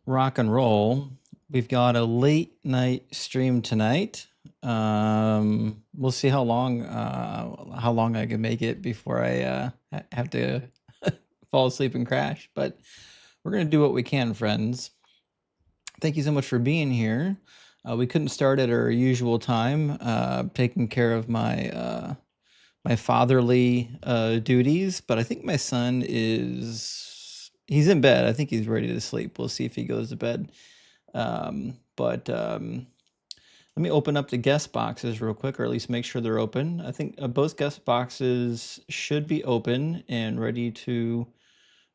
rock and roll. We've got a late night stream tonight. We'll see how long I can make it before I have to fall asleep and crash. But we're gonna do what we can, friends. Thank you so much for being here. We couldn't start at our usual time, taking care of my fatherly duties, but I think my son he's in bed. I think he's ready to sleep. We'll see if he goes to bed. But let me open up the guest boxes real quick, or at least make sure they're open. I think both guest boxes should be open and ready to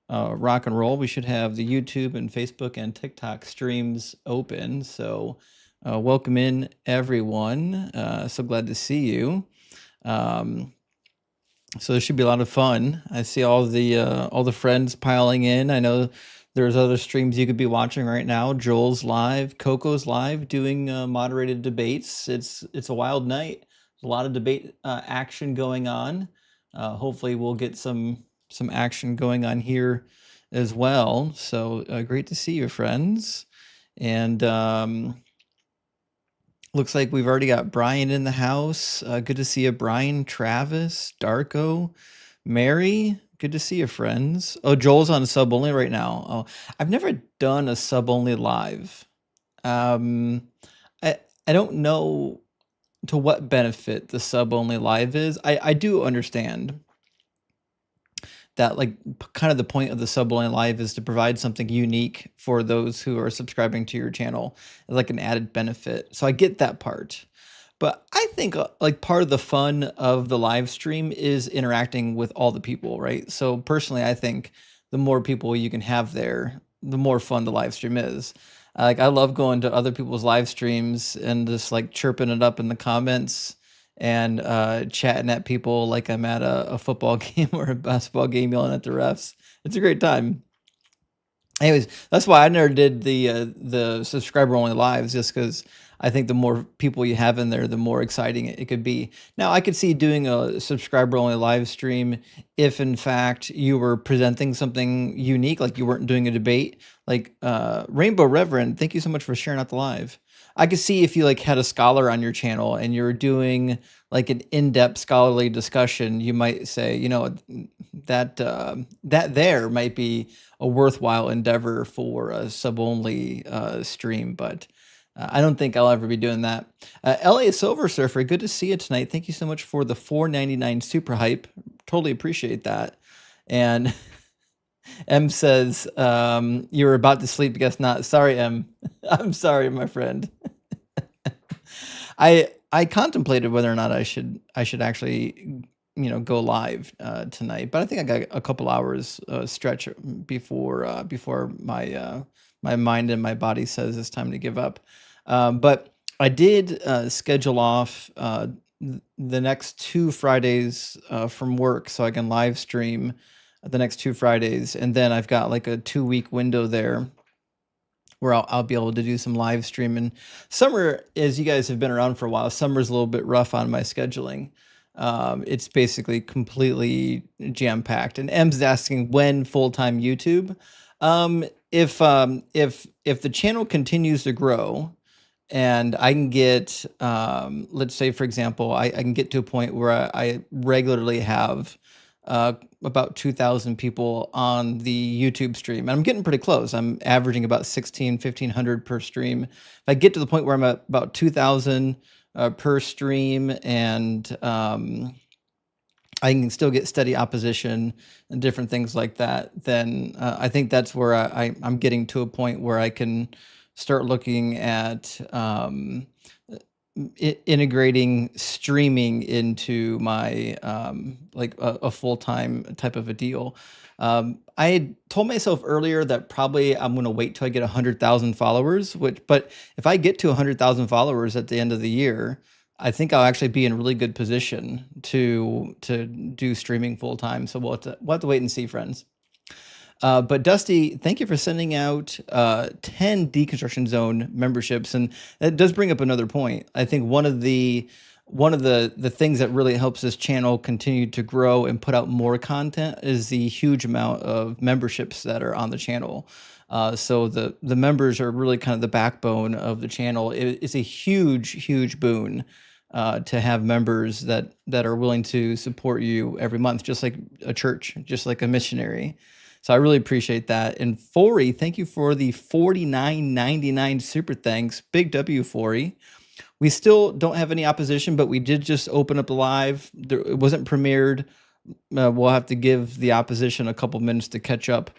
rock and roll. We should have the YouTube and Facebook and TikTok streams open. So welcome in, everyone. So glad to see you. So there should be a lot of fun. I see all the friends piling in. I know there's other streams you could be watching right now. Joel's live, Coco's live, doing moderated debates. It's a wild night. There's a lot of debate action going on. Hopefully, we'll get some action going on here as well. So great to see you, friends. And looks like we've already got Brian in the house. Good to see you, Brian, Travis, Darko, Mary. Good to see you, friends. Oh, Joel's on sub only right now. Oh, I've never done a sub only live. I don't know to what benefit the sub only live is. I do understand that, like, kind of the point of the sub only live is to provide something unique for those who are subscribing to your channel, like an added benefit. So I get that part. But I think like part of the fun of the live stream is interacting with all the people, right? So personally, I think the more people you can have there, the more fun the live stream is. Like, I love going to other people's live streams and just like chirping it up in the comments and chatting at people like I'm at a football game or a basketball game, yelling at the refs. It's a great time. Anyways, that's why I never did the subscriber only lives, just because I think the more people you have in there, the more exciting it could be. Now, I could see doing a subscriber only live stream if, in fact, you were presenting something unique, like you weren't doing a debate. Like Rainbow Reverend, thank you so much for sharing out the live. I could see if you like had a scholar on your channel and you're doing like an in-depth scholarly discussion, you might say, you know, that there might be a worthwhile endeavor for a sub-only stream, but I don't think I'll ever be doing that. LA Silver Surfer, good to see you tonight. Thank you so much for the $4.99 super hype. Totally appreciate that. And M says, you were about to sleep, guess not. Sorry, M. I'm sorry, my friend. I contemplated whether or not I should actually, you know, go live tonight, but I think I got a couple hours stretch before my my mind and my body says it's time to give up. But I did schedule off the next 2 Fridays from work so I can live stream the next 2 Fridays, and then I've got like a 2-week window there where I'll be able to do some live streaming. Summer, as you guys have been around for a while, summer's a little bit rough on my scheduling. It's basically completely jam-packed. And M's asking when full-time YouTube. If the channel continues to grow and I can get, let's say, for example, I can get to a point where I regularly have about 2,000 people on the YouTube stream. And I'm getting pretty close. I'm averaging about 1,500 per stream. If I get to the point where I'm at about 2,000 per stream and I can still get steady opposition and different things like that, then I think that's where I'm getting to a point where I can start looking at integrating streaming into my like a full-time type of a deal. I had told myself earlier that probably I'm going to wait till I get 100,000 followers, but if I get to 100,000 followers at the end of the year, I think I'll actually be in a really good position to do streaming full time. So we'll have to wait and see, friends. But Dusty, thank you for sending out 10 Deconstruction Zone memberships, and that does bring up another point. I think one of the things that really helps this channel continue to grow and put out more content is the huge amount of memberships that are on the channel. So the members are really kind of the backbone of the channel. It's a huge boon to have members that are willing to support you every month, just like a church, just like a missionary. So I really appreciate that. And Fori, thank you for the $49.99 super thanks. Big W, Fori. We still don't have any opposition, but we did just open up live. It wasn't premiered. We'll have to give the opposition a couple minutes to catch up.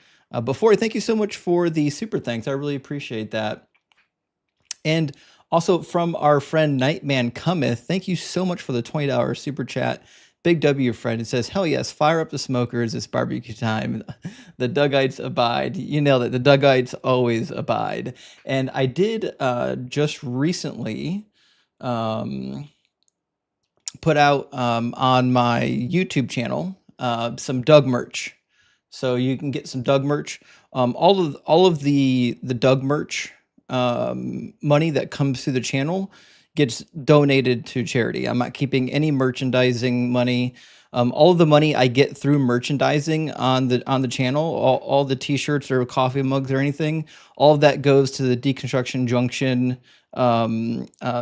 Before, thank you so much for the super thanks. I really appreciate that. And also from our friend Nightman Cometh, thank you so much for the $20 super chat. Big W, friend. It says, hell yes, fire up the smokers. It's barbecue time. The Duggites abide. You nailed it. The Duggites always abide. And I did just recently put out on my YouTube channel some Doug merch. So you can get some Doug merch. All of the Doug merch money that comes through the channel gets donated to charity. I'm not keeping any merchandising money. All of the money I get through merchandising on the channel, all the t-shirts or coffee mugs or anything, all of that goes to the Deconstruction Junction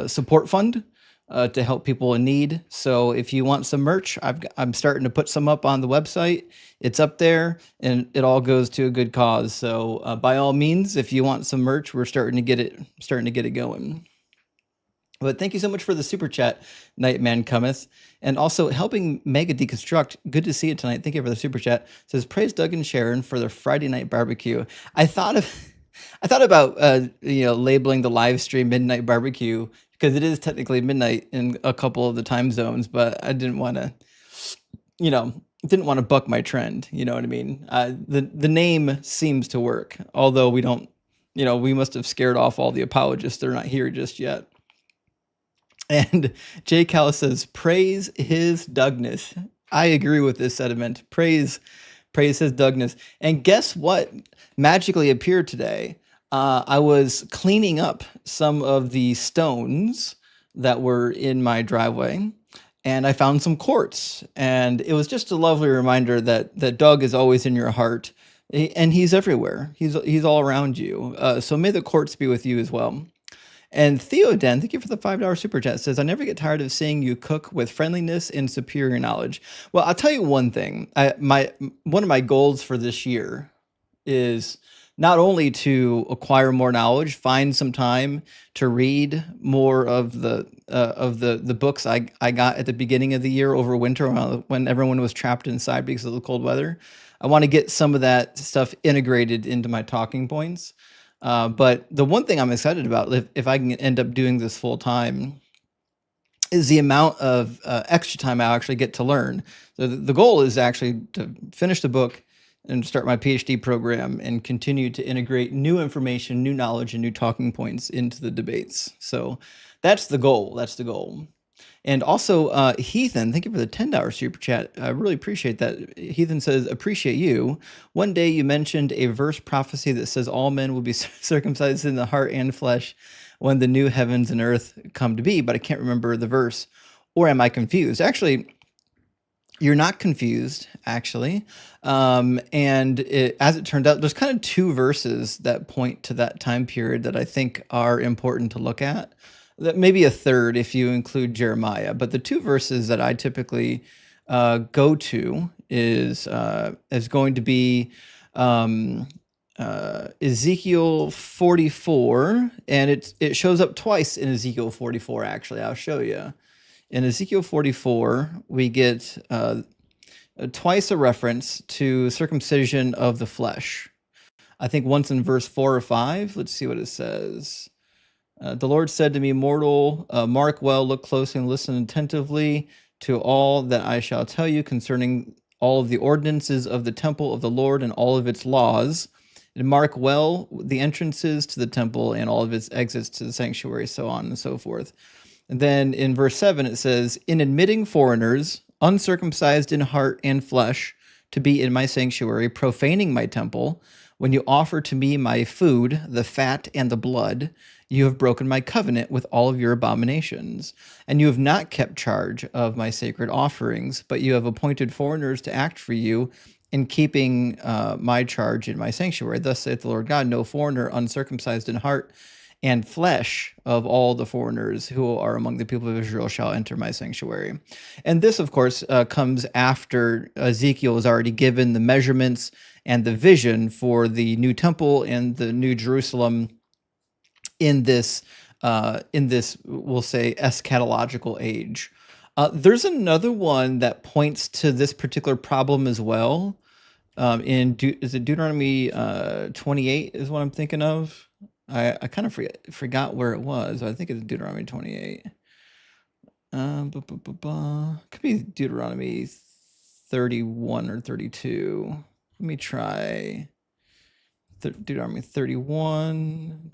support fund to help people in need. So if you want some merch, I'm starting to put some up on the website. It's up there, and it all goes to a good cause. So by all means, if you want some merch, we're starting to get it going. But thank you so much for the super chat, Nightman Cometh, and also helping Mega Deconstruct. Good to see you tonight. Thank you for the super chat. It says, praise Doug and Sharon for their Friday night barbecue. I thought about labeling the live stream Midnight Barbecue, because it is technically midnight in a couple of the time zones, but I didn't want to buck my trend. You know what I mean? The name seems to work, although we don't, we must have scared off all the apologists. They're not here just yet. And Jay Callis says, praise his Dougness. I agree with this sentiment. Praise his Dougness. And guess what magically appeared today? I was cleaning up some of the stones that were in my driveway, and I found some quartz. And it was just a lovely reminder that Doug is always in your heart, and he's everywhere. He's all around you. So may the quartz be with you as well. And Theoden, thank you for the $5 super chat, says, I never get tired of seeing you cook with friendliness and superior knowledge. Well, I'll tell you one thing. One of my goals for this year is not only to acquire more knowledge, find some time to read more of the books I got at the beginning of the year over winter when everyone was trapped inside because of the cold weather. I want to get some of that stuff integrated into my talking points. But the one thing I'm excited about, if I can end up doing this full time, is the amount of extra time I actually get to learn. So the goal is actually to finish the book and start my PhD program and continue to integrate new information, new knowledge, and new talking points into the debates. So that's the goal. That's the goal. And also, Heathen, thank you for the $10 super chat. I really appreciate that. Heathen says, appreciate you. One day you mentioned a verse prophecy that says all men will be circumcised in the heart and flesh when the new heavens and earth come to be, but I can't remember the verse. Or am I confused? Actually, you're not confused, actually. And as it turned out, there's kind of two verses that point to that time period that I think are important to look at. That maybe a third if you include Jeremiah, but the two verses that I typically go to is going to be Ezekiel 44, and it shows up twice in Ezekiel 44. Actually, I'll show you. In Ezekiel 44, we get twice a reference to circumcision of the flesh. I think once in verse 4 or 5. Let's see what it says. The Lord said to me, mortal, mark well, look closely, and listen attentively to all that I shall tell you concerning all of the ordinances of the temple of the Lord and all of its laws. And mark well the entrances to the temple and all of its exits to the sanctuary, so on and so forth. And then in verse 7, it says, in admitting foreigners, uncircumcised in heart and flesh, to be in my sanctuary, profaning my temple, when you offer to me my food, the fat and the blood, you have broken my covenant with all of your abominations, and you have not kept charge of my sacred offerings, but you have appointed foreigners to act for you in keeping my charge in my sanctuary. Thus saith the Lord God, no foreigner uncircumcised in heart and flesh of all the foreigners who are among the people of Israel shall enter my sanctuary. And this, of course, comes after Ezekiel has already given the measurements and the vision for the new temple and the new Jerusalem in this, we'll say, eschatological age. There's another one that points to this particular problem as well. Is it Deuteronomy 28 is what I'm thinking of? I kind of forgot where it was. I think it's Deuteronomy 28. Could be Deuteronomy 31 or 32. Let me try Deuteronomy 31.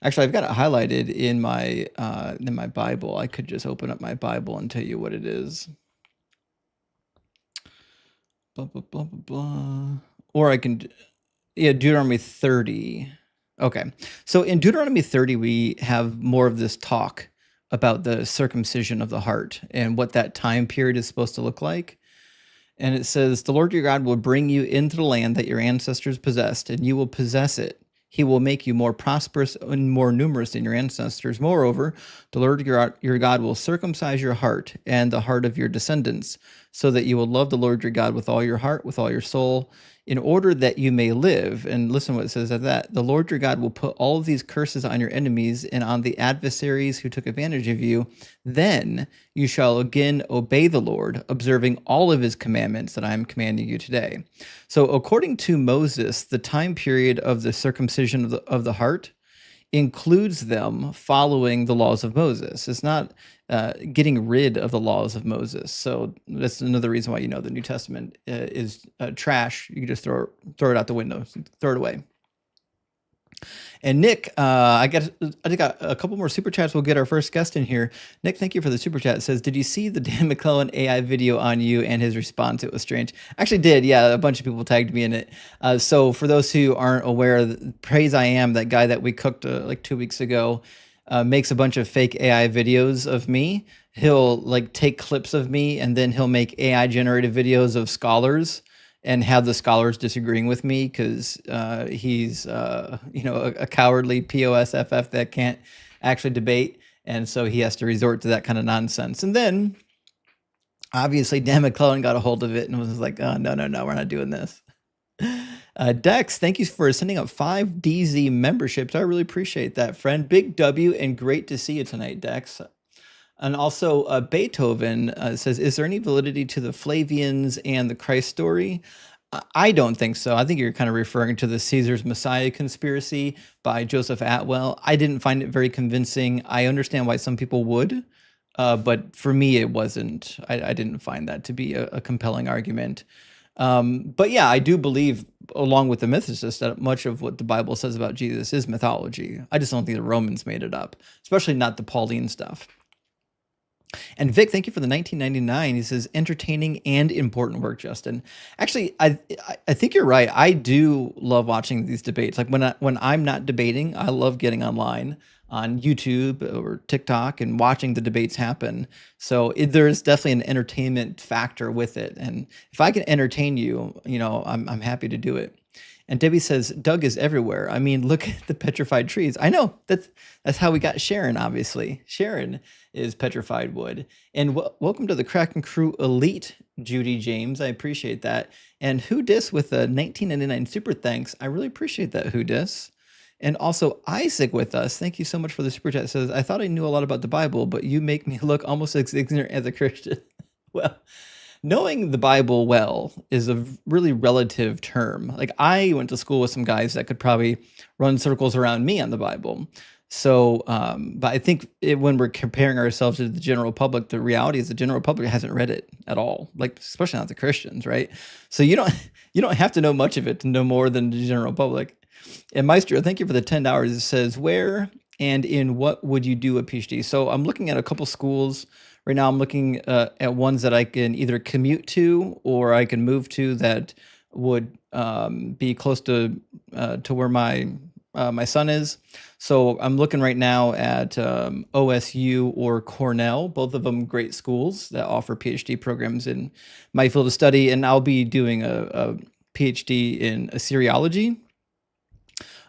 Actually, I've got it highlighted in my Bible. I could just open up my Bible and tell you what it is. Blah, blah, blah, blah, blah. Or I can, yeah, Deuteronomy 30. Okay. So in Deuteronomy 30, we have more of this talk about the circumcision of the heart and what that time period is supposed to look like. And it says, the Lord your God will bring you into the land that your ancestors possessed, and you will possess it. He will make you more prosperous and more numerous than your ancestors. Moreover, the Lord your God will circumcise your heart and the heart of your descendants, so that you will love the Lord your God with all your heart, with all your soul, in order that you may live. And listen what it says at that. The Lord your God will put all of these curses on your enemies and on the adversaries who took advantage of you. Then you shall again obey the Lord, observing all of his commandments that I am commanding you today. So according to Moses, the time period of the circumcision of the heart includes them following the laws of Moses. It's not getting rid of the laws of Moses. So that's another reason why, the New Testament is trash. You can just throw it out the window, throw it away. And Nick, I got a couple more super chats. We'll get our first guest in here. Nick, thank you for the super chat. It says, did you see the Dan McClellan AI video on you and his response? It was strange. Actually did. Yeah, a bunch of people tagged me in it. So for those who aren't aware, Praise I Am, that guy that we cooked like 2 weeks ago, makes a bunch of fake AI videos of me. He'll like take clips of me and then he'll make AI generated videos of scholars and have the scholars disagreeing with me because he's, a cowardly POSFF that can't actually debate. And so he has to resort to that kind of nonsense. And then, obviously, Dan McClellan got a hold of it and was like, oh, no, we're not doing this. Dex, thank you for sending up 5 DZ memberships. I really appreciate that, friend. Big W, and great to see you tonight, Dex. And also Beethoven says, is there any validity to the Flavians and the Christ story? I don't think so. I think you're kind of referring to the Caesar's Messiah conspiracy by Joseph Atwell. I didn't find it very convincing. I understand why some people would, but for me, it wasn't. I didn't find that to be a compelling argument. But yeah, I do believe, along with the mythicists, that much of what the Bible says about Jesus is mythology. I just don't think the Romans made it up, especially not the Pauline stuff. And Vic, thank you for the 1999. He says, entertaining and important work, Justin. Actually, I think you're right. I do love watching these debates. Like when I'm not debating, I love getting online on YouTube or TikTok and watching the debates happen. So there's definitely an entertainment factor with it. And if I can entertain you, I'm happy to do it. And Debbie says, Doug is everywhere. I mean, look at the petrified trees. I know, that's how we got Sharon, obviously. Sharon is petrified wood. And welcome to the Kraken Crew Elite, Judy James. I appreciate that. And Who Dis with a 1999 super thanks. I really appreciate that, Who Dis. And also Isaac with us. Thank you so much for the super chat. It says, I thought I knew a lot about the Bible, but you make me look almost as ignorant as a Christian. Well, knowing the Bible well is a really relative term. Like I went to school with some guys that could probably run circles around me on the Bible. So, but I think when we're comparing ourselves to the general public, the reality is the general public hasn't read it at all, like especially not the Christians, right? So you don't have to know much of it to know more than the general public. And Maestro, thank you for the $10. It says, where and in what would you do a PhD? So I'm looking at a couple schools. Right now I'm looking at ones that I can either commute to or I can move to that would be close to where my My son is. So I'm looking right now at OSU or Cornell, both of them great schools that offer PhD programs in my field of study. And I'll be doing a PhD in Assyriology,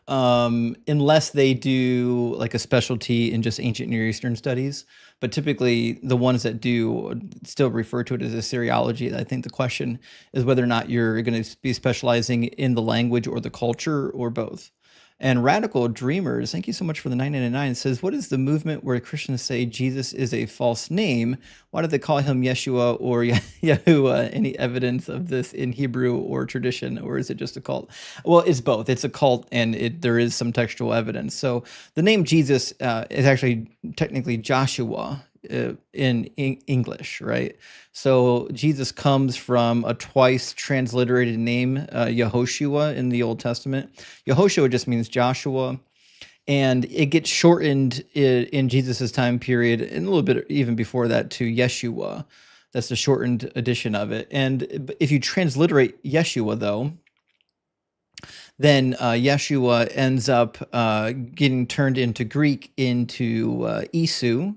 unless they do like a specialty in just ancient Near Eastern studies. But typically, the ones that do still refer to it as Assyriology. I think the question is whether or not you're going to be specializing in the language or the culture or both. And Radical Dreamers, thank you so much for the 999. It says, what is the movement where Christians say Jesus is a false name? Why do they call him Yeshua or Yahuwah? Any evidence of this in Hebrew or tradition, or is it just a cult? Well, it's both. It's a cult, and there is some textual evidence. So the name Jesus is actually technically Joshua in English, right? So Jesus comes from a twice transliterated name, Yehoshua in the Old Testament. Yehoshua just means Joshua, and it gets shortened in Jesus's time period, and a little bit even before that, to Yeshua. That's the shortened edition of it. And if you transliterate Yeshua, though, then Yeshua ends up getting turned into Greek into Isu,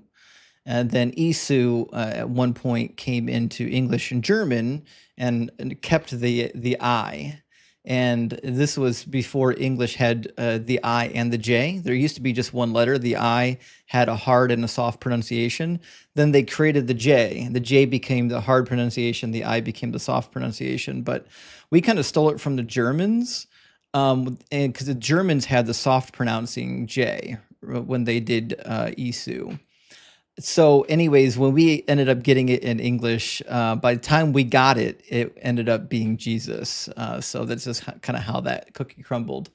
and then Isu at one point came into English and German and kept the I. And this was before English had the I and the J. There used to be just one letter. The I had a hard and a soft pronunciation. Then they created the J. The J became the hard pronunciation. The I became the soft pronunciation. But we kind of stole it from the Germans, and because the Germans had the soft pronouncing J when they did Isu. So, anyways, when we ended up getting it in English, by the time we got it, it ended up being Jesus. So that's just kind of how that cookie crumbled.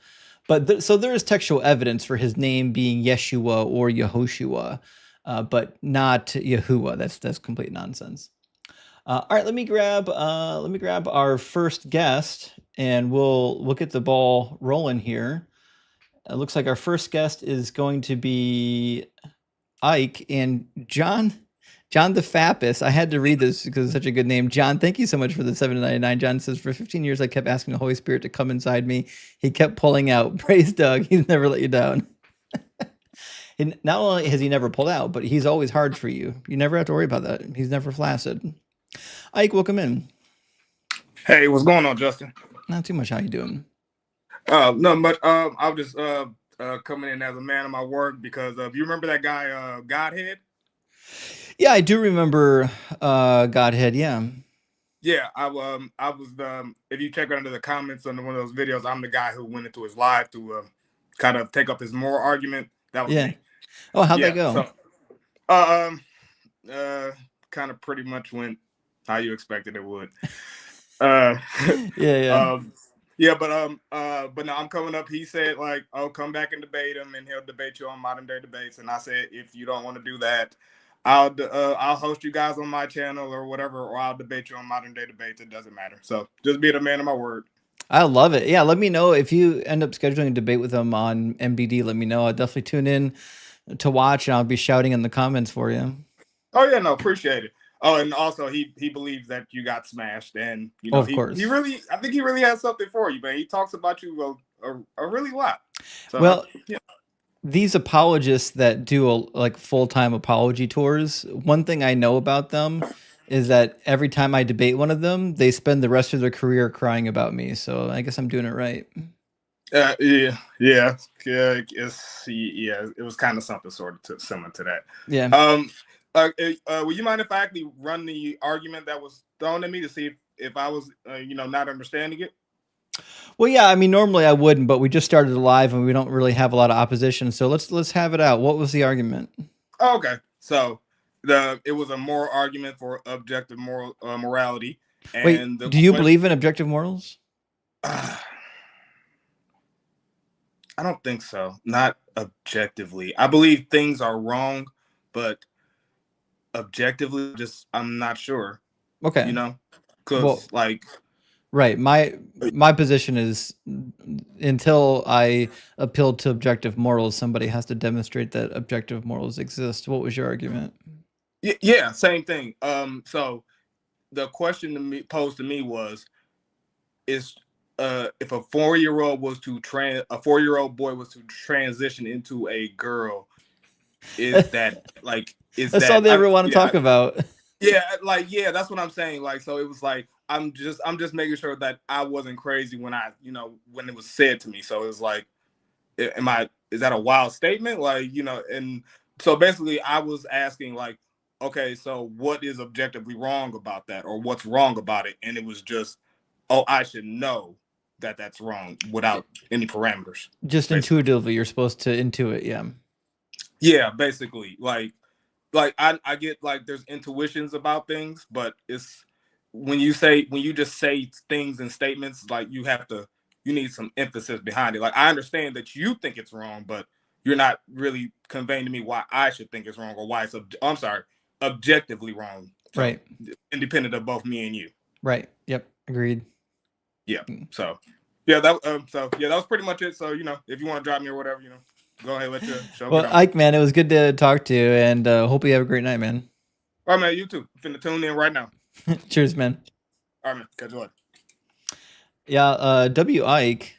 But so there is textual evidence for his name being Yeshua or Yehoshua, but not Yahuwah. That's complete nonsense. All right, let me grab our first guest, and we'll get the ball rolling here. It looks like our first guest is going to be Ike and John the Fappist. I had to read this because it's such a good name. John, thank you so much for the 799. John says, for 15 years, I kept asking the Holy Spirit to come inside me. He kept pulling out. Praise Doug. He's never let you down. And not only has he never pulled out, but he's always hard for you. You never have to worry about that. He's never flaccid. Ike, welcome in. Hey, what's going on, Justin? Not too much. How you doing? Not much. I was just coming in as a man of my word because you remember that guy Godhead? Yeah, I do remember Godhead. Yeah. Yeah, I was if you check under the comments on one of those videos, I'm the guy who went into his live to kind of take up his moral argument. That was me. Oh, how'd that go? So, kind of pretty much went how you expected it would. Yeah. But no, I'm coming up. He said like, "Oh, come back and debate him, and he'll debate you on modern day debates." And I said, if you don't want to do that, I'll host you guys on my channel or whatever, or I'll debate you on modern day debates. It doesn't matter. So just be the man of my word. I love it. Yeah, let me know if you end up scheduling a debate with him on MBD. Let me know. I'll definitely tune in to watch, and I'll be shouting in the comments for you. Oh yeah, no, appreciate it. Oh, and also he believes that you got smashed, and you know, of course, he really, I think he really has something for you, man. He talks about you a really lot. So, well, yeah. These apologists that do like full-time apology tours, one thing I know about them is that every time I debate one of them, they spend the rest of their career crying about me. So I guess I'm doing it right. Yeah. It was kind of something sort of similar to that. Yeah. Would you mind if I actually run the argument that was thrown at me to see if I was, not understanding it? Well, yeah. I mean, normally I wouldn't, but we just started live and we don't really have a lot of opposition. So let's have it out. What was the argument? Oh, okay, so it was a moral argument for objective morality. And wait, do you believe in objective morals? I don't think so. Not objectively. I believe things are wrong, but objectively, I'm not sure. Okay. Because right. My position is until I appeal to objective morals, somebody has to demonstrate that objective morals exist. What was your argument? Yeah, same thing. So the question posed to me was, is if a 4-year-old was to a 4-year-old boy was to transition into a girl, is that like is That's all that they ever want to yeah, talk about. yeah, like yeah, that's what I'm saying. Like, so it was like I'm just making sure that I wasn't crazy when when it was said to me. So it was like, is that a wild statement? Like, and so basically I was asking like, okay, so what is objectively wrong about that, or what's wrong about it? And it was just, oh, I should know that that's wrong without any parameters. Just Basically, intuitively, you're supposed to intuit. Yeah. yeah, basically, like I get like there's intuitions about things, but it's when you just say things and statements, like you need some emphasis behind it. Like, I understand that you think it's wrong, but you're not really conveying to me why I should think it's wrong, or why it's I'm sorry, objectively wrong. So Right. independent of both me and you. Right. Yep. Agreed. Yeah. So yeah, that was pretty much it. So if you want to drop me or whatever, go ahead, let your show Well, get on. Ike, man, it was good to talk to you, and hope you have a great night, man. All right, man. You too. I'm finna tune in right now. Cheers, man. All right, man. Catch you later. Yeah, W. Ike,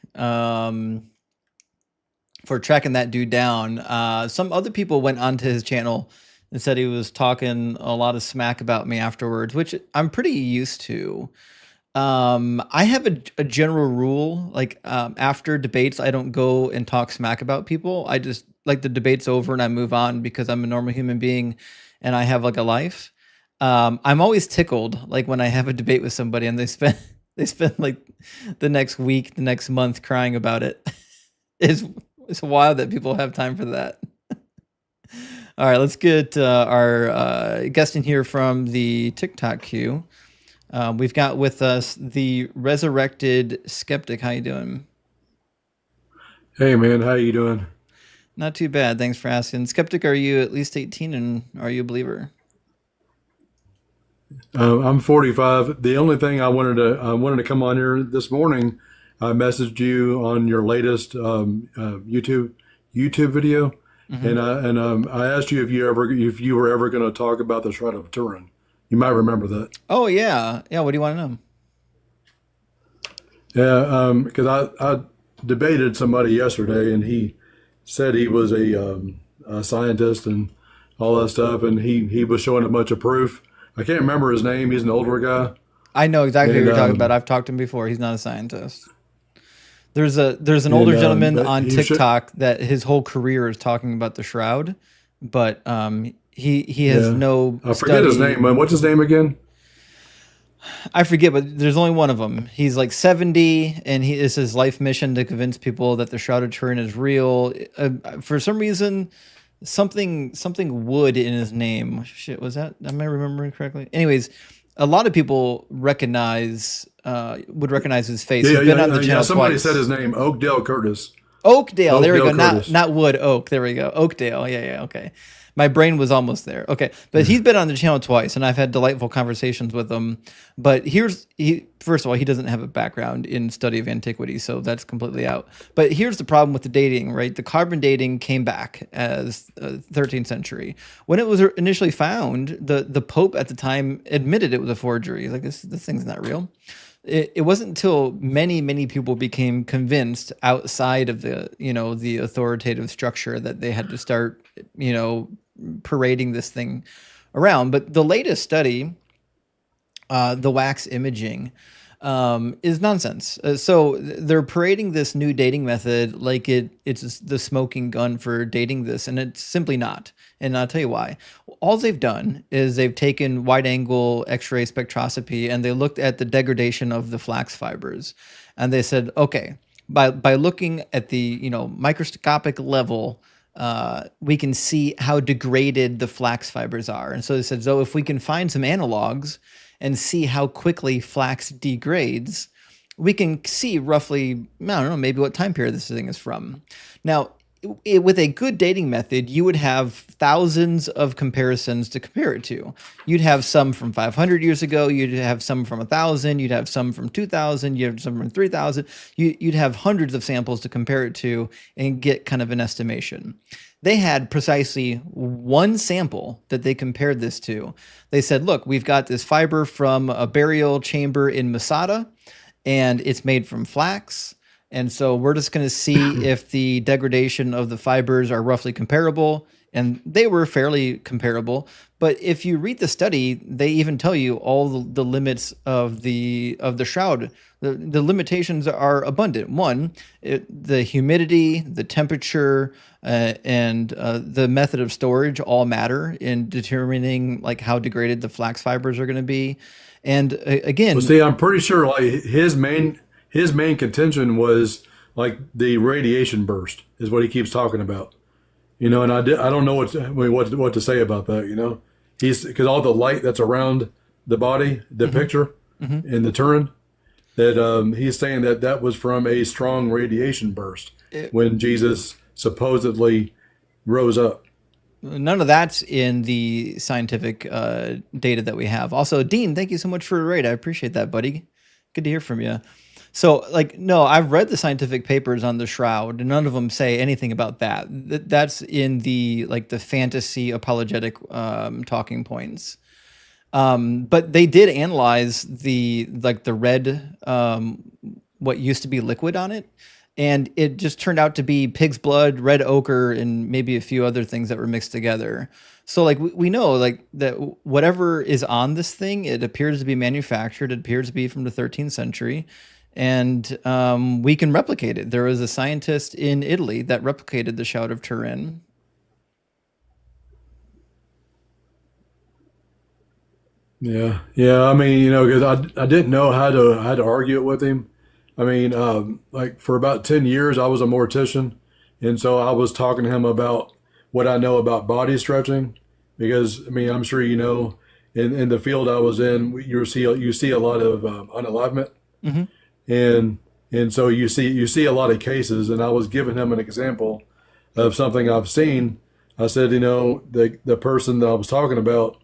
for tracking that dude down. Some other people went onto his channel and said he was talking a lot of smack about me afterwards, which I'm pretty used to. I have a general rule, like after debates, I don't go and talk smack about people. I just like the debate's over and I move on because I'm a normal human being and I have like a life. I'm always tickled like when I have a debate with somebody and they spend like the next week, the next month crying about it. It's wild that people have time for that. All right, let's get our guest in here from the TikTok queue. We've got with us the resurrected skeptic. How you doing? Hey man, how you doing? Not too bad. Thanks for asking. Skeptic, are you at least 18 and are you a believer? I'm 45. The only thing I wanted to come on here this morning. I messaged you on your latest YouTube video, Mm-hmm. and I asked you if you were ever going to talk about the Shroud of Turin. You might remember that. Oh yeah, yeah. What do you want to know? Yeah, because I debated somebody yesterday, and he said he was a scientist and all that stuff, and he was showing a bunch of proof. I can't remember his name. He's an older guy, I know exactly and what you're talking about. I've talked to him before. He's not a scientist. There's an older and gentleman but on he should. TikTok that his whole career is talking about the Shroud, but he has Yeah, no I forget his study. name. What's his name again? I forget, but there's only one of them. He's like 70, and he is his life mission to convince people that the Shroud of Turin is real. For some reason, something wood in his name. Shit, was that? Am I remembering correctly? Anyways, a lot of people would recognize his face. Yeah, He's been on the yeah. channel Somebody said twice. his name, Oakdale Curtis. Oakdale, there we go. Oakdale Not Curtis. not Wood Oak. There we go. Oakdale. Yeah, yeah. Okay. My brain was almost there. Okay, but he's been on the channel twice, and I've had delightful conversations with him. But first of all, he doesn't have a background in study of antiquity, so that's completely out. But here's the problem with the dating, right? The carbon dating came back as 13th century. When it was initially found, the Pope at the time admitted it was a forgery. He's like, this thing's not real. It wasn't until many people became convinced outside of the authoritative structure that they had to start parading this thing around. But the latest study, the wax imaging, is nonsense. So they're parading this new dating method like it's the smoking gun for dating this, and it's simply not. And I'll tell you why. All they've done is they've taken wide angle X-ray spectroscopy and they looked at the degradation of the flax fibers, and they said, okay, by looking at the microscopic level, we can see how degraded the flax fibers are. And so they said, so if we can find some analogs and see how quickly flax degrades, we can see roughly, I don't know, maybe what time period this thing is from. Now, with a good dating method, you would have thousands of comparisons to compare it to. You'd have some from 500 years ago. You'd have some from 1,000. You'd have some from 2,000. You'd have some from 3,000. You'd have hundreds of samples to compare it to and get kind of an estimation. They had precisely one sample that they compared this to. They said, look, we've got this fiber from a burial chamber in Masada, and it's made from flax. And so we're just going to see if the degradation of the fibers are roughly comparable, and they were fairly comparable. But if you read the study, they even tell you all the limits of the shroud. The limitations are abundant. One, the humidity, the temperature, and the method of storage all matter in determining like how degraded the flax fibers are going to be. And Well, again, see, I'm pretty sure like his main contention was like the radiation burst is what he keeps talking about. And I don't know what to say about that. He's because all the light that's around the body, the mhm, picture mhm. in the Turin, that he's saying that was from a strong radiation burst It- when Jesus supposedly rose up. None of that's in the scientific data that we have. Also, Dean, thank you so much for the raid. I appreciate that, buddy. Good to hear from you. So, like, no, I've read the scientific papers on the shroud, and none of them say anything about that. That's in the like the fantasy apologetic talking points. But they did analyze the red what used to be liquid on it, and it just turned out to be pig's blood, red ochre, and maybe a few other things that were mixed together. So like we know like that whatever is on this thing, it appears to be manufactured. It appears to be from the 13th century, and we can replicate it. There was a scientist in Italy that replicated the Shroud of Turin. Yeah, yeah. I mean, because I didn't know how to argue it with him. I mean, like for about 10 years, I was a mortician, and so I was talking to him about what I know about body stretching, because I mean, I'm sure in the field I was in, you see a lot of unalignment, Hmm. and so you see a lot of cases, and I was giving him an example of something I've seen. I said, the person that I was talking about,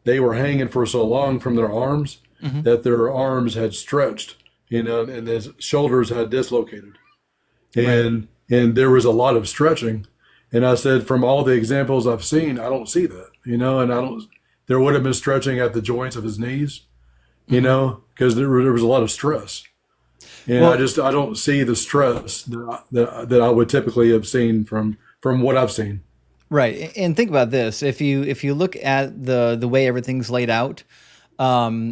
they were hanging for so long from their arms Hmm. that their arms had stretched, and their shoulders had dislocated, Right. and there was a lot of stretching. And I said, from all the examples I've seen, I don't see that, and I don't. There would have been stretching at the joints of his knees, Hmm. because there was a lot of stress, and Well, I don't see the stress that I would typically have seen from what I've seen. right. And think about this. If you look at the way everything's laid out,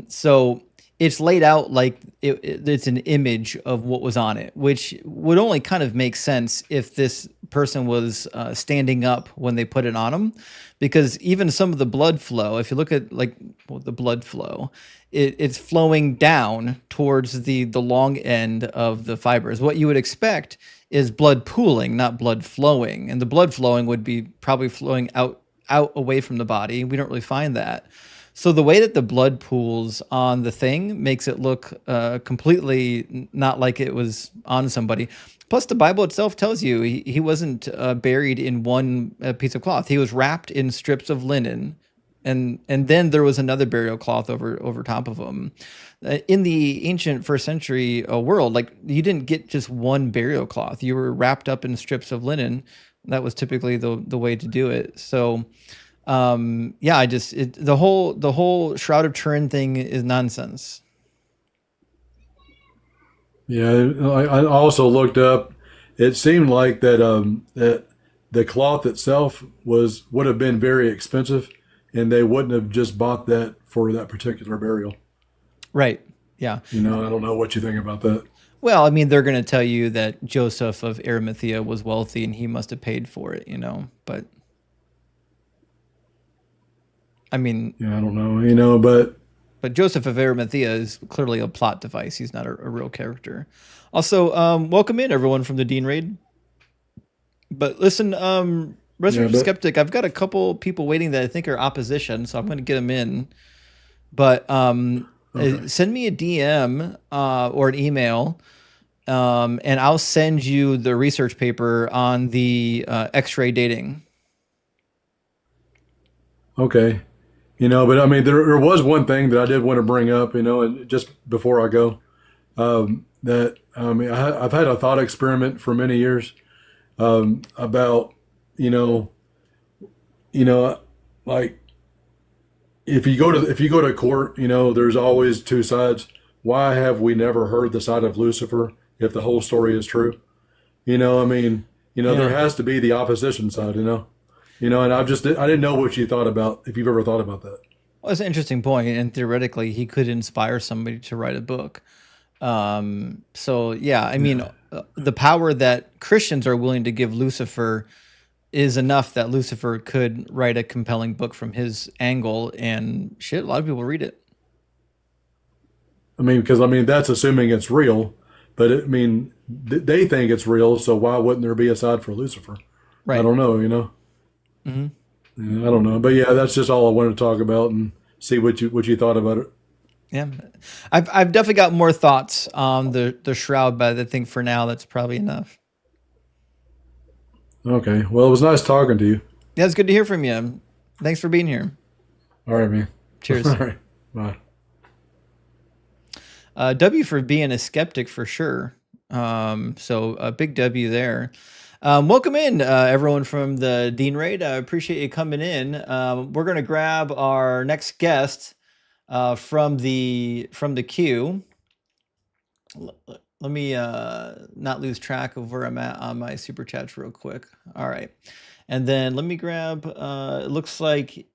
so it's laid out like it's an image of what was on it, which would only kind of make sense if this person was standing up when they put it on them, because even some of the blood flow, if you look at like well, the blood flow, it's flowing down towards the long end of the fibers. What you would expect is blood pooling, not blood flowing, and the blood flowing would be probably flowing out away from the body. We don't really find that. So the way that the blood pools on the thing makes it look completely not like it was on somebody. Plus, the Bible itself tells you he wasn't buried in one piece of cloth. He was wrapped in strips of linen, and then there was another burial cloth over top of him. In the ancient first century world, like you didn't get just one burial cloth. You were wrapped up in strips of linen. That was typically the way to do it. So yeah, the whole Shroud of Turin thing is nonsense. Yeah, I also looked up. It seemed like that the cloth itself would have been very expensive, and they wouldn't have just bought that for that particular burial. Right. Yeah. I don't know what you think about that. Well, I mean, they're going to tell you that Joseph of Arimathea was wealthy and he must have paid for it. But I mean, Yeah, I don't know. but Joseph of Arimathea is clearly a plot device. He's not a real character. Also, welcome in everyone from the Dean Raid. But listen, Yeah, Resurrection but Skeptic, I've got a couple people waiting that I think are opposition, so I'm going to get them in. But okay, send me a DM or an email, and I'll send you the research paper on the X-ray dating. okay. But I mean, there was one thing that I did want to bring up. And just before I go, that I mean, I've had a thought experiment for many years about you know you know like if you go to court, there's always two sides. why have we never heard the side of Lucifer if the whole story is true? I mean, there has to be the opposition side, and I didn't know what you thought about, if you've ever thought about that. Well, it's an interesting point, and theoretically, he could inspire somebody to write a book. So yeah, I mean, the power that Christians are willing to give Lucifer is enough that Lucifer could write a compelling book from his angle, and shit, a lot of people read it. I mean, because that's assuming it's real, but they think it's real, so why wouldn't there be a side for Lucifer? Right. I don't know, Mm-hmm. Yeah, I don't know, but yeah, that's just all I wanted to talk about and see what you thought about it. Yeah, I've definitely got more thoughts on the Shroud, but I think for now that's probably enough. Okay, well, it was nice talking to you. Yeah, it's good to hear from you. Thanks for being here. All right, man. Cheers. All right, bye. W for being a skeptic for sure. So a big W there. Welcome in, everyone from the Dean Raid. I appreciate you coming in. We're going to grab our next guest from the queue. Let me not lose track of where I'm at on my super chats real quick. All right. And then let me grab, it looks like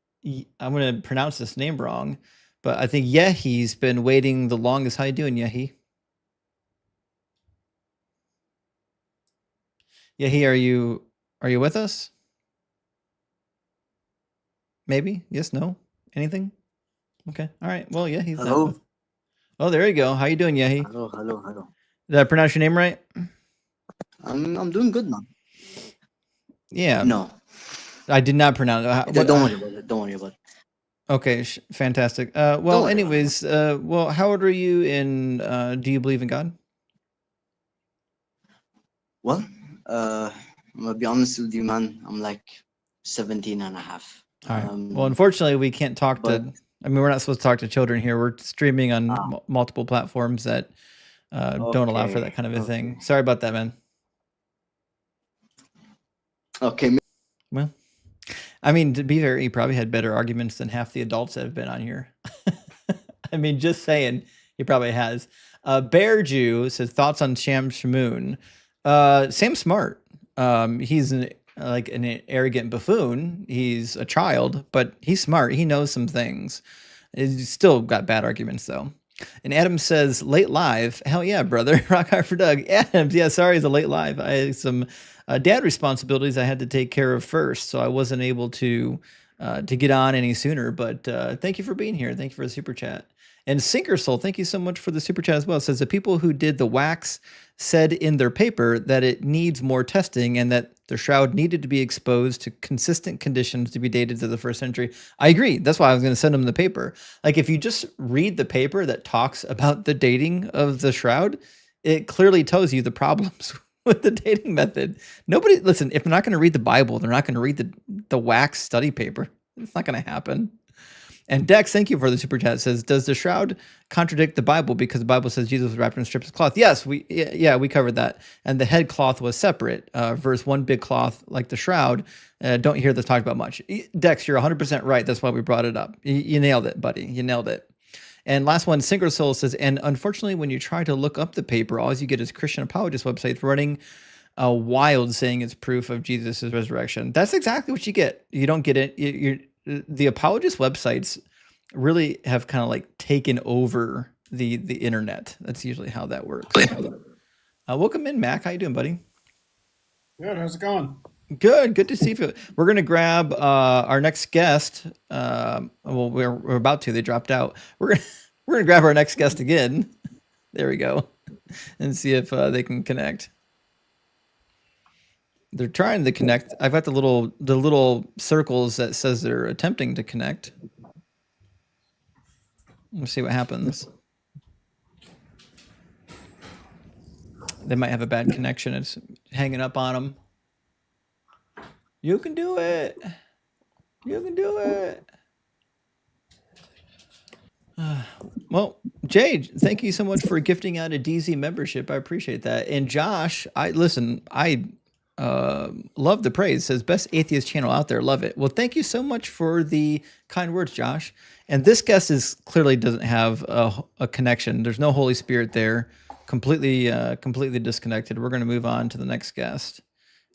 I'm going to pronounce this name wrong, but I think Yehi's been waiting the longest. How you doing, Yehi? Yehi, are you with us? Maybe? Yes, no? Anything? Okay. All right. Well, yeah, he's Hello. not with. Oh, there you go. How you doing, Yehi? Hello. Did I pronounce your name right? I'm doing good, man. Yeah. No, I did not pronounce it. don't worry about it. Don't worry about it. Okay, fantastic. Don't Well, worry about anyways, well, how old are you and do you believe in God? Well, I'm gonna be honest with you, man. I'm like 17 and a half. All right. Well, unfortunately, we can't talk to. I mean, we're not supposed to talk to children here. We're streaming on multiple platforms that don't allow for that kind of a thing. Sorry about that, man. Okay. Well, I mean, to be fair, he probably had better arguments than half the adults that have been on here. I mean, just saying, he probably has. Bear Jew says thoughts on Sham Shamoon. Sam's smart. He's an arrogant buffoon. He's a child, but he's smart. He knows some things. He's still got bad arguments though. And Adam says late live. Hell yeah, brother. Rock hard for Doug. Adams, yeah, sorry, it's a late live. I had some dad responsibilities I had to take care of first, so I wasn't able to get on any sooner. But thank you for being here. Thank you for the super chat. And Sinker Soul, thank you so much for the super chat as well. It says the people who did the wax said in their paper that it needs more testing and that the Shroud needed to be exposed to consistent conditions to be dated to the 1st century. I agree. That's why I was going to send them the paper. Like if you just read the paper that talks about the dating of the Shroud, it clearly tells you the problems with the dating method. Nobody, listen, if they're not going to read the Bible, they're not going to read the wax study paper. It's not going to happen. And Dex, thank you for the super chat. Says, does the Shroud contradict the Bible because the Bible says Jesus was wrapped in strips of cloth? Yes, we covered that. And the head cloth was separate versus one big cloth like the Shroud. Don't hear this talked about much. Dex, you're 100% right. That's why we brought it up. You nailed it, buddy. You nailed it. And last one, Sinker Soul says, and unfortunately, when you try to look up the paper, all you get is Christian apologist websites running wild saying it's proof of Jesus' resurrection. That's exactly what you get. You don't get it. The apologist websites really have kind of like taken over the internet. That's usually how that works. Welcome in, Mac. How you doing, buddy? Good. How's it going? Good to see you. We're gonna grab our next guest. Well, we're about to. They dropped out. We're gonna grab our next guest again. There we go, and see if they can connect. They're trying to connect. I've got the little circles that says they're attempting to connect. We'll see what happens. They might have a bad connection. It's hanging up on them. You can do it. You can do it. Well, Jade, thank you so much for gifting out a DZ membership. I appreciate that. And Josh, I Love the praise. Says best atheist channel out there. Love it. Well, thank you so much for the kind words, Josh. And this guest is clearly doesn't have a connection. There's no Holy Spirit there. Completely disconnected. We're going to move on to the next guest,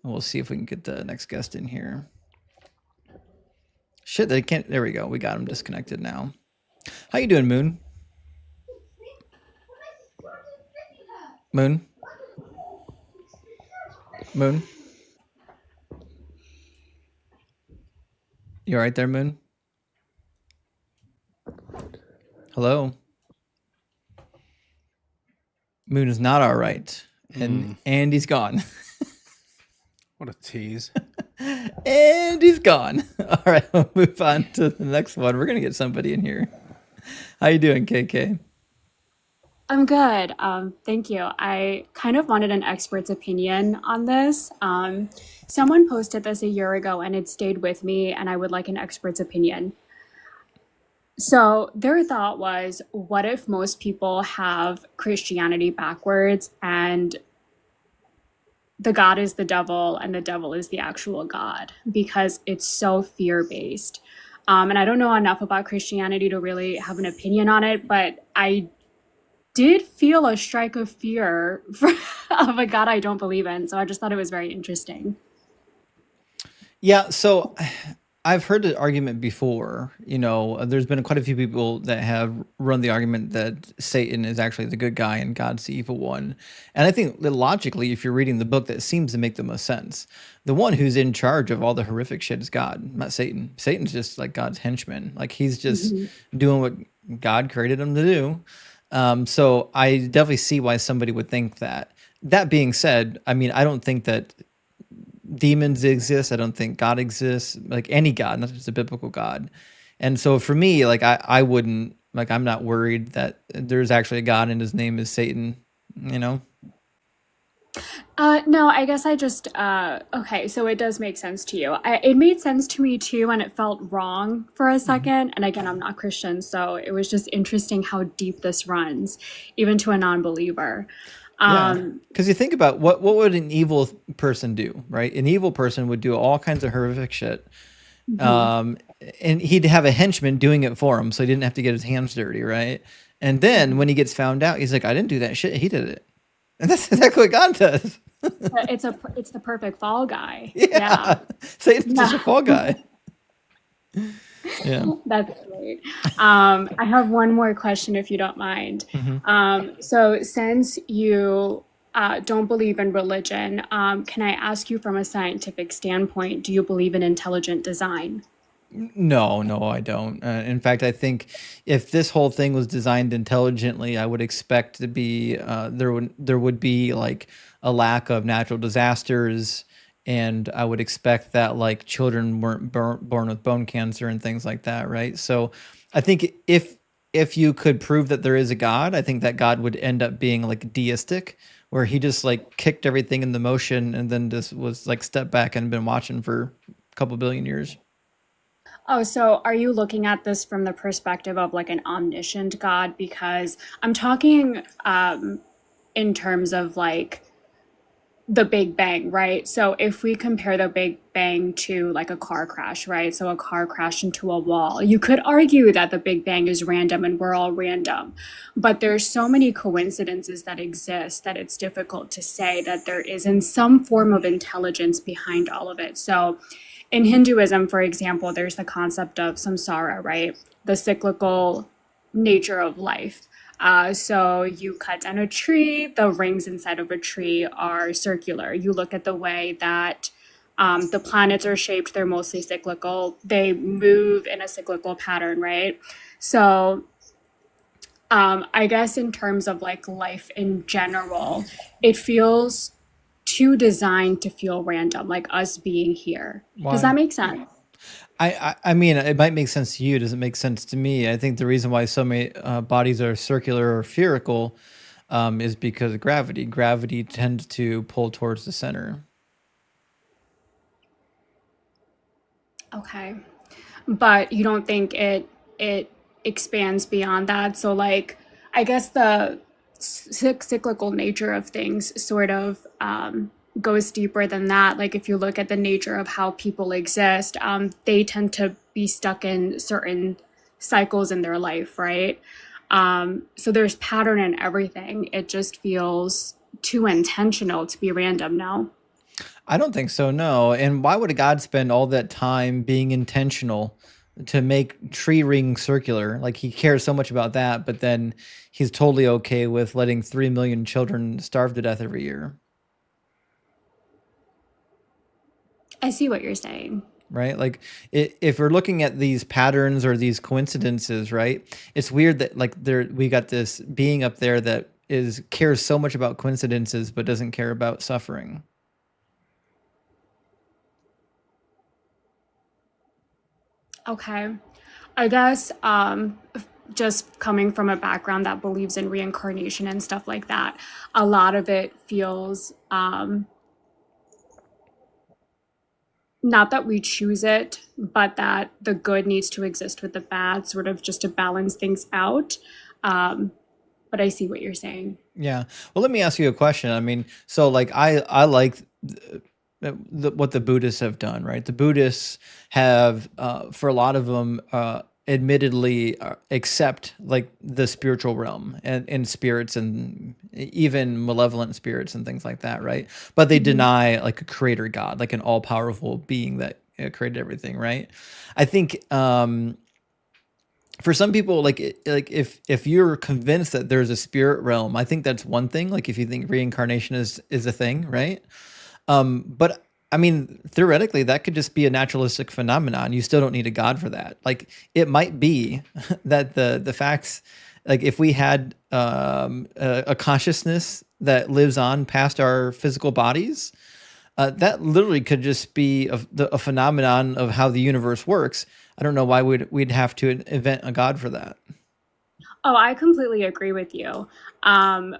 and we'll see if we can get the next guest in here. Shit, they can't. There we go. We got him disconnected now. How you doing, Moon? Moon? Moon? You all right there, Moon? Hello? Moon is not all right. And Andy's gone. What a tease. And he's gone. All right, we'll move on to the next one. We're going to get somebody in here. How you doing, KK? I'm good. Thank you. I kind of wanted an expert's opinion on this. Someone posted this a year ago and it stayed with me, and I would like an expert's opinion. So their thought was, what if most people have Christianity backwards and the God is the devil and the devil is the actual God, because it's so fear-based. And I don't know enough about Christianity to really have an opinion on it, but I did feel a strike of fear of a God I don't believe in. So I just thought it was very interesting. Yeah, so I've heard the argument before. You know, there's been quite a few people that have run the argument that Satan is actually the good guy and God's the evil one. And I think that logically, if you're reading the book, that seems to make the most sense. The one who's in charge of all the horrific shit is God, not Satan. Satan's just like God's henchman. Like he's just doing what God created him to do. So I definitely see why somebody would think that. That being said, I mean, I don't think that demons exist. I don't think God exists, like any God, not just a biblical God. And so for me, like I wouldn't, like I'm not worried that there's actually a God and his name is Satan, you know? No, I guess I just, okay, so it does make sense to you. It made sense to me too, and it felt wrong for a second. And again, I'm not Christian, so it was just interesting how deep this runs, even to a non-believer. Because you think about what would an evil person do, right? An evil person would do all kinds of horrific shit. And he'd have a henchman doing it for him, so he didn't have to get his hands dirty, right? And then when he gets found out, he's like, I didn't do that shit, he did it. And that's exactly what God does. It's the perfect fall guy. Yeah. Satan's just a fall guy. Yeah. That's great. I have one more question, if you don't mind. So since you don't believe in religion, can I ask you from a scientific standpoint, do you believe in intelligent design? No, I don't. In fact, I think if this whole thing was designed intelligently, I would expect to be there would be like a lack of natural disasters, and I would expect that like children weren't born with bone cancer and things like that, right? So I think if you could prove that there is a God, I think that God would end up being like deistic, where he just like kicked everything into motion and then just was like stepped back and been watching for a couple billion years. Oh, so are you looking at this from the perspective of like an omniscient God? Because I'm talking in terms of like the Big Bang, right? So if we compare the Big Bang to like a car crash, right? So a car crashed into a wall. You could argue that the Big Bang is random and we're all random, but there's so many coincidences that exist that it's difficult to say that there isn't some form of intelligence behind all of it. So in Hinduism, for example, there's the concept of samsara, right? The cyclical nature of life. So you cut down a tree, the rings inside of a tree are circular. You look at the way that the planets are shaped, they're mostly cyclical. They move in a cyclical pattern, right? So I guess in terms of like life in general, it feels too designed to feel random, like us being here. Why? Does that make sense? I mean, it might make sense to you. It doesn't make sense to me. I think the reason why so many bodies are circular or spherical is because of gravity. Gravity tends to pull towards the center. Okay. But you don't think it expands beyond that? So like, I guess the cyclical nature of things sort of goes deeper than that. Like if you look at the nature of how people exist, they tend to be stuck in certain cycles in their life, right? So there's pattern in everything. It just feels too intentional to be random now. I don't think so, no. And why would a god spend all that time being intentional to make tree ring circular? Like he cares so much about that, but then he's totally okay with letting 3 million children starve to death every year. I see what you're saying. Right? Like if we're looking at these patterns or these coincidences, right? It's weird that like we got this being up there that cares so much about coincidences but doesn't care about suffering. Okay. I guess just coming from a background that believes in reincarnation and stuff like that, a lot of it feels not that we choose it, but that the good needs to exist with the bad, sort of just to balance things out. But I see what you're saying. Yeah. Well, let me ask you a question. I mean, so like I like what the Buddhists have done, right? The Buddhists have, for a lot of them, admittedly accept like the spiritual realm and spirits and even malevolent spirits and things like that, right? But they deny like a creator God, like an all powerful being that created everything, right? I think for some people, like if you're convinced that there's a spirit realm, I think that's one thing. Like if you think reincarnation is a thing, right? But I mean, theoretically, that could just be a naturalistic phenomenon. You still don't need a god for that. Like it might be that the facts, like if we had a consciousness that lives on past our physical bodies, that literally could just be a phenomenon of how the universe works. I don't know why we'd have to invent a god for that. Oh, I completely agree with you.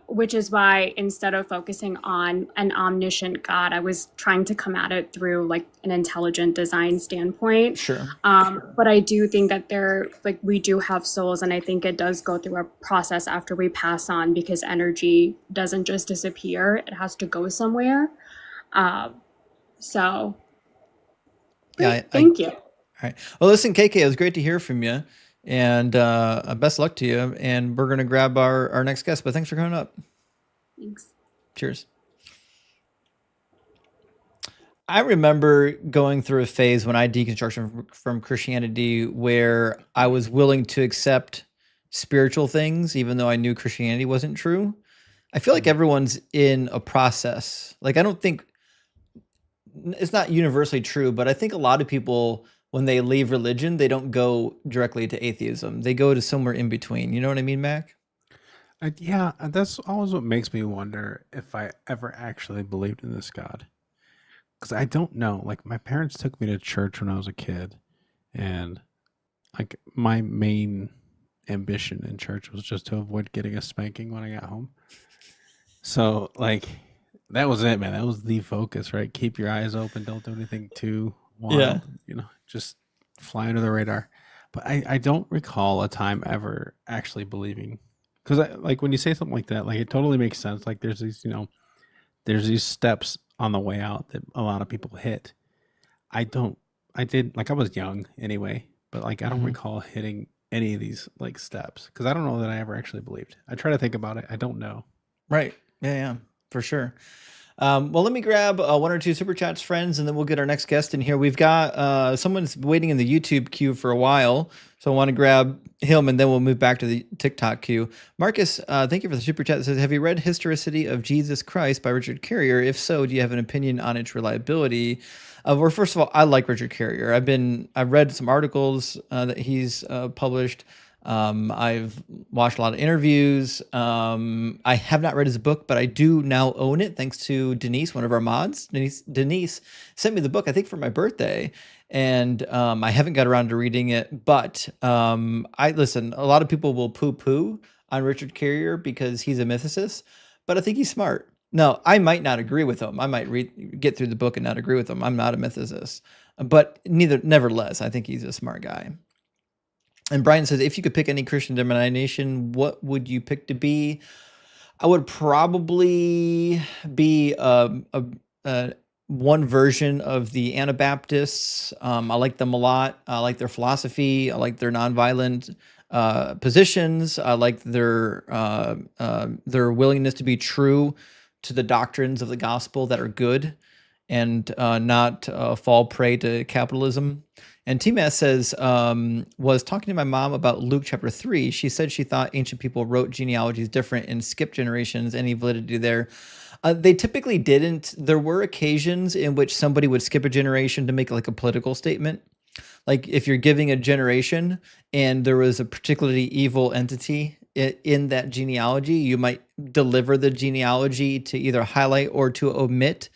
Which is why instead of focusing on an omniscient God, I was trying to come at it through like an intelligent design standpoint. Sure. But I do think that we do have souls, and I think it does go through a process after we pass on because energy doesn't just disappear; it has to go somewhere. So, Yeah. thank you. All right. Well, listen, KK, it was great to hear from you. And best luck to you. And we're going to grab our next guest. But thanks for coming up. Thanks. Cheers. I remember going through a phase when I deconstruction from Christianity where I was willing to accept spiritual things, even though I knew Christianity wasn't true. I feel like everyone's in a process. Like, I don't think it's not universally true, but I think a lot of people, when they leave religion, they don't go directly to atheism. They go to somewhere in between. You know what I mean, Mac? Yeah, that's always what makes me wonder if I ever actually believed in this God. Because I don't know. Like, my parents took me to church when I was a kid, and like my main ambition in church was just to avoid getting a spanking when I got home. So, like, that was it, man. That was the focus, right? Keep your eyes open. Don't do anything too wild. Yeah. You know, just fly under the radar. But I don't recall a time ever actually believing. Because like when you say something like that, like it totally makes sense. Like there's these, there's these steps on the way out that a lot of people hit. I was young anyway, but like I don't recall hitting any of these like steps because I don't know that I ever actually believed. I try to think about it. I don't know. Right. Yeah, for sure. Well, let me grab one or two super chats, friends, and then we'll get our next guest in here. We've got someone's waiting in the YouTube queue for a while, so I want to grab him, and then we'll move back to the TikTok queue. Marcus, thank you for the super chat. It says, have you read Historicity of Jesus Christ by Richard Carrier? If so, do you have an opinion on its reliability? Well, first of all, I like Richard Carrier. I've read some articles that he's published. I've watched a lot of interviews. I have not read his book, but I do now own it thanks to Denise, one of our mods. Denise sent me the book, I think, for my birthday, and I haven't got around to reading it. But I listen. A lot of people will poo-poo on Richard Carrier because he's a mythicist, but I think he's smart. No, I might not agree with him. I might get through the book and not agree with him. I'm not a mythicist, but nevertheless, I think he's a smart guy. And Brian says, if you could pick any Christian denomination, what would you pick to be? I would probably be one version of the Anabaptists. I like them a lot. I like their philosophy. I like their nonviolent positions. I like their willingness to be true to the doctrines of the gospel that are good, and not fall prey to capitalism. And T-Mass says, was talking to my mom about Luke chapter 3. She said she thought ancient people wrote genealogies different and skipped generations. Any validity there? They typically didn't. There were occasions in which somebody would skip a generation to make like a political statement. Like if you're giving a generation and there was a particularly evil entity in that genealogy, you might deliver the genealogy to either highlight or to omit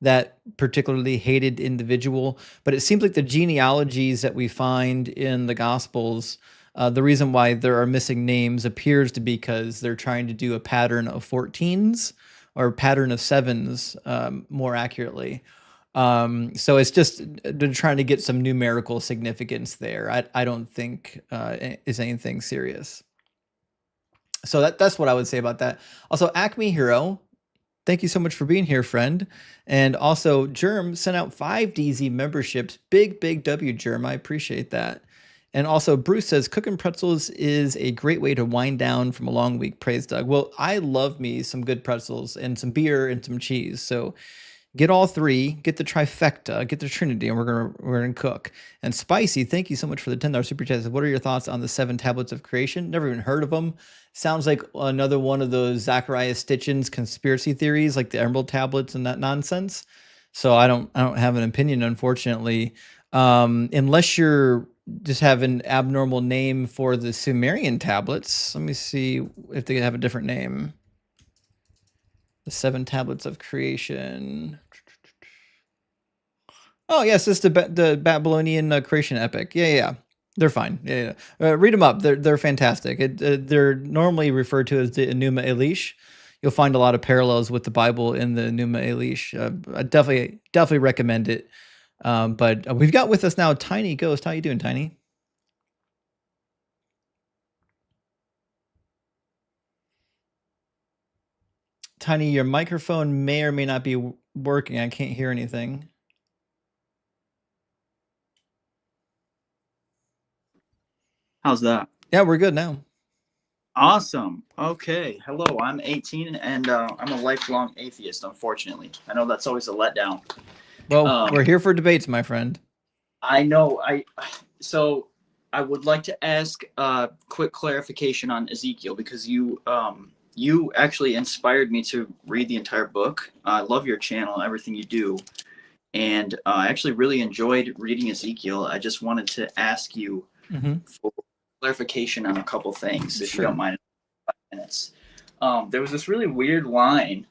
that particularly hated individual. But it seems like the genealogies that we find in the Gospels, the reason why there are missing names appears to be because they're trying to do a pattern of 14s or pattern of 7s, more accurately. So it's just they're trying to get some numerical significance there. I don't think is anything serious. So that's what I would say about that. Also, Acme Hero, thank you so much for being here, friend. And also, Germ sent out 5 DZ memberships. Big W, Germ. I appreciate that. And also, Bruce says, cooking pretzels is a great way to wind down from a long week. Praise Doug. Well, I love me some good pretzels and some beer and some cheese. So get all 3, get the trifecta, get the trinity, and we're gonna cook. And Spicy, thank you so much for the $10 super chat. What are your thoughts on the 7 tablets of creation? Never even heard of them. Sounds like another one of those Zachariah Stitchin's conspiracy theories, like the Emerald tablets and that nonsense. So I don't have an opinion, unfortunately, unless you're just have an abnormal name for the Sumerian tablets. Let me see if they have a different name. The 7 tablets of creation. Oh yes, it's the Babylonian creation epic. Yeah. They're fine. Yeah. Read them up. They're fantastic. They're normally referred to as the Enuma Elish. You'll find a lot of parallels with the Bible in the Enuma Elish. I definitely recommend it. But we've got with us now Tiny Ghost. How you doing, Tiny? Tiny, your microphone may or may not be working. I can't hear anything. How's that? Yeah, we're good now. Awesome. Okay. Hello, I'm 18 and I'm a lifelong atheist, unfortunately. I know that's always a letdown. Well, we're here for debates, my friend. I know. So I would like to ask a quick clarification on Ezekiel, because you actually inspired me to read the entire book. I love your channel, everything you do. And I actually really enjoyed reading Ezekiel. I just wanted to ask you for clarification on a couple things, if you don't mind. 5 minutes. There was this really weird line,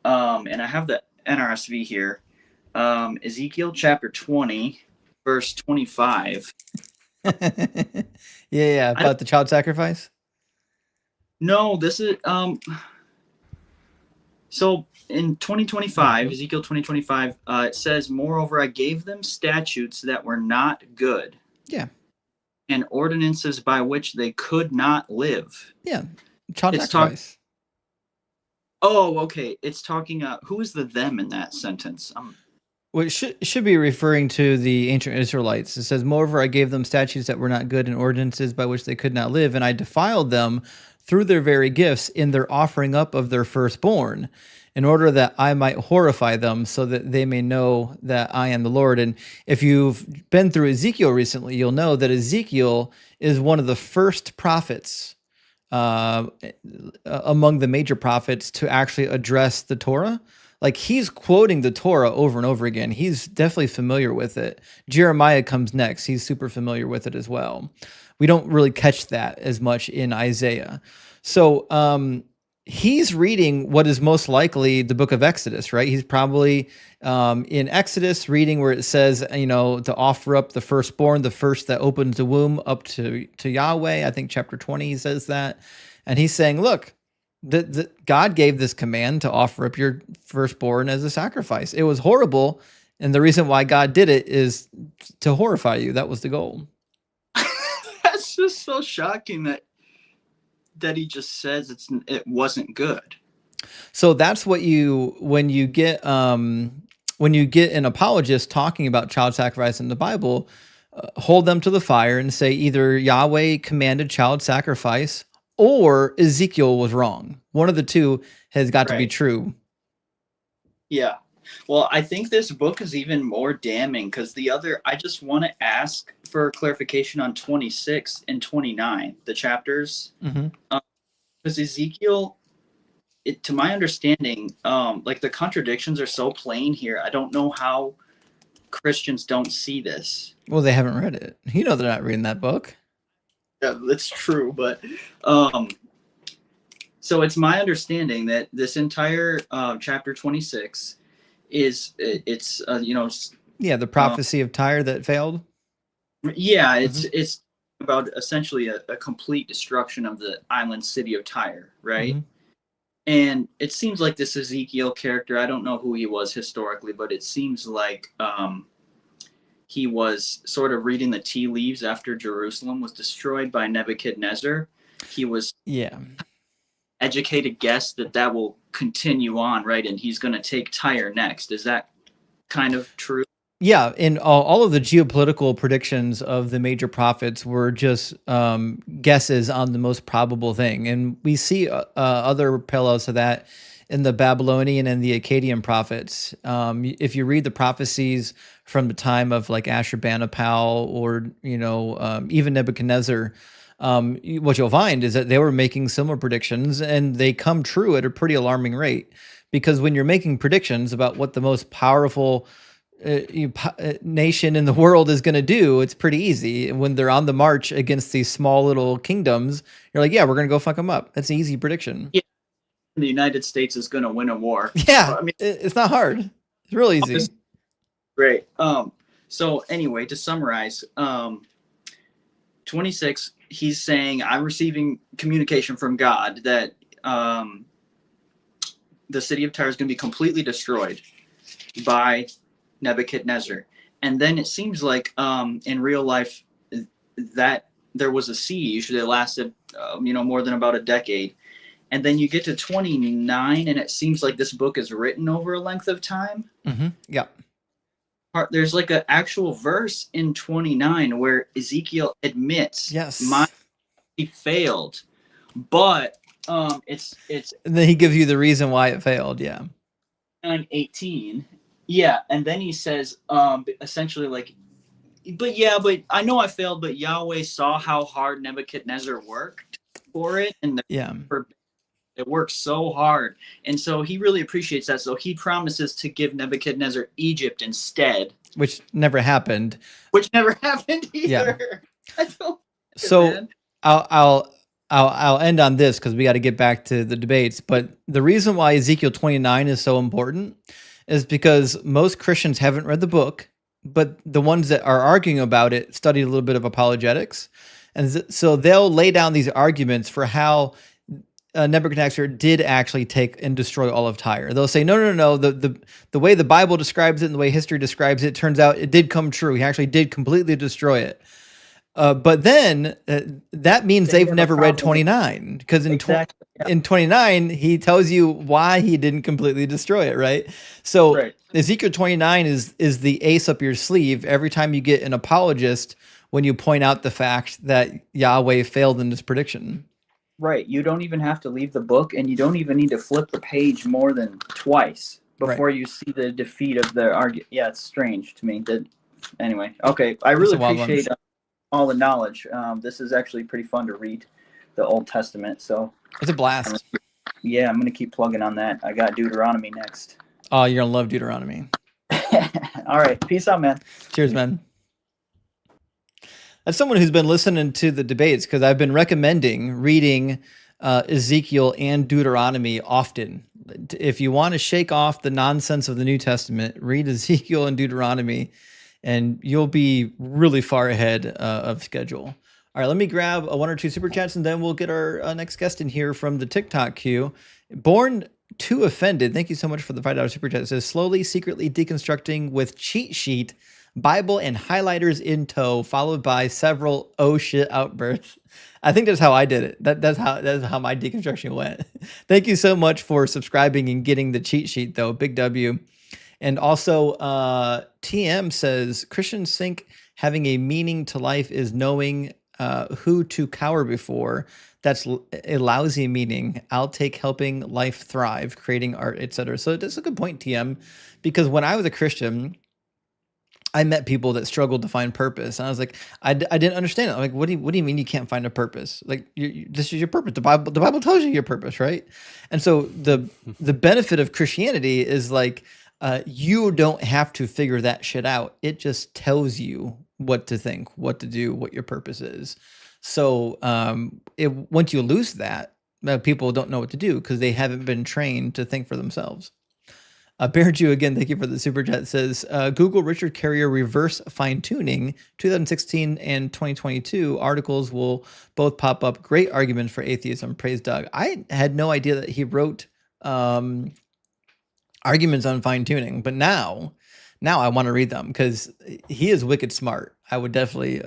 and I have the NRSV here. Ezekiel chapter 20, verse 25. Yeah, about the child sacrifice. No, this is so in 2025, Ezekiel 2025, it says, "Moreover, I gave them statutes that were not good." Yeah. And ordinances by which they could not live. Yeah, child sacrifice. Oh, okay. It's talking. Who is the them in that sentence? Well, it should be referring to the ancient Israelites. It says, "Moreover, I gave them statutes that were not good and ordinances by which they could not live, and I defiled them through their very gifts in their offering up of their firstborn, in order that I might horrify them, so that they may know that I am the Lord." And if you've been through Ezekiel recently, you'll know that Ezekiel is one of the first prophets among the major prophets to actually address the Torah. Like, he's quoting the Torah over and over again. He's definitely familiar with it. Jeremiah comes next. He's super familiar with it as well. We don't really catch that as much in Isaiah. So he's reading what is most likely the book of Exodus, right? He's probably in Exodus reading where it says, to offer up the firstborn, the first that opens the womb up to Yahweh. I think chapter 20, he says that. And he's saying, look, God gave this command to offer up your firstborn as a sacrifice. It was horrible. And the reason why God did it is to horrify you. That was the goal. That's just so shocking that he just says it wasn't good. So that's what when you get an apologist talking about child sacrifice in the Bible, hold them to the fire and say either Yahweh commanded child sacrifice or Ezekiel was wrong. One of the two has got to be Right. true. Yeah. Well, I think this book is even more damning because I just want to ask for clarification on 26 and 29, the chapters. Because Ezekiel, to my understanding, like the contradictions are so plain here. I don't know how Christians don't see this. Well, they haven't read it. You know, they're not reading that book. Yeah, that's true. But so it's my understanding that this entire chapter 26 it's the prophecy of Tyre that failed. Yeah, it's about essentially a complete destruction of the island city of Tyre, right? And it seems like this Ezekiel character, I don't know who he was historically, but it seems like he was sort of reading the tea leaves after Jerusalem was destroyed by Nebuchadnezzar. He was educated guess that will continue on, right? And he's going to take Tyre next. Is that kind of true? Yeah, and all of the geopolitical predictions of the major prophets were just guesses on the most probable thing. And we see other parallels to that in the Babylonian and the Akkadian prophets. If you read the prophecies from the time of like Ashurbanipal or, even Nebuchadnezzar, what you'll find is that they were making similar predictions and they come true at a pretty alarming rate. Because when you're making predictions about what the most powerful nation in the world is going to do, it's pretty easy. When they're on the march against these small little kingdoms, you're like, yeah, we're going to go fuck them up. That's an easy prediction. Yeah. The United States is going to win a war. Yeah. I mean, it's not hard. It's real easy. Great. So anyway, to summarize, 26, he's saying, I'm receiving communication from God that the city of Tyre is going to be completely destroyed by Nebuchadnezzar. And then it seems like in real life that there was a siege that lasted more than about a decade. And then you get to 29 and it seems like this book is written over a length of time. Yeah. There's like an actual verse in 29 where Ezekiel admits, he failed, but it's and then he gives you the reason why it failed. Yeah. 18. Yeah, and then he says, essentially, like, but I know I failed, but Yahweh saw how hard Nebuchadnezzar worked for it, and it worked so hard, and so he really appreciates that. So he promises to give Nebuchadnezzar Egypt instead, which never happened. Either. Yeah. I don't. So I'll end on this because we got to get back to the debates. But the reason why Ezekiel 29 is so important is because most Christians haven't read the book, but the ones that are arguing about it studied a little bit of apologetics. And so they'll lay down these arguments for how Nebuchadnezzar did actually take and destroy all of Tyre. They'll say, no. The way the Bible describes it and the way history describes it, turns out it did come true. He actually did completely destroy it. But then that means they've never read 29 because in 29, he tells you why he didn't completely destroy it, right? So Ezekiel 29 is the ace up your sleeve every time you get an apologist when you point out the fact that Yahweh failed in this prediction. Right. You don't even have to leave the book and you don't even need to flip the page more than twice before you see the defeat of the argument. Yeah, it's strange to me. Anyway, okay. I really appreciate all the knowledge. This is actually pretty fun to read the Old Testament. So it's a blast. I'm going to keep plugging on that. I got Deuteronomy next. Oh, you're going to love Deuteronomy. All right. Peace out, man. Cheers, man. As someone who's been listening to the debates, because I've been recommending reading Ezekiel and Deuteronomy often. If you want to shake off the nonsense of the New Testament, read Ezekiel and Deuteronomy, and you'll be really far ahead of schedule. All right, let me grab one or two super chats, and then we'll get our next guest in here from the TikTok queue. Born Too Offended, thank you so much for the $5 super chat. It says, slowly, secretly deconstructing with cheat sheet Bible and highlighters in tow, followed by several oh shit outbursts. I think that's how I did it. That's how my deconstruction went. Thank you so much for subscribing and getting the cheat sheet, though. Big W. And also, TM says Christians think having a meaning to life is knowing who to cower before. That's a lousy meaning. I'll take helping life thrive, creating art, etc. So that's a good point, TM, because when I was a Christian, I met people that struggled to find purpose, and I was like, I didn't understand it. I'm like, what do you mean you can't find a purpose? Like, this is your purpose. The Bible tells you your purpose, right? And so the benefit of Christianity is like, you don't have to figure that shit out. It just tells you what to think, what to do, what your purpose is. So once you lose that, people don't know what to do because they haven't been trained to think for themselves. Bear Jew, again, thank you for the super chat, says, Google Richard Carrier reverse fine-tuning 2016 and 2022 articles will both pop up. Great argument for atheism. Praise Doug. I had no idea that he wrote arguments on fine-tuning, but now I want to read them because he is wicked smart. I would definitely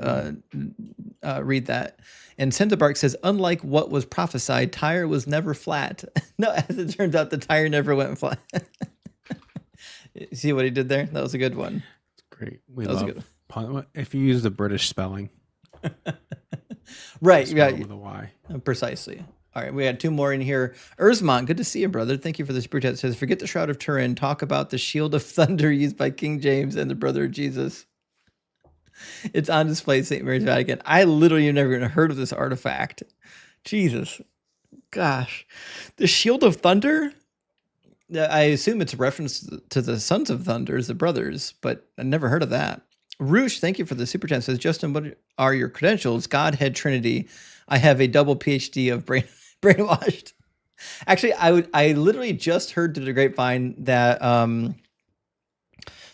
read that. And Santa Bark says, unlike what was prophesied, Tyre was never flat. No, as it turns out, the tire never went flat. See what he did there? That was a good one. Great. We love if you use the British spelling. Right. Yeah. With a Y. Precisely. All right. We had two more in here. Ursmont, good to see you, brother. Thank you for the super chat. It says, forget the Shroud of Turin. Talk about the shield of thunder used by King James and the brother of Jesus. It's on display at St. Mary's Vatican. I literally have never even heard of this artifact. Jesus. Gosh. The shield of thunder? I assume it's a reference to the Sons of Thunders, the brothers, but I never heard of that. Roosh, thank you for the super chat. Says, Justin, what are your credentials? Godhead Trinity. I have a double PhD of brainwashed. Actually, I literally just heard through the grapevine that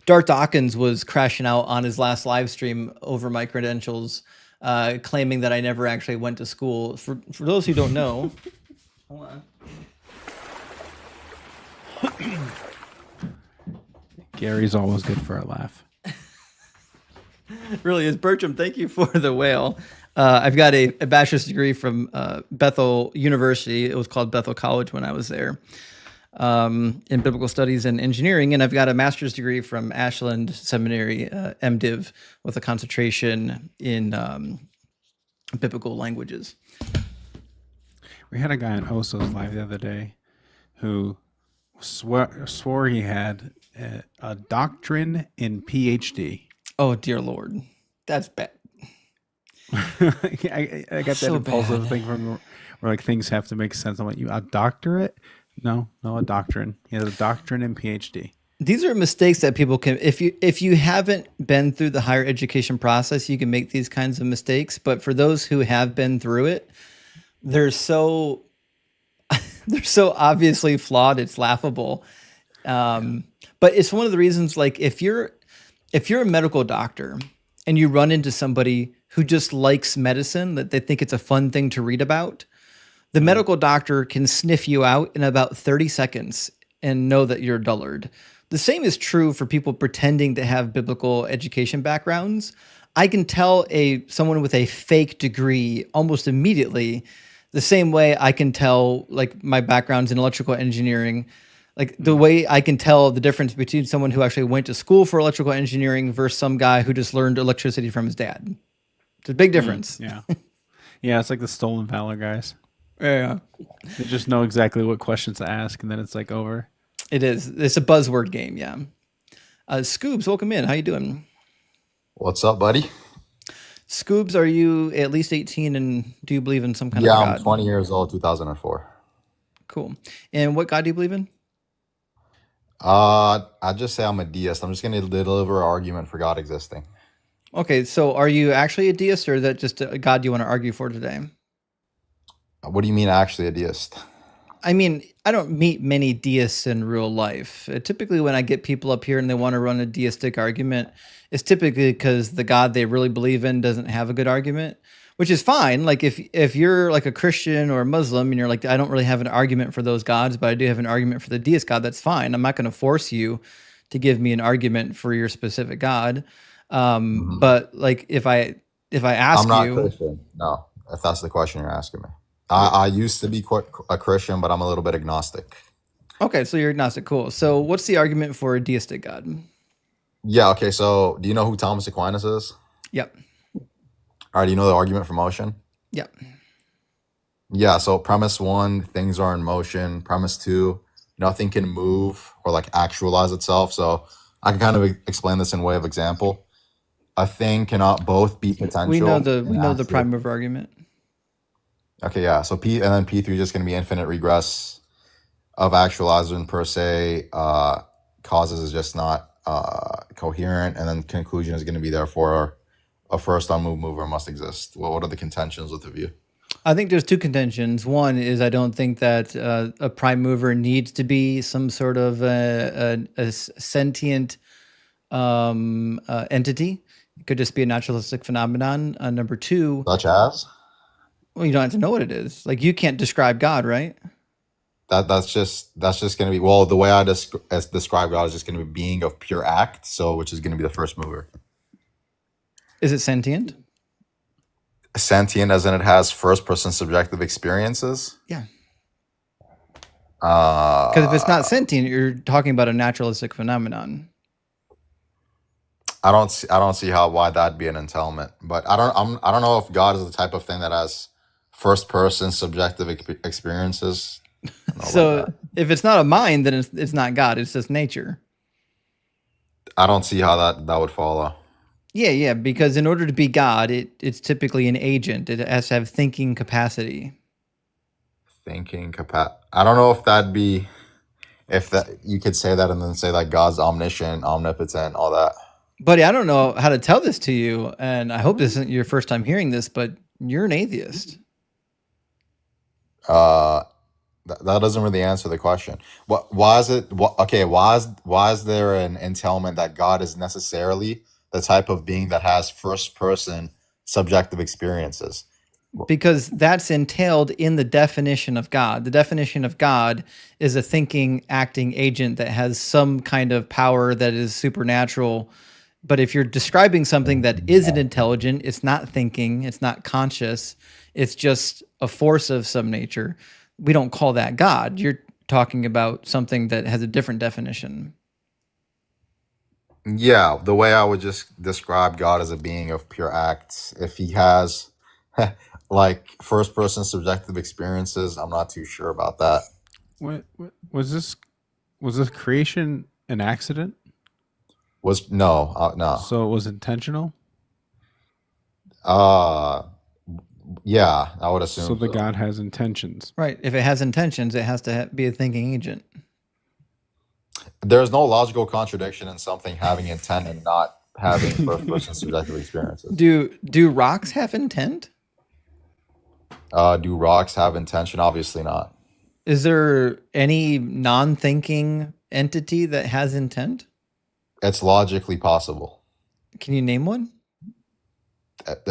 Darth Dawkins was crashing out on his last live stream over my credentials, claiming that I never actually went to school. For those who don't know, hold on. Gary's always good for a laugh. Really is. Bertram, thank you for the whale. I've got a bachelor's degree from Bethel University. It was called Bethel College when I was there, in biblical studies and engineering. And I've got a master's degree from Ashland Seminary, MDiv, with a concentration in biblical languages. We had a guy on Oso's live the other day who swore he had a doctrine in PhD. Oh, dear Lord. That's bad. I got that impulsive thing from where like things have to make sense. I'm like, you a doctorate? No, a doctrine. He has a doctrine in PhD. These are mistakes that people can, if you haven't been through the higher education process, you can make these kinds of mistakes. But for those who have been through it, they're so obviously flawed. It's laughable. But it's one of the reasons, like, if you're a medical doctor and you run into somebody who just likes medicine, that they think it's a fun thing to read about, the medical doctor can sniff you out in about 30 seconds and know that you're a dullard. The same is true for people pretending to have biblical education backgrounds. I can tell someone with a fake degree almost immediately, the same way I can tell, like, my background's in electrical engineering, like the way I can tell the difference between someone who actually went to school for electrical engineering versus some guy who just learned electricity from his dad. It's a big difference. Yeah. Yeah, it's like the stolen valor guys. Yeah. They just know exactly what questions to ask, and then it's like over. It is. It's a buzzword game, yeah. Scoobs, welcome in. How you doing? What's up, buddy? Scoobs, are you at least 18 and do you believe in some kind of God? Yeah, I'm 20 years old, 2004. Cool. And what God do you believe in? I just say I'm a deist. I'm just going to deliver an argument for God existing. Okay, so are you actually a deist, or is that just a God you want to argue for today? What do you mean actually a deist? I mean, I don't meet many deists in real life. Typically, when I get people up here and they want to run a deistic argument, it's typically because the God they really believe in doesn't have a good argument, which is fine. Like if you're like a Christian or a Muslim and you're like, I don't really have an argument for those gods, but I do have an argument for the deist God, that's fine. I'm not going to force you to give me an argument for your specific God. Mhm. But like if I ask I'm not you, Christian. No, if that's the question you're asking me. I used to be quite a Christian, but I'm a little bit agnostic. okay, so you're agnostic, cool. So what's the argument for a deistic God? Yeah, okay, so do you know who Thomas Aquinas is? Yep. All right, do you know the argument for motion? Yep. Yeah, so premise one, things are in motion. Premise two, nothing can move or like actualize itself. So I can kind of explain this in way of example. A thing cannot both be We know potential the and actual. prime mover argument. Okay, yeah. So P and then P3 is just going to be infinite regress of actualizer per se. Causes is just not coherent, and then conclusion is going to be therefore a first unmoved mover must exist. Well, what are the contentions with the view? I think there's two contentions. One is I don't think that a prime mover needs to be some sort of a sentient entity. It could just be a naturalistic phenomenon. Number two, Such as well, you don't have to know what it is. Like you can't describe God, right? that's just going to be, well, the way I describe God is just going to be being of pure act, so which is going to be the first mover. Is it sentient? Sentient as in it has first person subjective experiences. Yeah. Because if it's not sentient, you're talking about a naturalistic phenomenon. I don't see why that'd be an entailment, but I don't know if God is the type of thing that has first person subjective experiences. I don't know about So that. if it's not a mind, then it's not God. It's just nature. I don't see how that would follow. Yeah, because in order to be God, it's typically an agent. It has to have thinking capacity. Thinking capacity. I don't know if that'd be, if that you could say that and then say like God's omniscient, omnipotent, all that. Buddy, I don't know how to tell this to you, and I hope this isn't your first time hearing this, but you're an atheist. That doesn't really answer the question. Why is it? Okay, why is there an entailment that God is necessarily the type of being that has first person subjective experiences? Because that's entailed in the definition of God. The definition of God is a thinking, acting agent that has some kind of power that is supernatural. But if you're describing something that isn't intelligent, it's not thinking, it's not conscious, it's just a force of some nature, we don't call that God. You're talking about something that has a different definition. Yeah, the way I would just describe God as a being of pure acts, if he has like first person subjective experiences, I'm not too sure about that. What was this? Was this creation an accident? No. So it was intentional. Yeah, I would assume So the so. God has intentions. Right. If it has intentions, it has to be a thinking agent. There's no logical contradiction in something having intent and not having first person subjective experiences. Do rocks have intent? Do rocks have intention? Obviously not. Is there any non-thinking entity that has intent? It's logically possible. Can you name one?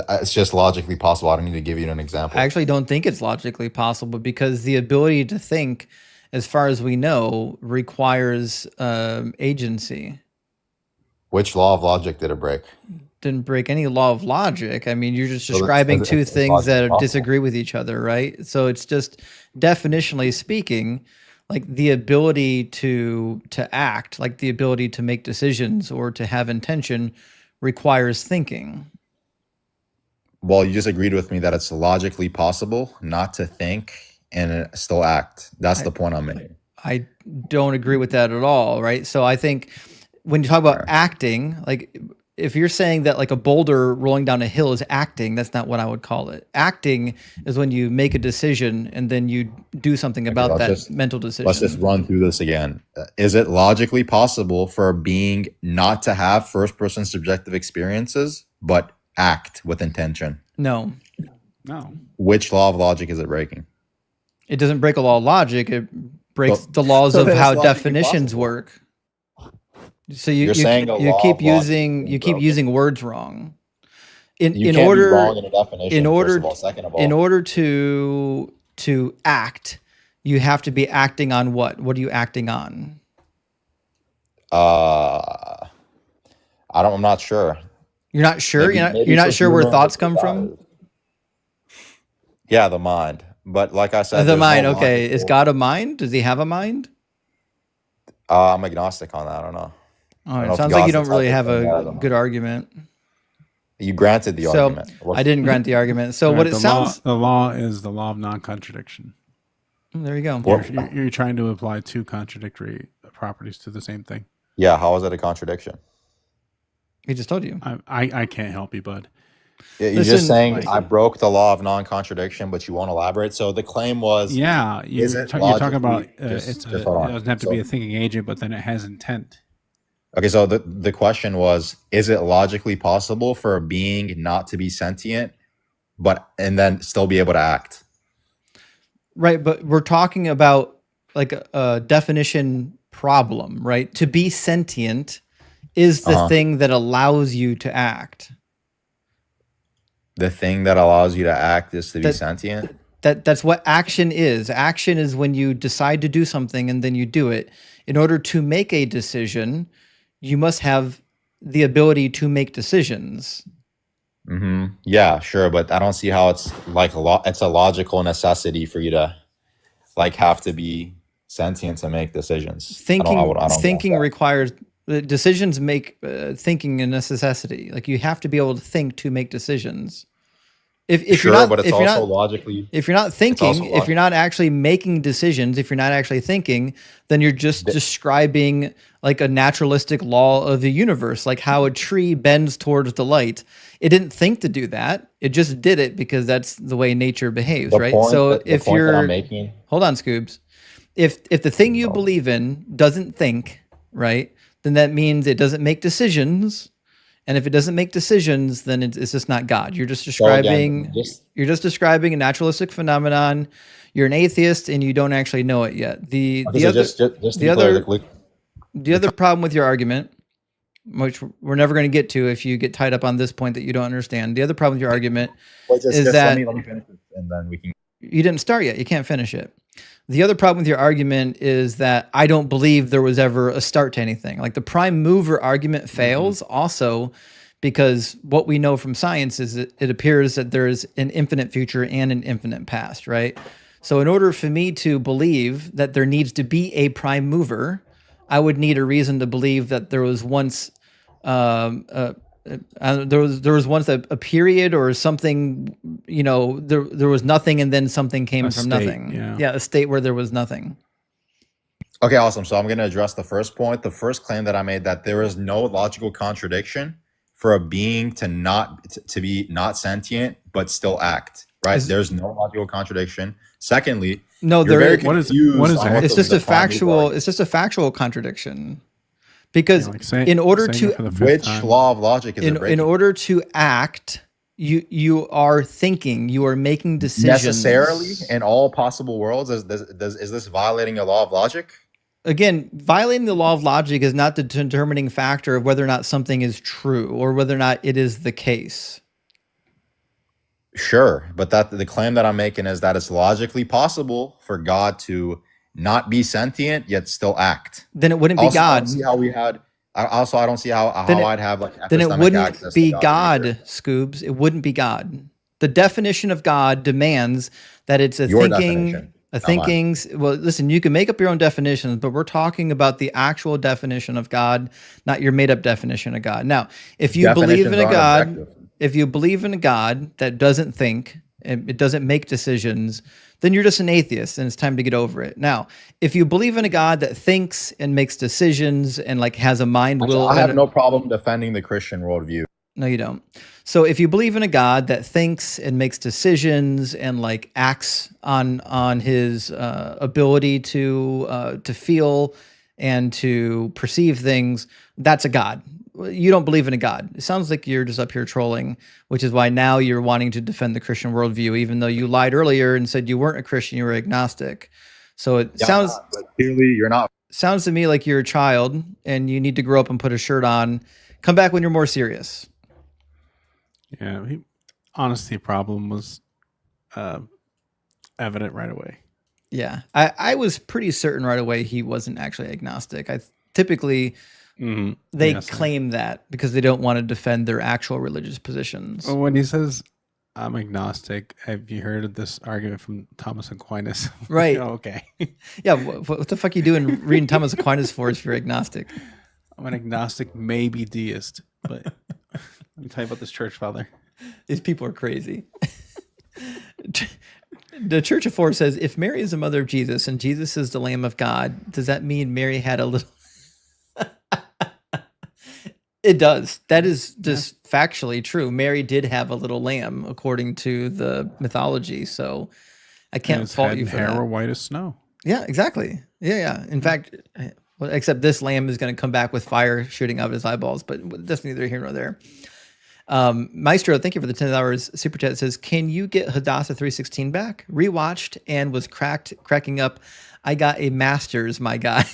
It's just logically possible. I don't need to give you an example. I actually don't think it's logically possible because the ability to think, as far as we know, requires agency. Which law of logic did it break? Didn't break any law of logic. I mean, you're just So it's- describing it's- two it's things logically that possible. disagree with each other, right? So it's just definitionally speaking, like the ability to act, like the ability to make decisions or to have intention requires thinking. Well, you just agreed with me that it's logically possible not to think and still act. That's the point I'm making. I don't agree with that at all, right? So I think when you talk about acting, like if you're saying that like a boulder rolling down a hill is acting, that's not what I would call it. Acting is when you make a decision and then you do something about that mental decision. Let's just run through this again. Is it logically possible for a being not to have first person subjective experiences, but act with intention? No. Which law of logic is it breaking? It doesn't break a law of logic. It breaks the laws of how definitions work. So you keep using words wrong. In order to act, you have to be acting on what? What are you acting on? I'm not sure. You're not sure. Maybe You're for not sure where humans thoughts it's come from. desires. Yeah, the mind. But like I said, The there's no mind. Okay, is logical. God a mind? Does he have a mind? I'm agnostic on that. I don't know. Oh, I don't it know if sounds like you God's the don't really type of have thing that a has a good mind. argument. You granted the So argument. I didn't grant the argument. So All what right, it the sounds. law is the law of non-contradiction. There you go. What? You're trying to apply two contradictory properties to the same thing. Yeah, how is it a contradiction? He just told you. I can't help you, bud. You're Listen, just saying like- I broke the law of non-contradiction, but you won't elaborate. So the claim was, Yeah, Is it you're talking about logically- it hold on. doesn't have to So- be a thinking agent, but then it has intent. okay, so the question was, is it logically possible for a being not to be sentient, and then still be able to act? Right, but we're talking about like a definition problem, right? To be sentient is the Uh-huh. thing that allows you to act. The thing that allows you to act is to be That- sentient? That's what action is. Action is when you decide to do something and then you do it. In order to make a decision, you must have the ability to make decisions. Mm-hmm. Yeah, sure, but I don't see how it's like it's a logical necessity for you to like have to be sentient to make decisions. Thinking I don't thinking get that. requires decisions make thinking a necessity. Like you have to be able to think to make decisions. If Sure, you're not, but it's if you're also not, logically. if you're not also thinking, if logical. you're not actually making decisions, if you're not actually thinking, then you're just describing like a naturalistic law of the universe, like how a tree bends towards the light. It didn't think to do that. It just did it because that's the way nature behaves, The right? point, So the if point that you're, I'm making, hold on, Scoobs. If the thing you believe in doesn't think, right, then that means it doesn't make decisions. And if it doesn't make decisions, then it's just not God. You're just describing you're just describing a naturalistic phenomenon. You're an atheist and you don't actually know it yet. The other problem with your argument, which we're never going to get to if you get tied up on this point that you don't understand. The other problem with your argument is that let me finish it, and then we can. you didn't start yet. You can't finish it. The other problem with your argument is that I don't believe there was ever a start to anything. Like the prime mover argument fails also because what we know from science is that it appears that there is an infinite future and an infinite past, right? So in order for me to believe that there needs to be a prime mover, I would need a reason to believe that there was once there was once a period or something, you know, there was nothing and then something came A from state, nothing. yeah. A state where there was nothing. Okay, awesome. So I'm going to address the first point, the first claim that I made, that there is no logical contradiction for a being to be not sentient but still act. Right? There's no logical contradiction. Secondly, No, you're there very is. What is- confused what is on that? what It's the- just the a prime mover factual. are. It's just a factual contradiction, because Like say- in order saying to it for the fifth Which time. law of logic is it in breaking? order to act, you are thinking, you are making decisions Necessarily in all possible worlds, is this violating a law of logic? Again, violating the law of logic is not the determining factor of whether or not something is true or whether or not it is the case. Sure, but that the claim that I'm making is that it's logically possible for God to not be sentient yet still act. Then it wouldn't be Also, I God. don't see how we had. I don't see how Then it- I'd have like Then it epistemic wouldn't access to be God's God, nature. Scoobs. It wouldn't be God. The definition of God demands that it's a Your thinking, definition, a not mine. thinkings. Well, listen, you can make up your own definitions, but we're talking about the actual definition of God, not your made-up definition of God. Now, if you believe in Definitions a aren't God, objective. if you believe in a God that doesn't think and it doesn't make decisions, then you're just an atheist and it's time to get over it. Now, if you believe in a God that thinks and makes decisions and like has a mind, will, I have no problem defending the Christian worldview. no, you don't. So if you believe in a God that thinks and makes decisions and like acts on his ability to feel and to perceive things, that's a God. You don't believe in a God. It sounds like you're just up here trolling, which is why now you're wanting to defend the Christian worldview, even though you lied earlier and said you weren't a Christian, you were agnostic. So it But clearly, you're not. sounds to me like you're a child and you need to grow up and put a shirt on. Come back when you're more serious. Yeah, honesty problem was evident right away. Yeah, I was pretty certain right away he wasn't actually agnostic. I typically They Yes, claim that because they don't want to defend their actual religious positions. Well, when he says I'm agnostic, have you heard of this argument from Thomas Aquinas? Right. Oh, okay. Yeah, what the fuck are you doing reading Thomas Aquinas for if you're agnostic? I'm an agnostic, maybe deist, but let me tell you about this church father. These people are crazy. The Church of Four says, if Mary is the mother of Jesus and Jesus is the Lamb of God, does that mean Mary had a little... It does. That is just factually true. Mary did have a little lamb, according to the mythology. So I can't fault you for hair that. were white as snow. Yeah, exactly. Yeah. In fact, well, except this lamb is going to come back with fire shooting out of his eyeballs, but that's neither here nor there. Maestro, thank you for the $10 super chat. It says, can you get Hadassah 316 back? Rewatched and was cracking up. I got a master's, my guy.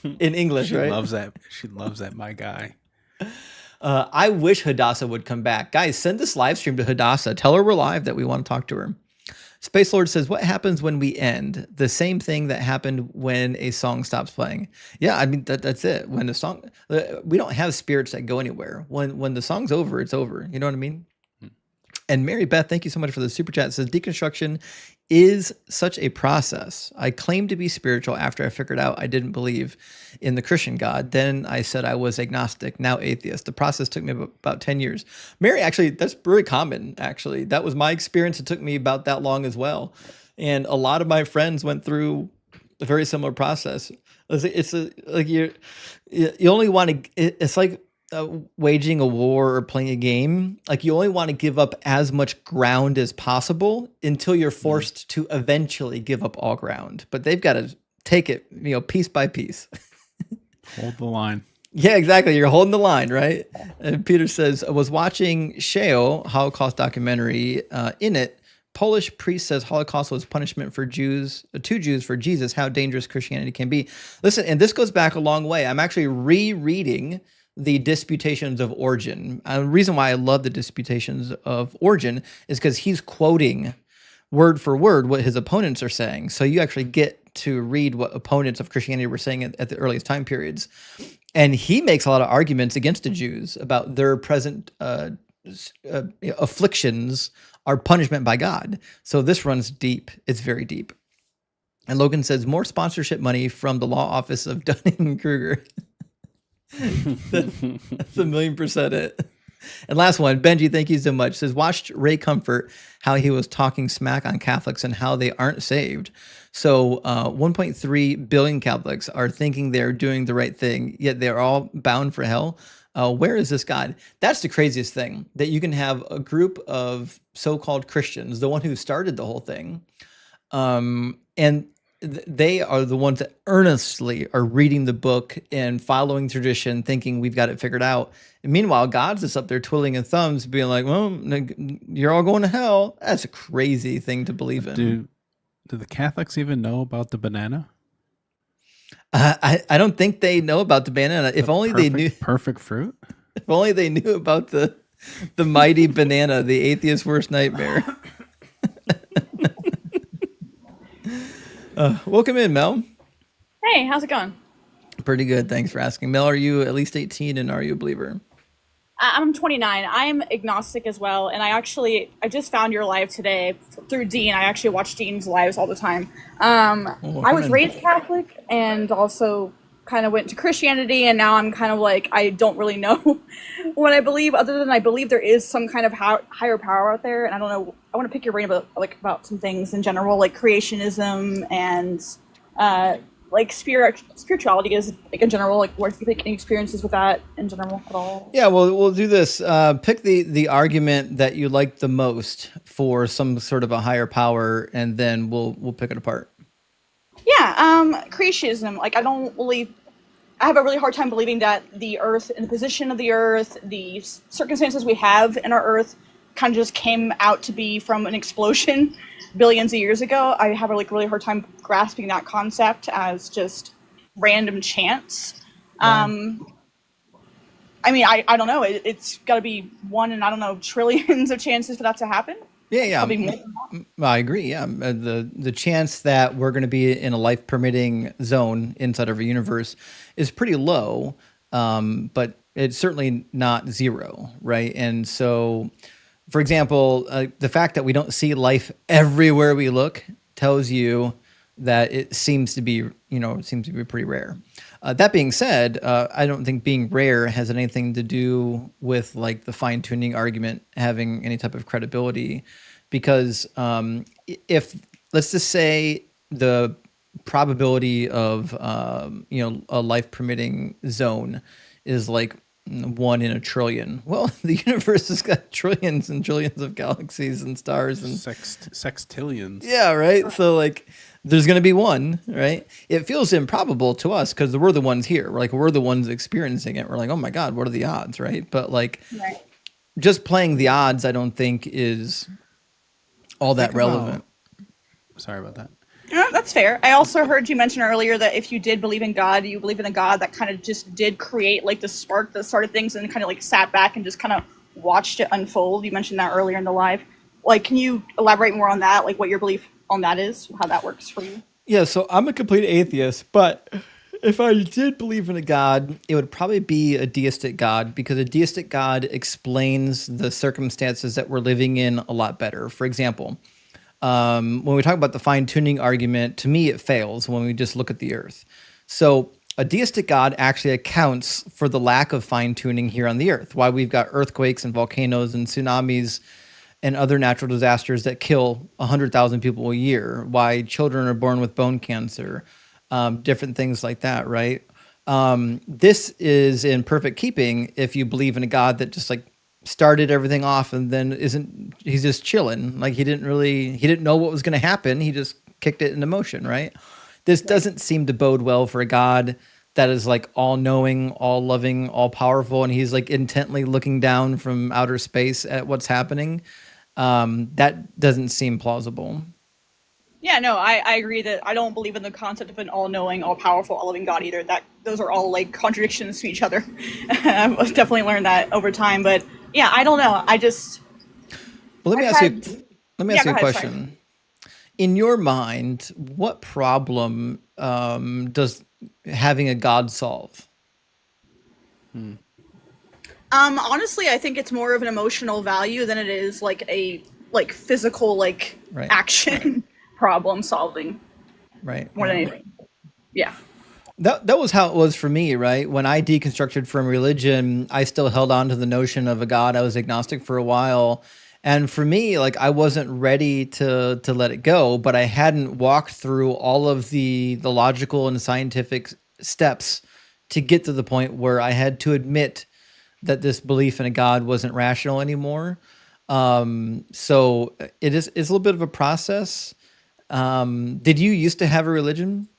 In English, She right? loves that. She loves that, my guy. I wish Hadassah would come back. Guys, send this live stream to Hadassah. Tell her we're live, that we want to talk to her. Space Lord says, what happens when we end? The same thing that happened when a song stops playing. Yeah, I mean, that's it. When the song, we don't have spirits that go anywhere. When the song's over, it's over. You know what I mean? And Mary Beth, thank you so much for the super chat. It says, deconstruction is such a process. I claimed to be spiritual after I figured out I didn't believe in the Christian God. Then I said I was agnostic, now atheist. The process took me about 10 years. Mary, actually, that's very common, actually. That was my experience. It took me about that long as well. And a lot of my friends went through a very similar process. Like you only want to, it's like, waging a war or playing a game. Like you only want to give up as much ground as possible until you're forced to eventually give up all ground. But they've got to take it, piece by piece. Hold the line. Yeah, exactly. You're holding the line, right? And Peter says, I was watching Sheo, Holocaust documentary. In it, Polish priest says Holocaust was punishment for Jews, to Jews for Jesus, how dangerous Christianity can be. Listen, and this goes back a long way. I'm actually rereading the Disputations of Origen. The reason why I love the Disputations of Origen is because he's quoting word for word what his opponents are saying. So you actually get to read what opponents of Christianity were saying at the earliest time periods. And he makes a lot of arguments against the Jews about their present afflictions are punishment by God. So this runs deep. It's very deep. And Logan says, more sponsorship money from the law office of Dunning-Kruger. That's 1,000,000% it. And last one, Benji, thank you so much. Says, watched Ray Comfort, how he was talking smack on Catholics and how they aren't saved. So 1.3 billion Catholics are thinking they're doing the right thing, yet they're all bound for hell. Where is this God? That's the craziest thing, that you can have a group of so-called Christians, the one who started the whole thing, and they are the ones that earnestly are reading the book and following tradition, thinking we've got it figured out. And meanwhile, God's just up there twiddling his thumbs, being like, well, you're all going to hell. That's a crazy thing to believe in. Do the Catholics even know about the banana? I don't think they know about the banana. If only they knew. Perfect fruit? If only they knew about the mighty banana, the atheist's worst nightmare. Welcome in, Mel. Hey, how's it going? Pretty good. Thanks for asking. Mel, are you at least 18 and are you a believer? I'm 29. I'm agnostic as well, and I just found your live today through Dean. I actually watch Dean's lives all the time. I was raised Catholic and also kind of went to Christianity, and now I'm kind of like, I don't really know what I believe, other than I believe there is some kind of higher power out there, and I don't know. I want to pick your brain about some things in general, like creationism and like spirituality is like in general, like what do you think, any experiences with that in general at all? Yeah, well, we'll do this. Pick the argument that you like the most for some sort of a higher power, and then we'll pick it apart. Yeah, creationism. Like I have a really hard time believing that the Earth and the position of the Earth, the circumstances we have in our Earth, kind of just came out to be from an explosion billions of years ago. I have a really hard time grasping that concept as just random chance. I mean, I don't know. It's got to be one in, I don't know, trillions of chances for that to happen. Yeah. I agree. Yeah, the chance that we're going to be in a life permitting zone inside of a universe is pretty low. but it's certainly not zero, right? And so, for example, the fact that we don't see life everywhere we look tells you that it seems to be, pretty rare. That being said, I don't think being rare has anything to do with like the fine tuning argument having any type of credibility, because if let's just say the probability of a life permitting zone is like 1 in 1 trillion. Well, the universe has got trillions and trillions of galaxies and stars and sextillions. Yeah, right. So like, there's going to be one, right? It feels improbable to us because we're the ones here. We're the ones experiencing it. We're like, oh my god, what are the odds, right? But like, just playing the odds, I don't think is all that relevant. Sorry about that. Yeah, that's fair. I also heard you mention earlier that if you did believe in God, you believe in a God that kind of just did create like the spark that started things and kind of like sat back and just kind of watched it unfold. You mentioned that earlier in the live. Like, can you elaborate more on that? Like what your belief on that is, how that works for you? Yeah, so I'm a complete atheist, but if I did believe in a God, it would probably be a deistic God, because a deistic God explains the circumstances that we're living in a lot better. For example, when we talk about the fine-tuning argument, to me it fails when we just look at the earth. So a deistic God actually accounts for the lack of fine-tuning here on the earth, why we've got earthquakes and volcanoes and tsunamis and other natural disasters that kill 100,000 people a year, why children are born with bone cancer, different things like that, right? This is in perfect keeping if you believe in a God that just like started everything off and then he's just chilling. Like he didn't know what was going to happen. He just kicked it into motion, right? This doesn't seem to bode well for a God that is like all knowing, all loving, all powerful. And he's like intently looking down from outer space at what's happening. That doesn't seem plausible. Yeah, no, I agree that I don't believe in the concept of an all-knowing, all-powerful, all-loving God either. That those are all like contradictions to each other. I've definitely learned that over time. But yeah, I don't know. I just Well, let me ask you a question. Sorry. In your mind, what problem does having a God solve? Honestly, I think it's more of an emotional value than it is like a physical action problem solving. Right. More than anything. Yeah. That was how it was for me, right? When I deconstructed from religion, I still held on to the notion of a God. I was agnostic for a while. And for me, like I wasn't ready to let it go, but I hadn't walked through all of the logical and scientific steps to get to the point where I had to admit that this belief in a God wasn't rational anymore. So it's a little bit of a process. Did you used to have a religion?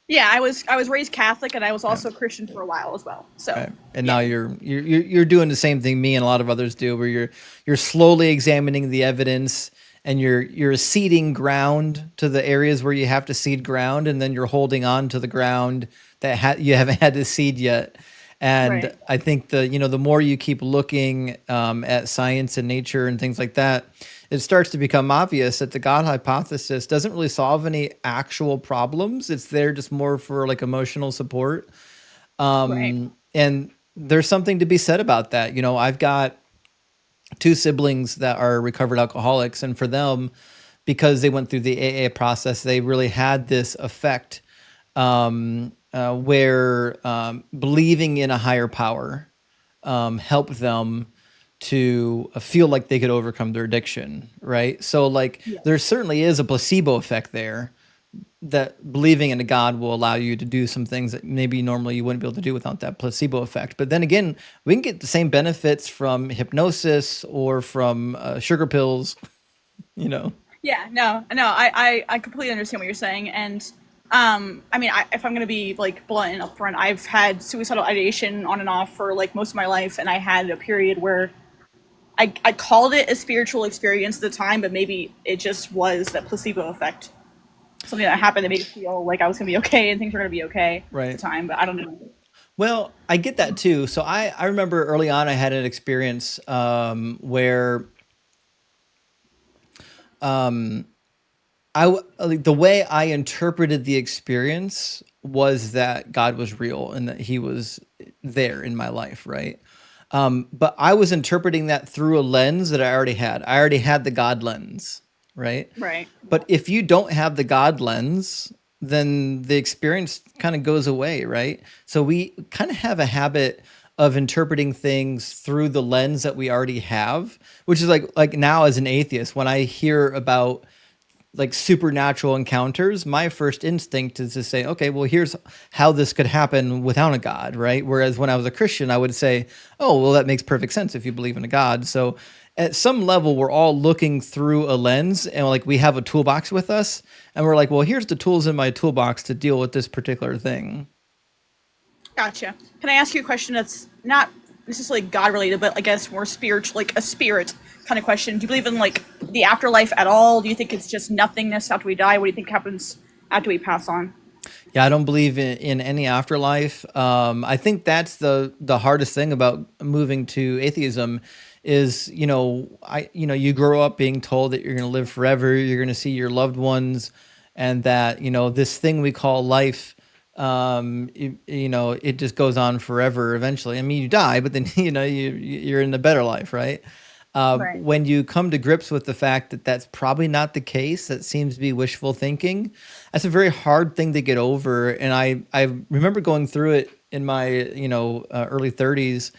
Yeah, I was raised Catholic, and I was also Christian for a while as well. So, okay. And now you're doing the same thing me and a lot of others do, where you're slowly examining the evidence and you're seeding ground to the areas where you have to seed ground, and then you're holding on to the ground that you haven't had to seed yet. And I think the more you keep looking at science and nature and things like that, it starts to become obvious that the God hypothesis doesn't really solve any actual problems. It's there just more for like emotional support. And there's something to be said about that. I've got 2 siblings that are recovered alcoholics, and for them, because they went through the AA process, they really had this effect where believing in a higher power helped them to feel like they could overcome their addiction, right? So there certainly is a placebo effect there, that believing in a God will allow you to do some things that maybe normally you wouldn't be able to do without that placebo effect. But then again, we can get the same benefits from hypnosis or from sugar pills, Yeah, no, I completely understand what you're saying. And I mean, if I'm going to be like blunt and upfront, I've had suicidal ideation on and off for like most of my life. And I had a period where I called it a spiritual experience at the time, but maybe it just was that placebo effect. Something that happened that made me feel like I was going to be okay and things were going to be okay at the time, but I don't know. Well, I get that too. So I remember early on I had an experience where the way I interpreted the experience was that God was real and that he was there in my life, right? But I was interpreting that through a lens that I already had. I already had the God lens, right? Right. But if you don't have the God lens, then the experience kind of goes away, right? So we kind of have a habit of interpreting things through the lens that we already have, which is like now as an atheist, when I hear about like supernatural encounters, my first instinct is to say, okay, well, here's how this could happen without a God, right? Whereas when I was a Christian, I would say, oh, well, that makes perfect sense if you believe in a God. So at some level, we're all looking through a lens and like we have a toolbox with us. And we're like, well, here's the tools in my toolbox to deal with this particular thing. Gotcha. Can I ask you a question that's not necessarily God related, but I guess more spiritual, like a spirit kind of question? Do you believe in like the afterlife at all? Do you think it's just nothingness after we die? What do you think happens after we pass on? Yeah, I don't believe in any afterlife. I think that's the hardest thing about moving to atheism is, you grow up being told that you're going to live forever, you're going to see your loved ones, and that, this thing we call life, it just goes on forever eventually. I mean, you die, but then, you're in a better life, right? Right. When you come to grips with the fact that that's probably not the case, that seems to be wishful thinking. That's a very hard thing to get over. And I remember going through it in my, early 30s,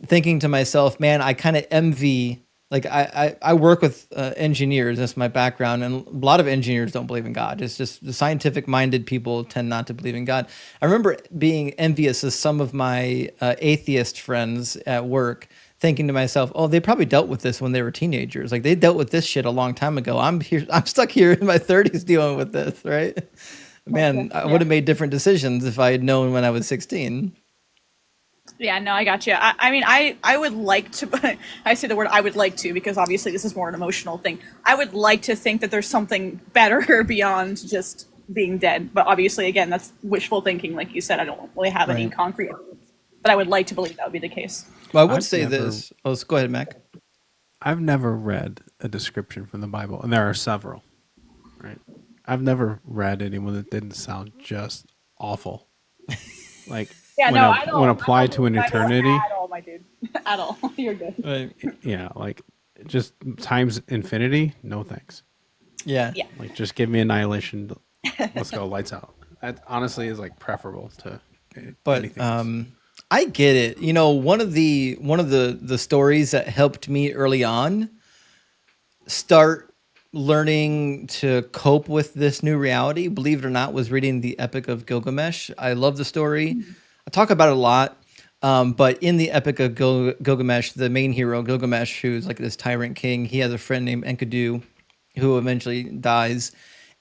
thinking to myself, man, I kind of envy, like I work with engineers, that's my background, and a lot of engineers don't believe in God. It's just the scientific minded people tend not to believe in God. I remember being envious of some of my atheist friends at work, thinking to myself, oh, they probably dealt with this when they were teenagers. Like they dealt with this shit a long time ago. I'm stuck here in my 30s dealing with this, right? Man, I would have made different decisions if I had known when I was 16. Yeah, no, I got you. I mean, I would like to, I say the word I would like to, because obviously this is more an emotional thing. I would like to think that there's something better beyond just being dead. But obviously, again, that's wishful thinking. Like you said, I don't really have any Right. concrete evidence. But I would like to believe that would be the case. Well, I would I've say never- this. Oh, go ahead, Mac. I've never read a description from the Bible, and there are several, right? I've never read anyone that didn't sound just awful. Like Yeah, when, no, a- I don't. when I applied don't to an believe Bible eternity, at all, my dude. At all. You're good. Right. yeah, like just times infinity, no thanks. Yeah. Yeah. Like just give me annihilation. Let's go, lights out. That honestly is like preferable to But anything else. I get it. One of the stories that helped me early on start learning to cope with this new reality, believe it or not, was reading the Epic of Gilgamesh. I love the story. I talk about it a lot. But in the Epic of Gilgamesh, the main hero, Gilgamesh, who's like this tyrant king, he has a friend named Enkidu who eventually dies.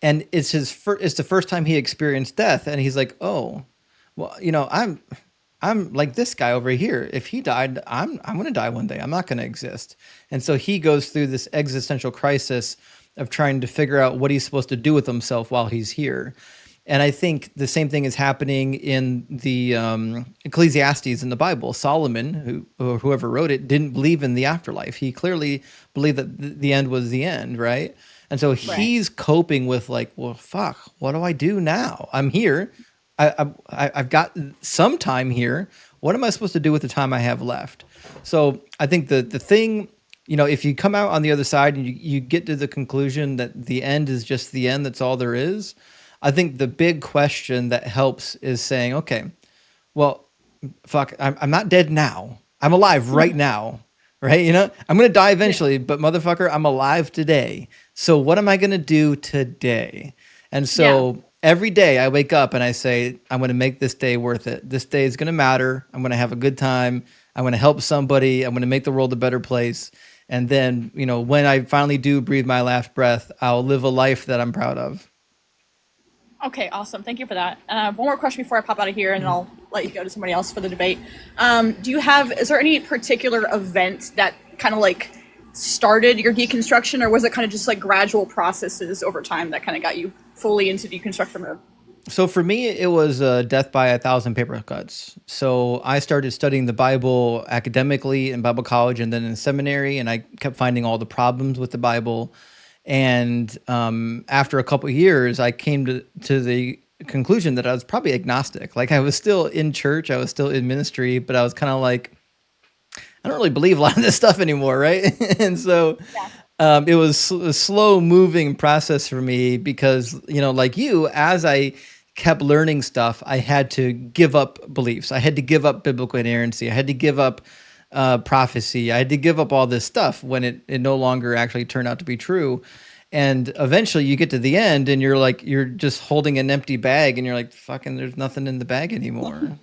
And it's it's the first time he experienced death. And he's like, oh, well, I'm like this guy over here. If he died, I'm going to die one day. I'm not going to exist. And so he goes through this existential crisis of trying to figure out what he's supposed to do with himself while he's here. And I think the same thing is happening in the Ecclesiastes in the Bible. Solomon, or whoever wrote it, didn't believe in the afterlife. He clearly believed that the end was the end, right? And so he's coping with like, well, fuck, what do I do now? I'm here. I've got some time here. What am I supposed to do with the time I have left? So I think the thing, if you come out on the other side and you get to the conclusion that the end is just the end, that's all there is. I think the big question that helps is saying, okay, well, fuck, I'm not dead now. I'm alive right now, right? I'm going to die eventually, but motherfucker, I'm alive today. So what am I going to do today? And so every day I wake up and I say, I'm going to make this day worth it. This day is going to matter. I'm going to have a good time. I'm going to help somebody. I'm going to make the world a better place. And then, when I finally do breathe my last breath, I'll live a life that I'm proud of. Okay, awesome. Thank you for that. One more question before I pop out of here, and then I'll let you go to somebody else for the debate. Is there any particular event that kind of like started your deconstruction, or was it kind of just like gradual processes over time that kind of got you fully into deconstruction mode? So for me, it was death by 1,000 paper cuts. So I started studying the Bible academically in Bible college and then in seminary, and I kept finding all the problems with the Bible. And after a couple of years, I came to the conclusion that I was probably agnostic. Like I was still in church, I was still in ministry, but I was kind of like, I don't really believe a lot of this stuff anymore, right? And so it was a slow moving process for me because, you know, like you, as I kept learning stuff, I had to give up beliefs. I had to give up biblical inerrancy. I had to give up prophecy. I had to give up all this stuff when it no longer actually turned out to be true. And eventually you get to the end and you're like, you're just holding an empty bag and you're like, fucking, there's nothing in the bag anymore.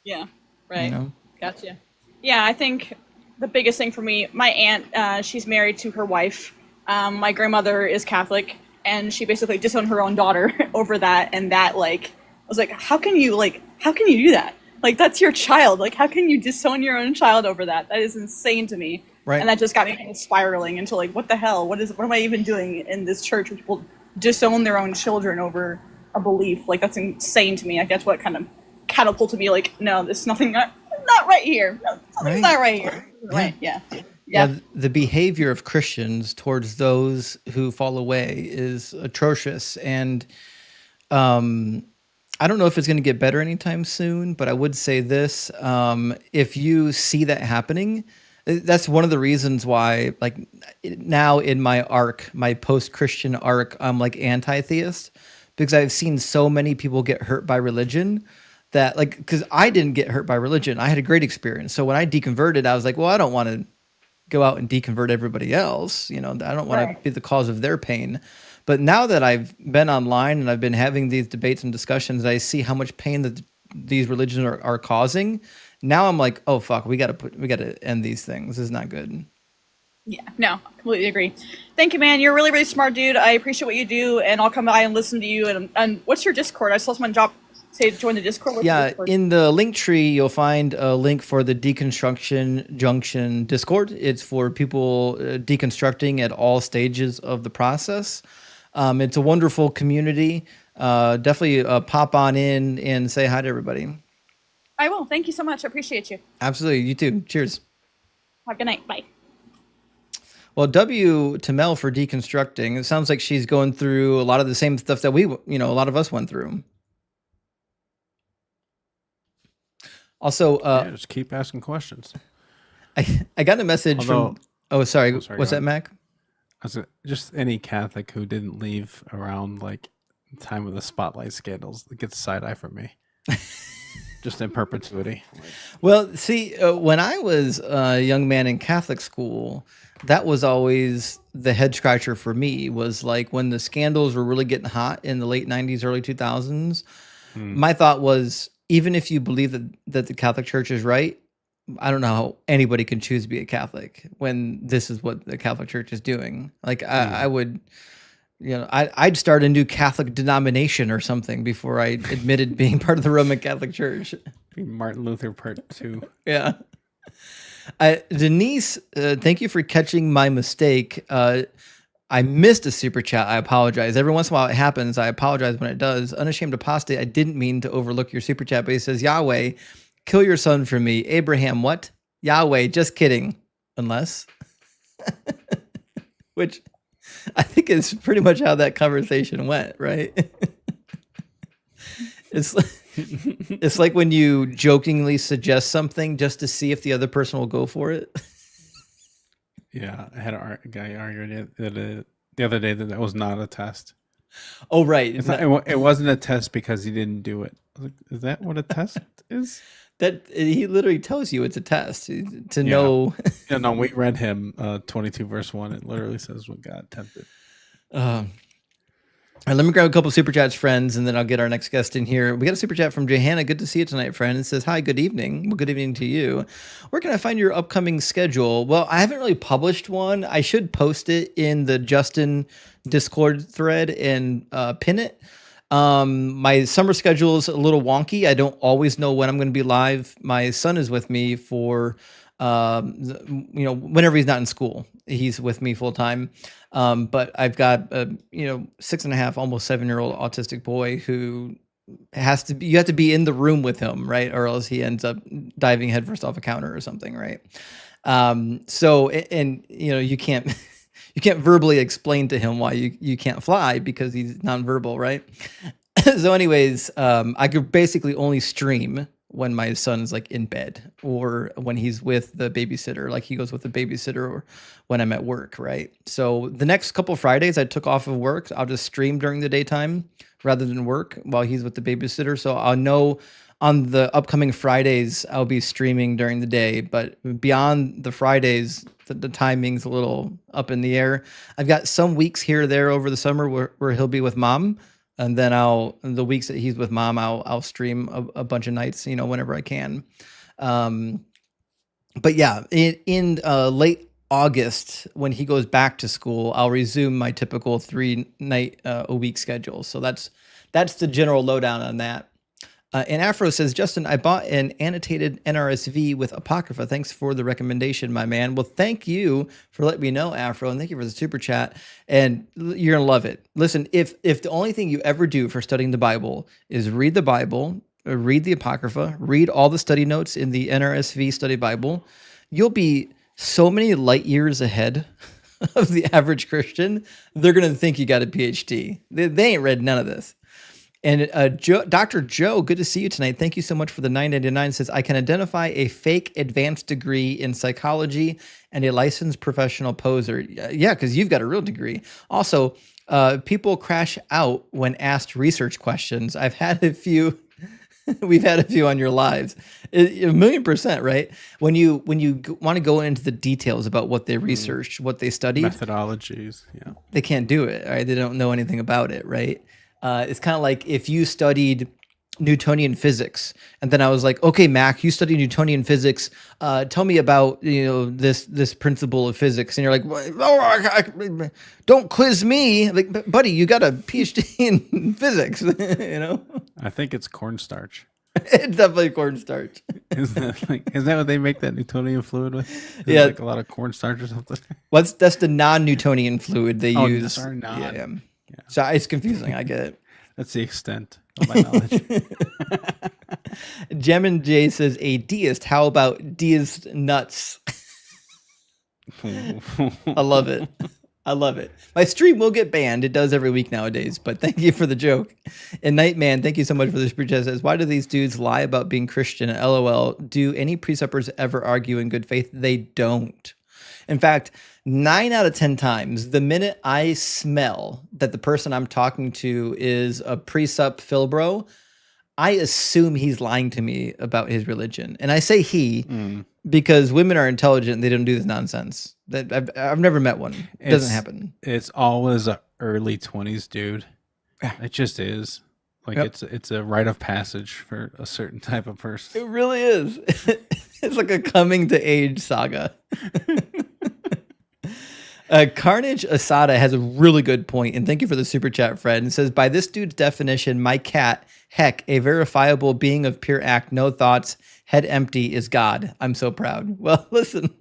Yeah, right. You know? Gotcha. Yeah, I think the biggest thing for me, my aunt, she's married to her wife. My grandmother is Catholic, and she basically disowned her own daughter over that. And that, like, I was like, how can you do that? Like, that's your child. Like, how can you disown your own child over that? That is insane to me. Right. And that just got me kind of spiraling into like, what the hell? What am I even doing in this church where people disown their own children over a belief? Like, that's insane to me. Like, that's what kind of catapulted me. Like, no, there's nothing not right here. No, something's not right here. Right? Yeah. The behavior of Christians towards those who fall away is atrocious, and I don't know if it's going to get better anytime soon. But I would say this: if you see that happening, that's one of the reasons why, like now in my arc, my post-Christian arc, I'm like anti-theist because I've seen so many people get hurt by religion that like, because I didn't get hurt by religion. I had a great experience. So when I deconverted, I was like, well, I don't want to go out and deconvert everybody else. You know, I don't want to be the cause of their pain. But now that I've been online and I've been having these debates and discussions, I see how much pain that these religions are causing. Now I'm like, oh fuck, we gotta end these things. This is not good. Yeah, no, I completely agree. Thank you, man. You're a really, really smart dude. I appreciate what you do, and I'll come by and listen to you. And what's your Discord? I saw someone say join the Discord. What's yeah, the Discord? In the link tree, you'll find a link for the Deconstruction Junction Discord. It's for people deconstructing at all stages of the process. It's a wonderful community. Definitely pop on in and say hi to everybody. I will. Thank you so much. I appreciate you. Absolutely. You too. Cheers. Have a good night. Bye. Well, W to Mel for deconstructing. It sounds like she's going through a lot of the same stuff that a lot of us went through. Also, just keep asking questions. I got a message from. Oh, sorry. What's that, Mac? Just any Catholic who didn't leave around like the time of the Spotlight scandals gets side eye from me. Just in perpetuity. Well, see, when I was a young man in Catholic school, that was always the head scratcher for me. Was like when the scandals were really getting hot in the late 90s, early 2000s. My thought was, even if you believe that the Catholic Church is right, I don't know how anybody can choose to be a Catholic when this is what the Catholic Church is doing. Like I would, I'd start a new Catholic denomination or something before I admitted being part of the Roman Catholic Church. Martin Luther Part 2. Yeah. Denise, thank you for catching my mistake. I missed a super chat. I apologize. Every once in a while it happens. I apologize when it does. Unashamed apostate. I didn't mean to overlook your super chat, but he says, Yahweh, kill your son for me. Abraham, what? Yahweh, just kidding. Unless. Which I think is pretty much how that conversation went, right? It's like when you jokingly suggest something just to see if the other person will go for it. Yeah, I had a guy arguing the other day that was not a test. Oh, right. It wasn't a test because he didn't do it. I was like, is that what a test is? That he literally tells you it's a test to know. Yeah, no, we read him 22 verse 1. It literally says what God tempted. All right, let me grab a couple super chats, friends, and then I'll get our next guest in here. We got a super chat from Johanna. Good to see you tonight, friend. It says, hi, good evening. Well, good evening to you. Where can I find your upcoming schedule? Well, I haven't really published one. I should post it in the Justin Discord thread and pin it. My summer schedule is a little wonky. I don't always know when I'm going to be live. My son is with me for, whenever he's not in school, he's with me full time. But I've got a 6.5, almost 7-year-old autistic boy who you have to be in the room with him, right? Or else he ends up diving headfirst off a counter or something, right? You can't you can't verbally explain to him why you can't fly because he's nonverbal, right? So anyways, I could basically only stream when my son's like in bed or when he's with the babysitter, like he goes with the babysitter, or when I'm at work, right? So the next couple Fridays I took off of work, I'll just stream during the daytime rather than work while he's with the babysitter. So I'll know on the upcoming Fridays I'll be streaming during the day, but beyond the Fridays, the timing's a little up in the air. I've got some weeks here or there over the summer where he'll be with mom, and then the weeks that he's with mom, I'll stream a bunch of nights, whenever I can. But yeah, in late August, when he goes back to school, I'll resume my typical 3-night a week schedule. So that's the general lowdown on that. And Afro says, Justin, I bought an annotated NRSV with Apocrypha. Thanks for the recommendation, my man. Well, thank you for letting me know, Afro, and thank you for the super chat. And you're going to love it. Listen, if the only thing you ever do for studying the Bible is read the Bible, read the Apocrypha, read all the study notes in the NRSV study Bible, you'll be so many light years ahead of the average Christian. They're going to think you got a PhD. They ain't read none of this. And Dr. Joe, good to see you tonight. Thank you so much for the $9.99. Says, I can identify a fake advanced degree in psychology and a licensed professional poser. Yeah, because you've got a real degree. Also, people crash out when asked research questions. I've had a few. We've had a few on your lives. 1,000,000%, right? When you want to go into the details about what they researched, what they studied, methodologies, yeah, they can't do it. Right? They don't know anything about it, right? It's kind of like if you studied Newtonian physics, and then I was like, okay, Mac, you studied Newtonian physics. Tell me about this principle of physics, and you're like, oh, don't quiz me, like, buddy, you got a PhD in physics, I think it's cornstarch. It's definitely cornstarch. Is that what they make that Newtonian fluid with? Yeah, like a lot of cornstarch or something. That's the non-Newtonian fluid they use. Sorry, non. Yeah. So it's confusing. I get it. That's the extent of my knowledge. Gem and Jay says, a deist. How about deist nuts? I love it. I love it. My stream will get banned. It does every week nowadays, but thank you for the joke. And Nightman, thank you so much for the super chat. Says, why do these dudes lie about being Christian? LOL. Do any preceptors ever argue in good faith? They don't. In fact, 9 out of 10 times, the minute I smell that the person I'm talking to is a precept filbro, I assume he's lying to me about his religion. And I say he because women are intelligent and they don't do this nonsense. I've never met one. It doesn't happen. It's always an early 20s dude. It just is. Like, Yep. it's a rite of passage for a certain type of person. It really is. It's like a coming to age saga. Carnage Asada has a really good point, and thank you for the super chat, Fred. And says, by this dude's definition, my cat, heck, a verifiable being of pure act, no thoughts, head empty, is God. I'm so proud. Well, listen,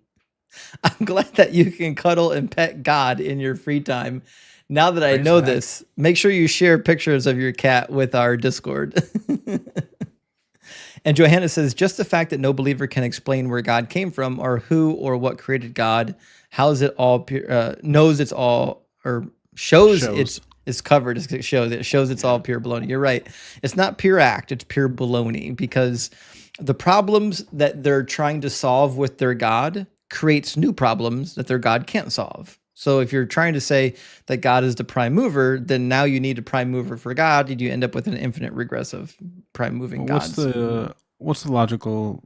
I'm glad that you can cuddle and pet God in your free time. Now that I know this, make sure you share pictures of your cat with our Discord. And Johanna says, just the fact that no believer can explain where God came from or who or what created God, how's it all pure, knows it's all, or shows. It's covered. It shows it's all pure baloney. You're right. It's not pure act. It's pure baloney, because the problems that they're trying to solve with their God creates new problems that their God can't solve. So if you're trying to say that God is the prime mover, then now you need a prime mover for God, and you end up with an infinite regress of prime moving gods. What's the logical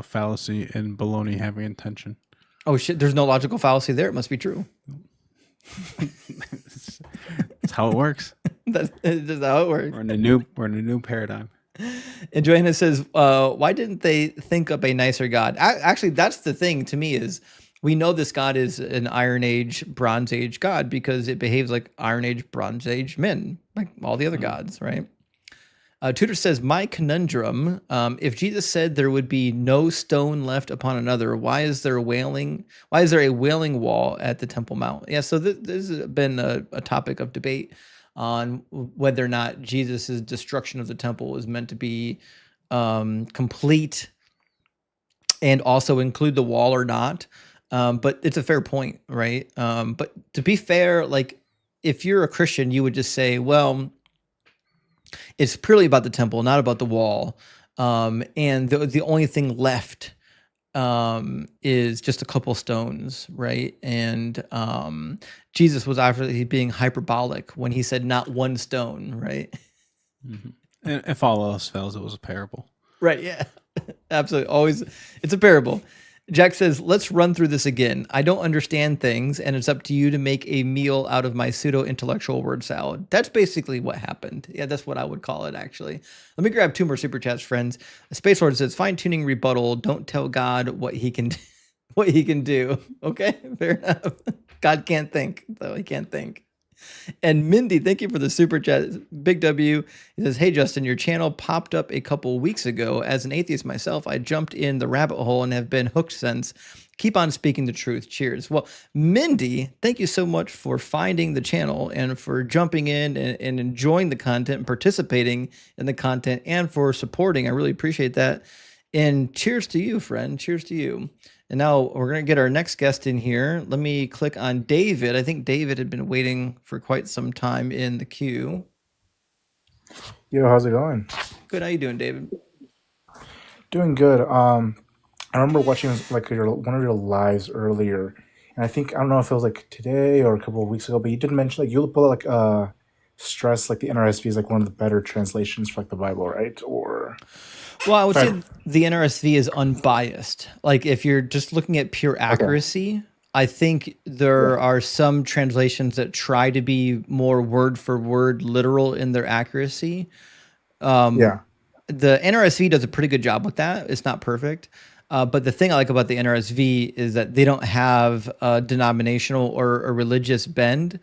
fallacy in baloney having intention? Oh shit! There's no logical fallacy there. It must be true. That's how it works. That's how it works. We're in a new paradigm. And Joanna says, why didn't they think up a nicer God? Actually, that's the thing to me is, we know this God is an Iron Age, Bronze Age God because it behaves like Iron Age, Bronze Age men, like all the other gods, right? Tudor says, my conundrum, if Jesus said there would be no stone left upon another, why is there a wailing wall at the Temple Mount? Yeah, so this has been a topic of debate on whether or not Jesus's destruction of the temple is meant to be complete and also include the wall or not. But it's a fair point, right? But to be fair, like, if you're a Christian, you would just say, well, It's purely about the temple, not about the wall. And the only thing left is just a couple stones, right? And Jesus was actually being hyperbolic when he said not one stone, right? Mm-hmm. And if all else fails, it was a parable. Right, yeah. Absolutely. Always, it's a parable. Jack says, let's run through this again. I don't understand things, and it's up to you to make a meal out of my pseudo-intellectual word salad. That's basically what happened. Yeah, that's what I would call it, actually. Let me grab 2 more super chats, friends. Space Lord says, fine-tuning rebuttal. Don't tell God what he can what he can do. Okay, fair enough. God can't think, though. He can't think. And Mindy, thank you for the super chat. Big W. He says, hey, Justin, your channel popped up a couple weeks ago. As an atheist myself, I jumped in the rabbit hole and have been hooked since. Keep on speaking the truth. Cheers. Well, Mindy, thank you so much for finding the channel and for jumping in and enjoying the content and participating in the content and for supporting. I really appreciate that. And cheers to you, friend. Cheers to you. And now we're going to get our next guest in here. Let me click on David. I think David had been waiting for quite some time in the queue. Yo, how's it going? Good. How you doing, David? Doing good. I remember watching like one of your lives earlier, and I don't know if it was like today or a couple of weeks ago, but you did mention like you put like stress like the NRSV is like one of the better translations for like the Bible, right? Or well, I would say the NRSV is unbiased. Like if you're just looking at pure accuracy, okay. I think there are some translations that try to be more word for word literal in their accuracy. The NRSV does a pretty good job with that. It's not perfect. But the thing I like about the NRSV is that they don't have a denominational or a religious bend.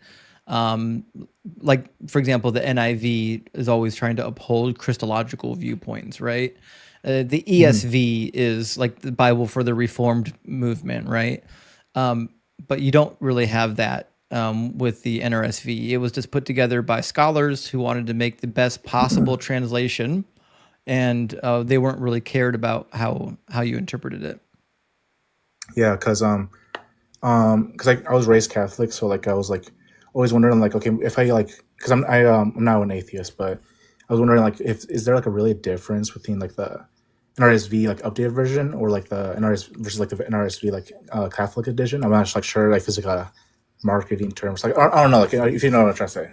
Like, for example, the NIV is always trying to uphold Christological viewpoints, right? The ESV is like the Bible for the Reformed movement, right? But you don't really have that with the NRSV. It was just put together by scholars who wanted to make the best possible translation, and they weren't really cared about how you interpreted it. Yeah, because I was raised Catholic, so like I was like always wondering like, okay, if I like, because I'm now an atheist, but I was wondering like, is there like a really difference between like the NRSV like updated version or like the NRS versus like the NRSV like Catholic edition? I'm not just like sure like if it's like a marketing terms. Like I don't know, like if you know what I'm trying to say.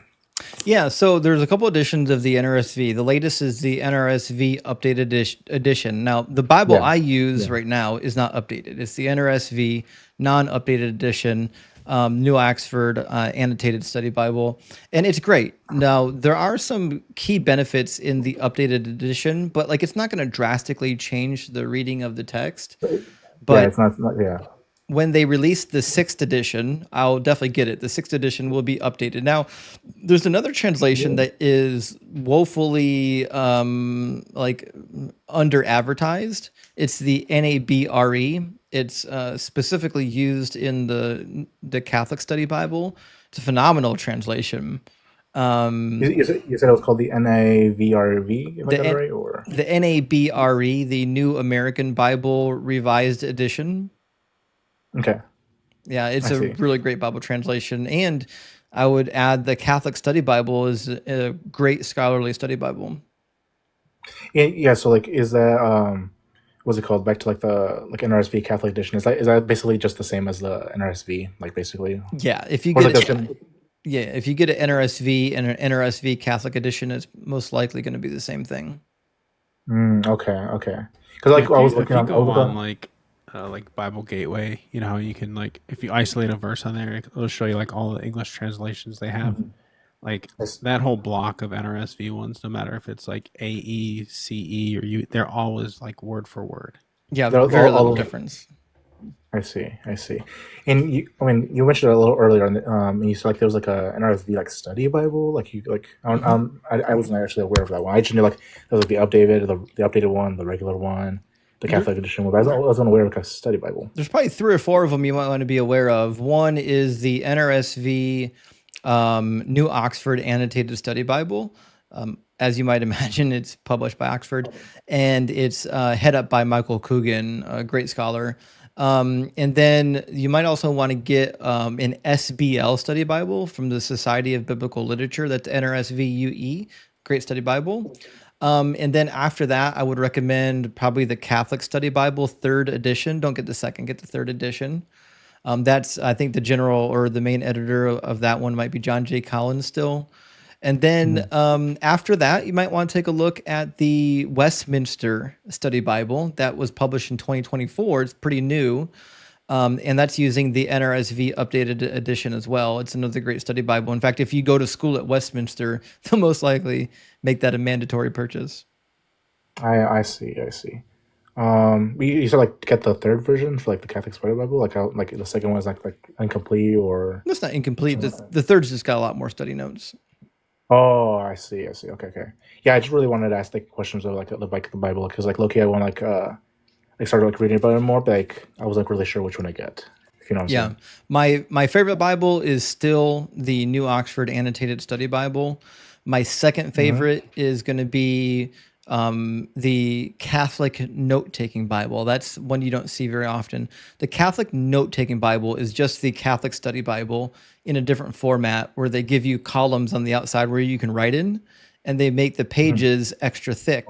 Yeah, so there's a couple editions of the NRSV. The latest is the NRSV updated edition. Now, the Bible I use right now is not updated. It's the NRSV non-updated edition, New Oxford Annotated Study Bible, and it's great. Now, there are some key benefits in the updated edition, but like it's not going to drastically change the reading of the text. But it's not when they release the 6th edition, I'll definitely get it. The 6th edition will be updated. Now, there's another translation that is woefully like under advertised. It's the NABRE. It's specifically used in the Catholic Study Bible. It's a phenomenal translation. You said it was called the NAVRV, if I got it right, or the NABRE, the New American Bible Revised Edition. Okay. Yeah, it's a really great Bible translation. And I would add the Catholic Study Bible is a great scholarly study Bible. Yeah, so like is that what's it called? Back to like the NRSV Catholic edition. Is that basically just the same as the NRSV? Like basically? Yeah, if you get if you get an NRSV and an NRSV Catholic edition, it's most likely going to be the same thing. Okay. Because like I was looking on like Bible Gateway, you know how you can like if you isolate a verse on there, it'll show you like all the English translations they have. Like that whole block of NRSV ones, no matter if it's like AE, CE, or U, they're always like word for word. Yeah, very little difference. I see. And you mentioned it a little earlier, and you said like there was like a NRSV like study Bible, like you like I wasn't actually aware of that one. I just knew like there was like the updated one, the regular one. The Catholic edition, but I was unaware of a study Bible. There's probably 3 or 4 of them you might want to be aware of. One is the NRSV New Oxford Annotated Study Bible. As you might imagine, it's published by Oxford, and it's head up by Michael Coogan, a great scholar. And then you might also want to get an SBL study Bible from the Society of Biblical Literature. That's NRSV UE. great study Bible. And then after that, I would recommend probably the Catholic Study Bible, third edition. Don't get the second, get the third edition. That's, I think, the general or the main editor of that one might be John J. Collins still. And then after that, you might want to take a look at the Westminster Study Bible that was published in 2024. It's pretty new. And that's using the NRSV updated edition as well. It's another great study Bible. In fact, if you go to school at Westminster, they'll most likely make that a mandatory purchase. I see. You said like get the third version for like the Catholic Study Bible, like how like the second one is like incomplete or. That's not incomplete. The third's just got a lot more study notes. Oh, I see. Okay. Yeah, I just really wanted to ask like questions of like the Bible because like low-key I want I started like reading about it more, but like I wasn't really sure which one to get. If you know what I'm saying. My favorite Bible is still the New Oxford Annotated Study Bible. My second favorite is going to be the Catholic Note-Taking Bible. That's one you don't see very often. The Catholic Note-Taking Bible is just the Catholic Study Bible in a different format where they give you columns on the outside where you can write in, and they make the pages extra thick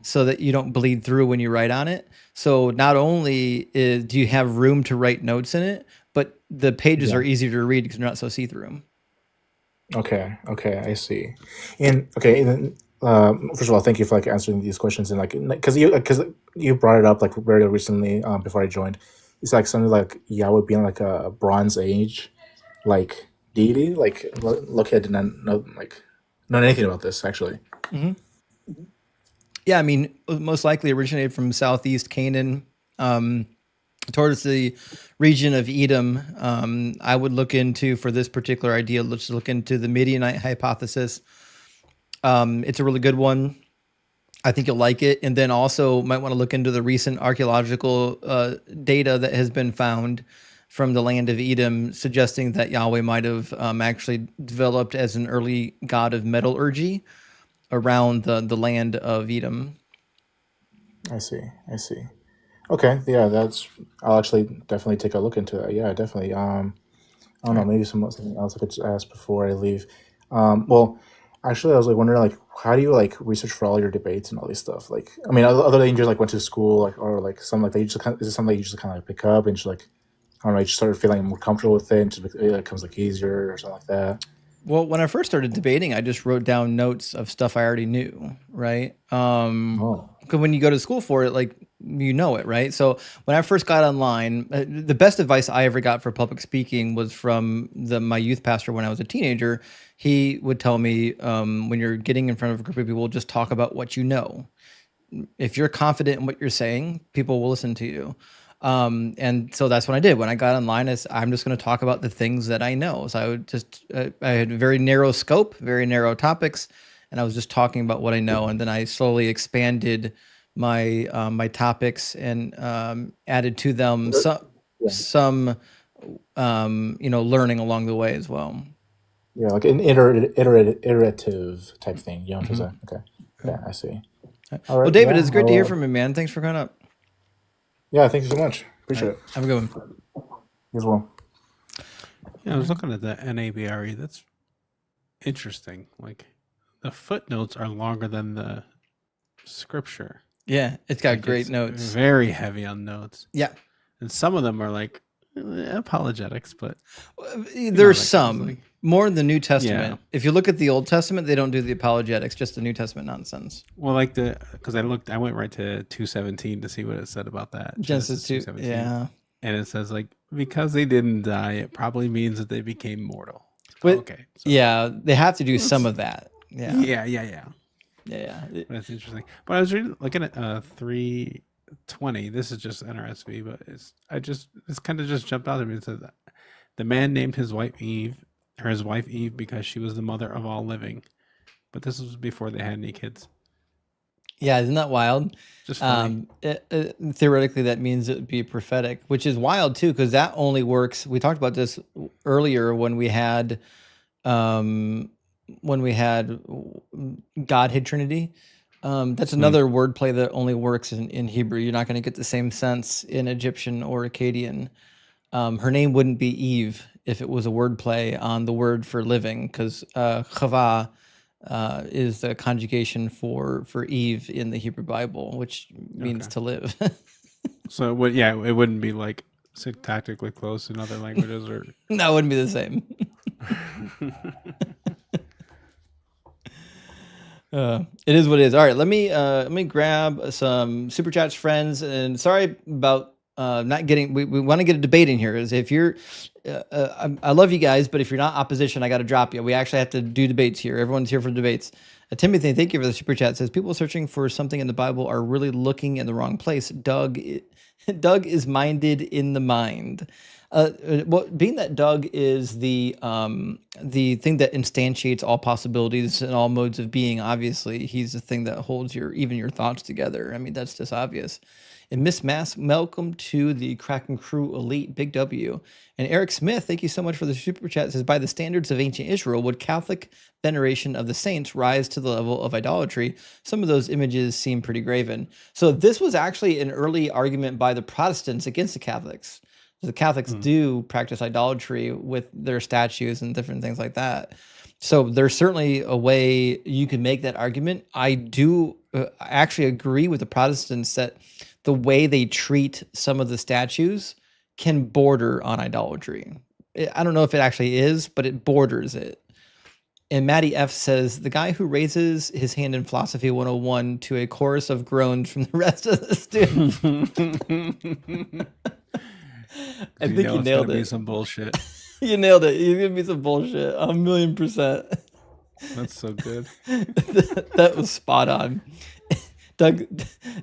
so that you don't bleed through when you write on it. So not only do you have room to write notes in it, but the pages are easier to read because they're not so see-through. Okay, I see. And then first of all, thank you for like answering these questions and like because you brought it up like very recently before I joined. It's like something like Yahweh being like a Bronze Age like deity. Like look, I did not know anything about this actually. Yeah, I mean, most likely originated from Southeast Canaan, towards the region of Edom. I would look into, for this particular idea, let's look into the Midianite hypothesis. It's a really good one. I think you'll like it. And then also might want to look into the recent archaeological data that has been found from the land of Edom, suggesting that Yahweh might have actually developed as an early god of metallurgy around the land of Edom. I see. Okay, yeah, I'll actually definitely take a look into that. Yeah, definitely. I don't know, maybe something else I could just ask before I leave. Well, actually, I was like wondering, like, how do you like research for all your debates and all these stuff? Like, I mean, other than you just like went to school, like, or like something like that, you just is it something that you just kind of like pick up and just like, I don't know, you just started feeling more comfortable with it, and just it comes like easier or something like that. Well, when I first started debating, I just wrote down notes of stuff I already knew, right? Because when you go to school for it, like, you know it, right? So when I first got online, the best advice I ever got for public speaking was from my youth pastor when I was a teenager. He would tell me, when you're getting in front of a group of people, just talk about what you know. If you're confident in what you're saying, people will listen to you. And so that's what I did. When I got online, I'm just going to talk about the things that I know. So I would just, I had a very narrow scope, very narrow topics, and I was just talking about what I know. And then I slowly expanded my my topics and added to them some learning along the way as well. Yeah, like an iterative type thing. You know what I'm saying? Okay. Yeah, I see. All right. Well, David, it's great to hear from you, man. Thanks for coming up. Yeah, thank you so much. Appreciate it. Have a good one. You as well. Yeah, I was looking at the NABRE. That's interesting. Like, the footnotes are longer than the scripture. Yeah, it's got great notes. Very heavy on notes. Yeah. And some of them are like apologetics, but there's some more in the New Testament. Yeah. If you look at the Old Testament, they don't do the apologetics, just the New Testament nonsense. Well, like because I went right to 2:17 to see what it said about that. Genesis 2:17. Yeah. And it says like, because they didn't die, it probably means that they became mortal. But, okay. So. Yeah, they have to do some of that. Yeah. Yeah. That's interesting. But I was looking at 3:20. This is just NRSV, but it's kind of just jumped out at me. It says that the man named his wife Eve because she was the mother of all living. But this was before they had any kids. Yeah, isn't that wild? Just funny. Theoretically, that means it would be prophetic, which is wild too, because that only works. We talked about this earlier when we had Godhead Trinity. That's another wordplay that only works in Hebrew. You're not going to get the same sense in Egyptian or Akkadian. Her name wouldn't be Eve if it was a wordplay on the word for living, because Chava is the conjugation for Eve in the Hebrew Bible, which means to live. So it wouldn't be like syntactically close in other languages, or that wouldn't be the same. It is what it is. All right, let me grab some super chats, friends, and sorry about not getting. We want to get a debate in here. Is if you're, I love you guys, but if you're not opposition, I got to drop you. We actually have to do debates here. Everyone's here for debates. Timothy, thank you for the super chat. Says people searching for something in the Bible are really looking in the wrong place. Doug is minded in the mind. Well, being that Doug is the thing that instantiates all possibilities and all modes of being, obviously, he's the thing that holds even your thoughts together. I mean, that's just obvious. And Miss Mass, welcome to the Kraken Crew Elite, Big W. And Eric Smith, thank you so much for the super chat. Says, by the standards of ancient Israel, would Catholic veneration of the saints rise to the level of idolatry? Some of those images seem pretty graven. So this was actually an early argument by the Protestants against the Catholics. The Catholics do practice idolatry with their statues and different things like that. So there's certainly a way you can make that argument. I do actually agree with the Protestants that the way they treat some of the statues can border on idolatry. I don't know if it actually is, but it borders it. And Maddie F says, the guy who raises his hand in Philosophy 101 to a chorus of groans from the rest of the students. I think you nailed it. Be some bullshit. You nailed it. You're gonna be some bullshit. 1,000,000%. That's so good. That was spot on.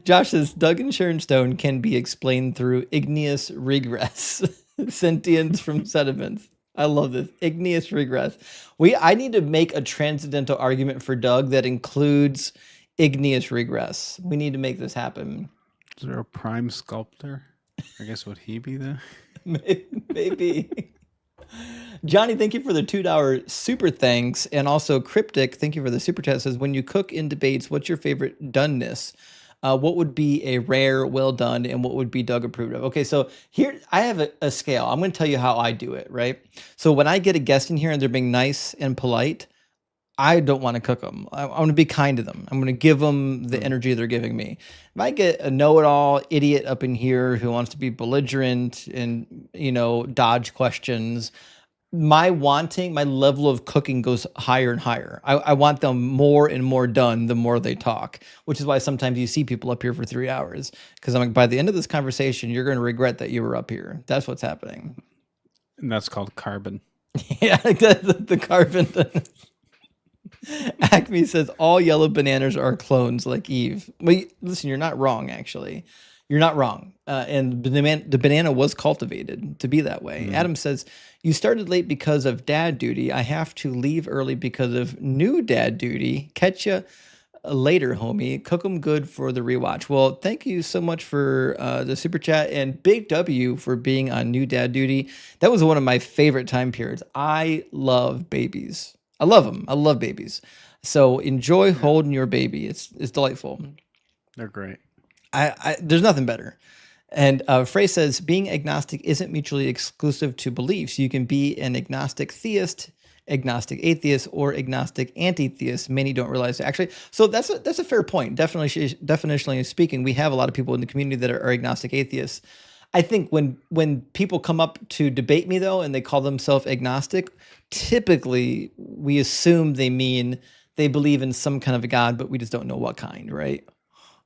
Josh says Doug and Sharon Stone can be explained through igneous regress, sentience from sediments. I love this igneous regress. I need to make a transcendental argument for Doug that includes igneous regress. We need to make this happen. Is there a prime sculptor? I guess would he be there? Maybe. Johnny, thank you for the $2 super thanks. And also Cryptic, thank you for the super chat. Says, when you cook in debates, what's your favorite doneness? What would be a rare, well done, and what would be Doug approved of? Okay, so here I have a scale. I'm going to tell you how I do it, right? So when I get a guest in here and they're being nice and polite, I don't want to cook them. I want to be kind to them. I'm going to give them the energy they're giving me. If I get a know-it-all idiot up in here who wants to be belligerent and, dodge questions, my level of cooking goes higher and higher. I want them more and more done the more they talk, which is why sometimes you see people up here for 3 hours. Because I'm like, by the end of this conversation, you're going to regret that you were up here. That's what's happening. And that's called carbon. Yeah, the carbon. Acme says all yellow bananas are clones like Eve. Well, listen, you're not wrong, actually. You're not wrong. And the banana was cultivated to be that way. Adam says, you started late because of dad duty. I have to leave early because of new dad duty. Catch ya later, homie. Cook 'em good for the rewatch. Well, thank you so much for the super chat, and Big W for being on new dad duty. That was one of my favorite time periods. I love babies. I love them. I love babies. So enjoy holding your baby. It's delightful. They're great. There's nothing better. And Frey says, being agnostic isn't mutually exclusive to beliefs. You can be an agnostic theist, agnostic atheist, or agnostic anti-theist. Many don't realize it. Actually, so that's a fair point. Definitionally speaking, we have a lot of people in the community that are agnostic atheists. I think when people come up to debate me, though, and they call themselves agnostic, typically we assume they mean they believe in some kind of a God, but we just don't know what kind, right?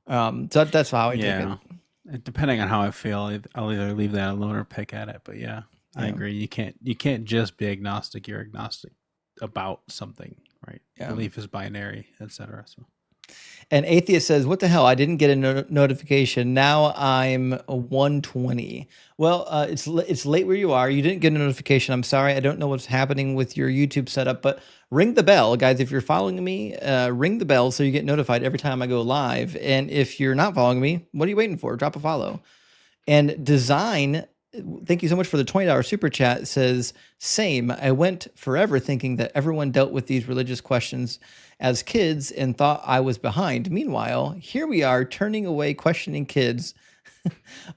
So that's how I take it. Depending on how I feel, I'll either leave that alone or pick at it. But yeah, I agree. You can't just be agnostic. You're agnostic about something, right? Yeah. Belief is binary, etc. So. And Atheist says, what the hell? I didn't get a notification. Now I'm 120. Well, it's late where you are. You didn't get a notification. I'm sorry. I don't know what's happening with your YouTube setup, but ring the bell. Guys, if you're following me, ring the bell so you get notified every time I go live. And if you're not following me, what are you waiting for? Drop a follow. And Design, thank you so much for the $20 super chat. It says, same. I went forever thinking that everyone dealt with these religious questions as kids and thought I was behind. Meanwhile, here we are turning away questioning kids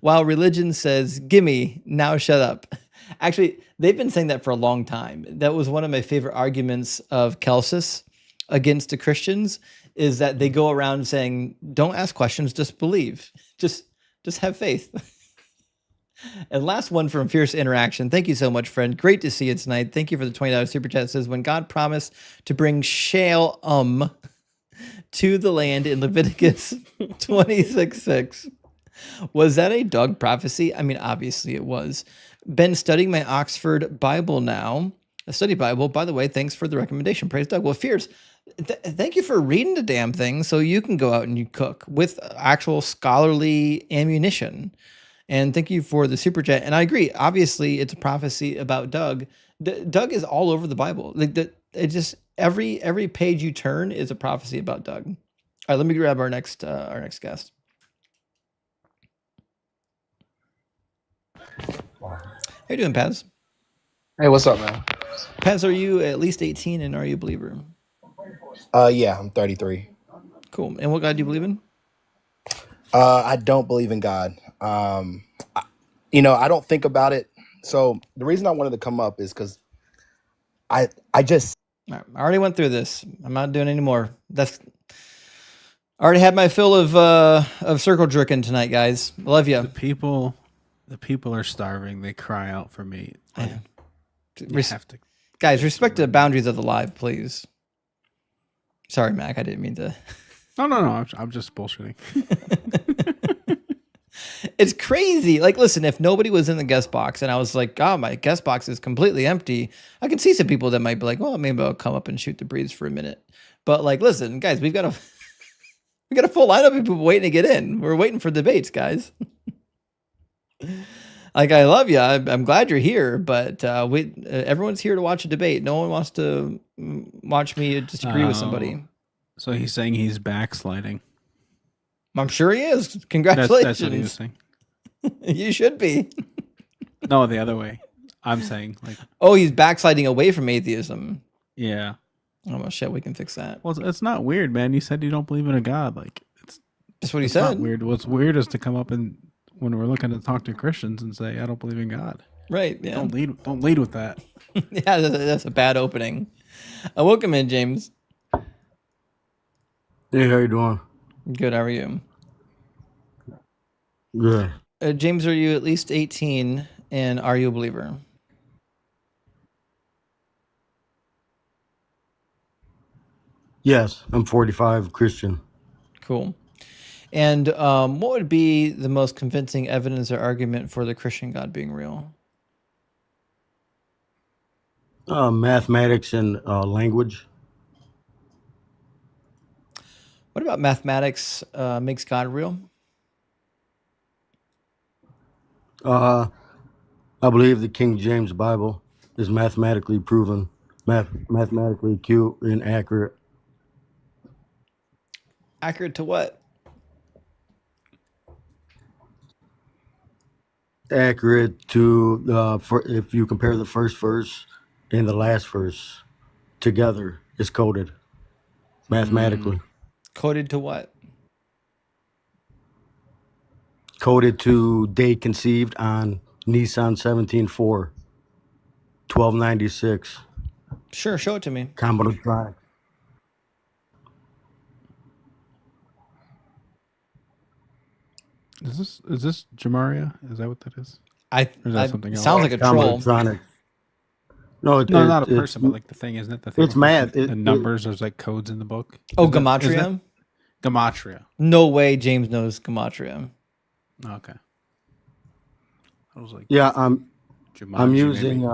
while religion says, gimme, now shut up. Actually, they've been saying that for a long time. That was one of my favorite arguments of Celsus against the Christians is that they go around saying, "Don't ask questions, just believe, just have faith." And last one from Fierce Interaction. Thank you so much, friend. Great to see you tonight. Thank you for the $20 super chat. It says, when God promised to bring Shalom to the land in Leviticus 26:6, was that a dog prophecy? I mean, obviously it was. Been studying my Oxford Bible now, a study Bible. By the way, thanks for the recommendation. Praise Doug. Well, Fierce, thank you for reading the damn thing so you can go out and you cook with actual scholarly ammunition. And thank you for the super chat. And I agree. Obviously, it's a prophecy about Doug. Doug is all over the Bible. Like it just every page you turn is a prophecy about Doug. All right, let me grab our next guest. How you doing, Paz? Hey, what's up, man? Paz, are you at least 18 and are you a believer? Yeah, I'm 33. Cool. And what God do you believe in? I don't believe in God. I don't think about it. So the reason I wanted to come up is because I just All right, I already went through this. I'm not doing any more. I already had my fill of circle jerking tonight, guys. Love you. The people are starving. They cry out for meat. Like, you have to, guys, respect the boundaries of the live, please. Sorry, Mac. I didn't mean to. No. I'm just bullshitting. It's crazy. Like, listen, if nobody was in the guest box and I was like, oh, my guest box is completely empty, I can see some people that might be like, well, maybe I'll come up and shoot the breeze for a minute. But like, listen, guys, we got a full lineup of people waiting to get in. We're waiting for debates, guys. Like, I love you. I'm glad you're here, but everyone's here to watch a debate. No one wants to watch me disagree with somebody. So he's saying he's backsliding. I'm sure he is. Congratulations. That's what he was saying. You should be. No, the other way. I'm saying like. Oh, he's backsliding away from atheism. Yeah. Oh well, shit. We can fix that. Well, it's not weird, man. You said you don't believe in a God. Like that's what he said. Not weird. What's weird is to come up and when we're looking to talk to Christians and say I don't believe in God. Right. Yeah. Don't lead with that. Yeah, that's a bad opening. Welcome in, James. Hey, how you doing? Good. How are you? Good. James, are you at least 18 and are you a believer? Yes, I'm 45, Christian. Cool. And what would be the most convincing evidence or argument for the Christian God being real? Mathematics and language. What about mathematics makes God real? I believe the King James Bible is mathematically proven, mathematically acute and accurate. Accurate to what? Accurate to if you compare the first verse and the last verse together, it's coded mathematically. Coded to what? Coded to date conceived on Nissan 17.4, 1296. Sure, show it to me. Combinatoric. Is this Jamaria? Is that what that is? Or is that something else? Sounds like a troll. No, not a person, but like the thing, isn't it? The thing it's math. The numbers, there's like codes in the book. Oh, gematria? Gematria. No way James knows gematria. Okay. I was like, yeah, I'm using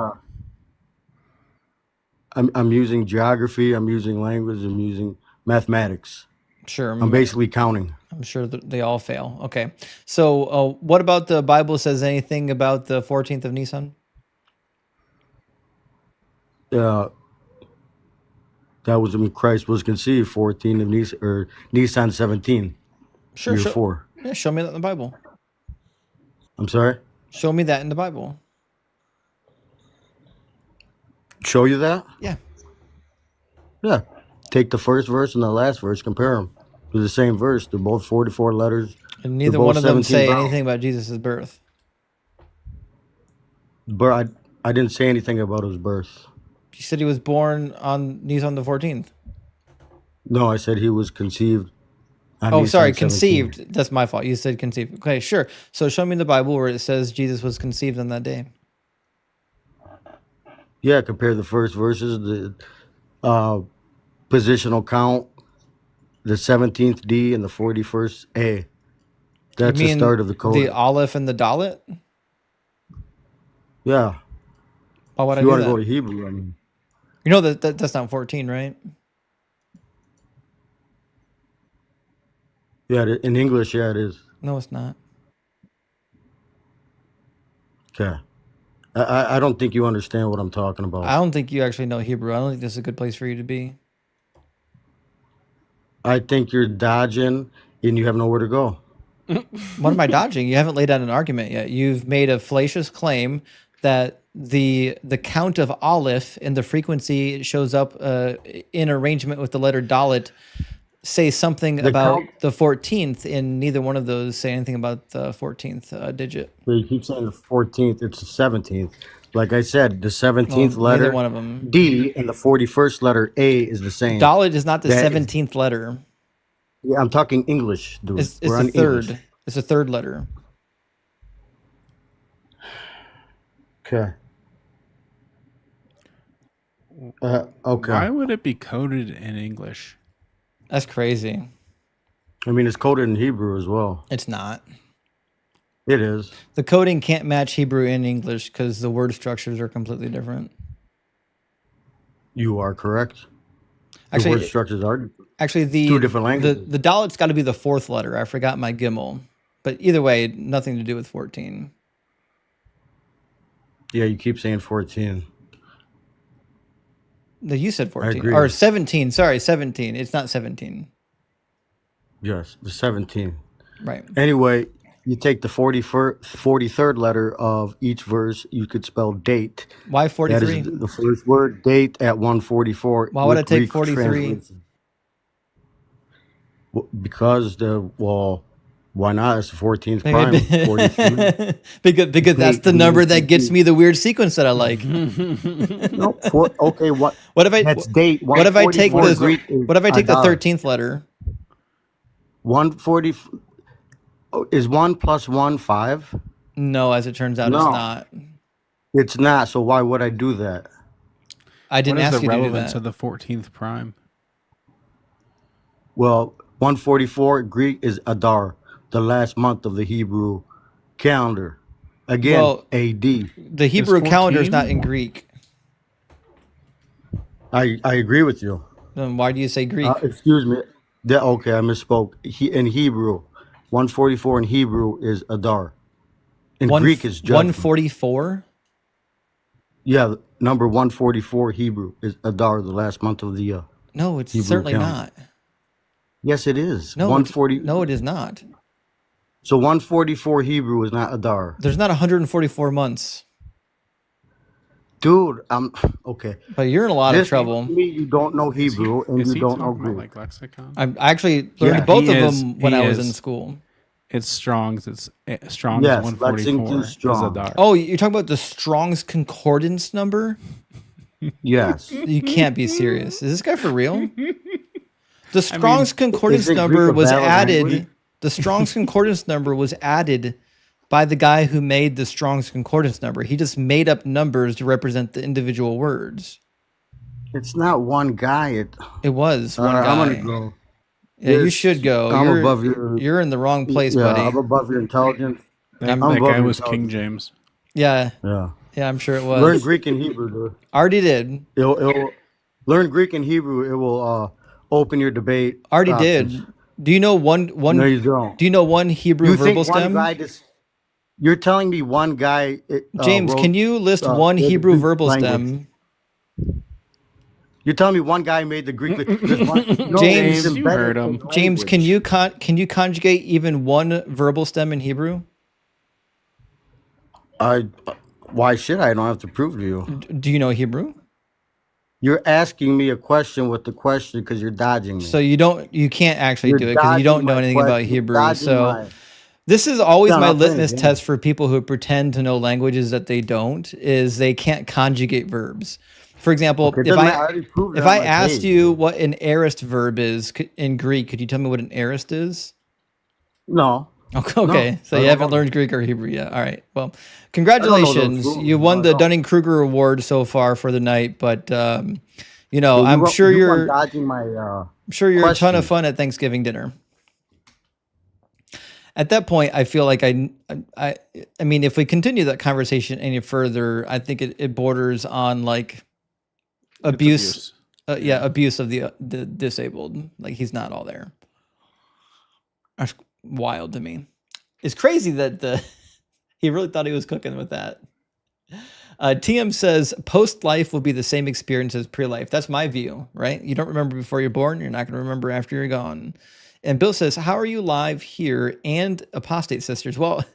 I'm using geography, I'm using language, I'm using mathematics. Sure. I'm basically counting. I'm sure that they all fail. Okay. So what about the Bible says anything about the 14th of Nisan? That was when Christ was conceived, 14 of Nisan, or Nisan 17. Sure. Year 4. Yeah, show me that in the Bible. I'm sorry? Show me that in the Bible. Show you that? Yeah. Yeah. Take the first verse and the last verse, compare them. They're the same verse. They're both 44 letters. And neither one of them say anything about Jesus' birth. But I didn't say anything about his birth. You said he was born on Nisan the 14th. No, I said he was conceived on Oh, sorry, Nisan 17. conceived. That's my fault. You said conceived. Okay, sure. So show me in the Bible where it says Jesus was conceived on that day. Yeah, compare the first verses, the positional count, the 17th D and the 41st A. That's the start of the The code. Aleph and the Dalet? Yeah. Why would If I you do want to that? go to Hebrew, I mean, You know that's not 14, right? yeah, in English, yeah, it is. No, it's not. Okay. I don't think you understand what I'm talking I about. don't think you actually know Hebrew. I don't think this is a good place for you to be. I think you're dodging and you have nowhere to go. What am I dodging? You haven't laid out an argument yet. You've made a fallacious claim that the count of Aleph and the frequency it shows up in arrangement with the letter Dalet say something The about count, the 14th, and neither one of those say anything about the 14th digit. you keep saying the 14th, it's the 17th. Like I said, the Well, 17th neither letter, one of them. D, and the 41st letter, A, is the same. Dalet is not the That is, 17th letter. yeah, I'm talking English, dude. It's We're the on English. third. It's the third letter. Okay. Okay. Why would it be coded in English? That's crazy. I mean, it's coded in Hebrew as well. It's not. It is. The coding can't match Hebrew and English because the word structures are completely different. You are correct. The word Actually, structures are actually, two different languages. the Dalet's got to be the fourth letter. I forgot my Gimel, but either way, nothing to do with 14. Yeah, you keep saying 14. No, you said I 14 agree. or 17. Sorry, 17. It's not 17. Yes, the 17. Right. Anyway, you take the 43rd letter of each verse, you could spell date. Why That 43? is the first word, date, at 144. Why would I with take Greek 43? translation. Because why not? It's the 14th prime, 43. because that's the number that gets me the weird sequence that I like. No, okay, what What if I that's date. what if I take 144 the Greek is what if I take the Adar. 13th letter? 140 is 1 plus 1 5? No, as it turns out, it's No, not. it's not. So why would I do that? I didn't What is ask the you to do relevance that. of the 14th prime? Well, 144 Greek is Adar, the last month of the Hebrew calendar. Again, Well, AD. the Hebrew calendar is not in 14? Greek. I agree with you. Then why do you say Greek? Excuse me. Okay, I misspoke. In Hebrew, 144 in Hebrew is Adar. In Greek is judgment. 144? Yeah, number 144 Hebrew is Adar, the last month of the No, it's Hebrew certainly calendar. not. Yes, it is. No, 140. no, it is not. So 144 Hebrew is not Adar. There's not 144 months. Dude, okay. But you're in a lot of This trouble. tells me you don't know Hebrew and Is you he don't know talking about Greek. like lexicon? I actually learned Yeah, both He of is. them when He I was in is. school. It's Strong's. It's Strong's Yes, 144 Lexington is Strong. Adar. Oh, you're talking about the Strong's Concordance number? Yes. You can't be serious. Is this guy for real? The Strong's Concordance Isn't Greek number a was valid added. language? The Strong's Concordance number was added by the guy who made the Strong's Concordance number. He just made up numbers to represent the individual words. It's not one guy. It was one I'm guy. gonna go. Yeah, you Yes, should go. I'm above your. You're in the wrong place, Yeah, buddy. I'm above your intelligence. That, I'm that above guy your was King intelligence. James. Yeah, Yeah. yeah, I'm sure it Learn was. Greek and Hebrew, dude. Already did. It'll learn Greek and Hebrew. It will open your debate Already options. did. Do you know one? No, you don't. Do you know one Hebrew You verbal think one stem? guy just? You're telling me one guy. James, wrote, can you list one the Hebrew Greek verbal language. stem? You're telling me one guy made the Greek. There's one, no, James, it's you heard embedded him. in James, can language. you conjugate even one verbal stem in Hebrew? Why should I? I don't have to prove to you. Do you know Hebrew? You're asking me a question with the question because you're dodging me. So you can't actually You're do it because you don't dodging know my anything about question. You're Hebrew. dodging So my- this is always No, my not playing litmus games. test for people who pretend to know languages that they don't, is they can't conjugate verbs. For example, Okay, if doesn't matter. I already proved if that. I I'm like, asked hey, you what an aorist verb is in Greek, could you tell me what an aorist is? no, Okay, so I you don't haven't know. learned Greek or Hebrew yet. All right. Well, I don't know those congratulations. rules. You No, won I the don't. Dunning-Kruger Award so far for the night, but you know, Yeah, I'm sure you weren't you're dodging my a ton of question. fun at Thanksgiving dinner. At that point, I feel like I mean, if we continue that conversation any further, I think it borders on like It's abuse. abuse. Yeah, abuse of the disabled. Like he's not all there. That's wild to me. It's crazy that he really thought he was cooking with that. TM says post-life will be the same experience as pre-life. That's my view, right? You don't remember before you're born, you're not going to remember after you're gone. And Bill says, how are you live here and Apostate Sisters? Well,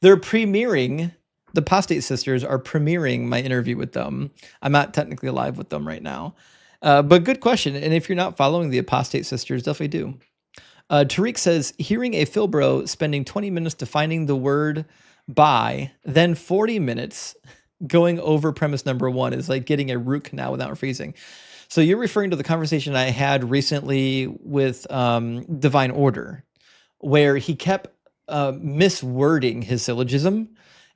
they're premiering, the Apostate Sisters are premiering my interview with them. I'm not technically live with them right now. But good question. And if you're not following the Apostate Sisters, definitely do. Tariq says, hearing a Philbro spending 20 minutes defining the word by, then 40 minutes going over premise number one is like getting a root canal without freezing. So you're referring to the conversation I had recently with Divine Order, where he kept miswording his syllogism.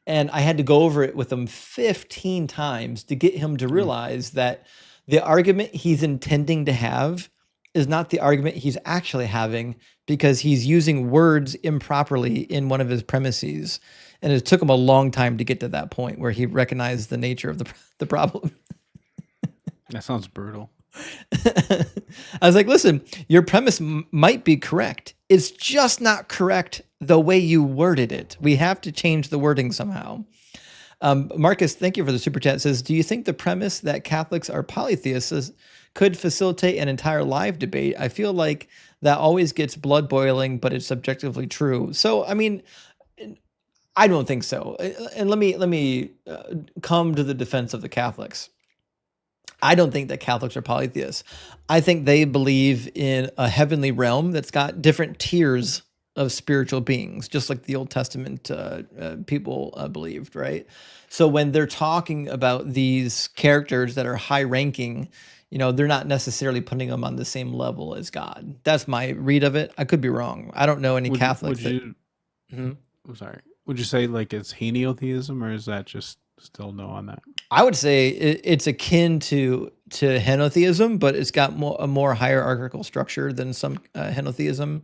And I had to go over it with him 15 times to get him to realize that the argument he's intending to have is not the argument he's actually having, because he's using words improperly in one of his premises. And it took him a long time to get to that point where he recognized the nature of the problem. That sounds brutal. I was like, listen, your premise might be correct. It's just not correct the way you worded it. We have to change the wording somehow. Marcus, thank you for the super chat. Says, do you think the premise that Catholics are polytheists could facilitate an entire live debate? I feel like that always gets blood boiling, but it's subjectively true. So, I mean, I don't think so. And let me come to the defense of the Catholics. I don't think that Catholics are polytheists. I think they believe in a heavenly realm that's got different tiers of spiritual beings, just like the Old Testament people believed, right? So when they're talking about these characters that are high ranking, you know, they're not necessarily putting them on the same level as God. That's my read of it. I could be wrong. I don't know any Catholics. I'm sorry. Would you say like it's henotheism, or is that just still no on that? I would say it's akin to henotheism, but it's got a more hierarchical structure than some henotheism.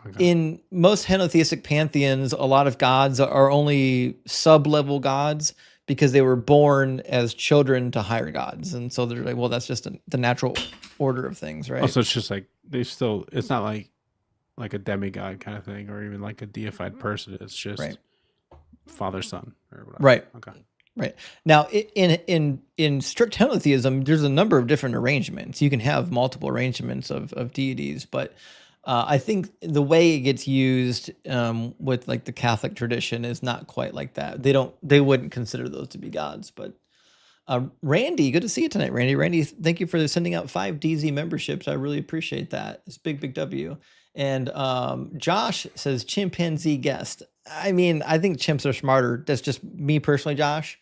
Okay. In most henotheistic pantheons, a lot of gods are only sub-level gods because they were born as children to higher gods. And so they're like, well, that's just the natural order of things, right? Oh, so it's just like it's not like a demigod kind of thing, or even like a deified person. It's just father, son, or whatever. Right. Okay. Right. Now, in strict henotheism, there's a number of different arrangements. You can have multiple arrangements of deities, but I think the way it gets used with like the Catholic tradition is not quite like that. They wouldn't consider those to be gods. But Randy, good to see you tonight, Randy. Randy, thank you for sending out 5 DZ memberships. I really appreciate that. It's big W. And Josh says chimpanzee guest. I mean, I think chimps are smarter. That's just me personally, Josh.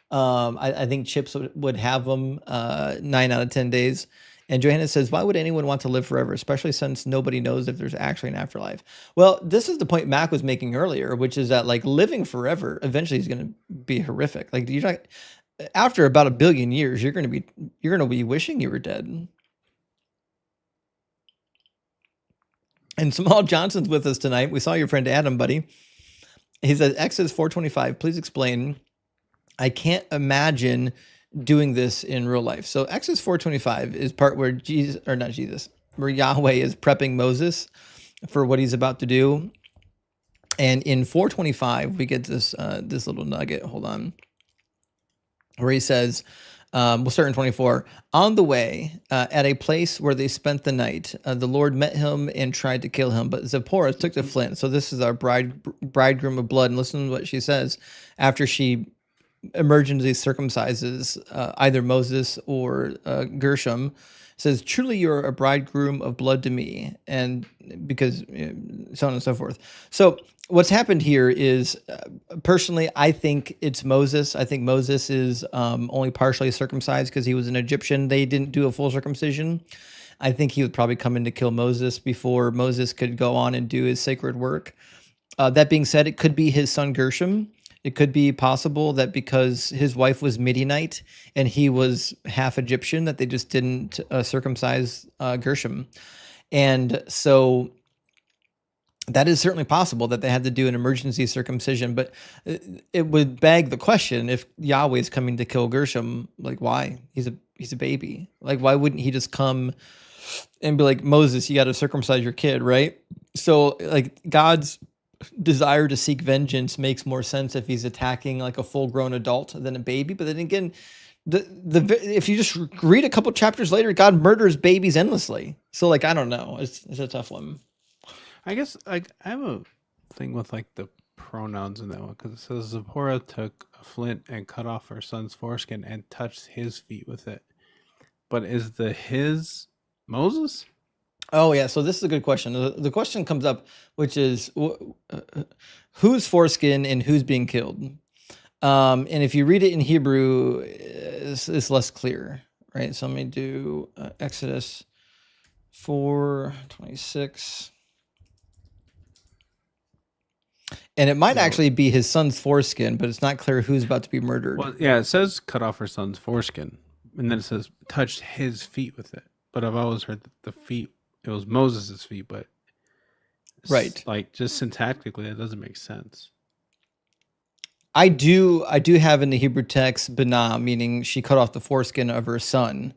I think chips would have them 9 out of 10 days. And Johanna says, why would anyone want to live forever, especially since nobody knows if there's actually an afterlife? Well, this is the point Mac was making earlier, which is that like living forever eventually is going to be horrific. Like after about 1 billion years, you're going to be wishing you were dead. And Samal Johnson's with us tonight. We saw your friend Adam, buddy. He says, X is 425. Please explain. I can't imagine doing this in real life. So Exodus 425 is part where where Yahweh is prepping Moses for what he's about to do. And in 425, we get this little nugget. Hold on. Where he says, we'll start in 24. On the way, at a place where they spent the night, the Lord met him and tried to kill him. But Zipporah took the flint. So this is our bridegroom of blood. And listen to what she says after she emergency circumcises either Moses or Gershom. Says, truly you're a bridegroom of blood to me, and because so on and so forth. So what's happened here is, personally, I think it's Moses. I think Moses is only partially circumcised because he was an Egyptian. They didn't do a full circumcision. I think he would probably come in to kill Moses before Moses could go on and do his sacred work. That being said, it could be his son Gershom. It could be possible that because his wife was Midianite and he was half Egyptian, that they just didn't circumcise Gershom. And so that is certainly possible that they had to do an emergency circumcision. But it would beg the question, if Yahweh is coming to kill Gershom, like, why? He's a baby. Like, why wouldn't he just come and be like, Moses, you got to circumcise your kid, right? So like God's desire to seek vengeance makes more sense if he's attacking like a full-grown adult than a baby. But then again, if you just read a couple chapters later, God murders babies endlessly. So like, I don't know. It's a tough one. I guess like I have a thing with like the pronouns in that one, because it says Zipporah took a flint and cut off her son's foreskin and touched his feet with it. But is the his Moses? Oh yeah, so this is a good question. The question comes up, which is whose foreskin and who's being killed. And if you read it in Hebrew, it's less clear, right? So let me do Exodus 4:26. And it might actually be his son's foreskin, but it's not clear who's about to be murdered. Well, yeah, it says cut off her son's foreskin, and then it says touched his feet with it. But I've always heard that the feet, it was Moses' feet, but right, like just syntactically, that doesn't make sense. I do have in the Hebrew text Binah, meaning she cut off the foreskin of her son,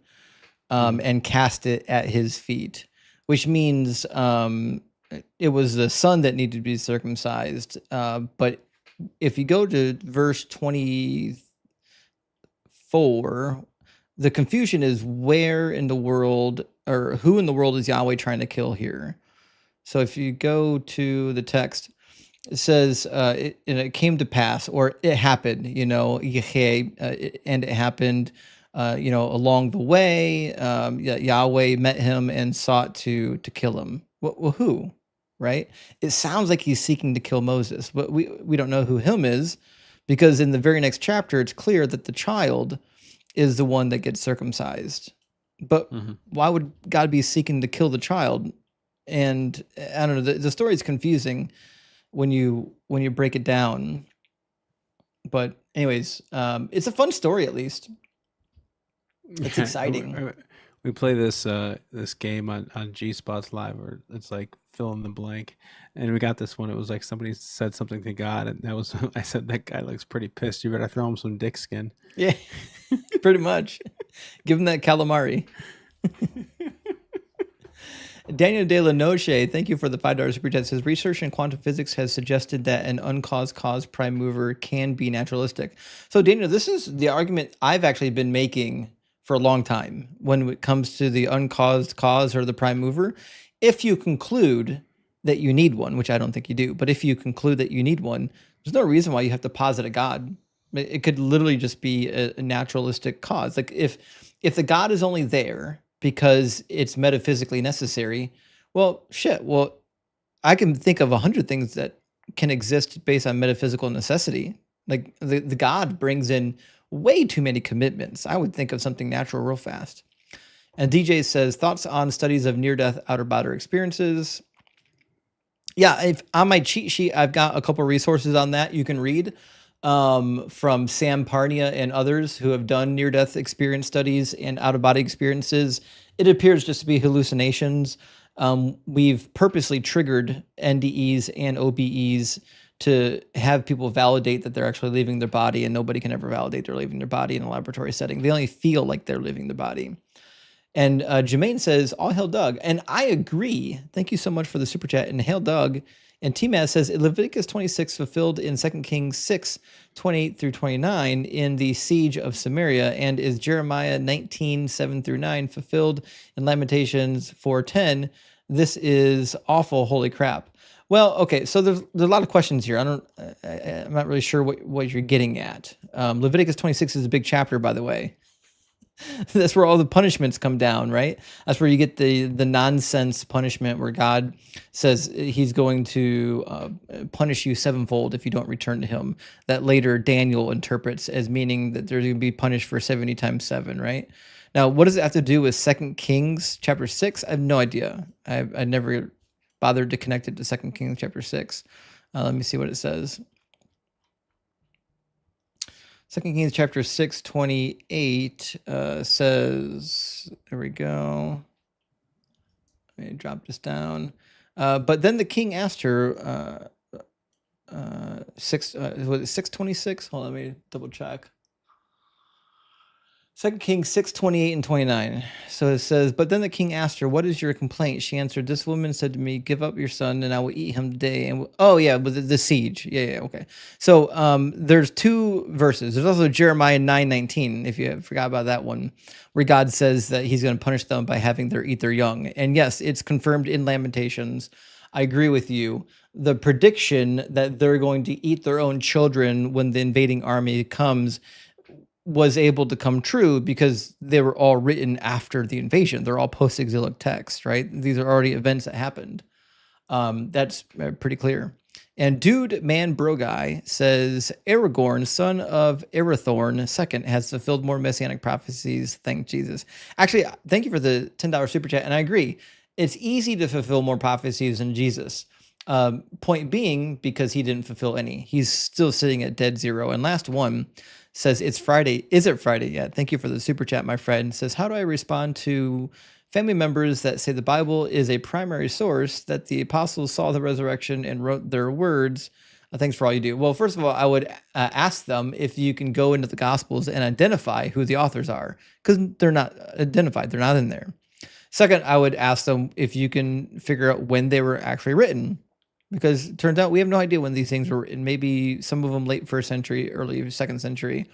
and cast it at his feet, which means it was the son that needed to be circumcised. But if you go to verse 24, the confusion is where in the world, or who in the world is Yahweh trying to kill here? So if you go to the text, it says, it came to pass, or it happened, and it happened, along the way, Yahweh met him and sought to kill him. Well, who, right? It sounds like he's seeking to kill Moses, but we don't know who him is, because in the very next chapter, it's clear that the child is the one that gets circumcised. But why would God be seeking to kill the child? And I don't know, the story is confusing when you break it down. But anyways, it's a fun story, at least. It's exciting. We play this game on G Spots Live, where it's like fill in the blank, and we got this one. It was like somebody said something to God, and that was I said, that guy looks pretty pissed. You better throw him some dick skin. Yeah, pretty much. Give him that calamari. Daniel De La Noche, thank you for the $5 super chat. Says research in quantum physics has suggested that an uncaused cause prime mover can be naturalistic. So Daniel, this is the argument I've actually been making for a long time when it comes to the uncaused cause or the prime mover. If you conclude that you need one, which I don't think you do, but if you conclude that you need one, there's no reason why you have to posit a God. It could literally just be a naturalistic cause. Like if the God is only there because it's metaphysically necessary, well, shit. Well, I can think of 100 things that can exist based on metaphysical necessity. Like the God brings in way too many commitments. I would think of something natural real fast. And DJ says, thoughts on studies of near-death outer-body experiences. Yeah, on my cheat sheet, I've got a couple resources on that you can read from Sam Parnia and others who have done near-death experience studies and out-of-body experiences. It appears just to be hallucinations. We've purposely triggered NDEs and OBEs to have people validate that they're actually leaving their body, and nobody can ever validate they're leaving their body in a laboratory setting. They only feel like they're leaving the body. And Jermaine says, all hail Doug. And I agree. Thank you so much for the super chat. And hail Doug. And T-Maz says, Leviticus 26 fulfilled in 2 Kings 6, 28 through 29 in the siege of Samaria, and is Jeremiah 19, 7 through 9 fulfilled in Lamentations 4:10. This is awful, holy crap. Well, okay, so there's a lot of questions here. I'm not really sure what you're getting at. Leviticus 26 is a big chapter, by the way. That's where all the punishments come down, right? That's where you get the nonsense punishment where God says he's going to punish you sevenfold if you don't return to him. That later Daniel interprets as meaning that they're going to be punished for 70 times 7, right? Now, what does it have to do with 2 Kings chapter 6? I have no idea. I never bothered to connect it to 2 Kings chapter 6. Let me see what it says. 2 Kings chapter 6:28 says, there we go. Let me drop this down. But then the king asked her, was it 6:26? Hold on, let me double check. 2 Kings 6:28 and 29. So it says, but then the king asked her, what is your complaint? She answered, this woman said to me, give up your son and I will eat him today. And oh yeah, but the siege. Yeah, okay. So there's 2 verses. There's also Jeremiah 9:19, if you forgot about that one, where God says that he's going to punish them by having them eat their young. And yes, it's confirmed in Lamentations. I agree with you. The prediction that they're going to eat their own children when the invading army comes was able to come true because they were all written after the invasion. They're all post-exilic texts, right? These are already events that happened. That's pretty clear. And Dude Man Bro Guy says, Aragorn, son of Arathorn II, has fulfilled more messianic prophecies. Thank Jesus. Actually, thank you for the $10 super chat. And I agree. It's easy to fulfill more prophecies than Jesus. Point being, because he didn't fulfill any. He's still sitting at dead zero. And last one says, it's Friday. Is it Friday yet? Thank you for the super chat, my friend. Says, how do I respond to family members that say the Bible is a primary source, that the apostles saw the resurrection and wrote their words? Thanks for all you do. Well, first of all, I would ask them if you can go into the Gospels and identify who the authors are, because they're not identified. They're not in there. Second, I would ask them if you can figure out when they were actually written, because it turns out we have no idea when these things were written. Maybe some of them late 1st century, early 2nd century,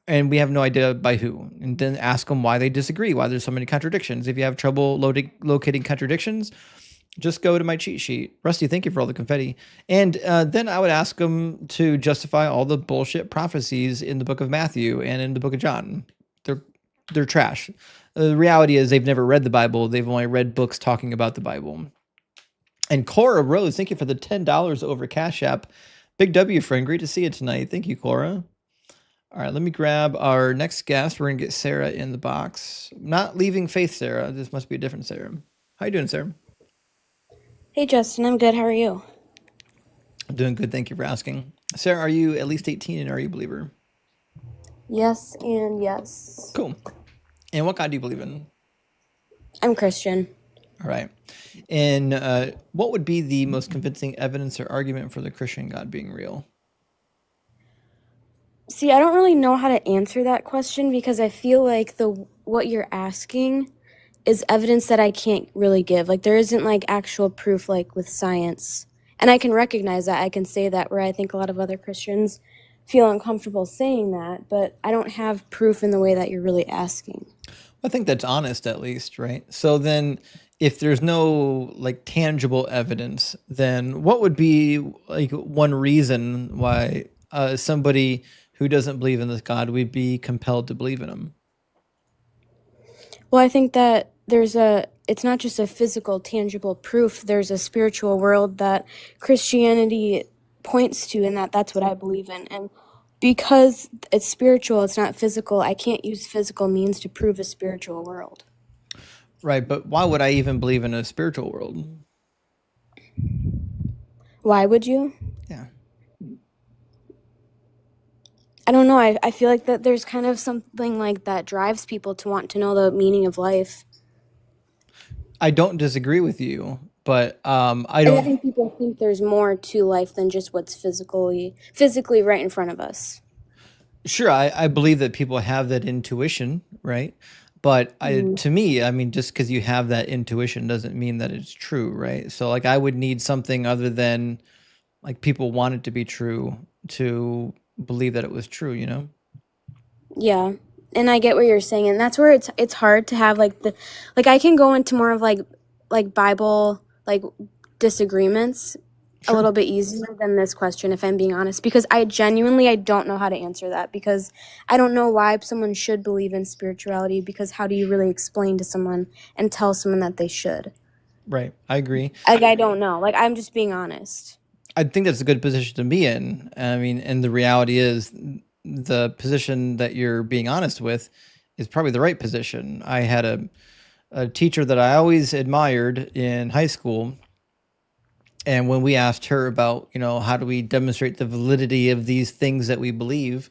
and we have no idea by who. And then ask them why they disagree, why there's so many contradictions. If you have trouble locating contradictions, just go to my cheat sheet. Rusty, thank you for all the confetti. And then I would ask them to justify all the bullshit prophecies in the book of Matthew and in the book of John. They're trash. The reality is they've never read the Bible. They've only read books talking about the Bible. And Cora Rose, thank you for the $10 over Cash App. Big W, friend. Great to see you tonight. Thank you, Cora. All right, let me grab our next guest. We're going to get Sarah in the box. Not leaving Faith Sarah. This must be a different Sarah. How you doing, Sarah? Hey, Justin. I'm good. How are you? I'm doing good. Thank you for asking. Sarah, are you at least 18 and are you a believer? Yes and yes. Cool. And what God do you believe in? I'm Christian. All right. And what would be the most convincing evidence or argument for the Christian God being real? See, I don't really know how to answer that question because I feel like what you're asking is evidence that I can't really give. Like there isn't like actual proof like with science. And I can recognize that. I can say that where I think a lot of other Christians feel uncomfortable saying that, but I don't have proof in the way that you're really asking. I think that's honest at least, right? So then if there's no like tangible evidence, then what would be like one reason why somebody who doesn't believe in this God would be compelled to believe in him? Well, I think that it's not just a physical, tangible proof. There's a spiritual world that Christianity points to, and that's what I believe in. And because it's spiritual, it's not physical, I can't use physical means to prove a spiritual world. Right, but why would I even believe in a spiritual world? Why would you? Yeah. I don't know. I feel like that there's kind of something like that drives people to want to know the meaning of life. I don't disagree with you, but I think people think there's more to life than just what's physically right in front of us. Sure, I believe that people have that intuition, right? But to me, I mean, just because you have that intuition doesn't mean that it's true, right? So like I would need something other than like people want it to be true to believe that it was true, you know? Yeah. And I get what you're saying, and that's where it's hard to have like I can go into more of like Bible like disagreements a little bit easier than this question, if I'm being honest, because I don't know how to answer that, because I don't know why someone should believe in spirituality, because how do you really explain to someone and tell someone that they should? Right. I agree. Like, I don't know. Like, I'm just being honest. I think that's a good position to be in. I mean, and the reality is the position that you're being honest with is probably the right position. I had a teacher that I always admired in high school. And when we asked her about, how do we demonstrate the validity of these things that we believe,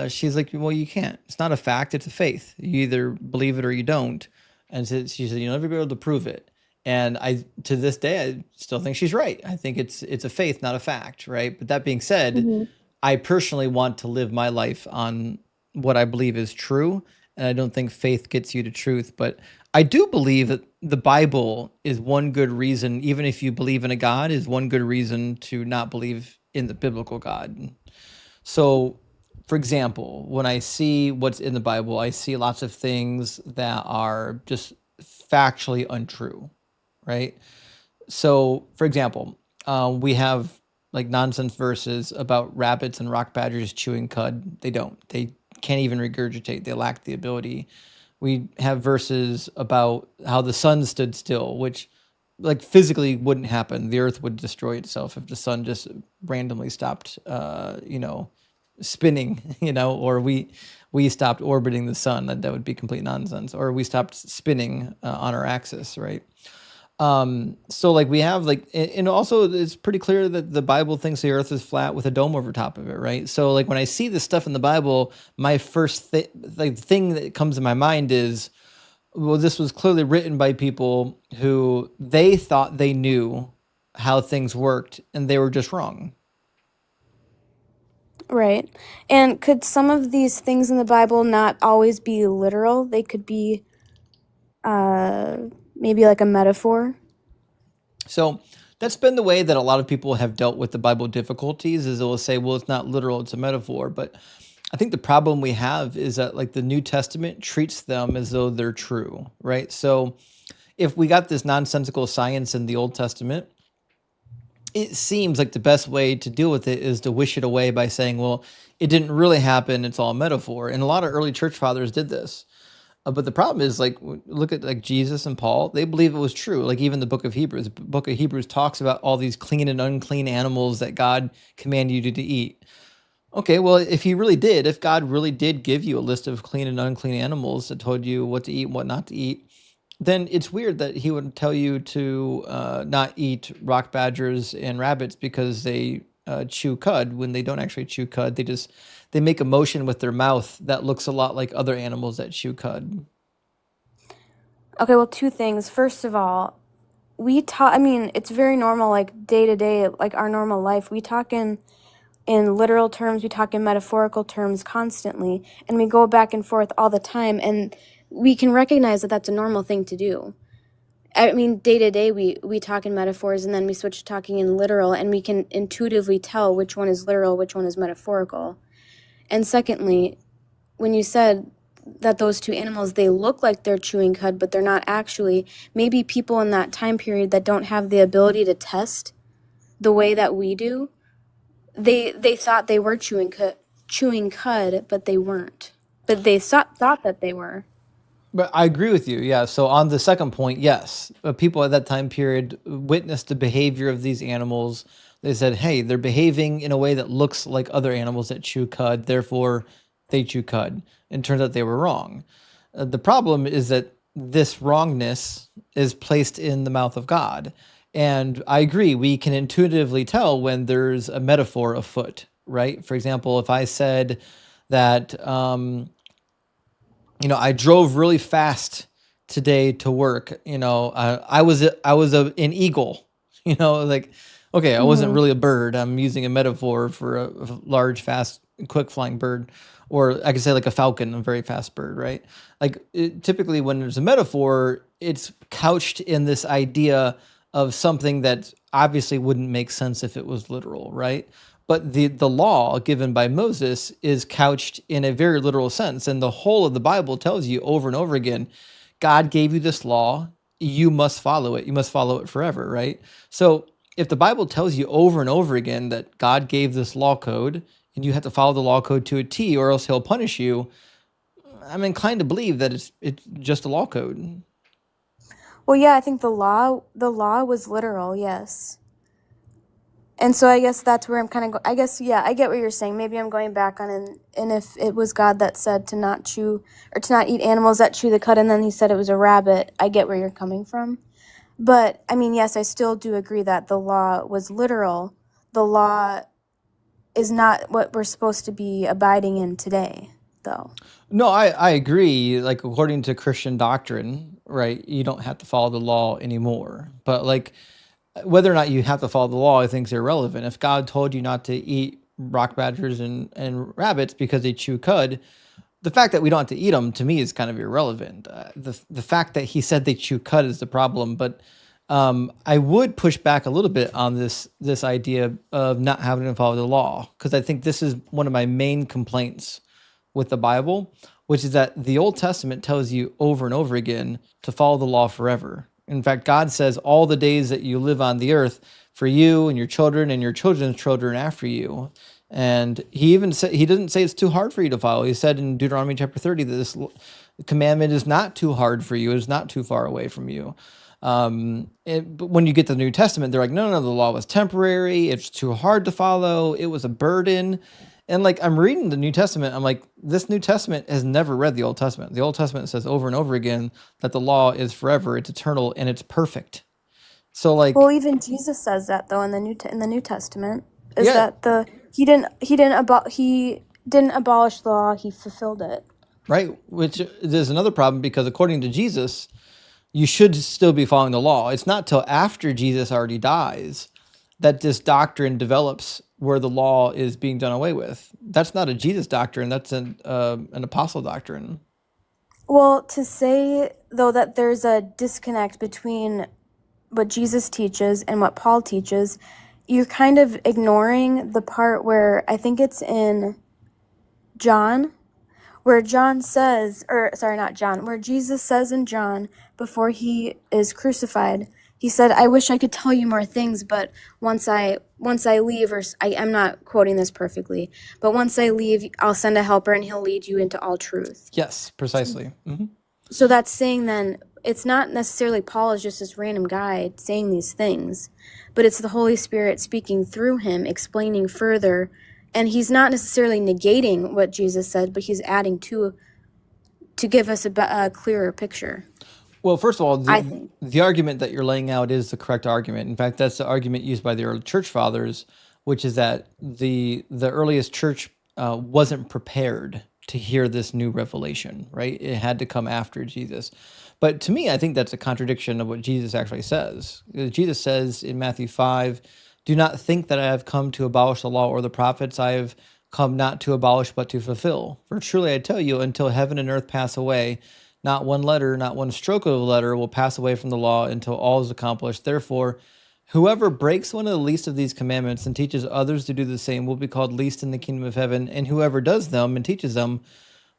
she's like, well, you can't. It's not a fact, it's a faith. You either believe it or you don't. And so she said, you'll never be able to prove it. And to this day, I still think she's right. I think it's a faith, not a fact, right? But that being said, I personally want to live my life on what I believe is true. And I don't think faith gets you to truth. But I do believe that the Bible is one good reason, even if you believe in a God, is one good reason to not believe in the biblical God. So, for example, when I see what's in the Bible, I see lots of things that are just factually untrue, right? So, for example, we have like nonsense verses about rabbits and rock badgers chewing cud. They don't. They can't even regurgitate. They lack the ability. We have verses about how the sun stood still, which like physically wouldn't happen. The earth would destroy itself if the sun just randomly stopped, spinning, or we stopped orbiting the sun. That would be complete nonsense. Or we stopped spinning on our axis, right? So like we have like, and also it's pretty clear that the Bible thinks the earth is flat with a dome over top of it, right? So like when I see this stuff in the Bible, my first thing that comes to my mind is, well, this was clearly written by people who they thought they knew how things worked and they were just wrong. Right. And could some of these things in the Bible not always be literal? They could be maybe like a metaphor. So that's been the way that a lot of people have dealt with the Bible difficulties, is they'll say, well, it's not literal, it's a metaphor. But I think the problem we have is that like the New Testament treats them as though they're true, right? So if we got this nonsensical science in the Old Testament, it seems like the best way to deal with it is to wish it away by saying, well, it didn't really happen, it's all a metaphor. And a lot of early church fathers did this. But the problem is, like, look at like Jesus and Paul, they believe it was true. Like even the book of Hebrews talks about all these clean and unclean animals that God commanded you to eat. Okay, well, if God really did give you a list of clean and unclean animals that told you what to eat and what not to eat, then it's weird that he would tell you to not eat rock badgers and rabbits because they chew cud when they don't actually chew cud. They make a motion with their mouth that looks a lot like other animals that chew cud. Okay, well, two things. First of all, it's very normal, like day to day, like our normal life. We talk in literal terms, we talk in metaphorical terms constantly, and we go back and forth all the time, and we can recognize that that's a normal thing to do. I mean, day to day, we talk in metaphors, and then we switch to talking in literal, and we can intuitively tell which one is literal, which one is metaphorical. And secondly, when you said that those two animals, they look like they're chewing cud, but they're not actually, maybe people in that time period that don't have the ability to test the way that we do, they thought they were chewing cud, but they weren't. But they thought that they were. But I agree with you, yeah. So on the second point, yes, people at that time period witnessed the behavior of these animals. They said, hey, they're behaving in a way that looks like other animals that chew cud, therefore they chew cud. And it turns out they were wrong. The problem is that this wrongness is placed in the mouth of God. And I agree, we can intuitively tell when there's a metaphor afoot, right? For example, if I said that, I drove really fast today to work, I was an eagle, like, okay, I wasn't really a bird. I'm using a metaphor for a large, fast, quick flying bird. Or I could say like a falcon, a very fast bird, right? Like typically when there's a metaphor, it's couched in this idea of something that obviously wouldn't make sense if it was literal, right? But the law given by Moses is couched in a very literal sense. And the whole of the Bible tells you over and over again, God gave you this law, you must follow it. You must follow it forever, right? So if the Bible tells you over and over again that God gave this law code and you have to follow the law code to a T or else he'll punish you, I'm inclined to believe that it's just a law code. Well, yeah, I think the law was literal, yes. And so I guess that's where I'm kind of I guess, yeah, I get what you're saying. Maybe I'm going back on and if it was God that said to not chew or to not eat animals that chew the cud, and then he said it was a rabbit, I get where you're coming from. But I mean, yes, I still do agree that the law was literal. The law is not what we're supposed to be abiding in today, though. No, I agree. Like, according to Christian doctrine, right, you don't have to follow the law anymore. But like, whether or not you have to follow the law, I think is irrelevant. If God told you not to eat rock badgers and rabbits because they chew cud, the fact that we don't have to eat them to me is kind of irrelevant. The fact that he said they chew cud is the problem. But I would push back a little bit on this idea of not having to follow the law, because I think this is one of my main complaints with the Bible, which is that the Old Testament tells you over and over again to follow the law forever. In fact, God says all the days that you live on the earth for you and your children and your children's children after you. And he even said, he didn't say it's too hard for you to follow. He said in Deuteronomy chapter 30 that this commandment is not too hard for you, is not too far away from you. But when you get to the New Testament, they're like, no, the law was temporary. It's too hard to follow. It was a burden. And like, I'm reading the New Testament, I'm like, this New Testament has never read the Old Testament. The Old Testament says over and over again that the law is forever, it's eternal, and it's perfect. So like, Well, even Jesus says that though in the New Testament, is yeah, that he didn't abolish the law, he fulfilled it. right. Which is another problem, because according to Jesus, you should still be following the law. It's not till after Jesus already dies that this doctrine develops where the law is being done away with. That's not a Jesus doctrine. That's an apostle doctrine. Well, to say though that there's a disconnect between what Jesus teaches and what Paul teaches, you're kind of ignoring the part where I think it's in John, where John says, or sorry, not John, where Jesus says in John before he is crucified, he said, I wish I could tell you more things, but once I leave, or I'm not quoting this perfectly, but once I leave, I'll send a helper and he'll lead you into all truth. Yes, precisely. Mm-hmm. So that's saying then it's not necessarily Paul is just this random guy saying these things, but it's the Holy Spirit speaking through him, explaining further, and he's not necessarily negating what Jesus said, but he's adding to give us a clearer picture. Well, first of all, I think the argument that you're laying out is the correct argument. In fact, that's the argument used by the early church fathers, which is that the earliest church wasn't prepared to hear this new revelation, right? It had to come after Jesus. But to me, I think that's a contradiction of what Jesus actually says. Jesus says in Matthew 5, do not think that I have come to abolish the law or the prophets. I have come not to abolish, but to fulfill. For truly I tell you, until heaven and earth pass away, not one letter, not one stroke of a letter will pass away from the law until all is accomplished. Therefore, whoever breaks one of the least of these commandments and teaches others to do the same will be called least in the kingdom of heaven, and whoever does them and teaches them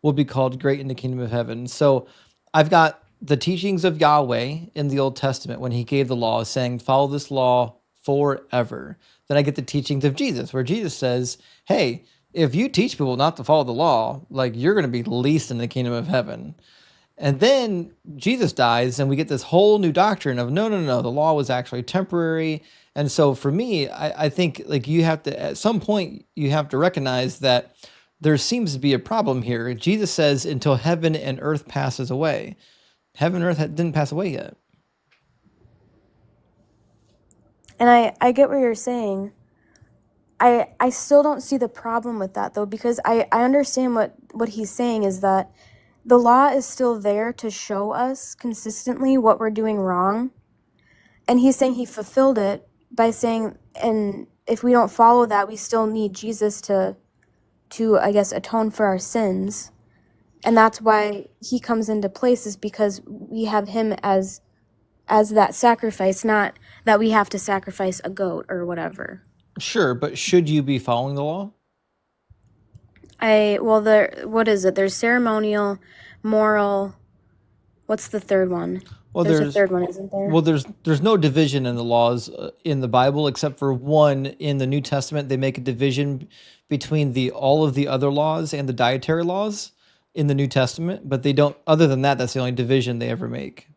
will be called great in the kingdom of heaven. So I've got the teachings of Yahweh in the Old Testament when he gave the law, saying, follow this law forever. Then I get the teachings of Jesus, where Jesus says, hey, if you teach people not to follow the law, like, you're going to be least in the kingdom of heaven. And then Jesus dies, and we get this whole new doctrine of no, the law was actually temporary. And so for me, I think like you have to, at some point, you have to recognize that there seems to be a problem here. Jesus says, until heaven and earth passes away. Heaven and earth didn't pass away yet. And I get what you're saying. I still don't see the problem with that, though, because I understand what he's saying is that the law is still there to show us consistently what we're doing wrong. And he's saying he fulfilled it by saying, and if we don't follow that, we still need Jesus to I guess, atone for our sins. And that's why he comes into place, is because we have him as that sacrifice, not that we have to sacrifice a goat or whatever. Sure, but should you be following the law? What is it? There's ceremonial, moral, What's the third one? Well, There's a there's third one, isn't there? well, there's no division in the laws in the Bible except for one in the New Testament. They make a division between the all of the other laws and the dietary laws in the New Testament, but they don't. Other than that, that's the only division they ever make.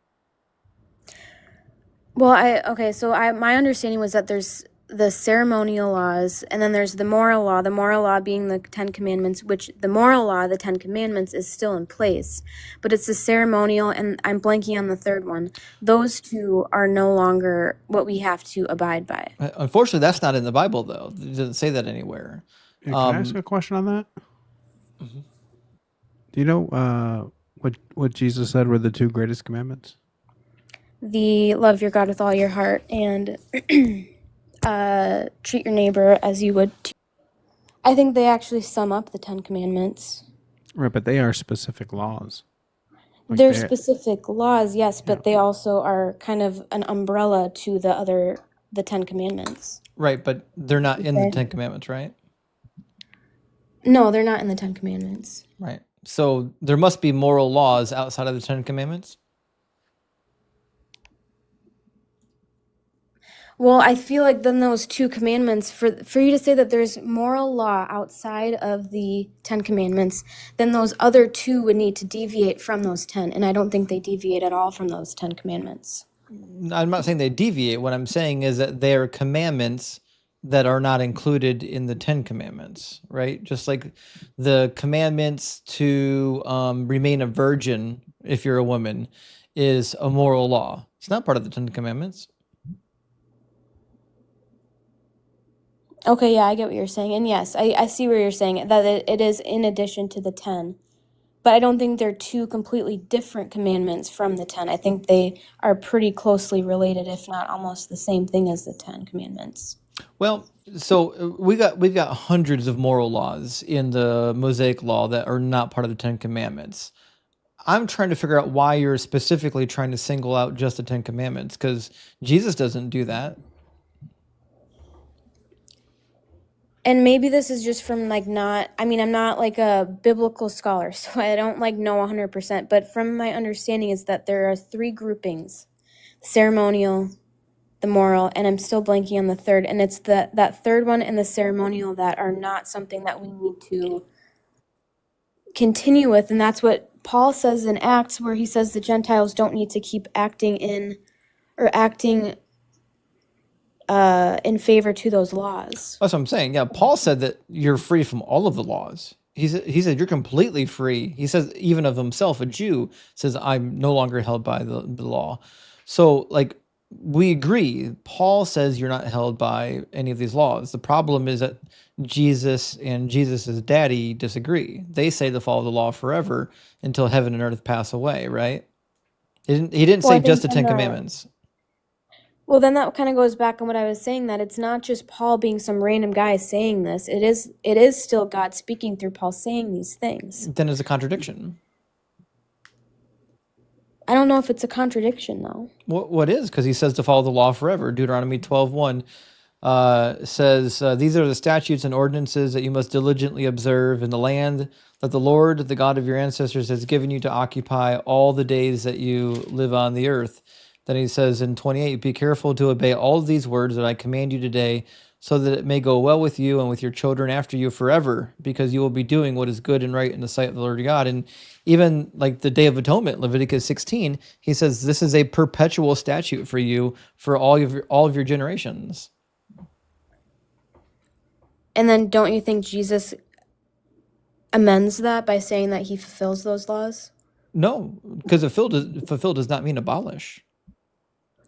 Well, so my understanding was that there's the ceremonial laws, and then there's the moral law being the Ten Commandments, which the moral law, the Ten Commandments, is still in place. But it's the ceremonial, and I'm blanking on the third one. Those two are no longer what we have to abide by. Unfortunately, that's not in the Bible, though. It doesn't say that anywhere. Yeah, can I ask a question on that? Mhm. Do you know what Jesus said were the two greatest commandments? The love your God with all your heart and treat your neighbor as you would. I think they actually sum up the Ten Commandments. Right, but they are specific laws. They're specific laws, yes, but they also are kind of an umbrella to the Ten Commandments. Right, but they're not in the Ten Commandments, right? No, they're not in the Ten Commandments. Right. So there must be moral laws outside of the Ten Commandments. Well, I feel like then those two commandments, for you to say that there's moral law outside of the Ten Commandments, then those other two would need to deviate from those 10, and I don't think they deviate at all from those 10 commandments. I'm not saying they deviate. What I'm saying is that they are commandments that are not included in the Ten Commandments, right? Just like the commandments to remain a virgin if you're a woman is a moral law. It's not part of the Ten Commandments. Okay, yeah, I get what you're saying. And yes, I see where you're saying that it is in addition to the 10. But I don't think they're two completely different commandments from the 10. I think they are pretty closely related, if not almost the same thing as the 10 commandments. Well, so we've got hundreds of moral laws in the Mosaic Law that are not part of the Ten Commandments. I'm trying to figure out why you're specifically trying to single out just the Ten Commandments, because Jesus doesn't do that. And maybe this is just from I'm not like a biblical scholar, so I don't know 100%, but from my understanding is that there are three groupings: ceremonial, the moral, and I'm still blanking on the third, and it's that third one and the ceremonial that are not something that we need to continue with, and that's what Paul says in Acts, where he says the Gentiles don't need to keep acting in favor to those laws. That's what I'm saying. Yeah, Paul said that you're free from all of the laws. He said you're completely free. He says even of himself, a Jew says, I'm no longer held by the law. So we agree. Paul says you're not held by any of these laws. The problem is that Jesus and Jesus's daddy disagree. They say to follow the law forever until heaven and earth pass away, right? He didn't say just the Ten Commandments. Well, then that kind of goes back on what I was saying, that it's not just Paul being some random guy saying this. It is still God speaking through Paul saying these things. Then it's a contradiction. I don't know if it's a contradiction, though. What is? Because he says to follow the law forever. Deuteronomy 12:1 says, these are the statutes and ordinances that you must diligently observe in the land that the Lord, the God of your ancestors, has given you to occupy all the days that you live on the earth. Then he says in 28, be careful to obey all of these words that I command you today, so that it may go well with you and with your children after you forever, because you will be doing what is good and right in the sight of the Lord God. And even the Day of Atonement, Leviticus 16, he says this is a perpetual statute for you for all of your generations. And then don't you think Jesus amends that by saying that he fulfills those laws? No, because fulfill does not mean abolish.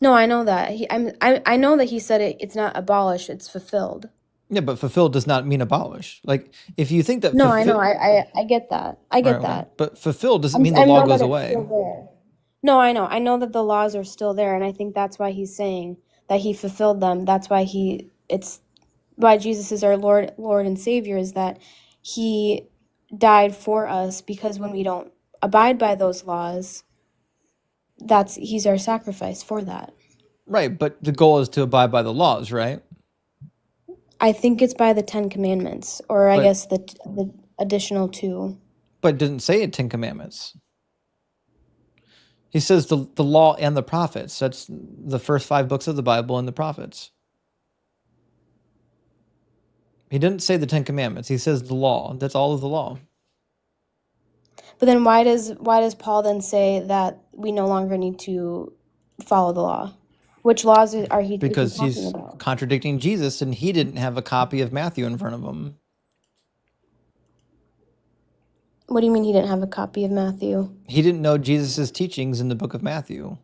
No, I know that. I know that he said it's not abolished, it's fulfilled. Yeah, but fulfill does not mean abolish. If you think that... No, I know. I get that. I get that. Okay. But fulfill doesn't mean the law goes away. No, I know. I know that the laws are still there, and I think that's why he's saying that he fulfilled them. That's why why Jesus is our Lord and Savior, is that he died for us, because when we don't abide by those laws, he's our sacrifice for that. Right, but the goal is to abide by the laws, right? I think it's by the 10 Commandments, or I guess the additional 2. But it didn't say 10 Commandments. He says the law and the prophets. That's the first 5 books of the Bible and the prophets. He didn't say the 10 Commandments. He says the law. That's all of the law. But then why does Paul then say that we no longer need to follow the law? Which laws are he Because talking he's about? contradicting Jesus, and he didn't have a copy of Matthew in front of him. What do you mean he didn't have a copy of Matthew? He didn't know Jesus' teachings in the book of Matthew.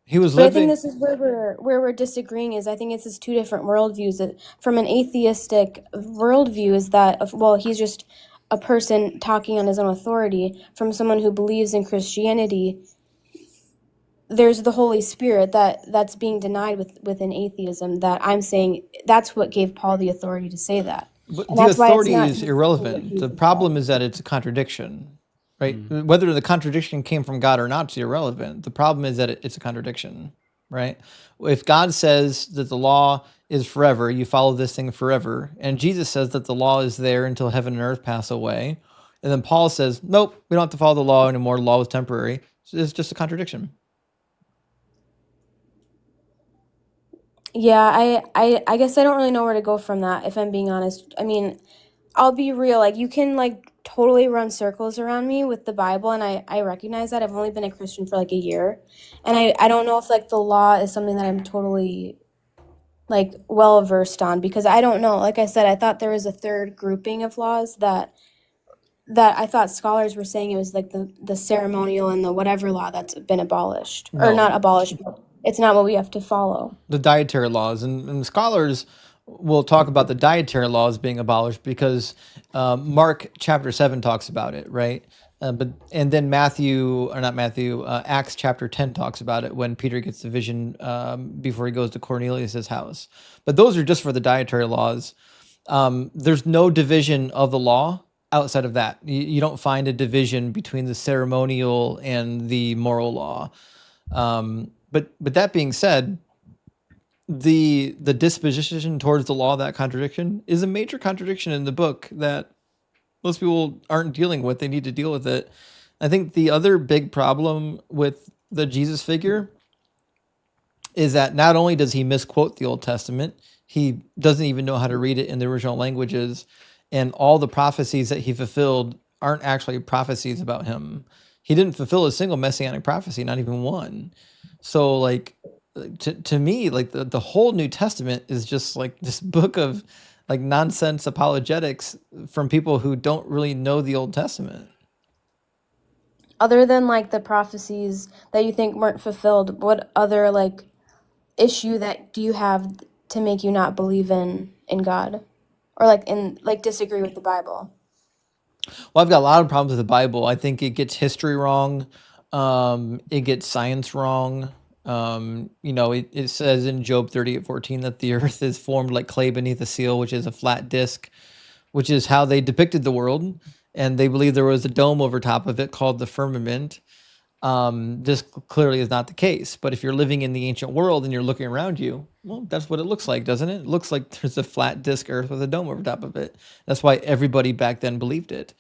He was But I think living. this is where we're disagreeing. Is I think it's just two different worldviews. That from an atheistic worldview is that well, he's just a person talking on his own authority. From someone who believes in Christianity, there's the Holy Spirit that's being denied within atheism. That I'm saying that's what gave Paul the authority to say that. But And the that's why it's authority not is exactly what irrelevant. The Jesus problem said. is that it's a contradiction, right? Whether the contradiction came from God or not is irrelevant. The problem is that it's a contradiction, right? If God says that the law is forever, you follow this thing forever, and Jesus says that the law is there until heaven and earth pass away, and then Paul says, nope, we don't have to follow the law anymore. The law is temporary. So it's just a contradiction. Yeah, I guess I don't really know where to go from that, if I'm being honest. I mean, I'll be real, like you can like totally run circles around me with the Bible, and I recognize that. I've only been a Christian for like a year. And I don't know if like the law is something that I'm totally like well versed on, because I don't know. Like I said, I thought there was a third grouping of laws that I thought scholars were saying it was like the ceremonial and the whatever law that's been abolished. Or not No. abolished, but it's not what we have to follow. The dietary laws, and scholars will talk about the dietary laws being abolished because Mark chapter 7 talks about it, right? And then Acts chapter 10 talks about it when Peter gets the vision before he goes to Cornelius's house. But those are just for the dietary laws. There's no division of the law outside of that. You don't find a division between the ceremonial and the moral law. But that being said, the disposition towards the law, that contradiction, is a major contradiction in the book that most people aren't dealing with. They need to deal with it. I think the other big problem with the Jesus figure is that not only does he misquote the Old Testament, he doesn't even know how to read it in the original languages, and all the prophecies that he fulfilled aren't actually prophecies about him. He didn't fulfill a single messianic prophecy, not even one. So like to me, like the whole New Testament is just like this book of like nonsense apologetics from people who don't really know the Old Testament. Other than like the prophecies that you think weren't fulfilled, what other like issue that do you have to make you not believe in God, or like disagree with the Bible? Well, I've got a lot of problems with the Bible. I think it gets history wrong. It gets science wrong. It says in Job 38:14 that the earth is formed like clay beneath a seal, which is a flat disc, which is how they depicted the world. And they believe there was a dome over top of it called the firmament. This clearly is not the case. But if you're living in the ancient world and you're looking around you, well, that's what it looks like, doesn't it? It looks like there's a flat disc earth with a dome over top of it. That's why everybody back then believed it.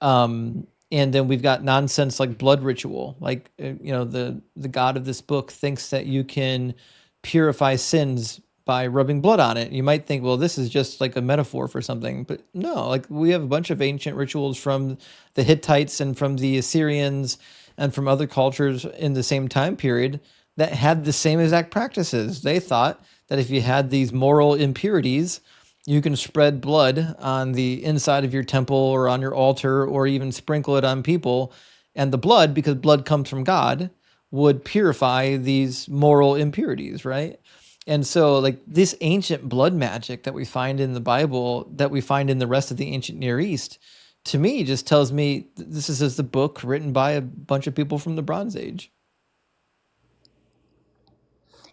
And then we've got nonsense like blood ritual. Like, the God of this book thinks that you can purify sins by rubbing blood on it. You might think, well, this is just like a metaphor for something. But no, like we have a bunch of ancient rituals from the Hittites and from the Assyrians and from other cultures in the same time period that had the same exact practices. They thought that if you had these moral impurities, you can spread blood on the inside of your temple or on your altar or even sprinkle it on people. And the blood, because blood comes from God, would purify these moral impurities, right? And so like this ancient blood magic that we find in the Bible, that we find in the rest of the ancient Near East, to me just tells me this is just a book written by a bunch of people from the Bronze Age.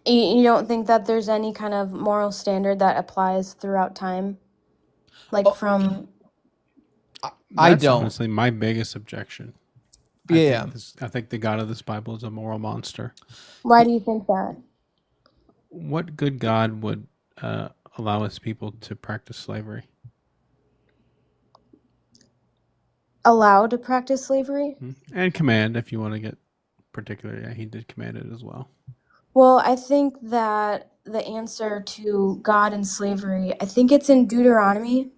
You don't think that there's any kind of moral standard that applies throughout time? Like from... I That's don't. honestly my biggest objection. Yeah. I think the God of this Bible is a moral monster. Why do you think that? What good God would allow his people to practice slavery? Allow to practice slavery? And command, if you want to get particular, yeah, he did command it as well. Well, I think that the answer to God and slavery, I think it's in Deuteronomy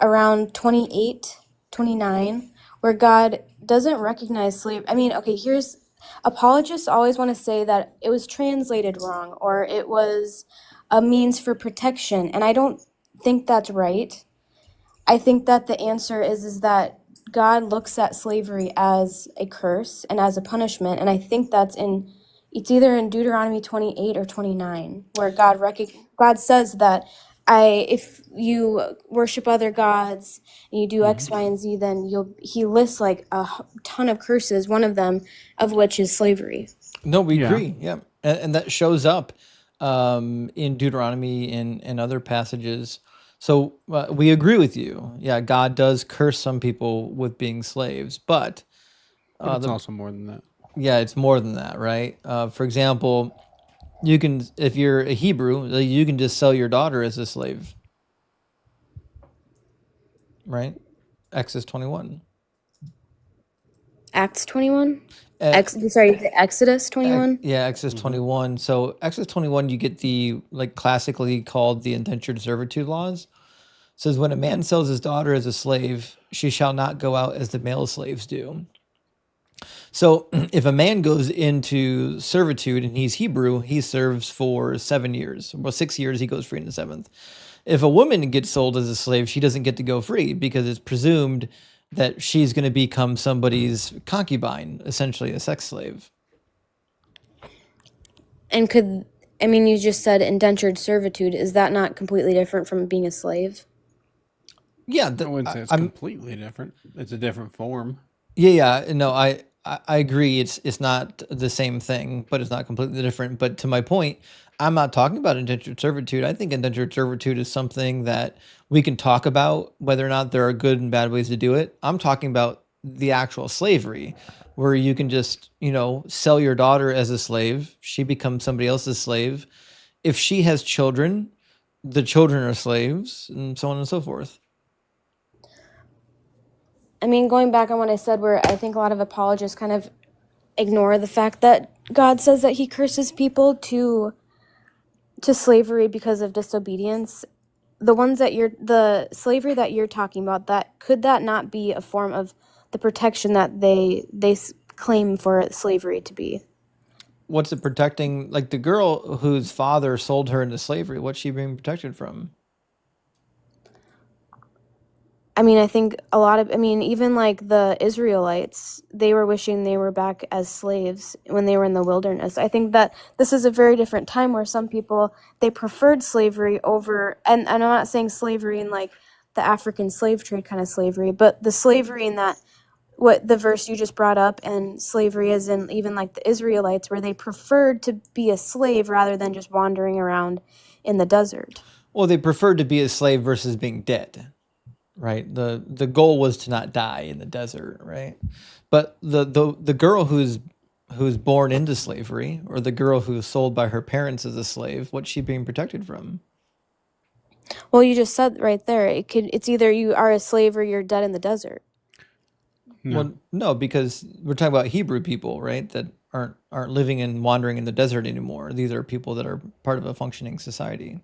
around 28, 29, where God doesn't recognize slavery. I mean, okay, here's apologists always want to say that it was translated wrong or it was a means for protection, and I don't think that's right. I think that the answer is that God looks at slavery as a curse and as a punishment, and I think it's either in Deuteronomy 28 or 29 where God says that if you worship other gods and you do X, Y, and Z, then he lists like a ton of curses, one of them of which is slavery. No, we Yeah. agree. Yeah, and that shows up in Deuteronomy and other passages. So we agree with you. Yeah, God does curse some people with being slaves, but But it's also more than that. yeah, it's more than that, right? For example, you can, if you're a Hebrew, you can just sell your daughter as a slave, right? Exodus 21. Acts 21? Uh, Exodus 21? Yeah, Exodus 21. So Exodus 21, you get the classically called the indentured servitude laws. It says when a man sells his daughter as a slave, she shall not go out as the male slaves do. So if a man goes into servitude and he's Hebrew, he serves for 7 years. Well, 6 years, he goes free in the seventh. If a woman gets sold as a slave, she doesn't get to go free because it's presumed that she's going to become somebody's concubine, essentially a sex slave. And you just said indentured servitude. Is that not completely different from being a slave? Yeah, I wouldn't say it's completely different. It's a different form. Yeah. No, I agree. It's not the same thing, but it's not completely different. But to my point, I'm not talking about indentured servitude. I think indentured servitude is something that we can talk about whether or not there are good and bad ways to do it. I'm talking about the actual slavery, where you can just, sell your daughter as a slave. She becomes somebody else's slave. If she has children, the children are slaves, and so on and so forth. I mean, going back on what I said, where I think a lot of apologists kind of ignore the fact that God says that he curses people to slavery because of disobedience. The slavery that you're talking about, could that not be a form of the protection that they claim for slavery to be? What's it protecting? Like the girl whose father sold her into slavery, what's she being protected from? I mean, I think even like the Israelites, they were wishing they were back as slaves when they were in the wilderness. I think that this is a very different time where some people, they preferred slavery over, and I'm not saying slavery in like the African slave trade kind of slavery, but the slavery in that, what the verse you just brought up, and slavery is in even like the Israelites, where they preferred to be a slave rather than just wandering around in the desert. Well, they preferred to be a slave versus being dead. Right. The goal was to not die in the desert, right? But the girl who's born into slavery, or the girl who's sold by her parents as a slave, what's she being protected from? Well, you just said right there, it's either you are a slave or you're dead in the desert. No. Well, no, because we're talking about Hebrew people, right? That aren't living and wandering in the desert anymore. These are people that are part of a functioning society.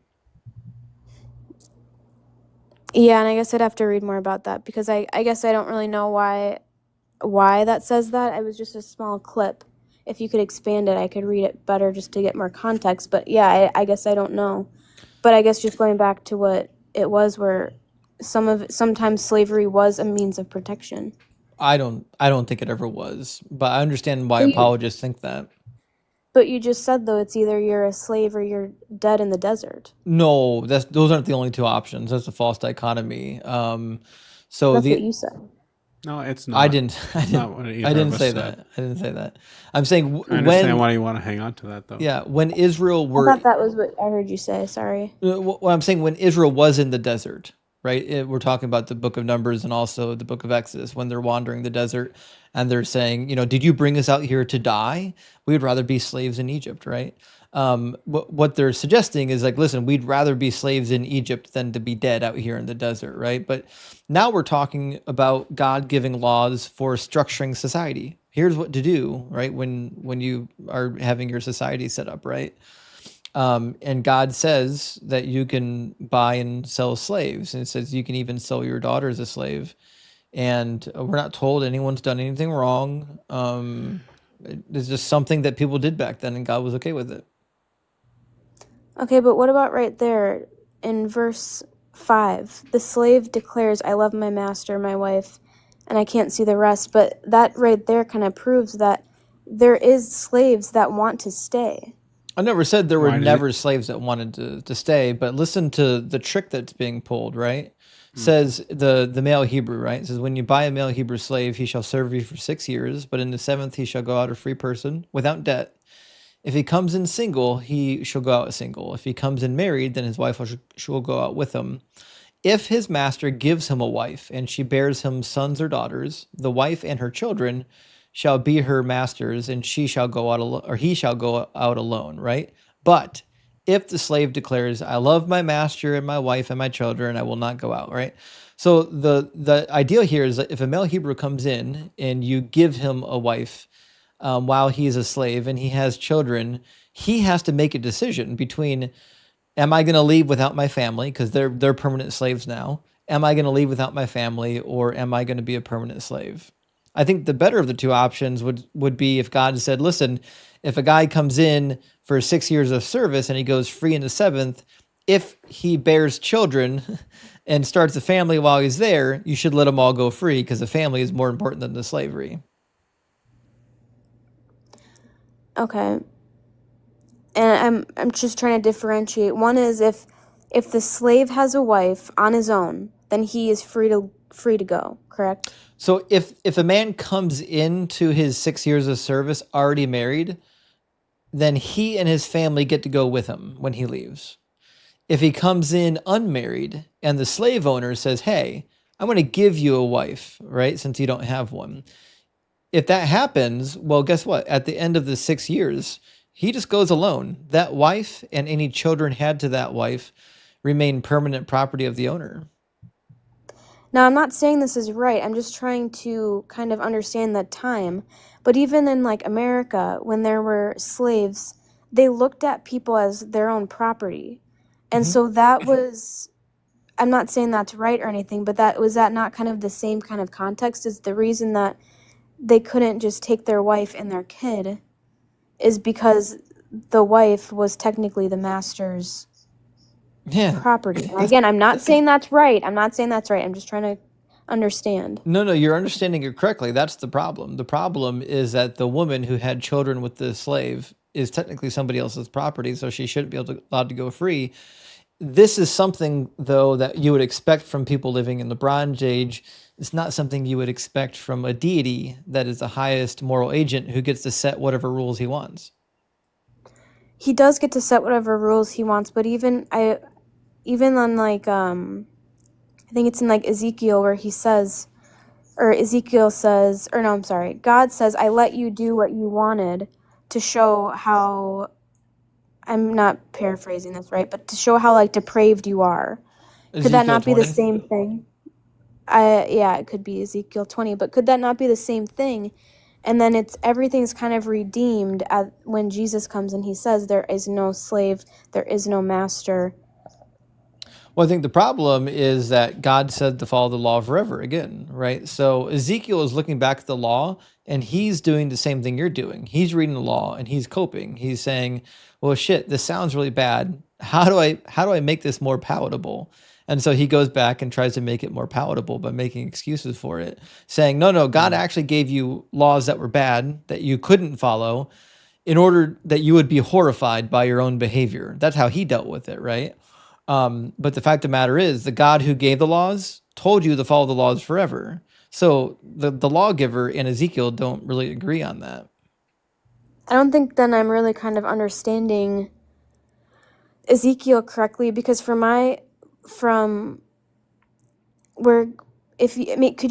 Yeah, and I guess I'd have to read more about that because I guess I don't really know why that says that. It was just a small clip. If you could expand it, I could read it better just to get more context. But yeah, I guess I don't know. But I guess just going back to what it was, where sometimes slavery was a means of protection. I don't think it ever was, but I understand why apologists think that. But you just said, though, it's either you're a slave or you're dead in the desert. No, those aren't the only two options. That's a false dichotomy. So that's what you said. No, it's not. I didn't say said. that. I didn't say that. I'm saying I understand why you want to hang on to that, though. Yeah, when Israel I thought that was what I heard you say. Sorry. Well, I'm saying when Israel was in the desert, right? We're talking about the book of Numbers and also the book of Exodus, when they're wandering the desert and they're saying, did you bring us out here to die? We would rather be slaves in Egypt, right? What they're suggesting is like, listen, we'd rather be slaves in Egypt than to be dead out here in the desert, right? But now we're talking about God giving laws for structuring society. here's what to do, right? When you are having your society set up, right? And God says that you can buy and sell slaves, and it says you can even sell your daughter as a slave. And we're not told anyone's done anything wrong. It's just something that people did back then, and God was okay with it. Okay, but what about right there in verse 5? The slave declares, I love my master, my wife, and I can't see the rest. But that right there kind of proves that there is slaves that want to stay. I never said there were Why did never slaves that wanted to stay, but listen to the trick that's being pulled, right? Says the male Hebrew, right? It says, when you buy a male Hebrew slave, he shall serve you for 6 years, but in the 7th he shall go out a free person without debt. If he comes in single, he shall go out single. If he comes in married, then his wife shall go out with him. If his master gives him a wife, and she bears him sons or daughters, the wife and her children shall be her master's, and she shall go out or he shall go out alone, right? But if the slave declares, I love my master and my wife and my children, I will not go out, right? So the ideal here is that if a male Hebrew comes in and you give him a wife while he's a slave and he has children, he has to make a decision between, am I going to leave without my family, because they're permanent slaves now? Am I going to leave without my family, or am I going to be a permanent slave? I think the better of the two options would be if God said, listen, if a guy comes in for 6 years of service and he goes free in the 7th, if he bears children and starts a family while he's there, you should let them all go free, because the family is more important than the slavery. Okay. And I'm just trying to differentiate. One is if the slave has a wife on his own, then he is free to go, correct? So if a man comes into his 6 years of service already married, then he and his family get to go with him when he leaves. If he comes in unmarried and the slave owner says, hey, I'm going to give you a wife, right, since you don't have one. If that happens, well, guess what? At the end of the 6 years, he just goes alone. That wife and any children had to that wife remain permanent property of the owner. Now, I'm not saying this is right. I'm just trying to kind of understand that time. But even in like America, when there were slaves, they looked at people as their own property. And so that was, I'm not saying that's right or anything, but was that not kind of the same kind of context? Is the reason that they couldn't just take their wife and their kid is because the wife was technically the master's property. And again, I'm not saying that's right. I'm just trying to understand. No, you're understanding it correctly. That's the problem. The problem is that the woman who had children with the slave is technically somebody else's property, so she shouldn't be allowed to go free. This is something, though, that you would expect from people living in the Bronze Age. It's not something you would expect from a deity that is the highest moral agent who gets to set whatever rules he wants. He does get to set whatever rules he wants, but even on like I think it's in like Ezekiel where he says, or Ezekiel says, or no, I'm sorry, God says, I let you do what you wanted to show how, I'm not paraphrasing this right, but to show how like depraved you are. Could that not be the same thing? Yeah, it could be Ezekiel 20, but could that not be the same thing? And then everything's kind of redeemed when Jesus comes and he says there is no slave, there is no master. Well, I think the problem is that God said to follow the law forever again, right? So Ezekiel is looking back at the law and he's doing the same thing you're doing. He's reading the law and he's coping. He's saying, well, shit, this sounds really bad. How do I make this more palatable? And so he goes back and tries to make it more palatable by making excuses for it, saying, no, God actually gave you laws that were bad, that you couldn't follow, in order that you would be horrified by your own behavior. That's how he dealt with it, right? But the fact of the matter is, the God who gave the laws told you to follow the laws forever. So the lawgiver and Ezekiel don't really agree on that. I don't think then I'm really kind of understanding Ezekiel correctly, because could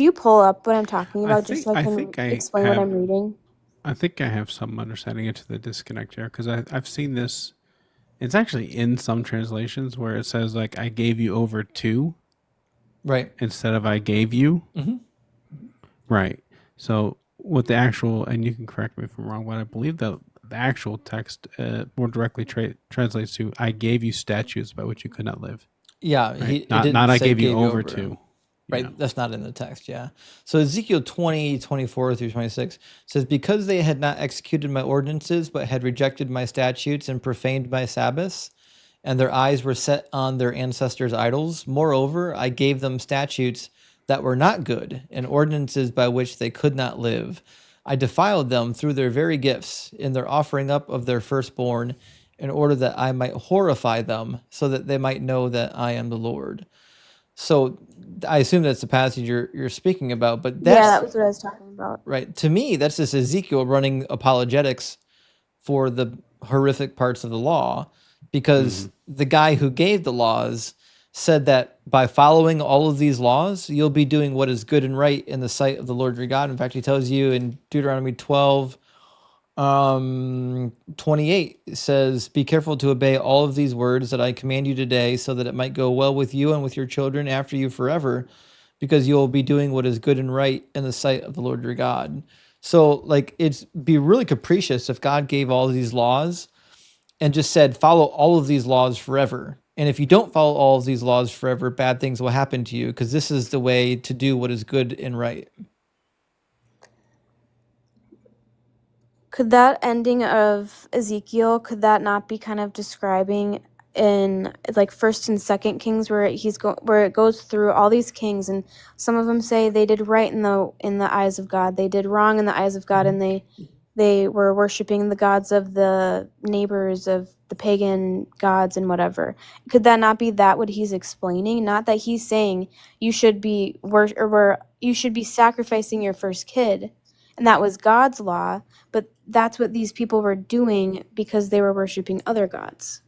you pull up what I'm talking about just so I can explain what I'm reading? I think I have some understanding into the disconnect here, because I've seen this. It's actually in some translations where it says like I gave you over to, right, instead of I gave you. Mm-hmm. Right. So what the actual, and you can correct me if I'm wrong, but I believe that the actual text more directly translates to "I gave you statutes by which you could not live." Yeah, Right? it Not didn't I say gave you gave you over over. to. Right, Yeah. that's not in the text, yeah. So Ezekiel 20:24 through 26 says, because they had not executed my ordinances, but had rejected my statutes and profaned my Sabbaths, and their eyes were set on their ancestors' idols. Moreover, I gave them statutes that were not good, and ordinances by which they could not live. I defiled them through their very gifts, in their offering up of their firstborn, in order that I might horrify them, so that they might know that I am the Lord. So I assume that's the passage you're speaking about, but Yeah, that's that was what I was talking about. right. To me, that's just Ezekiel running apologetics for the horrific parts of the law, because the guy who gave the laws said that by following all of these laws, you'll be doing what is good and right in the sight of the Lord your God. In fact, he tells you in Deuteronomy 12, 28, it says, be careful to obey all of these words that I command you today, so that it might go well with you and with your children after you forever, because you will be doing what is good and right in the sight of the Lord your God. So like, it's be really capricious if God gave all of these laws and just said, follow all of these laws forever. And if you don't follow all of these laws forever, bad things will happen to you, because this is the way to do what is good and right. Could that ending of Ezekiel, could that not be kind of describing in like First and Second Kings, where where it goes through all these kings, and some of them say they did right in the eyes of God, they did wrong in the eyes of God, and they were worshiping the gods of the neighbors, of the pagan gods and whatever. Could that not be that what he's explaining? Not that he's saying you should be you should be sacrificing your first kid, and that was God's law, but that's what these people were doing because they were worshiping other gods.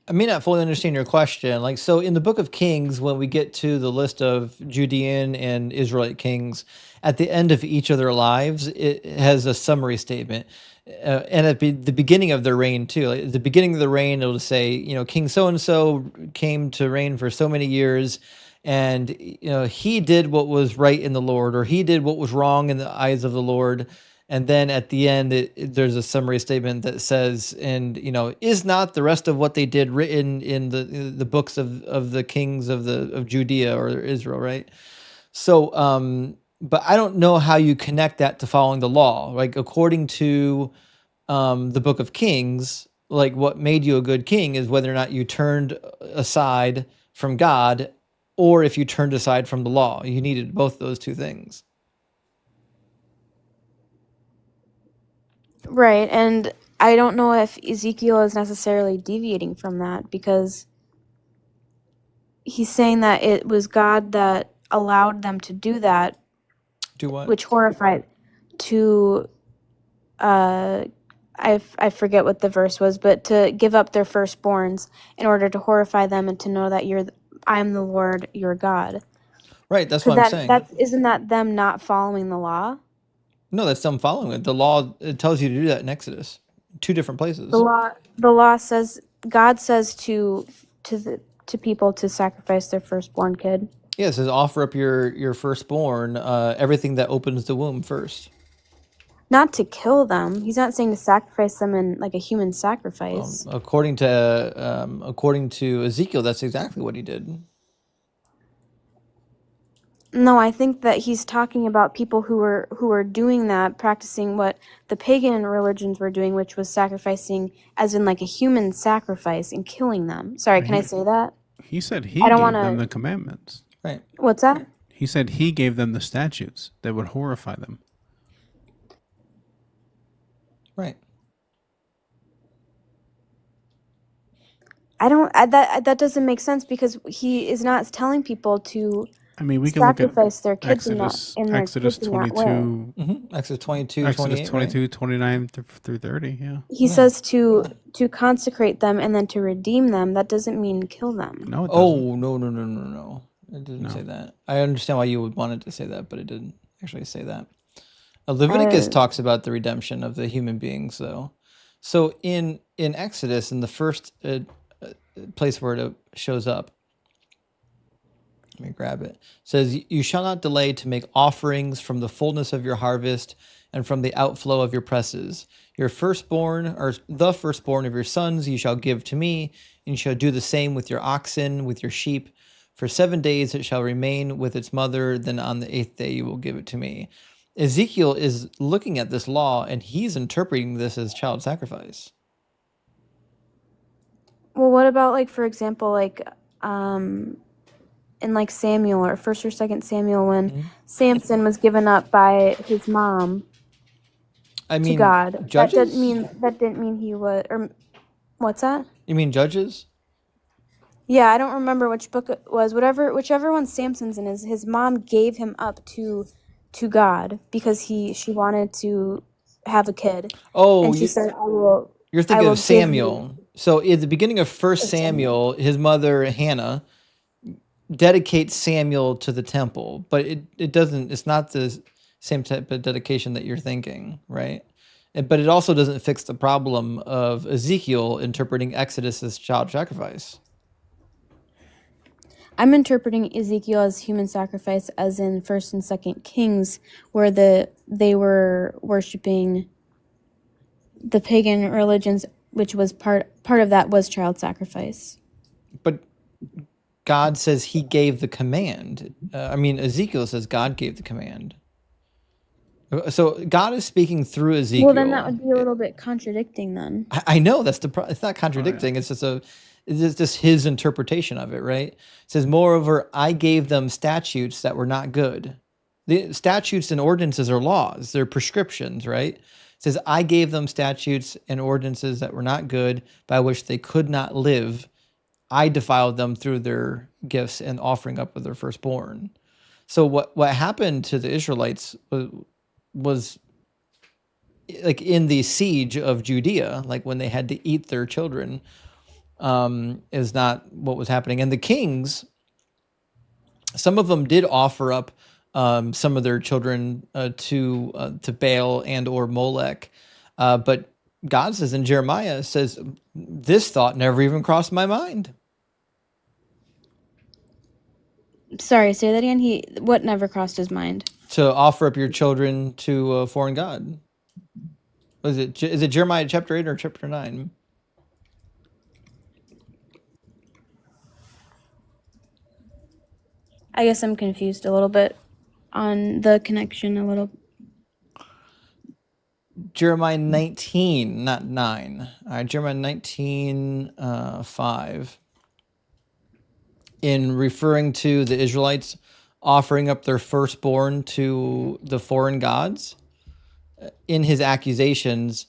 I may not fully understand your question. Like, so in the book of Kings, when we get to the list of Judean and Israelite kings, at the end of each of their lives, it has a summary statement. And at the beginning of their reign too, like at the beginning of the reign, it'll say, King so-and-so came to reign for so many years, and he did what was right in the Lord, or he did what was wrong in the eyes of the Lord. And then at the end, there's a summary statement that says, and is not the rest of what they did written in the books of the kings of Judea or Israel, right? So, but I don't know how you connect that to following the law. Like, according to the book of Kings, like, what made you a good king is whether or not you turned aside from God, or if you turned aside from the law. You needed both those two things. Right, and I don't know if Ezekiel is necessarily deviating from that, because he's saying that it was God that allowed them to do that. Do what? Which horrified to I forget what the verse was, but to give up their firstborns in order to horrify them and to know that I'm the Lord your God. Right, that's what I'm saying. Isn't that them not following the law? No, that's them following it. The law, it tells you to do that in Exodus, 2 different places. The law says, God says to people to sacrifice their firstborn kid. Yeah, it says offer up your firstborn, everything that opens the womb first. Not to kill them. He's not saying to sacrifice them in like a human sacrifice. According to Ezekiel, that's exactly what he did. No, I think that he's talking about people who were doing that, practicing what the pagan religions were doing, which was sacrificing as in like a human sacrifice and killing them. Sorry, can I say that? He said he gave them the commandments. Right. What's that? He said he gave them the statutes that would horrify them. Right. That doesn't make sense, because he is not telling people to we can look at their kids Exodus 22. Exodus 22, Exodus 22, right? 29 through 30, yeah. He says to consecrate them and then to redeem them. That doesn't mean kill them. No, it doesn't. Oh, no. It didn't say that. I understand why you would want it to say that, but it didn't actually say that. Leviticus talks about the redemption of the human beings, though. So in Exodus, in the first place where it shows up, Let me grab it. It says, "You shall not delay to make offerings from the fullness of your harvest and from the outflow of your presses. Your firstborn, or the firstborn of your sons, you shall give to me, and you shall do the same with your oxen, with your sheep. For 7 days it shall remain with its mother, then on the 8th day you will give it to me." Ezekiel is looking at this law, and he's interpreting this as child sacrifice. Well, what about, like, for example, like, in, like, Samuel or 1st or 2nd Samuel, when Samson was given up by his mom I to mean, God? Judges? That didn't mean he was, or what's that? You mean Judges? Yeah, I don't remember which book it was. Whichever one Samson's in, his mom gave him up to God because she wanted to have a kid. Oh, And she said, you're I thinking will of give Samuel. So at the beginning of First Samuel. Samuel, his mother Hannah dedicates Samuel to the temple, but it doesn't. It's not the same type of dedication that you're thinking, right? But it also doesn't fix the problem of Ezekiel interpreting Exodus as child sacrifice. I'm interpreting Ezekiel as human sacrifice, as in 1st and 2nd Kings, where they were worshiping the pagan religions, which was part of that was child sacrifice. But God says he gave the command. Ezekiel says God gave the command. So God is speaking through Ezekiel. Well, then that would be a little bit contradicting then. I know that's it's not contradicting. It's just his interpretation of it, right? It says, "Moreover, I gave them statutes that were not good." The statutes and ordinances are laws; they're prescriptions, right? It says, "I gave them statutes and ordinances that were not good, by which they could not live. I defiled them through their gifts and offering up of their firstborn." So what happened to the Israelites was like in the siege of Judea, like when they had to eat their children, is not what was happening. And the kings, some of them did offer up some of their children to Baal and or Molech, but God says in Jeremiah, says, "This thought never even crossed my mind." Sorry, say that again. What never crossed his mind? To offer up your children to a foreign god. Is it Jeremiah chapter 8 or chapter 9? I guess I'm confused a little bit on the connection a little. Jeremiah 19, not 9. All right, Jeremiah 19, 5. In referring to the Israelites offering up their firstborn to the foreign gods, in his accusations,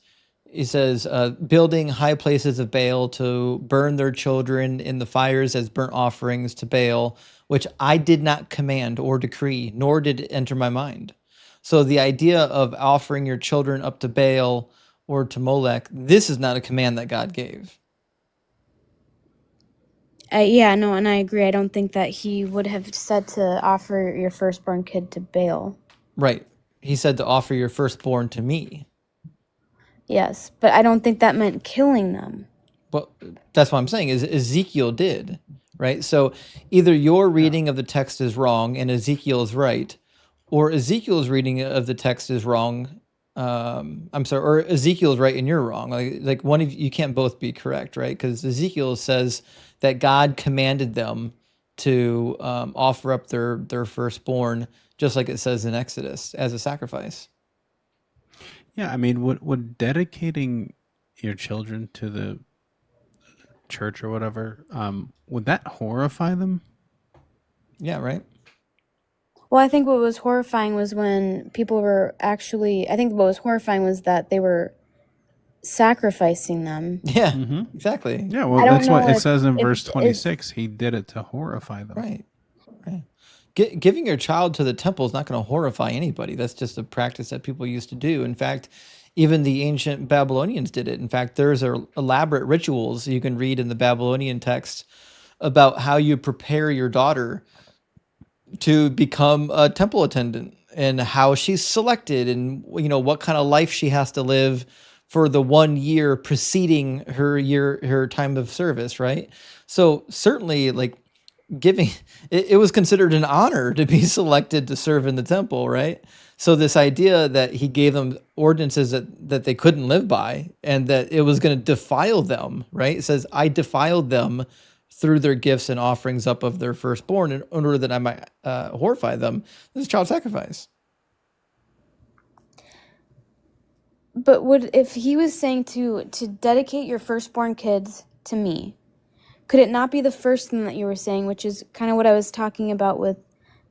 he says, building high places of Baal to burn their children in the fires as burnt offerings to Baal, which I did not command or decree, nor did it enter my mind. So the idea of offering your children up to Baal or to Molech, this is not a command that God gave. Yeah, no, and I agree. I don't think that he would have said to offer your firstborn kid to Baal. Right. He said to offer your firstborn to me. Yes, but I don't think that meant killing them. Well, that's what I'm saying, is Ezekiel did, right? So either your reading of the text is wrong and Ezekiel is right, or Ezekiel's reading of the text is wrong. Or Ezekiel's right and you're wrong. Like one of you can't both be correct, right? Because Ezekiel says that God commanded them to offer up their firstborn, just like it says in Exodus, as a sacrifice. Yeah, I mean, would dedicating your children to the church or whatever, would that horrify them? Yeah, right. Well, I think what was horrifying was when people were actually, I think what was horrifying was that they were sacrificing them. Yeah, exactly. Yeah, well, that's what it says in verse 26. He did it to horrify them. Right. Giving your child to the temple is not going to horrify anybody. That's just a practice that people used to do. In fact, even the ancient Babylonians did it. In fact, there's elaborate rituals you can read in the Babylonian text about how you prepare your daughter to become a temple attendant and how she's selected and what kind of life she has to live for the 1 year preceding her time of service, right? So certainly, like, giving it was considered an honor to be selected to serve in the temple, right? So this idea that he gave them ordinances that they couldn't live by and that it was going to defile them, right? It says, I defiled them through their gifts and offerings up of their firstborn in order that I might horrify them. This is child sacrifice. But if he was saying to dedicate your firstborn kids to me, could it not be the first thing that you were saying, which is kind of what I was talking about with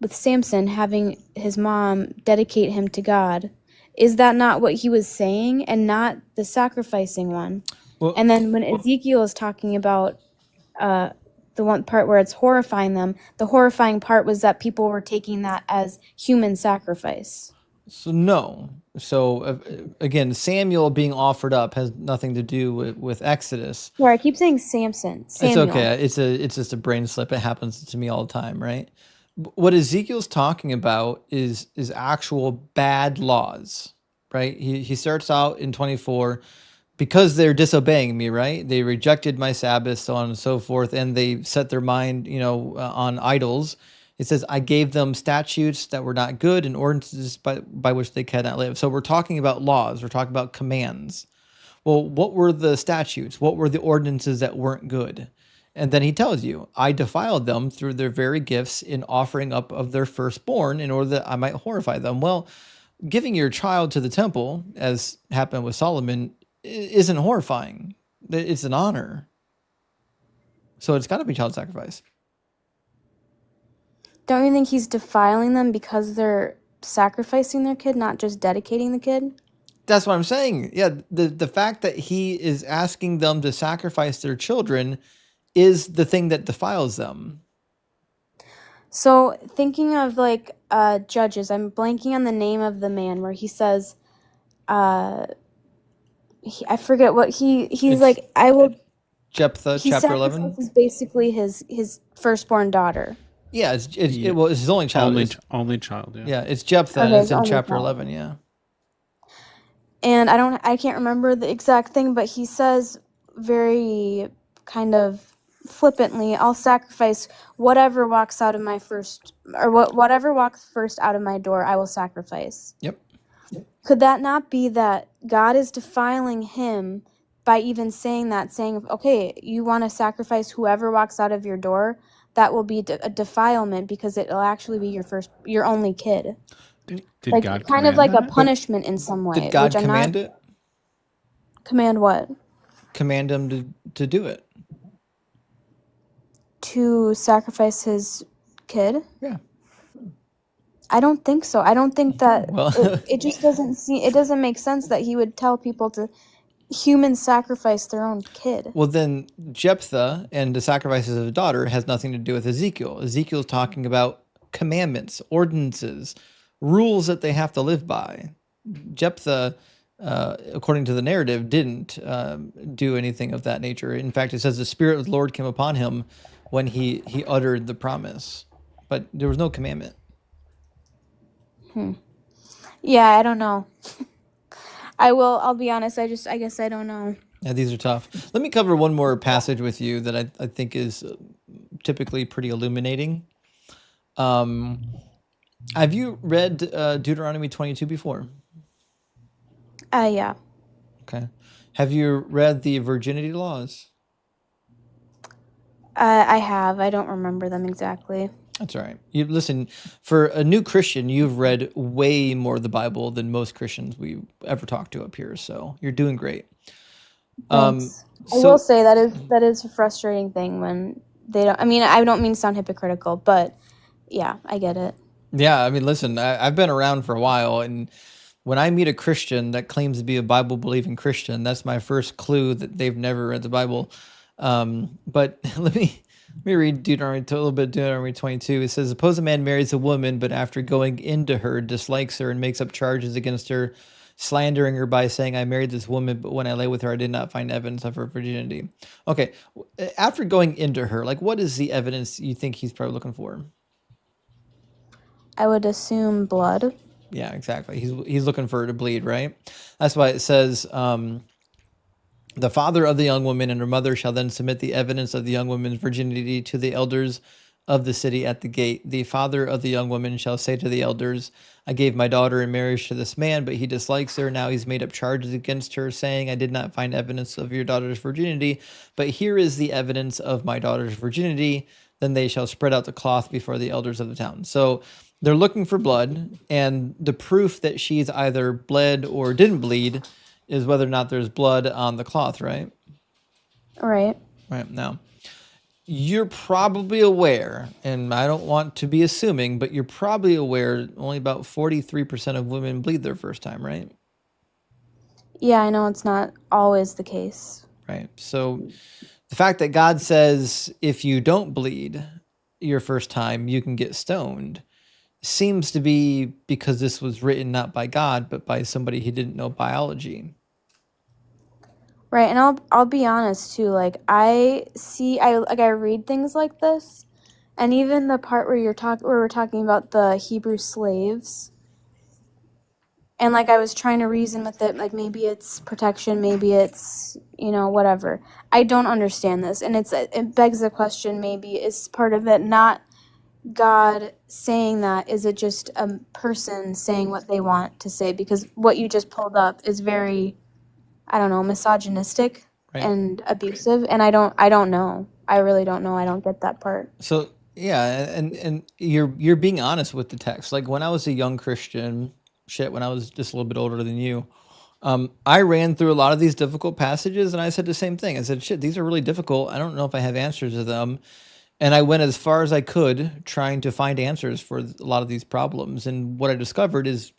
Samson, having his mom dedicate him to God? Is that not what he was saying, and not the sacrificing one? Well, and then when Ezekiel is talking about the one part where it's horrifying them, the horrifying part was that people were taking that as human sacrifice. So no. So again, Samuel being offered up has nothing to do with Exodus. Sorry, I keep saying Samson. Samuel. It's okay. It's just a brain slip. It happens to me all the time, right? What Ezekiel's talking about is actual bad laws, right? He starts out in 24, because they're disobeying me, right? They rejected my Sabbath, so on and so forth, and they set their mind, on idols. It says, I gave them statutes that were not good and ordinances by which they cannot live. So we're talking about laws. We're talking about commands. Well, what were the statutes? What were the ordinances that weren't good? And then he tells you, I defiled them through their very gifts in offering up of their firstborn in order that I might horrify them. Well, giving your child to the temple, as happened with Solomon, isn't horrifying. It's an honor. So it's got to be child sacrifice. Don't you think he's defiling them because they're sacrificing their kid, not just dedicating the kid? That's what I'm saying. Yeah, the fact that he is asking them to sacrifice their children is the thing that defiles them. So thinking of Judges, I'm blanking on the name of the man where he says, I forget what he's like. I will. Jephthah, chapter 11. He sacrifices basically his firstborn daughter. Yeah, it's his only child. Only child. Yeah. Yeah, it's Jephthah. Okay, it's in chapter child. 11. Yeah. And I can't remember the exact thing, but he says very kind of flippantly, I'll sacrifice whatever walks out of my first, or whatever walks first out of my door, I will sacrifice. Yep. Could that not be that God is defiling him by even saying that, saying, okay, you want to sacrifice whoever walks out of your door? That will be a defilement because it will actually be your only kid. Did like God kind of like that? a punishment in some way. Did God which command it? Command what? Command him to do it. To sacrifice his kid? Yeah. I don't think so. I don't think that Well, it just doesn't make sense that he would tell people to human sacrifice their own kid. Well, then Jephthah and the sacrifices of a daughter has nothing to do with Ezekiel. Ezekiel's talking about commandments, ordinances, rules that they have to live by. Jephthah, according to the narrative, didn't do anything of that nature. In fact, it says the Spirit of the Lord came upon him when he uttered the promise, but there was no commandment. Yeah, I don't know. I'll be honest, I guess I don't know. Yeah, these are tough. Let me cover one more passage with you that I think is typically pretty illuminating. Have you read Deuteronomy 22 before? Yeah. Okay. Have you read the virginity laws? I have. I don't remember them exactly. That's all right. You listen, for a new Christian, you've read way more of the Bible than most Christians we ever talked to up here. So you're doing great. Thanks. I will say that is a frustrating thing when they don't. I mean, I don't mean to sound hypocritical, but yeah, I get it. Yeah, I mean, listen, I've been around for a while, and when I meet a Christian that claims to be a Bible-believing Christian, that's my first clue that they've never read the Bible. But let me read a little bit of Deuteronomy 22. It says, suppose a man marries a woman, but after going into her, dislikes her and makes up charges against her, slandering her by saying, I married this woman, but when I lay with her, I did not find evidence of her virginity. Okay, after going into her, like, what is the evidence you think he's probably looking for? I would assume blood. Yeah, exactly. He's looking for her to bleed, right? That's why it says, the father of the young woman and her mother shall then submit the evidence of the young woman's virginity to the elders of the city at the gate. The father of the young woman shall say to the elders, I gave my daughter in marriage to this man, but he dislikes her. Now he's made up charges against her, saying, I did not find evidence of your daughter's virginity, but here is the evidence of my daughter's virginity. Then they shall spread out the cloth before the elders of the town. So they're looking for blood, and the proof that she's either bled or didn't bleed is whether or not there's blood on the cloth, right? Right. Right. Now, you're probably aware, and I don't want to be assuming, but you're probably aware only about 43% of women bleed their first time, right? Yeah, I know it's not always the case. Right. So the fact that God says if you don't bleed your first time, you can get stoned seems to be because this was written not by God, but by somebody who didn't know biology. Right, and I'll be honest too. Like I read things like this, and even the part where we're talking about the Hebrew slaves, and like I was trying to reason with it. Like maybe it's protection, maybe it's whatever. I don't understand this, and it begs the question: maybe is part of it not God saying that? Is it just a person saying what they want to say? Because what you just pulled up is very, I don't know, misogynistic Right. and abusive, and I don't know. I really don't know. I don't get that part. So yeah, and you're being honest with the text. Like when I was a young Christian, when I was just a little bit older than you, I ran through a lot of these difficult passages, and I said the same thing. I said, shit, these are really difficult. I don't know if I have answers to them. And I went as far as I could trying to find answers for a lot of these problems. And what I discovered is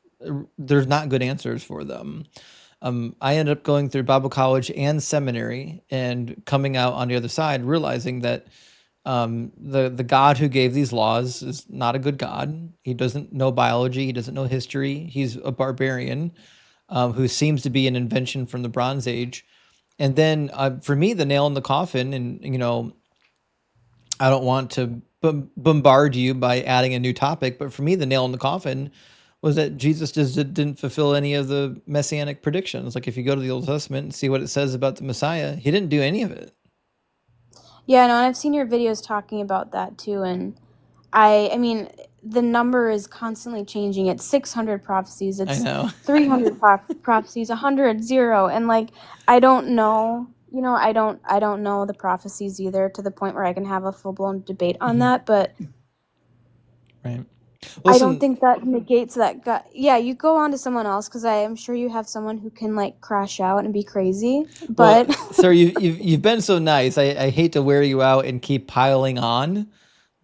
there's not good answers for them. I ended up going through Bible college and seminary and coming out on the other side, realizing that the God who gave these laws is not a good God. He doesn't know biology. He doesn't know history. He's a barbarian who seems to be an invention from the Bronze Age. And then for me, the nail in the coffin, and I don't want to bombard you by adding a new topic, but for me, the nail in the coffin was that Jesus just didn't fulfill any of the messianic predictions. Like if you go to the Old Testament and see what it says about the Messiah, he didn't do any of it. Yeah, no, and I've seen your videos talking about that too, and I mean, the number is constantly changing. It's 600 prophecies. I It's know. 300 prophecies, 100, 0, and like I don't know. I don't know the prophecies either to the point where I can have a full-blown debate on that, but Right. I don't Listen, think that negates that God. Yeah, you go on to someone else because I am sure you have someone who can like crash out and be crazy. well, But sir, you've been so nice. I hate to wear you out and keep piling on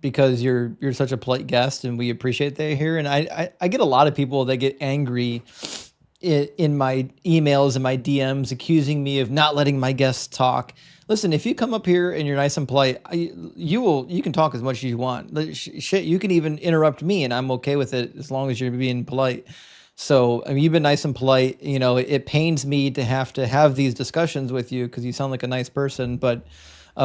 because you're such a polite guest and we appreciate that you're here. And I get a lot of people that get angry in my emails and my DMs accusing me of not letting my guests talk. Listen, if you come up here and you're nice and polite, you can talk as much as you want. Shit, you can even interrupt me and I'm okay with it as long as you're being polite. So, I mean, you've been nice and polite. It pains me to have these discussions with you because you sound like a nice person, but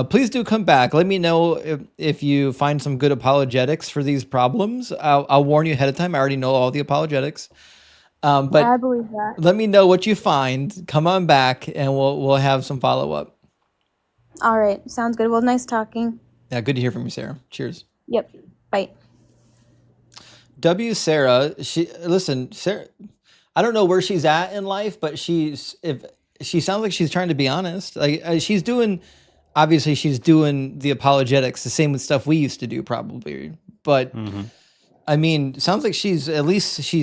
please do come back. Let me know if you find some good apologetics for these problems. I'll warn you ahead of time. I already know all the apologetics. But I believe that. let me know what you find. Come on back and we'll have some follow-up. All right, sounds good. Well, nice talking. Yeah, good to hear from you, Sarah. Cheers. Yep. Bye. Sarah, Sarah, I don't know where she's at in life, but she sounds like she's trying to be honest. Like she's doing the apologetics, the same with stuff we used to do probably. But I mean, sounds like she's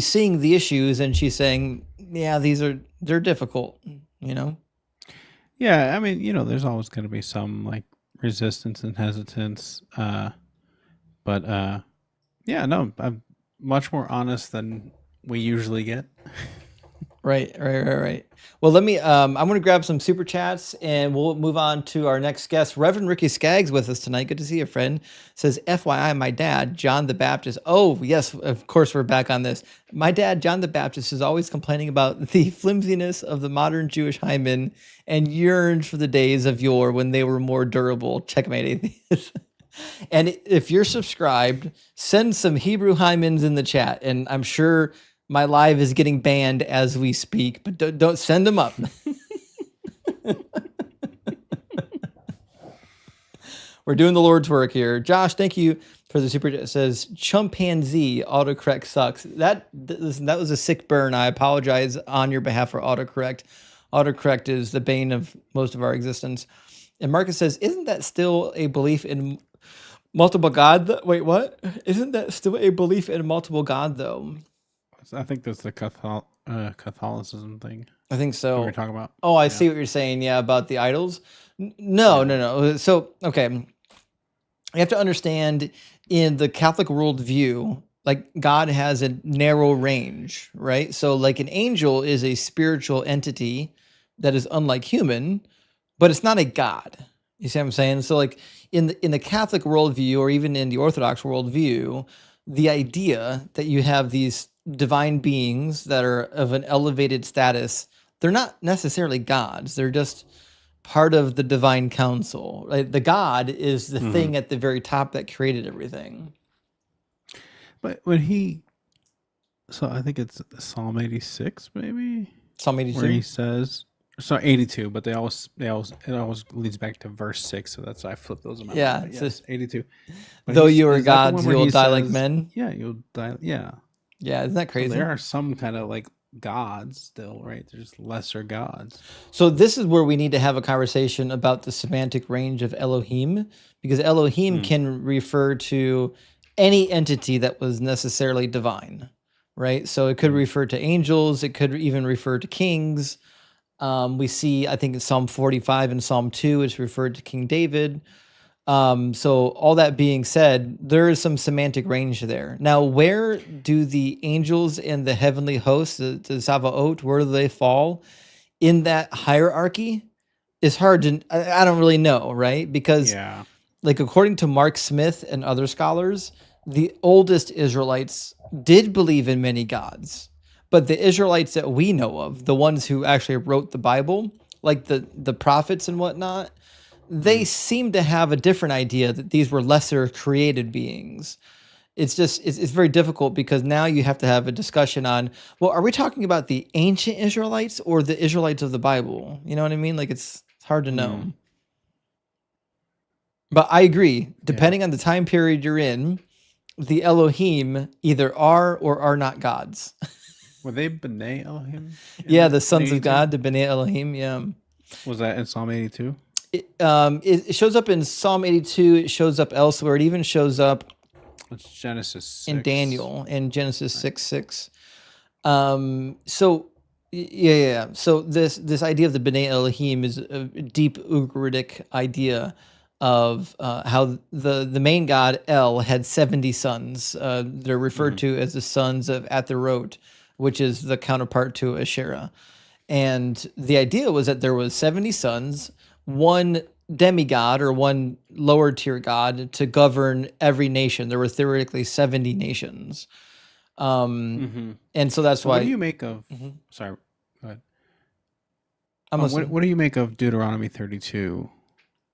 seeing the issues and she's saying, yeah, they're difficult, Yeah, I mean, there's always going to be some like resistance and hesitance. But yeah, no, I'm much more honest than we usually get. Right. Well, let me, I'm going to grab some super chats and we'll move on to our next guest. Reverend Ricky Skaggs with us tonight. Good to see you, friend. Says, FYI, my dad, John the Baptist. Oh, yes, of course, we're back on this. My dad, John the Baptist, is always complaining about the flimsiness of the modern Jewish hymen and yearns for the days of yore when they were more durable. Checkmate, atheist. And if you're subscribed, send some Hebrew hymens in the chat. And I'm sure my live is getting banned as we speak, but don't send them up. We're doing the Lord's work here. Josh, thank you for the super chat. It says chimpanzee autocorrect sucks. Listen, that was a sick burn. I apologize on your behalf for autocorrect. Autocorrect is the bane of most of our existence. And Marcus says, isn't that still a belief in multiple God? Wait, what? Isn't that still a belief in multiple God though? I think that's the Catholicism thing. I think so. What we're talking about. Oh, I see what you're saying. Yeah, about the idols. No. So, okay, you have to understand in the Catholic worldview, like God has a narrow range, right? So, like an angel is a spiritual entity that is unlike human, but it's not a God. You see what I'm saying? So, like in the Catholic worldview, or even in the Orthodox worldview, the idea that you have these divine beings that are of an elevated status, they're not necessarily gods. They're just part of the divine council. Right? The God is the thing at the very top that created everything. But so I think it's Psalm 86, maybe Psalm 82, where he says, so 82, but it always leads back to verse 6, so that's why I flipped those around. Yeah, But it's yes, 82. But though you are is that the gods, one you where will he die like says- men. Yeah, you'll die. Yeah, Yeah, isn't that so crazy? there are some kind of like gods still, right? There's lesser gods. So this is where we need to have a conversation about the semantic range of Elohim, because Elohim can refer to any entity that was necessarily divine, right? So it could refer to angels, it could even refer to kings. We see, I think in Psalm 45 and Psalm 2, it's referred to King David. So all that being said, there is some semantic range there. Now, where do the angels and the heavenly hosts, the Savaot, where do they fall in that hierarchy? It's hard to, I don't really know, right? Because Yeah. like according to Mark Smith and other scholars, the oldest Israelites did believe in many gods. But the Israelites that we know of, the ones who actually wrote the Bible, like the prophets and whatnot, they seem to have a different idea that these were lesser created beings. It's just, it's very difficult because now you have to have a discussion on, well, are we talking about the ancient Israelites or the Israelites of the Bible? You know what I mean? Like it's hard to know. But I agree, depending on the time period you're in, the Elohim either are or are not gods. Were they B'nai Elohim? Yeah, the sons of 82? God, the B'nai Elohim, yeah. Was that in Psalm 82? It shows up in Psalm 82, it shows up elsewhere, it even shows up It's Genesis 6. in Daniel, in Genesis 6:6. So yeah. So this idea of the B'nai Elohim is a deep Ugaritic idea of how the main god El had 70 sons. They're referred to as the sons of Atherot, which is the counterpart to Asherah. And the idea was that there was 70 sons, one demigod or one lower tier god to govern every nation. There were theoretically 70 nations. And so that's why. What do you make of? Sorry, go ahead. I'm what do you make of Deuteronomy 32?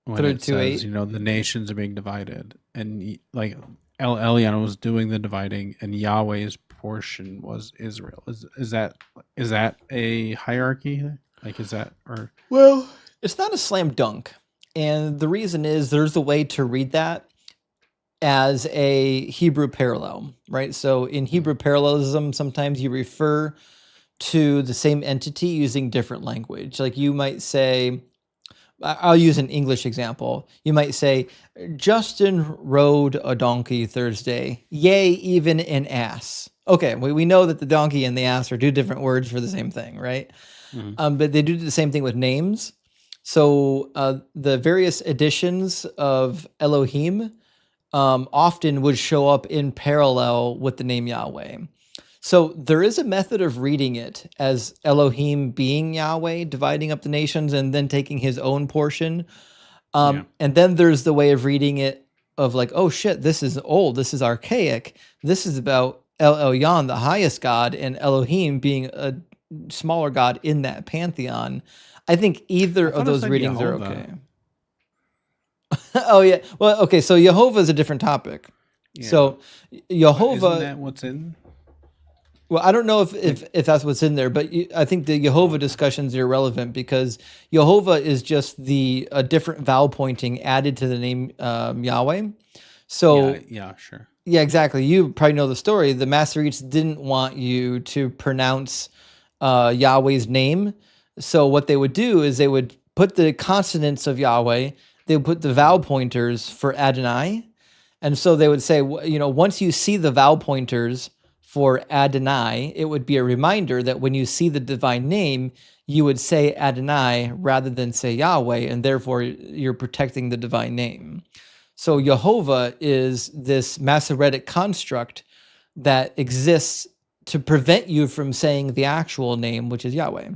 When it 32:8? says, the nations are being divided, and like Elion was doing the dividing, and Yahweh's portion was Israel. Is that a hierarchy? Like, is that or? Well, it's not a slam dunk. And the reason is there's a way to read that as a Hebrew parallel, right? So in Hebrew parallelism, sometimes you refer to the same entity using different language. Like you might say, I'll use an English example. You might say, Justin rode a donkey Thursday. Yea, even an ass. Okay, we know that the donkey and the ass are two different words for the same thing, right? But they do the same thing with names. So the various editions of Elohim often would show up in parallel with the name Yahweh. So there is a method of reading it as Elohim being Yahweh, dividing up the nations and then taking his own portion. And then there's the way of reading it of like, oh shit, this is old, this is archaic. This is about El Elyon, the highest god, and Elohim being a smaller god in that pantheon. I think either of those readings are okay. Oh yeah. Well, okay. So Yehovah is a different topic. Yeah. So Yehovah. Isn't that what's in? Well, I don't know if that's what's in there, but I think the Yehovah discussions are irrelevant because Yehovah is just a different vowel pointing added to the name Yahweh. So Yeah, sure. yeah, exactly. You probably know the story. The Masoretes didn't want you to pronounce Yahweh's name. So what they would do is they would put the consonants of Yahweh, they would put the vowel pointers for Adonai. And so they would say, once you see the vowel pointers for Adonai, it would be a reminder that when you see the divine name, you would say Adonai rather than say Yahweh, and therefore you're protecting the divine name. So Jehovah is this Masoretic construct that exists to prevent you from saying the actual name, which is Yahweh.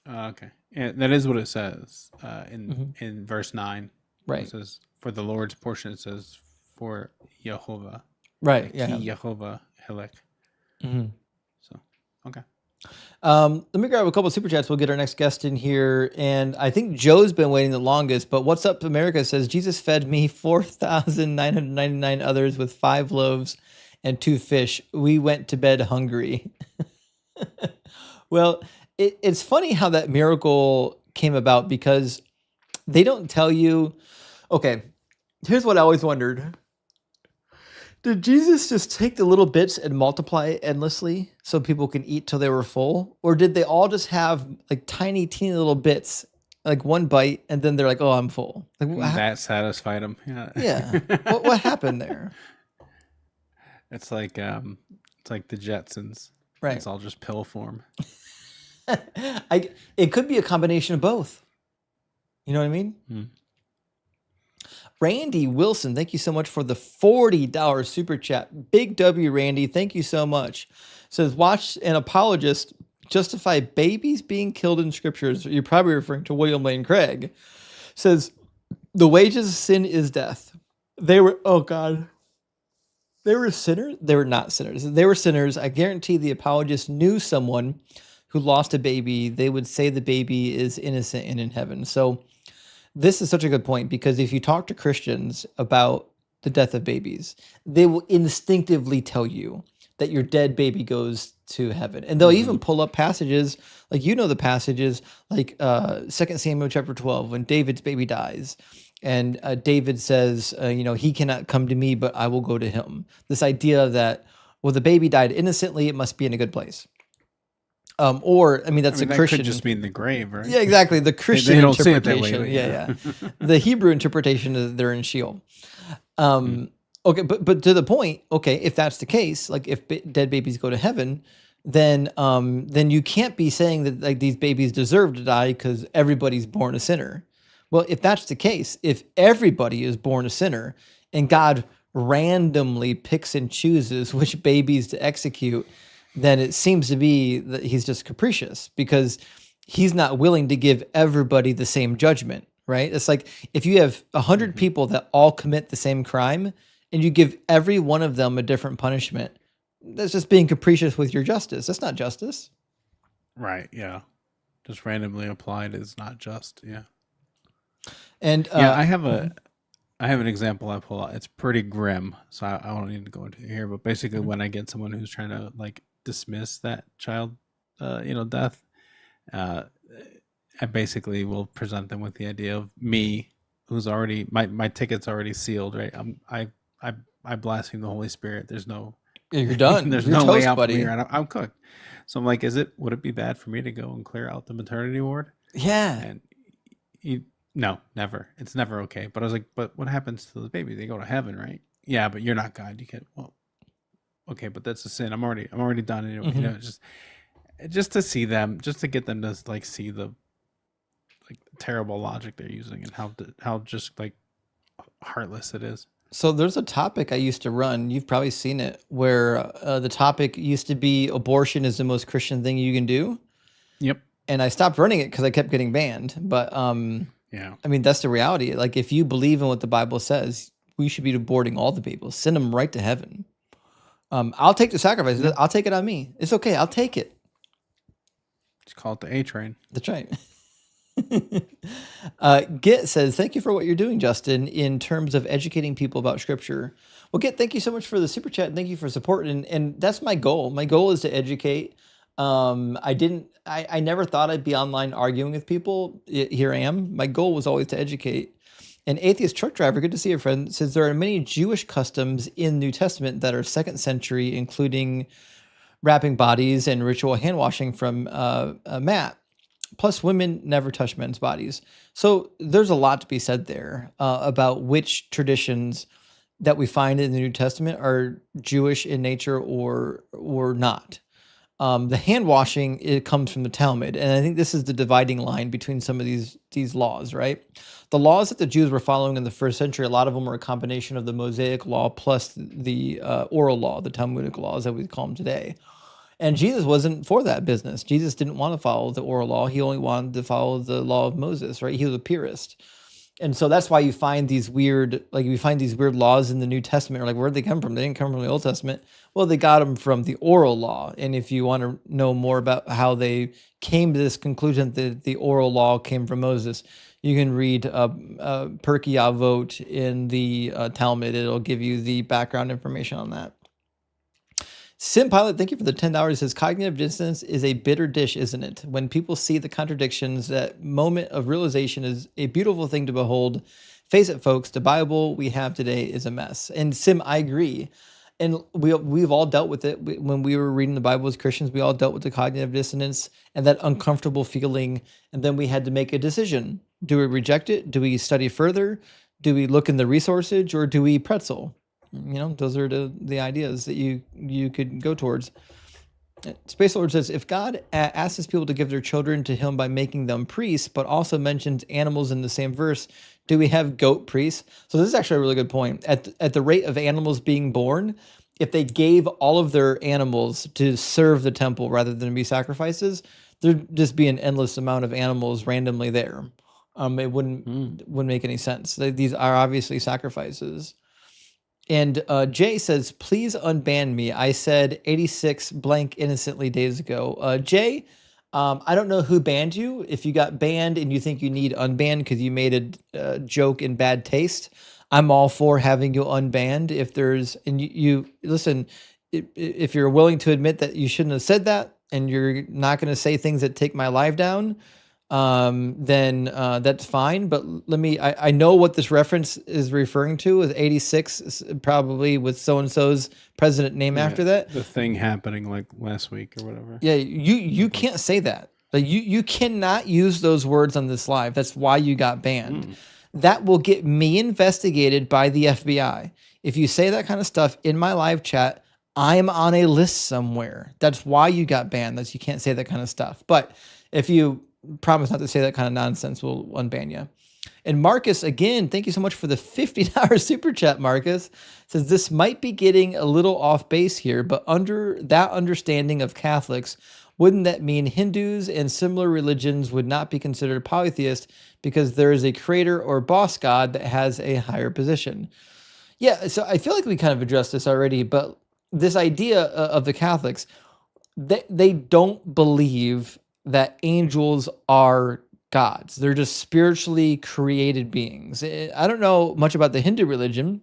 Okay. Yeah, that is what it says in verse 9. Right. It says, for the Lord's portion, it says, for Jehovah. Right, Ki yeah. Jehovah Hilek. So, okay. Let me grab a couple of super chats. We'll get our next guest in here. And I think Joe's been waiting the longest, but What's Up America says, Jesus fed me 4,999 others with 5 loaves and 2 fish. We went to bed hungry. Well, it's funny how that miracle came about because they don't tell you. Okay, here's what I always wondered. Did Jesus just take the little bits and multiply it endlessly so people can eat till they were full? Or did they all just have like tiny, teeny little bits, like one bite, and then they're like, oh, I'm full? Like, That satisfied him. Yeah. Yeah. What happened there? It's like the Jetsons. Right. It's all just pill form. It could be a combination of both. You know what I mean? Randy Wilson, thank you so much for the $40 super chat. Big W, Randy, thank you so much. Says, watch an apologist justify babies being killed in scriptures. You're probably referring to William Lane Craig. Says, the wages of sin is death. They were, oh God. They were sinners? They were not sinners. They were sinners. I guarantee the apologist knew someone who lost a baby. They would say the baby is innocent and in heaven. So this is such a good point because if you talk to Christians about the death of babies, they will instinctively tell you that your dead baby goes to heaven. And they'll even pull up passages, like the passages, like 2 Samuel chapter 12, when David's baby dies. And David says, he cannot come to me, but I will go to him. This idea that, well, the baby died innocently, it must be in a good place. That's a that Christian. Could just be in the grave, right? Yeah, exactly. The Christian they don't say it interpretation. that way, Yeah. The Hebrew interpretation is they're in Sheol. Okay, but to the point, okay, if that's the case, like if dead babies go to heaven, then you can't be saying that like these babies deserve to die because everybody's born a sinner. Well, if that's the case, if everybody is born a sinner and God randomly picks and chooses which babies to execute, then it seems to be that he's just capricious because he's not willing to give everybody the same judgment, right? It's like if you have 100 people that all commit the same crime and you give every one of them a different punishment, that's just being capricious with your justice. That's not justice. Right, yeah. Just randomly applied is not just, yeah. And I have an example I pull out. It's pretty grim, so I don't need to go into it here. But basically, when I get someone who's trying to like dismiss that child, death, I basically will present them with the idea of me, who's already my ticket's already sealed. Right, I blaspheme the Holy Spirit. There's no, you're done. There's You're no toast, way out buddy. for me. Right? I'm cooked. So I'm like, would it be bad for me to go and clear out the maternity ward? Yeah. And no, never. It's never okay. But I was like, but what happens to the baby? They go to heaven, right? Yeah, but you're not God. You can't. Well, okay, but that's a sin. I'm already done anyway. Just to see them, just to get them to like see the like terrible logic they're using and how just like heartless it is. So there's a topic I used to run. You've probably seen it, where the topic used to be abortion is the most Christian thing you can do. Yep. And I stopped running it because I kept getting banned. But yeah, I mean that's the reality. Like if you believe in what the Bible says, we should be aborting all the people, send them right to heaven. I'll take the sacrifice. I'll take it on me. It's okay. I'll take it. Just call it the A train. That's right. Git says, thank you for what you're doing, Justin, in terms of educating people about scripture. Well, Git, thank you so much for the super chat. And thank you for supporting. And that's my goal. My goal is to educate. I never thought I'd be online arguing with people. Here I am. My goal was always to educate. An atheist truck driver, good to see you, friend, says there are many Jewish customs in New Testament that are 2nd century, including wrapping bodies and ritual hand washing from Matt. Plus, women never touch men's bodies. So there's a lot to be said there about which traditions that we find in the New Testament are Jewish in nature or not. The hand washing, it comes from the Talmud, and I think this is the dividing line between some of these laws, right? The laws that the Jews were following in the 1st century, a lot of them were a combination of the Mosaic law plus the oral law, the Talmudic laws that we call them today. And Jesus wasn't for that business. Jesus didn't want to follow the oral law. He only wanted to follow the law of Moses, right? He was a purist. And so that's why you find these weird laws in the New Testament. Or like, where'd they come from? They didn't come from the Old Testament. Well, they got them from the oral law. And if you want to know more about how they came to this conclusion that the oral law came from Moses, you can read Pirkei Avot in the Talmud. It'll give you the background information on that. Sim Pilot, thank you for the $10. Says cognitive dissonance is a bitter dish, isn't it? When people see the contradictions, that moment of realization is a beautiful thing to behold. Face it, folks, the Bible we have today is a mess. And Sim, I agree. And we've all dealt with it. When we were reading the Bible as Christians, we all dealt with the cognitive dissonance and that uncomfortable feeling. And then we had to make a decision. Do we reject it? Do we study further? Do we look in the resources, or do we pretzel? Those are the ideas that you could go towards. Space Lord says, if God asks his people to give their children to him by making them priests, but also mentions animals in the same verse, do we have goat priests? So this is actually a really good point. At the rate of animals being born, if they gave all of their animals to serve the temple rather than be sacrifices, there'd just be an endless amount of animals randomly there. It wouldn't make any sense. These are obviously sacrifices. And Jay says, please unban me. I said 86 blank innocently days ago. Jay, I don't know who banned you. If you got banned and you think you need unbanned because you made a joke in bad taste, I'm all for having you unbanned. If there's, and you listen, if you're willing to admit that you shouldn't have said that and you're not going to say things that take my life down, then that's fine. But I know what this reference is referring to with 86, probably with so-and-so's president name after that. The thing happening like last week or whatever. Yeah, you can't say that. Like you cannot use those words on this live. That's why you got banned. That will get me investigated by the FBI. If you say that kind of stuff in my live chat, I'm on a list somewhere. That's why you got banned. That's you can't say that kind of stuff. But if you promise not to say that kind of nonsense, we'll unban you. And Marcus, again, thank you so much for the $50 super chat. Marcus says, this might be getting a little off base here, but under that understanding of Catholics, wouldn't that mean Hindus and similar religions would not be considered polytheist because there is a creator or boss god that has a higher position? Yeah, so I feel like we kind of addressed this already, but this idea of the Catholics, they don't believe that angels are gods. They're just spiritually created beings. I don't know much about the Hindu religion,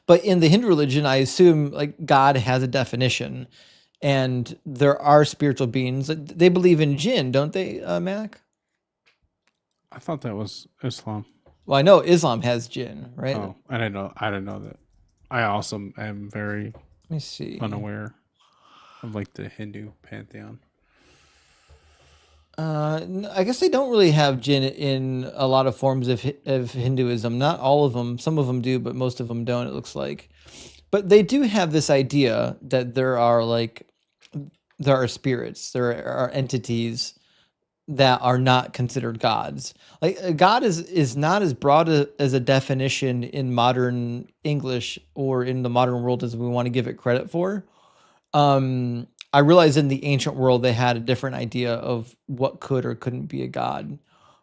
but in the Hindu religion, I assume like God has a definition and there are spiritual beings. They believe in jinn, don't they, Mac? I thought that was Islam. Well, I know Islam has jinn, right? Oh, I didn't know that. I also am very Let me see. unaware of like the Hindu pantheon. I guess they don't really have jinn in a lot of forms of Hinduism. Not all of them. Some of them do, but most of them don't, it looks like. But they do have this idea that there are spirits, there are entities that are not considered gods. Like God is not as broad as a definition in modern English or in the modern world as we want to give it credit for. I realize in the ancient world they had a different idea of what could or couldn't be a god.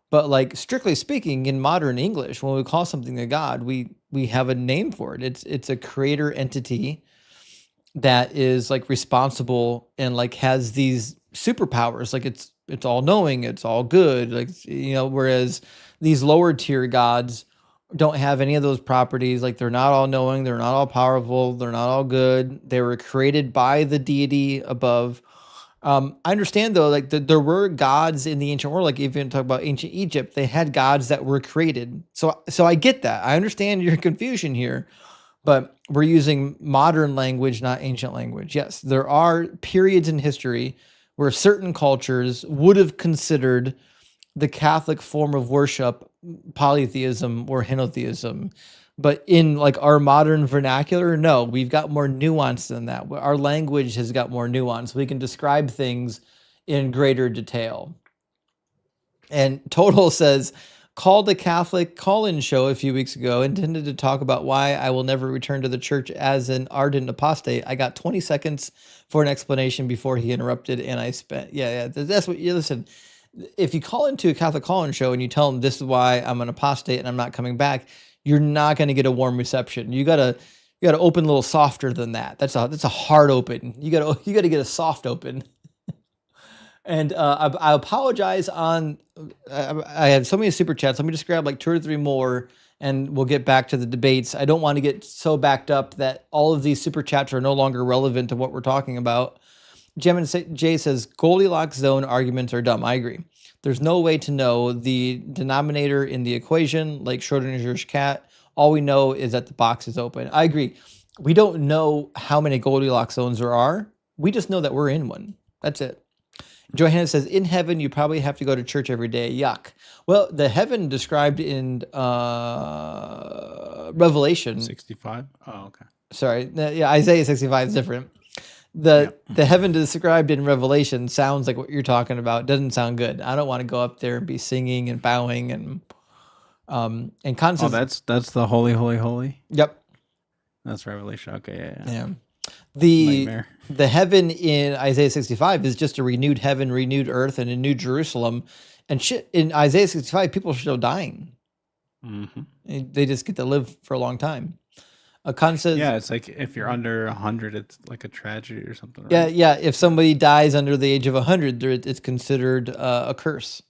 But like strictly speaking, in modern English, when we call something a god, we have a name for it. It's a creator entity that is like responsible and like has these superpowers. Like it's all knowing, it's all good. Like whereas these lower tier gods don't have any of those properties. Like they're not all knowing, they're not all powerful, they're not all good. They were created by the deity above. I understand though, like there were gods in the ancient world, like even talk about ancient Egypt, they had gods that were created. So I get that. I understand your confusion here, but we're using modern language, not ancient language. Yes, there are periods in history where certain cultures would have considered the Catholic form of worship polytheism or henotheism. But in like our modern vernacular, no, we've got more nuance than that. Our language has got more nuance. We can describe things in greater detail. And Total says, called a Catholic call-in show a few weeks ago, intended to talk about why I will never return to the church as an ardent apostate. I got 20 seconds for an explanation before he interrupted, and I spent, that's what you listen. If you call into a Catholic call-in show and you tell them this is why I'm an apostate and I'm not coming back, you're not going to get a warm reception. You gotta open a little softer than that. That's a hard open. You gotta get a soft open. And I apologize on. I had so many super chats. Let me just grab like 2 or 3 more, and we'll get back to the debates. I don't want to get so backed up that all of these super chats are no longer relevant to what we're talking about. Jay says Goldilocks zone arguments are dumb. I agree. There's no way to know the denominator in the equation, like Schrodinger's cat. All we know is that the box is open. I agree. We don't know how many Goldilocks zones there are. We just know that we're in one. That's it. Johanna says, in heaven, you probably have to go to church every day. Yuck. Well, the heaven described in Revelation. 65? Oh, okay. Sorry. Yeah, Isaiah 65 is different. The heaven described in Revelation sounds like what you're talking about. Doesn't sound good. I don't want to go up there and be singing and bowing and constantly. Oh, that's the holy, holy, holy. Yep. That's Revelation. Okay, Yeah. Nightmare. The heaven in Isaiah 65 is just a renewed heaven, renewed earth, and a new Jerusalem. And shit, in Isaiah 65, people are still dying. Mm-hmm. They just get to live for a long time. Khan says, yeah, it's like if you're under 100, it's like a tragedy or something. Right? Yeah. If somebody dies under the age of 100, it's considered a curse.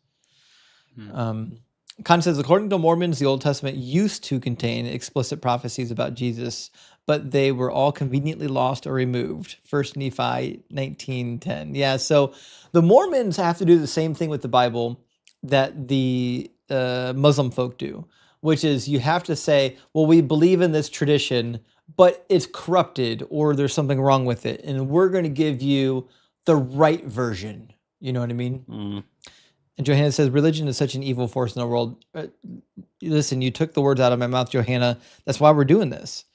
Khan says, according to Mormons, the Old Testament used to contain explicit prophecies about Jesus, but they were all conveniently lost or removed. 1 Nephi 19:10. Yeah, so the Mormons have to do the same thing with the Bible that the Muslim folk do, which is you have to say, well, we believe in this tradition, but it's corrupted or there's something wrong with it, and we're going to give you the right version. You know what I mean? And Johanna says, religion is such an evil force in the world. Listen, you took the words out of my mouth, Johanna. That's why we're doing this.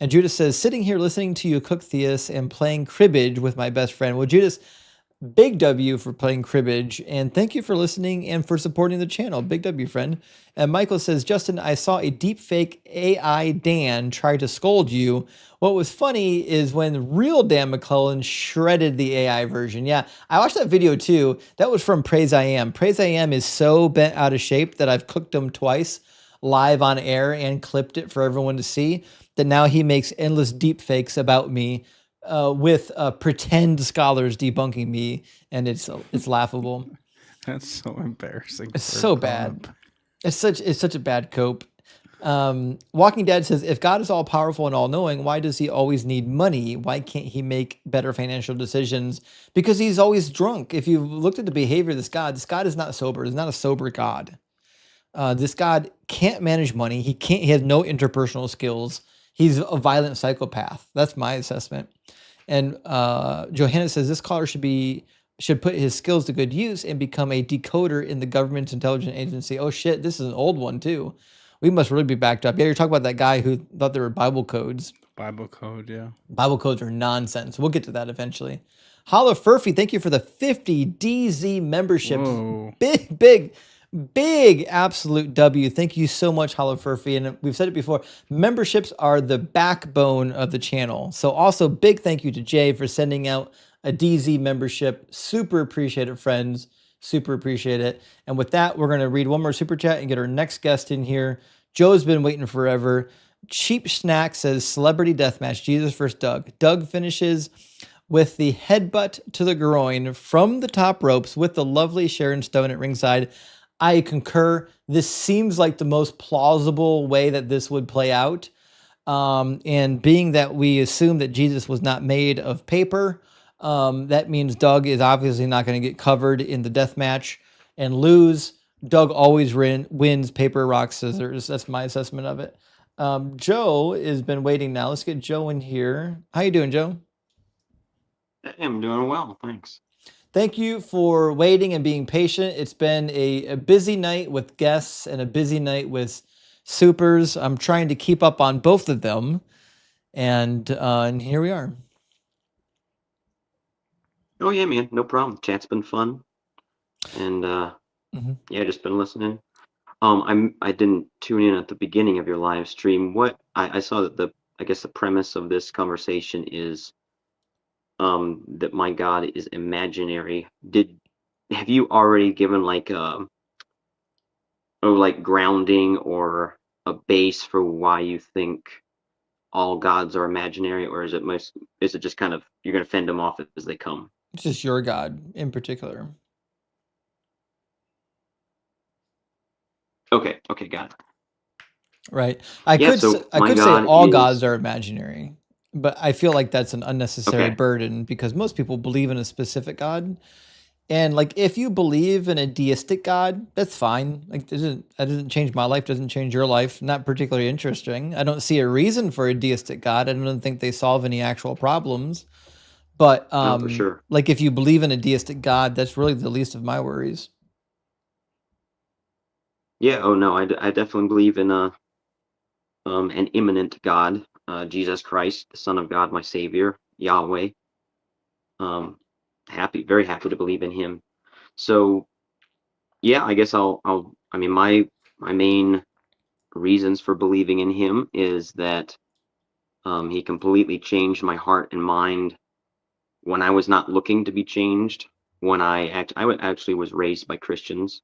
And Judas says, sitting here listening to you cook theists and playing cribbage with my best friend. Well, Judas, big W for playing cribbage. And thank you for listening and for supporting the channel. Big W, friend. And Michael says, Justin, I saw a deep fake AI Dan try to scold you. What was funny is when real Dan McClellan shredded the AI version. Yeah, I watched that video too. That was from Praise I Am. Praise I Am is so bent out of shape that I've cooked him twice live on air and clipped it for everyone to see, that now he makes endless deep fakes about me with pretend scholars debunking me, and it's laughable. That's so embarrassing. It's so bad. It's such a bad cope. Walking Dead says, if God is all powerful and all knowing, why does he always need money? Why can't he make better financial decisions? Because he's always drunk. If you've looked at the behavior of this God is not sober. He's not a sober God. This God can't manage money. He has no interpersonal skills. He's a violent psychopath. That's my assessment. And Johanna says this caller should put his skills to good use and become a decoder in the government's intelligence agency. Oh shit, this is an old one too. We must really be backed up. Yeah, you're talking about that guy who thought there were Bible codes. Bible code, yeah. Bible codes are nonsense. We'll get to that eventually. Holla Furphy, thank you for the 50 DZ membership. Whoa. Big absolute W. Thank you so much, Holla Furphy. And we've said it before, memberships are the backbone of the channel. So also big thank you to Jay for sending out a DZ membership. Super appreciate it, friends. Super appreciate it. And with that, we're going to read one more super chat and get our next guest in here. Joe's been waiting forever. Cheap Snack says, Celebrity Deathmatch, Jesus versus Doug. Doug finishes with the headbutt to the groin from the top ropes with the lovely Sharon Stone at ringside. I concur. This seems like the most plausible way that this would play out. And being that we assume that Jesus was not made of paper, That means Doug is obviously not going to get covered in the death match and lose. Doug always wins paper, rock, scissors. That's my assessment of it. Joe has been waiting now. Let's get Joe in here. How you doing, Joe? I'm doing well, thanks. Thank you for waiting and being patient. It's been a busy night with guests and a busy night with supers. I'm trying to keep up on both of them, and here we are. Oh yeah, man, no problem. Chat's been fun, and yeah, just been listening. I didn't tune in at the beginning of your live stream. What I saw that I guess the premise of this conversation is that my God is imaginary. Have you already given like grounding or a base for why you think all gods are imaginary, or is it just kind of you're gonna fend them off as they come? It's just your God in particular. Okay, got it. Right. I Yeah, could so I my could say God all is gods are imaginary, but I feel like that's an unnecessary okay. burden because most people believe in a specific God. And like if you believe in a deistic God, that's fine. Like that doesn't change my life, doesn't change your life. Not particularly interesting. I don't see a reason for a deistic God. I don't think they solve any actual problems. But No, for sure. like if you believe in a deistic God, that's really the least of my worries. Yeah, oh no, I definitely believe in an immanent God, Jesus Christ, the Son of God, my Savior, Yahweh. Very happy to believe in him. So yeah, I guess I mean my main reasons for believing in him is that he completely changed my heart and mind when I was not looking to be changed. When actually was raised by Christians,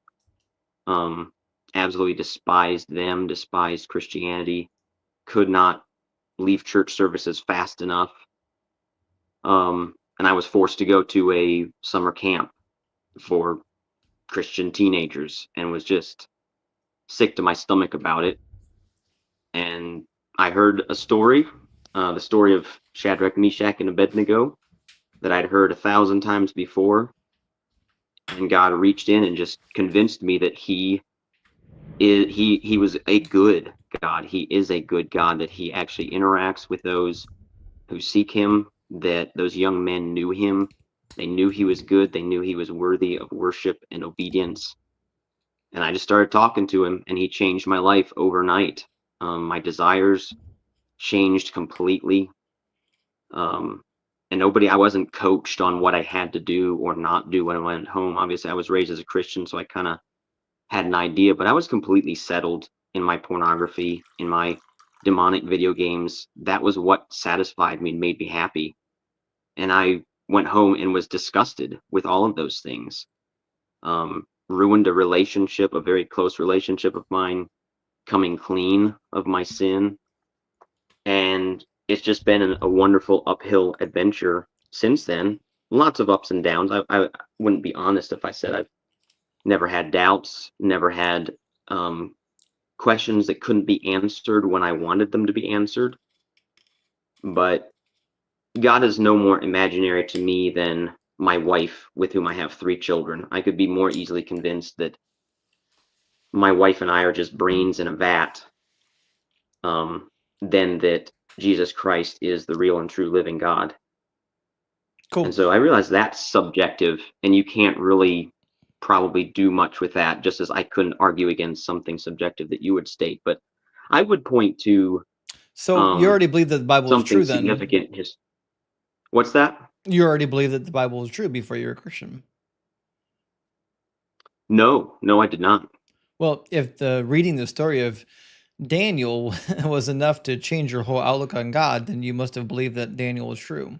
absolutely despised them, despised Christianity, could not leave church services fast enough. And I was forced to go to a summer camp for Christian teenagers and was just sick to my stomach about it. And I heard a story, the story of Shadrach, Meshach, and Abednego, that I'd heard 1,000 times before. And God reached in and just convinced me that he was a good God. He is a good God, that he actually interacts with those who seek him, that those young men knew him. They knew he was good. They knew he was worthy of worship and obedience. And I just started talking to him, and he changed my life overnight. My desires changed completely. And I wasn't coached on what I had to do or not do when I went home. Obviously, I was raised as a Christian, so I kind of had an idea, but I was completely settled in my pornography, in my demonic video games. That was what satisfied me and made me happy. And I went home and was disgusted with all of those things. Ruined a relationship, a very close relationship of mine, coming clean of my sin. And it's just been a wonderful uphill adventure since then. Lots of ups and downs. I wouldn't be honest if I said I've never had doubts, never had questions that couldn't be answered when I wanted them to be answered. But God is no more imaginary to me than my wife, with whom I have 3 children. I could be more easily convinced that my wife and I are just brains in a vat, than that Jesus Christ is the real and true living God. Cool. And so I realize that's subjective, and you can't really probably do much with that, just as I couldn't argue against something subjective that you would state. But I would point to So you already believe that the Bible is something true then? significant. What's that? You already believe that the Bible is true before you're a Christian? No, I did not. Well, if reading the story of Daniel was enough to change your whole outlook on God, then you must have believed that Daniel was true.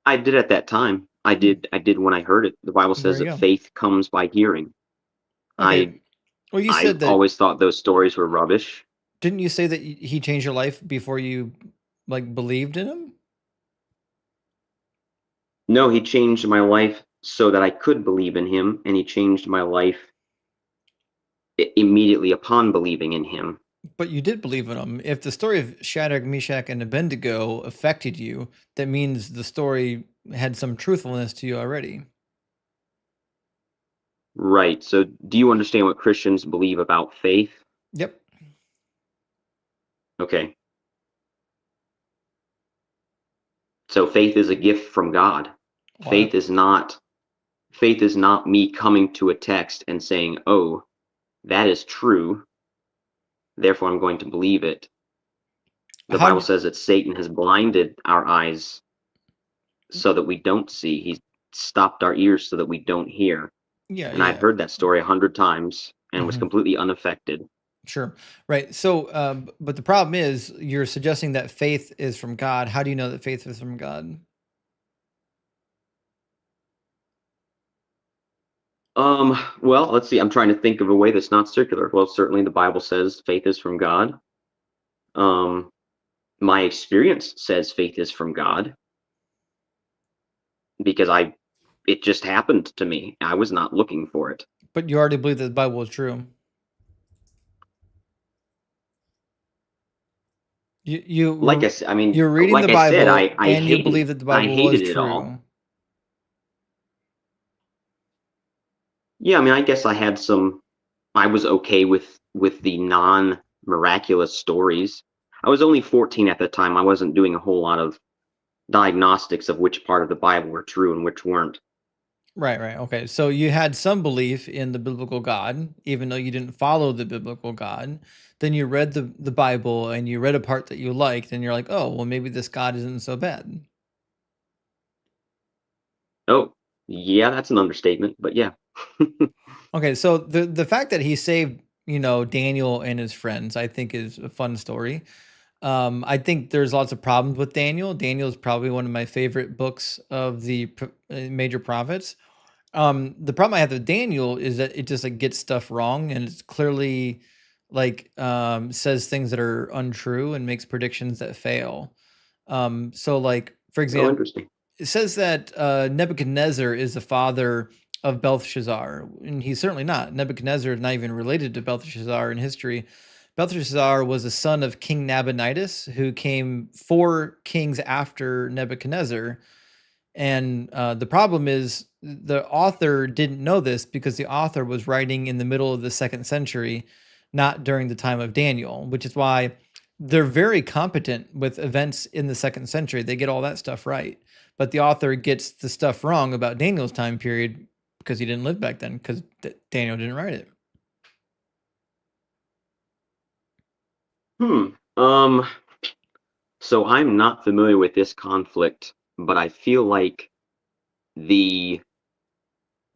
I did at that time. I did when I heard it. The Bible says There you that go. faith comes by hearing. Okay. Well, you I said that. always thought those stories were rubbish. Didn't you say that he changed your life before you believed in him? No, he changed my life so that I could believe in him, and he changed my life immediately upon believing in him. But you did believe in them. If the story of Shadrach, Meshach, and Abednego affected you, that means the story had some truthfulness to you already. Right. So do you understand what Christians believe about faith? Yep. Okay. So faith is a gift from God. What? Faith is not me coming to a text and saying, "Oh, that is true, therefore I'm going to believe it." The How Bible d says that Satan has blinded our eyes so that we don't see. He's stopped our ears so that we don't hear. Yeah, And I've yeah. heard that story 100 times and was Mhm. completely unaffected. Sure. Right. So, but the problem is you're suggesting that faith is from God. How do you know that faith is from God? Well, let's see. I'm trying to think of a way that's not circular. Well, certainly the Bible says faith is from God. Um, my experience says faith is from God because it just happened to me. I was not looking for it. But you already believe that the Bible is true. Like I said, I mean, you're reading the like I said, Bible and you believe that the I Bible was hated it all. true. Yeah, I mean, I guess I was okay with the non-miraculous stories. I was only 14 at the time. I wasn't doing a whole lot of diagnostics of which part of the Bible were true and which weren't. Right, right. Okay. So you had some belief in the biblical God, even though you didn't follow the biblical God. Then you read the Bible and you read a part that you liked, and you're like, oh, well, maybe this God isn't so bad. Oh, yeah, that's an understatement, but yeah. Okay, so the fact that he saved, Daniel and his friends, I think is a fun story. I think there's lots of problems with Daniel. Daniel is probably one of my favorite books of the major prophets. The problem I have with Daniel is that it just like gets stuff wrong and it's clearly like says things that are untrue and makes predictions that fail. So like for Oh, example, interesting. it says that Nebuchadnezzar is the father of Belshazzar, and he's certainly not. Nebuchadnezzar is not even related to Belshazzar in history. Belshazzar was a son of King Nabonidus, who came 4 kings after Nebuchadnezzar. And the problem is the author didn't know this because the author was writing in the middle of the 2nd century, not during the time of Daniel, which is why they're very competent with events in the 2nd century. They get all that stuff right. But the author gets the stuff wrong about Daniel's time period because he didn't live back then, because Daniel didn't write it. So I'm not familiar with this conflict, but I feel like the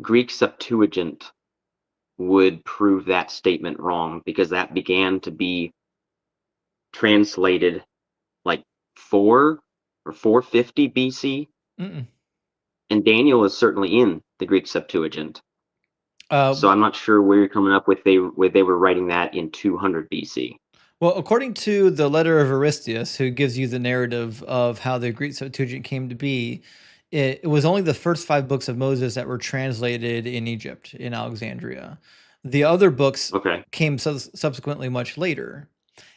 Greek Septuagint would prove that statement wrong because that began to be translated like 4 or 450 BC. Mm-mm. And Daniel is certainly in the Greek Septuagint. Uh, So I'm not sure where you're coming up with they were writing that in 200 BC. Well, according to the letter of Aristeas, who gives you the narrative of how the Greek Septuagint came to be, it was only the first 5 books of Moses that were translated in Egypt, in Alexandria. The other books came subsequently much later.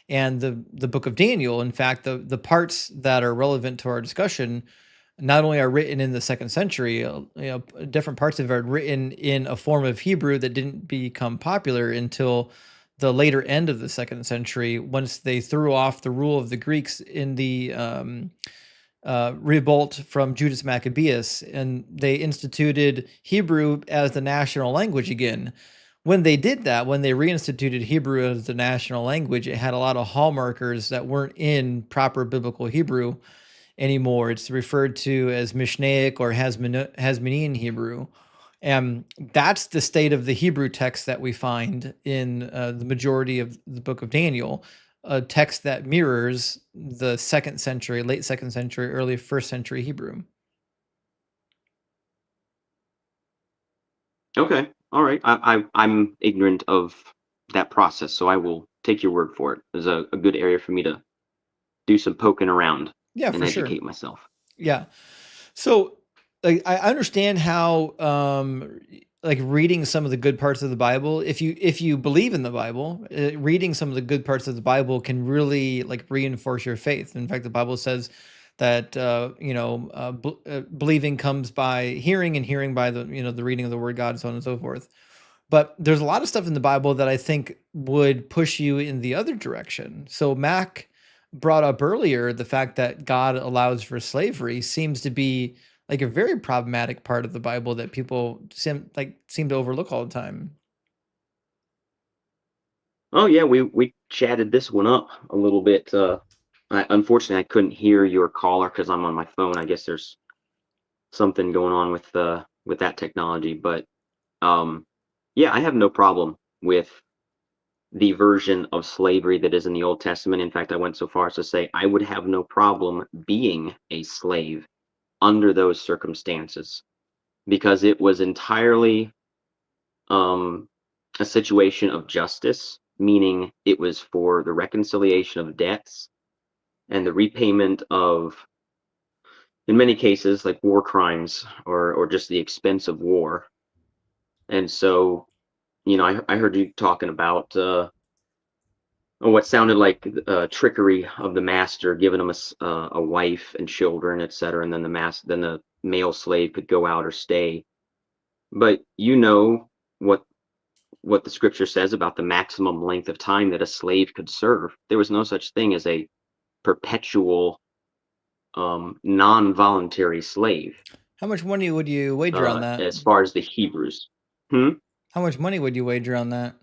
And the book of Daniel, in fact, the parts that are relevant to our discussion, not only are written in the 2nd century, different parts of it are written in a form of Hebrew that didn't become popular until the later end of the 2nd century, once they threw off the rule of the Greeks in the revolt from Judas Maccabeus, and they instituted Hebrew as the national language again. When they did that, when they reinstituted Hebrew as the national language, it had a lot of hallmarkers that weren't in proper biblical Hebrew anymore. It's referred to as Mishnaic or Hasmonean Hebrew. And that's the state of the Hebrew text that we find in the majority of the book of Daniel, a text that mirrors the 2nd century, late 2nd century, early 1st century Hebrew. Okay, all right. I'm ignorant of that process, so I will take your word for it. It's a good area for me to do some poking around Yeah, and for sure. educate myself. Yeah. So like I understand how like reading some of the good parts of the Bible, if you believe in the Bible, reading some of the good parts of the Bible can really like reinforce your faith. In fact, the Bible says that believing comes by hearing, and hearing by the the reading of the Word of God, so on and so forth. But there's a lot of stuff in the Bible that I think would push you in the other direction. So Mac brought up earlier the fact that God allows for slavery seems to be like a very problematic part of the Bible that people seem to overlook all the time. Oh yeah, we chatted this one up a little bit. Unfortunately, I couldn't hear your caller because I'm on my phone. I guess there's something going on with that technology, but yeah, I have no problem with the version of slavery that is in the Old Testament. In fact, I went so far as to say I would have no problem being a slave under those circumstances because it was entirely a situation of justice, meaning it was for the reconciliation of debts and the repayment of, in many cases, like war crimes or just the expense of war. And so, I heard you talking about what sounded like trickery of the master, giving him a wife and children, etc., and then the male slave could go out or stay. But what the scripture says about the maximum length of time that a slave could serve. There was no such thing as a perpetual non-voluntary slave. How much money would you wager on that? As far as the Hebrews. How much money would you wager on that?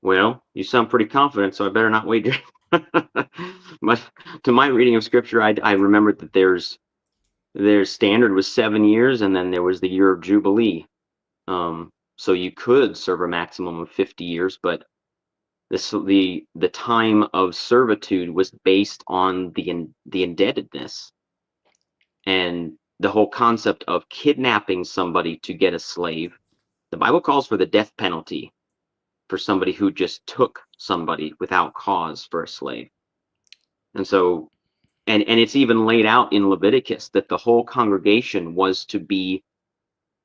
Well, you sound pretty confident, so I better not wager. But to my reading of scripture, I remembered that their standard was 7 years, and then there was the year of Jubilee. So you could serve a maximum of 50 years, but the time of servitude was based on the indebtedness, and the whole concept of kidnapping somebody to get a slave. The Bible calls for the death penalty for somebody who just took somebody without cause for a slave. And so, and it's even laid out in Leviticus that the whole congregation was to be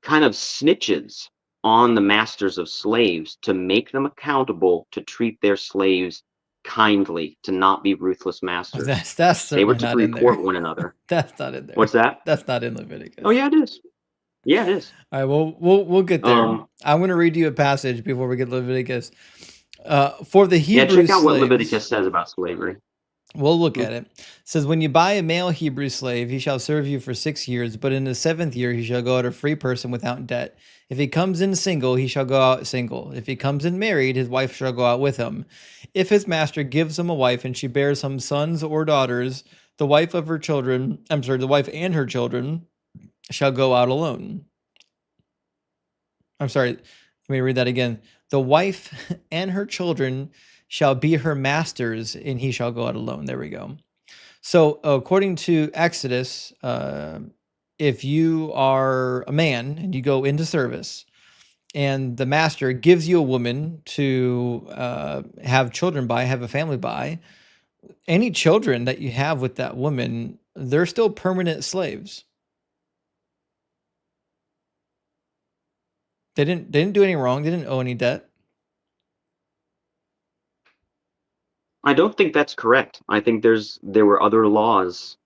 kind of snitches on the masters of slaves to make them accountable, to treat their slaves kindly, to not be ruthless masters. That's they were certainly to not in there. report one another. That's not in there. What's that? That's not in Leviticus. Oh yeah, it is. Yeah, it is. All right, well, we'll get there. I'm going to read you a passage before we get to Leviticus. For the Hebrew check out slaves, what Leviticus says about slavery. We'll look at it. It says, when you buy a male Hebrew slave, he shall serve you for 6 years, but in the 7th year he shall go out a free person without debt. If he comes in single, he shall go out single. If he comes in married, his wife shall go out with him. If his master gives him a wife and she bears him sons or daughters, the wife and her children shall go out alone. I'm sorry, let me read that again. The wife and her children shall be her masters, and he shall go out alone. There we go. So according to Exodus, if you are a man and you go into service and the master gives you a woman to have children by, have a family by, any children that you have with that woman, they're still permanent slaves. They didn't do anything wrong. They didn't owe any debt. I don't think that's correct. I think there were other laws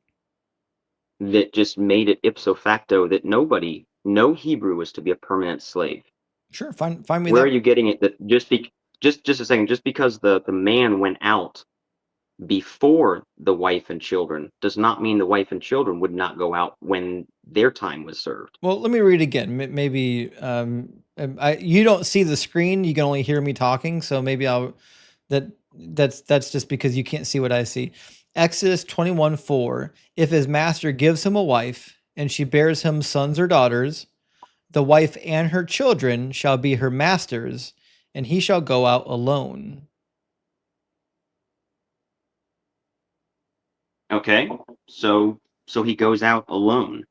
that just made it ipso facto that no Hebrew was to be a permanent slave. Sure, find me. Where are you getting it? That just a second, just because the man went out before the wife and children does not mean the wife and children would not go out when their time was served. Well, let me read again. Maybe you don't see the screen; you can only hear me talking. So maybe that's just because you can't see what I see. Exodus 21:4. If his master gives him a wife and she bears him sons or daughters, the wife and her children shall be her masters, and he shall go out alone. Okay, so he goes out alone.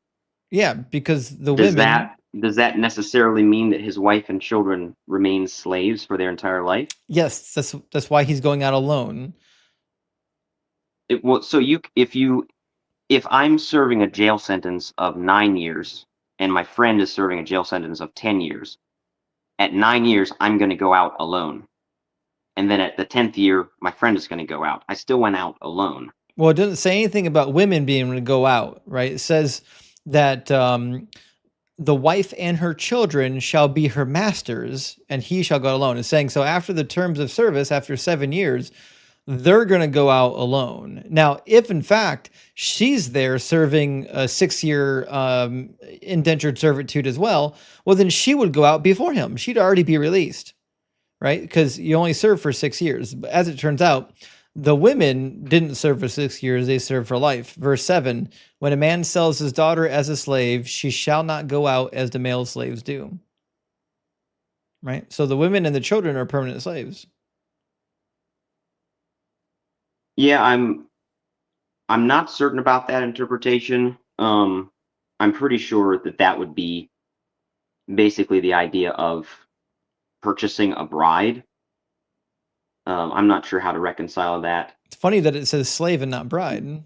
Yeah, because the women. Does that necessarily mean that his wife and children remain slaves for their entire life? Yes, that's why he's going out alone. If you if I'm serving a jail sentence of 9 years and my friend is serving a jail sentence of 10 years, at 9 years, I'm going to go out alone. And then at the 10th year, my friend is going to go out. I still went out alone. Well, it doesn't say anything about women being able to go out, right? It says that the wife and her children shall be her masters, and he shall go alone. It's saying so after the terms of service, after 7 years, they're going to go out alone. Now, if in fact she's there serving a 6-year indentured servitude as well, well, then she would go out before him. She'd already be released, right? Because you only serve for 6 years. But as it turns out, the women didn't serve for 6 years, they served for life. Verse 7, when a man sells his daughter as a slave, she shall not go out as the male slaves do. Right? So the women and the children are permanent slaves. Yeah, I'm not certain about that interpretation. I'm pretty sure that would be basically the idea of purchasing a bride. I'm not sure how to reconcile that. It's funny that it says slave and not bride.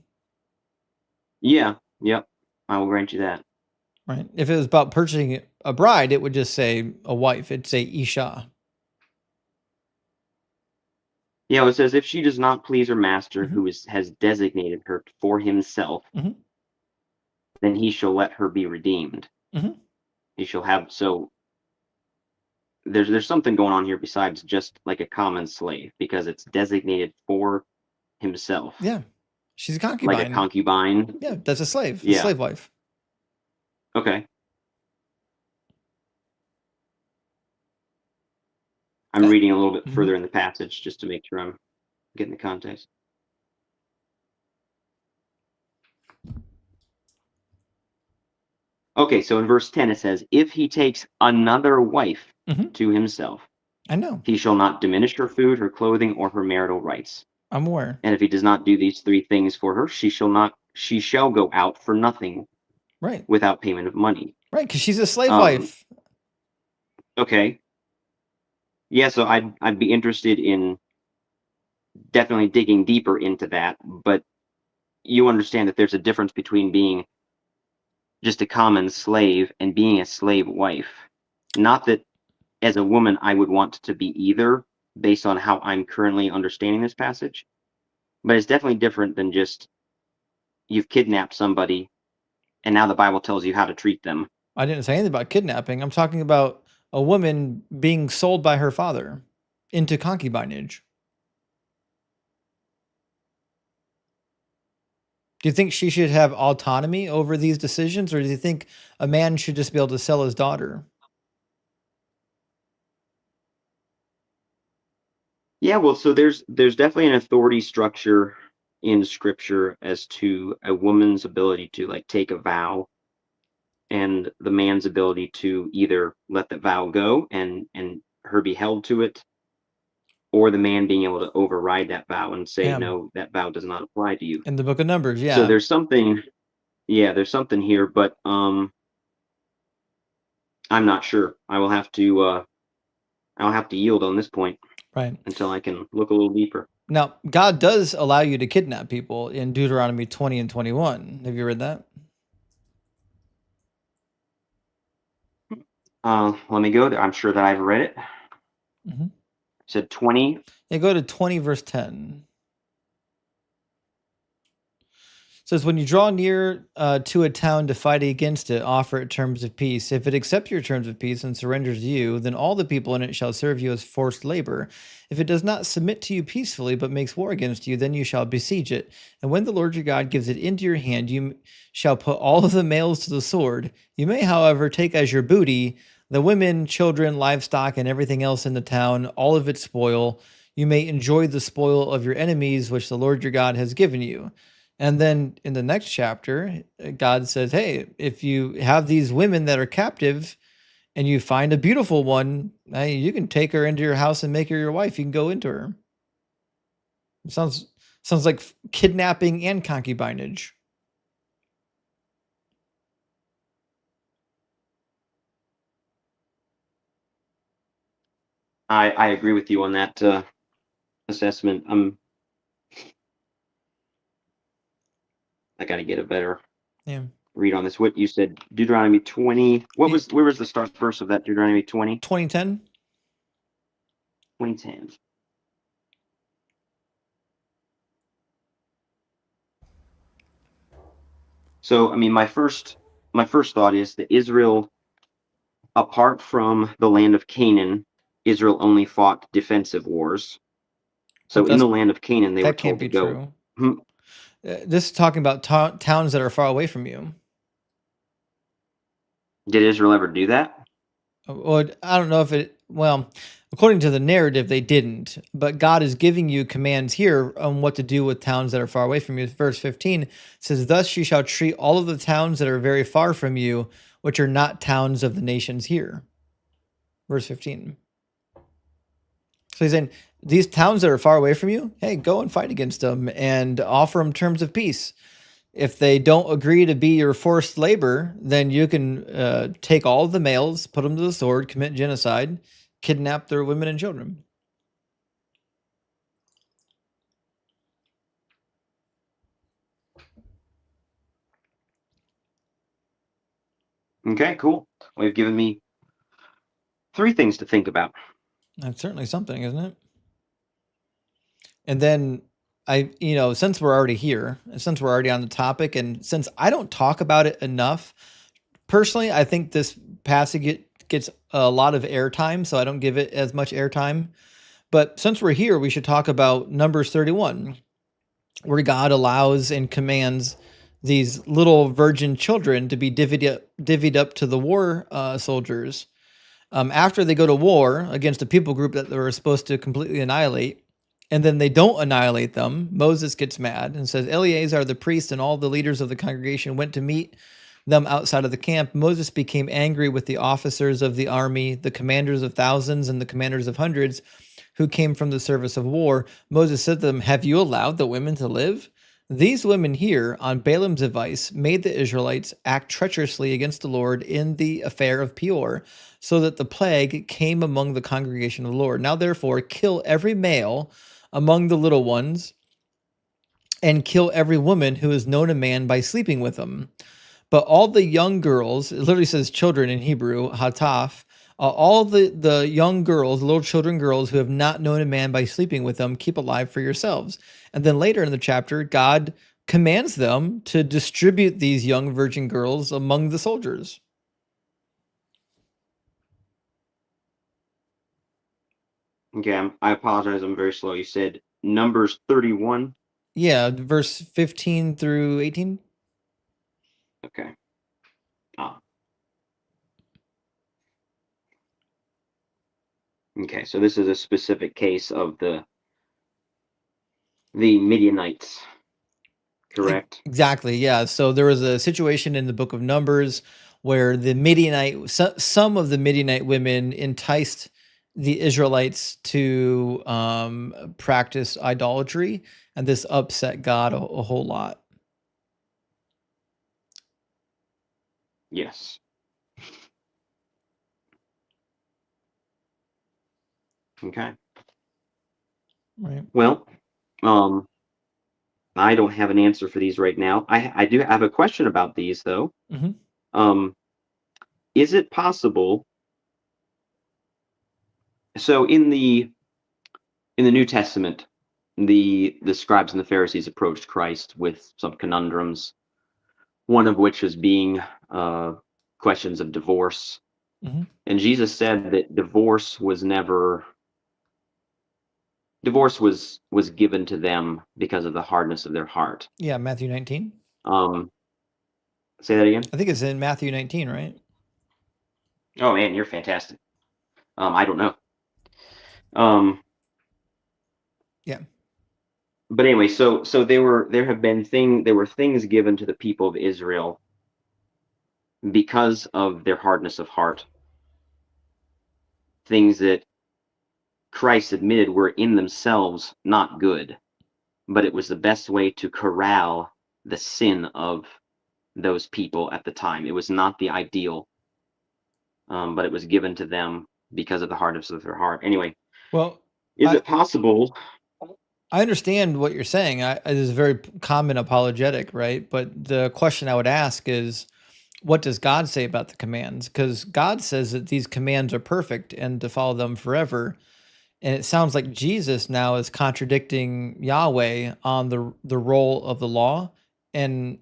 Yeah, yep. I will grant you that. Right. If it was about purchasing a bride, it would just say a wife. It'd say Isha. Yeah, it says if she does not please her master, who has designated her for himself, then he shall let her be redeemed. He shall have there's something going on here besides just like a common slave, because it's designated for himself. Yeah. She's a concubine. Like a concubine. Yeah, that's a slave. Yeah. A slave wife. Okay. I'm reading a little bit further in the passage just to make sure I'm getting the context. Okay, so in verse 10 it says, if he takes another wife to himself, I know, he shall not diminish her food, her clothing, or her marital rights. I'm aware. And if he does not do these 3 things for her, she shall go out for nothing, right, without payment of money. Right, because she's a slave wife. Okay. Yeah, so I'd be interested in definitely digging deeper into that, but you understand that there's a difference between being just a common slave and being a slave wife. Not that as a woman I would want to be either, based on how I'm currently understanding this passage, but it's definitely different than just you've kidnapped somebody and now the Bible tells you how to treat them. I didn't say anything about kidnapping. I'm talking about a woman being sold by her father into concubinage. Do you think she should have autonomy over these decisions, or do you think a man should just be able to sell his daughter? Yeah, well, so there's definitely an authority structure in Scripture as to a woman's ability to like take a vow, and the man's ability to either let the vow go and her be held to it, or the man being able to override that vow and say, no, that vow does not apply to you. In the book of Numbers, yeah. So there's something here, but I'm not sure. I'll have to yield on this point. Right. Until I can look a little deeper. Now, God does allow you to kidnap people in Deuteronomy 20 and 21. Have you read that? Let me go there. I'm sure that I've read it. Said 20. Yeah, go to 20 verse 10. It says, when you draw near to a town to fight against it, offer it terms of peace. If it accepts your terms of peace and surrenders you, then all the people in it shall serve you as forced labor. If it does not submit to you peacefully, but makes war against you, then you shall besiege it. And when the Lord your God gives it into your hand, you shall put all of the males to the sword. You may, however, take as your booty the women, children, livestock, and everything else in the town, all of its spoil. You may enjoy the spoil of your enemies, which the Lord your God has given you. And then in the next chapter, God says, hey, if you have these women that are captive and you find a beautiful one, you can take her into your house and make her your wife. You can go into her. It sounds like kidnapping and concubinage. I agree with you on that assessment. I got to get a better Yeah. read on this. What you said, Deuteronomy 20. Where was the start verse of that Deuteronomy 20? 2010. 2010. So, I mean, my first thought is that Israel, apart from the land of Canaan, Israel only fought defensive wars. So in the land of Canaan, they were That can't told to be go. true. This is talking about towns that are far away from you. Did Israel ever do that? Well, I don't know if it. Well, according to the narrative, they didn't. But God is giving you commands here on what to do with towns that are far away from you. Verse 15 says, "Thus you shall treat all of the towns that are very far from you, which are not towns of the nations here." Verse 15. So he's saying, these towns that are far away from you, hey, go and fight against them and offer them terms of peace. If they don't agree to be your forced labor, then you can take all of the males, put them to the sword, commit genocide, kidnap their women and children. Okay, cool. Well, you've given me 3 things to think about. That's certainly something, isn't it? And then since we're already here, since we're already on the topic, and since I don't talk about it enough, personally, I think this passage gets a lot of airtime, so I don't give it as much airtime. But since we're here, we should talk about Numbers 31, where God allows and commands these little virgin children to be divvied up to the war soldiers after they go to war against a people group that they were supposed to completely annihilate. And then they don't annihilate them. Moses gets mad and says, Eleazar the priest and all the leaders of the congregation went to meet them outside of the camp. Moses became angry with the officers of the army, the commanders of thousands and the commanders of hundreds who came from the service of war. Moses said to them, have you allowed the women to live? These women here, on Balaam's advice, made the Israelites act treacherously against the Lord in the affair of Peor, so that the plague came among the congregation of the Lord. Now, therefore, kill every male among the little ones, and kill every woman who has known a man by sleeping with him. But all the young girls, it literally says children in Hebrew, hataf, all the young girls, little children girls who have not known a man by sleeping with them, keep alive for yourselves. And then later in the chapter, God commands them to distribute these young virgin girls among the soldiers. Okay, I apologize. I'm very slow. You said Numbers 31? Yeah, verse 15 through 18. Okay. Okay, so this is a specific case of the Midianites, correct? Exactly, yeah. So there was a situation in the book of Numbers where some of the Midianite women enticed the Israelites to practice idolatry, and this upset God a whole lot. Yes. Okay. Right. Well, I don't have an answer for these right now. I do have a question about these though. Mm-hmm. Is it possible? So in the New Testament, the scribes and the Pharisees approached Christ with some conundrums. One of which was being questions of divorce. Mm-hmm. And Jesus said that divorce was given to them because of the hardness of their heart. Yeah, Matthew 19. Say that again? I think it's in Matthew 19, right? Oh man, you're fantastic. I don't know. Yeah. But anyway, so there were things given to the people of Israel because of their hardness of heart. Things that Christ admitted were in themselves not good, but it was the best way to corral the sin of those people at the time. It was not the ideal, but it was given to them because of the hardness of their heart. Anyway, well, is it possible I understand what you're saying. It is a very common apologetic, right? But the question I would ask is, what does God say about the commands? Because God says that these commands are perfect and to follow them forever. And it sounds like Jesus now is contradicting Yahweh on the role of the law. And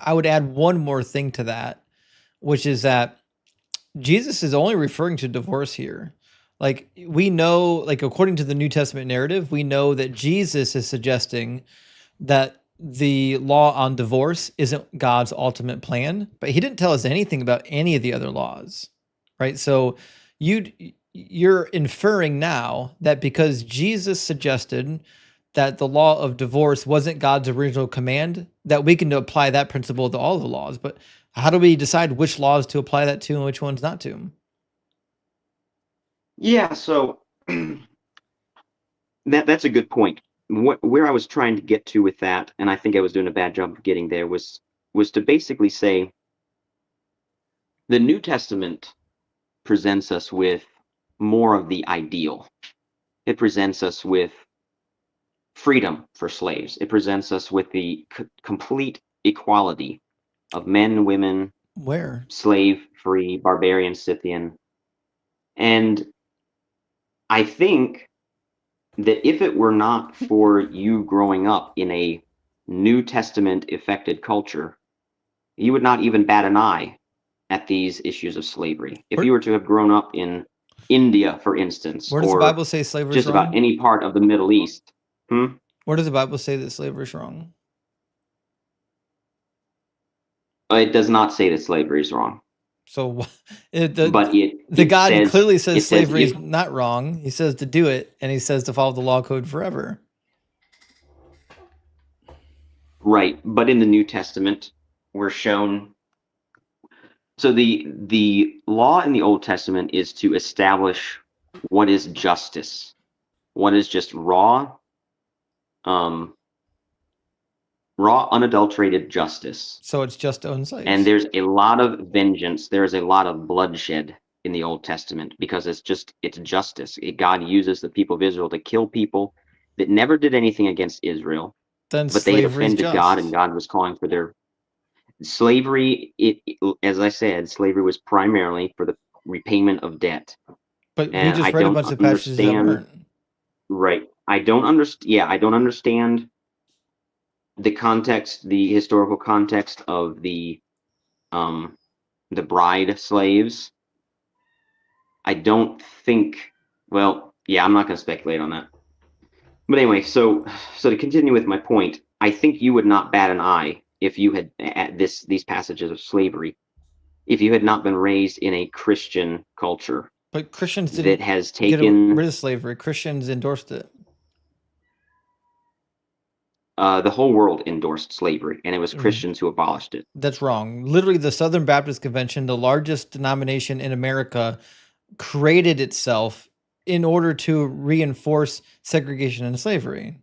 I would add one more thing to that, which is that Jesus is only referring to divorce here. Like we know, like according to the New Testament narrative, we know that Jesus is suggesting that the law on divorce isn't God's ultimate plan, but he didn't tell us anything about any of the other laws, right? So you're inferring now that because Jesus suggested that the law of divorce wasn't God's original command, that we can apply that principle to all the laws. But how do we decide which laws to apply that to and which ones not to? Yeah, so that's a good point. Where I was trying to get to with that, and I think I was doing a bad job of getting there, was to basically say the New Testament presents us with more of the ideal. It presents us with freedom for slaves. It presents us with the complete equality of men, women, Where? slave, free, barbarian, Scythian. And I think that if it were not for you growing up in a New Testament affected culture, you would not even bat an eye at these issues of slavery. If you were to have grown up in India, for instance, Where does the or Bible say slavery is just about wrong? any part of the Middle East. Where does the Bible say that slavery is wrong? It does not say that slavery is wrong. So But the God clearly says says slavery is if, not wrong. He says to do it, and he says to follow the law code forever. right, but in the New Testament, we're shown. So the law in the Old Testament is to establish what is justice, what is just raw, unadulterated justice. So it's just to own slaves. And there's a lot of vengeance. There's a lot of bloodshed in the Old Testament because it's justice. God uses the people of Israel to kill people that never did anything against Israel, Then but they had slavery is offended God, and just. God was calling for their slavery. As I said, slavery was primarily for the repayment of debt. But we And I just read a don't bunch of passages that understand. weren't. Right. I don't understand. Yeah, I don't understand the context, the historical context of the bride slaves. I don't think. Well, yeah, I'm not going to speculate on that. But anyway, so to continue with my point, I think you would not bat an eye if you had at these passages of slavery, if you had not been raised in a Christian culture. But Christians that didn't has get taken rid of slavery. Christians endorsed it. The whole world endorsed slavery, and it was Christians who abolished it. That's wrong. Literally, the Southern Baptist Convention, the largest denomination in America, created itself in order to reinforce segregation and slavery.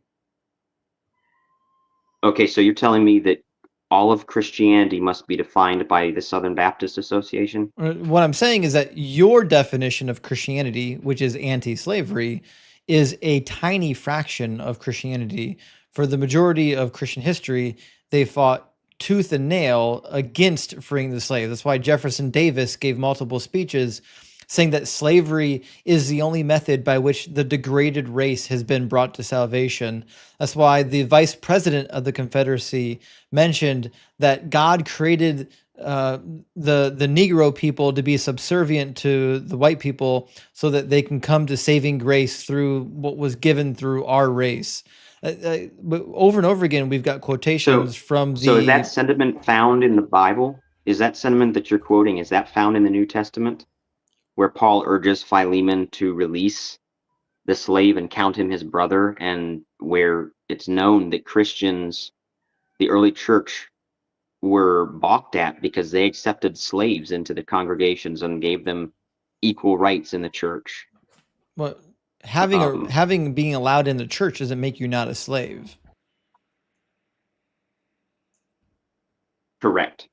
Okay, so you're telling me that all of Christianity must be defined by the Southern Baptist Association? What I'm saying is that your definition of Christianity, which is anti-slavery, is a tiny fraction of Christianity. For the majority of Christian history, they fought tooth and nail against freeing the slave. That's why Jefferson Davis gave multiple speeches saying that slavery is the only method by which the degraded race has been brought to salvation. That's why the vice president of the Confederacy mentioned that God created the Negro people to be subservient to the white people so that they can come to saving grace through what was given through our race. But over and over again, we've got quotations from the... So is that sentiment found in the Bible? Is that sentiment that you're quoting, is that found in the New Testament? Where Paul urges Philemon to release the slave and count him his brother, and where it's known that Christians, the early church, were balked at because they accepted slaves into the congregations and gave them equal rights in the church. Well, having being allowed in the church doesn't make you not a slave. Correct.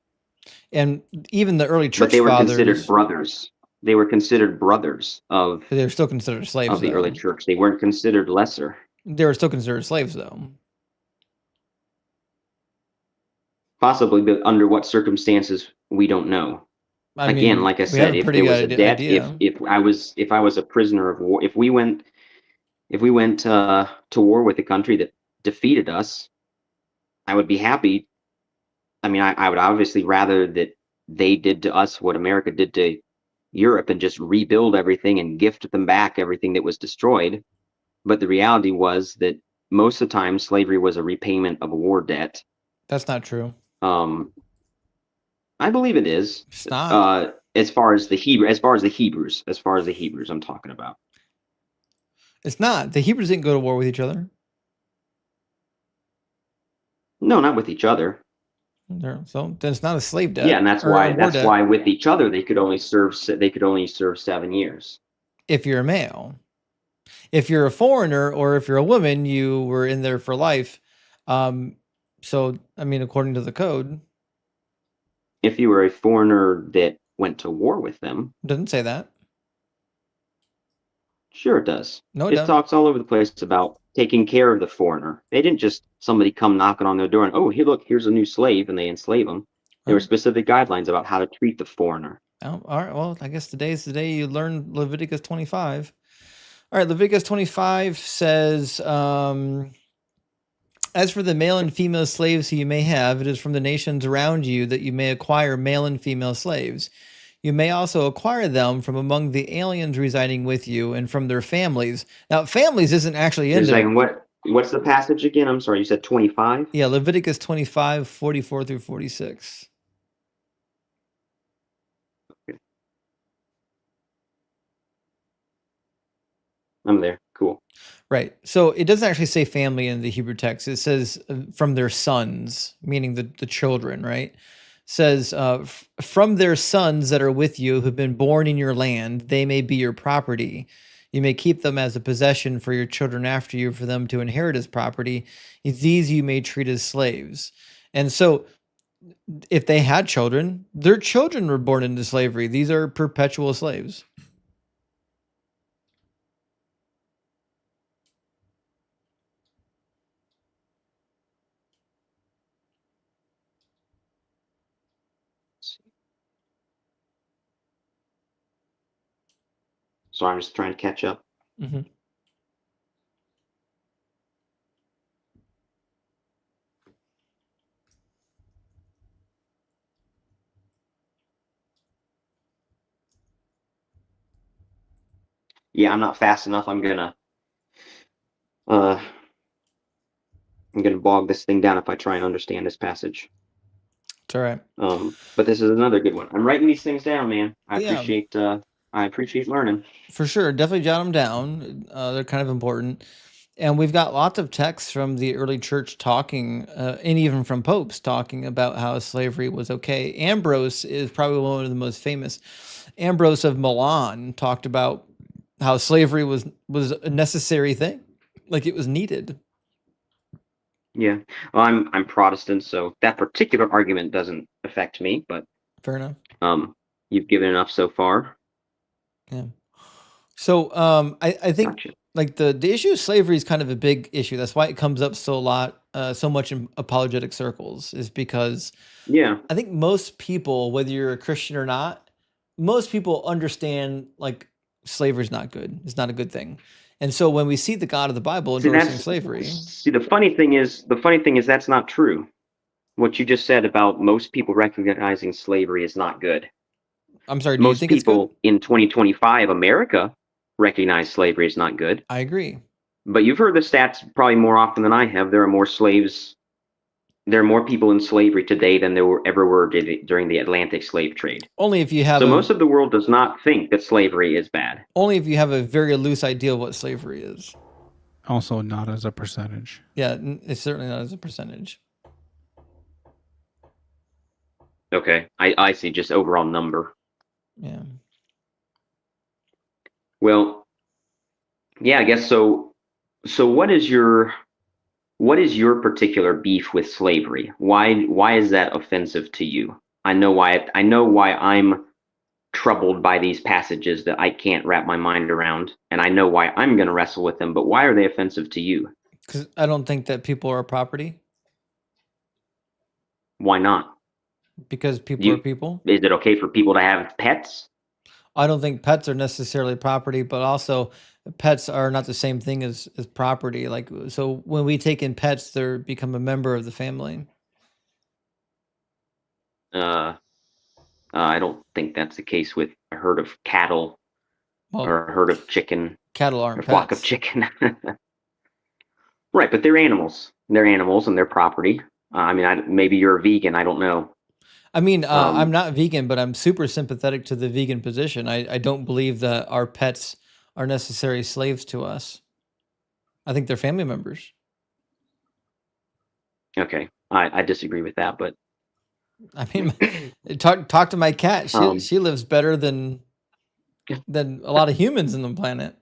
And even the early church but they were fathers, considered brothers. They were considered brothers of. They were still considered slaves of the though. early church. They weren't considered lesser. They were still considered slaves, though. Possibly, but under what circumstances we don't know. I Again, mean, like I we have said, a if pretty there was a good debt, idea. if I was a prisoner of war, if we went to war with a country that defeated us, I would be happy. I mean, I would obviously rather that they did to us what America did to Europe and just rebuild everything and gift them back everything that was destroyed. But the reality was that most of the time slavery was a repayment of a war debt. That's not true. I believe it is. It's not. As far as the Hebrews, I'm talking about. It's not. The Hebrews didn't go to war with each other. No, not with each other. So then it's not a slave debt. Yeah, and that's or a why war debt why with each other they could only serve 7 years. if you're a male. If you're a foreigner or if you're a woman, you were in there for life. So I mean, according to the code, If you were a foreigner that went to war with them, it doesn't say that. sure it does. No, it It doesn't. talks all over the place about taking care of the foreigner. They didn't just somebody come knocking on their door and, oh, here, look, here's a new slave, and they enslave them. There were Oh. specific guidelines about how to treat the foreigner. Oh, all right. Well, I guess today's the day you learn Leviticus 25. All right, Leviticus 25 says, as for the male and female slaves who you may have, it is from the nations around you that you may acquire male and female slaves. You may also acquire them from among the aliens residing with you and from their families. Now, families isn't actually in Just a there. second, what's the passage again? I'm sorry, you said 25? Yeah, Leviticus 25, 44 through 46. I'm there. Cool. Right. So it doesn't actually say family in the Hebrew text. It says from their sons, meaning the children, right? Says from their sons that are with you who've been born in your land, they may be your property. You may keep them as a possession for your children after you, for them to inherit as property. These you may treat as slaves. And so if they had children, their children were born into slavery. These are perpetual slaves. So I'm just trying to catch up. Mm-hmm. Yeah, I'm not fast enough. I'm gonna bog this thing down if I try and understand this passage. It's all right. But this is another good one. I'm writing these things down, man. I Yeah. appreciate learning. For sure. Definitely jot them down. They're kind of important. And we've got lots of texts from the early church talking, and even from popes talking about how slavery was okay. Ambrose is probably one of the most famous. Ambrose of Milan talked about how slavery was a necessary thing, like it was needed. Yeah, well, I'm Protestant, so that particular argument doesn't affect me. But fair enough. You've given enough so far. Yeah. So I think Gotcha. like the issue of slavery is kind of a big issue. That's why it comes up so much in apologetic circles, is because I think most people, whether you're a Christian or not, most people understand like slavery is not good. It's not a good thing. And so when we see the God of the Bible endorsing slavery, the funny thing is that's not true. What you just said about most people recognizing slavery is not good. I'm sorry, do most you think people it's good? in 2025 America recognize slavery is not good. I agree. But you've heard the stats probably more often than I have. There are more slaves. There are more people in slavery today than there ever were during the Atlantic slave trade. Only if you have most of the world does not think that slavery is bad. Only if you have a very loose idea of what slavery is. Also not as a percentage. Yeah, it's certainly not as a percentage. Okay, I see, just overall number. Yeah. Well, yeah, I guess so. So what is your particular beef with slavery? Why is that offensive to you? I know why I'm troubled by these passages that I can't wrap my mind around, and I know why I'm going to wrestle with them, but why are they offensive to you? Because I don't think that people are property. Why not? Because people are people. Is it okay for people to have pets? I don't think pets are necessarily property, but also pets are not the same thing as property. Like, so when we take in pets, they become a member of the family. I don't think that's the case with a herd of cattle or a herd of chicken. Cattle aren't or flock of pets. chicken. Right, but they're animals. They're animals and they're property. I mean, maybe you're a vegan. I don't know. I mean, I'm not vegan, but I'm super sympathetic to the vegan position. I don't believe that our pets are necessary slaves to us. I think they're family members. Okay, I disagree with that, but I mean, talk to my cat. She lives better than a lot of humans in the planet.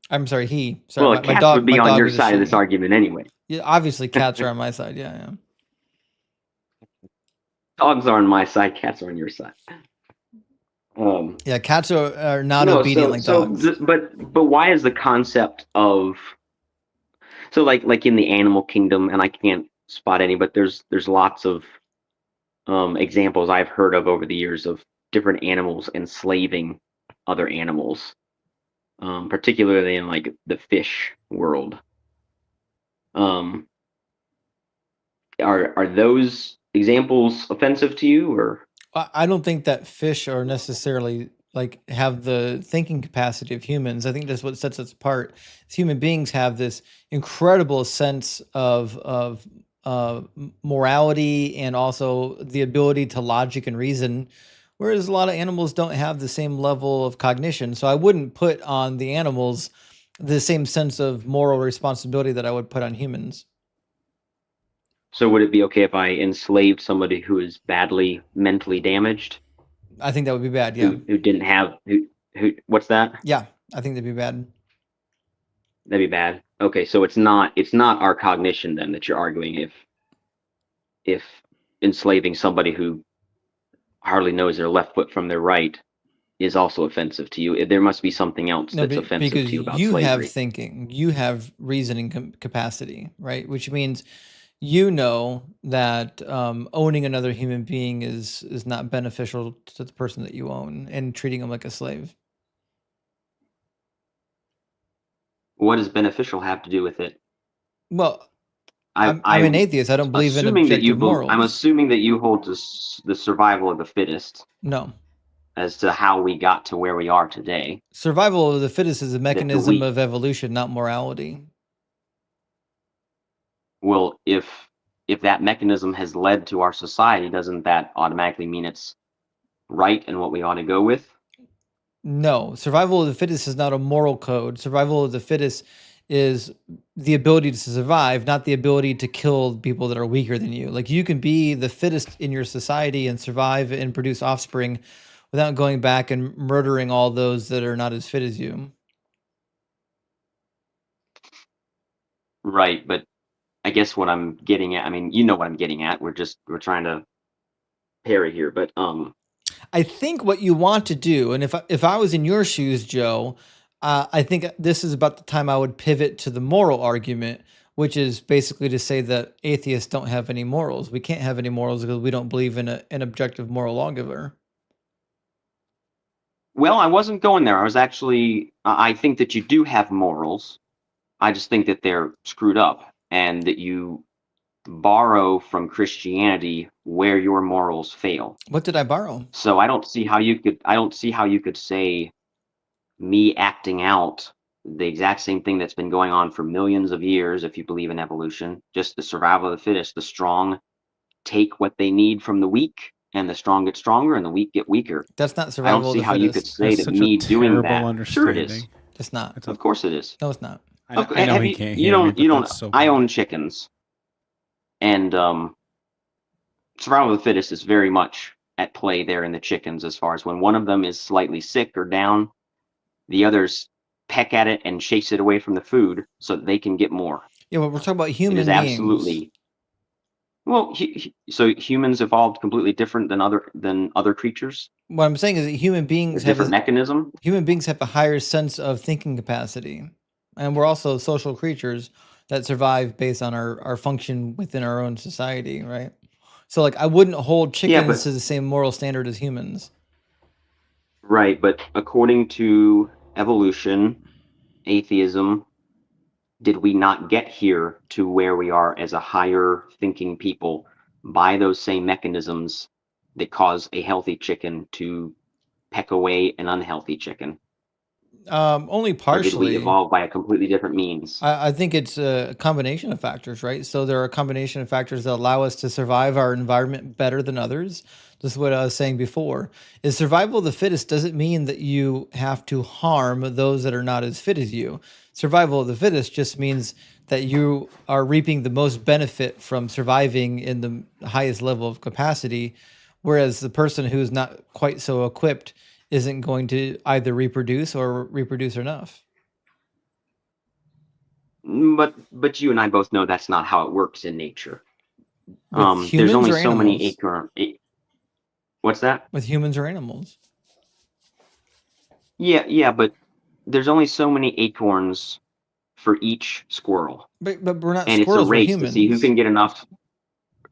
I'm sorry, he. Sorry, well, my cats dog. would be My on dog your is a side of this she. argument anyway. Yeah, obviously cats are on my side. Yeah. Dogs are on my side. Cats are on your side. Yeah, cats are not obedient like dogs. But why is the concept of like in the animal kingdom, and I can't spot any, but there's lots of examples I've heard of over the years of different animals enslaving other animals, particularly in like the fish world. Are those examples offensive to you, or? I don't think that fish are necessarily like have the thinking capacity of humans. I think that's what sets us apart. Human beings have this incredible sense of morality and also the ability to logic and reason, whereas a lot of animals don't have the same level of cognition. So I wouldn't put on the animals the same sense of moral responsibility that I would put on humans. So would it be okay if I enslaved somebody who is badly mentally damaged? I think that would be bad. Yeah. Who didn't have who? What's that? Yeah, I think that'd be bad. That'd be bad. Okay, so it's not our cognition then that you're arguing if enslaving somebody who hardly knows their left foot from their right is also offensive to you. There must be something else that's offensive because to you about you slavery. have thinking, you have reasoning capacity, right? Which means you know that owning another human being is not beneficial to the person that you own and treating them like a slave. What does beneficial have to do with it? Well, I'm an atheist. I don't believe in objective morals. I'm assuming that you hold the survival of the fittest. No. As to how we got to where we are today. Survival of the fittest is a mechanism of evolution, not morality. Well, if that mechanism has led to our society, doesn't that automatically mean it's right and what we ought to go with? No, survival of the fittest is not a moral code. Survival of the fittest is the ability to survive, not the ability to kill people that are weaker than you. Like, you can be the fittest in your society and survive and produce offspring without going back and murdering all those that are not as fit as you. Right, but I guess what I'm getting at, I mean, you know what I'm getting at. We're trying to parry here, but I think what you want to do, and if I was in your shoes, Joe, I think this is about the time I would pivot to the moral argument, which is basically to say that atheists don't have any morals. We can't have any morals because we don't believe in an objective moral lawgiver. Well, I wasn't going there. I was actually, I think that you do have morals. I just think that they're screwed up and that you borrow from Christianity where your morals fail. What did I borrow? So I don't see how you could say me acting out the exact same thing that's been going on for millions of years, if you believe in evolution, just the survival of the fittest. The strong take what they need from the weak, and the strong get stronger and the weak get weaker. That's not survival of the fittest. I don't see how you could say that me doing that. Sure it is. It's not. Of course it is. No, it's not. I know he can't hear me, but that's so I own chickens. And survival of the fittest is very much at play there in the chickens, as far as when one of them is slightly sick or down, the others peck at it and chase it away from the food so that they can get more. Yeah, but we're talking about human beings. Absolutely. Well, so humans evolved completely different than other creatures. What I'm saying is that human A beings different mechanism. have a higher sense of thinking capacity, and we're also social creatures that survive based on our function within our own society, right? So, like, I wouldn't hold Yeah, chickens but to the same moral standard as humans. right, but according to evolution, atheism, did we not get here to where we are as a higher thinking people by those same mechanisms that cause a healthy chicken to peck away an unhealthy chicken? Only Or did we partially. evolve by a completely different means? I think it's a combination of factors, right? So there are a combination of factors that allow us to survive our environment better than others. This is what I was saying before. Is survival of the fittest doesn't mean that you have to harm those that are not as fit as you. Survival of the fittest just means that you are reaping the most benefit from surviving in the highest level of capacity, whereas the person who's not quite so equipped isn't going to either reproduce or reproduce enough. But you and I both know that's not how it works in nature. With There's humans only or so many animals? What's that? With humans or animals? Yeah, but there's only so many acorns for each squirrel. But we're not And it's a squirrels, we're race to see who humans. can get enough.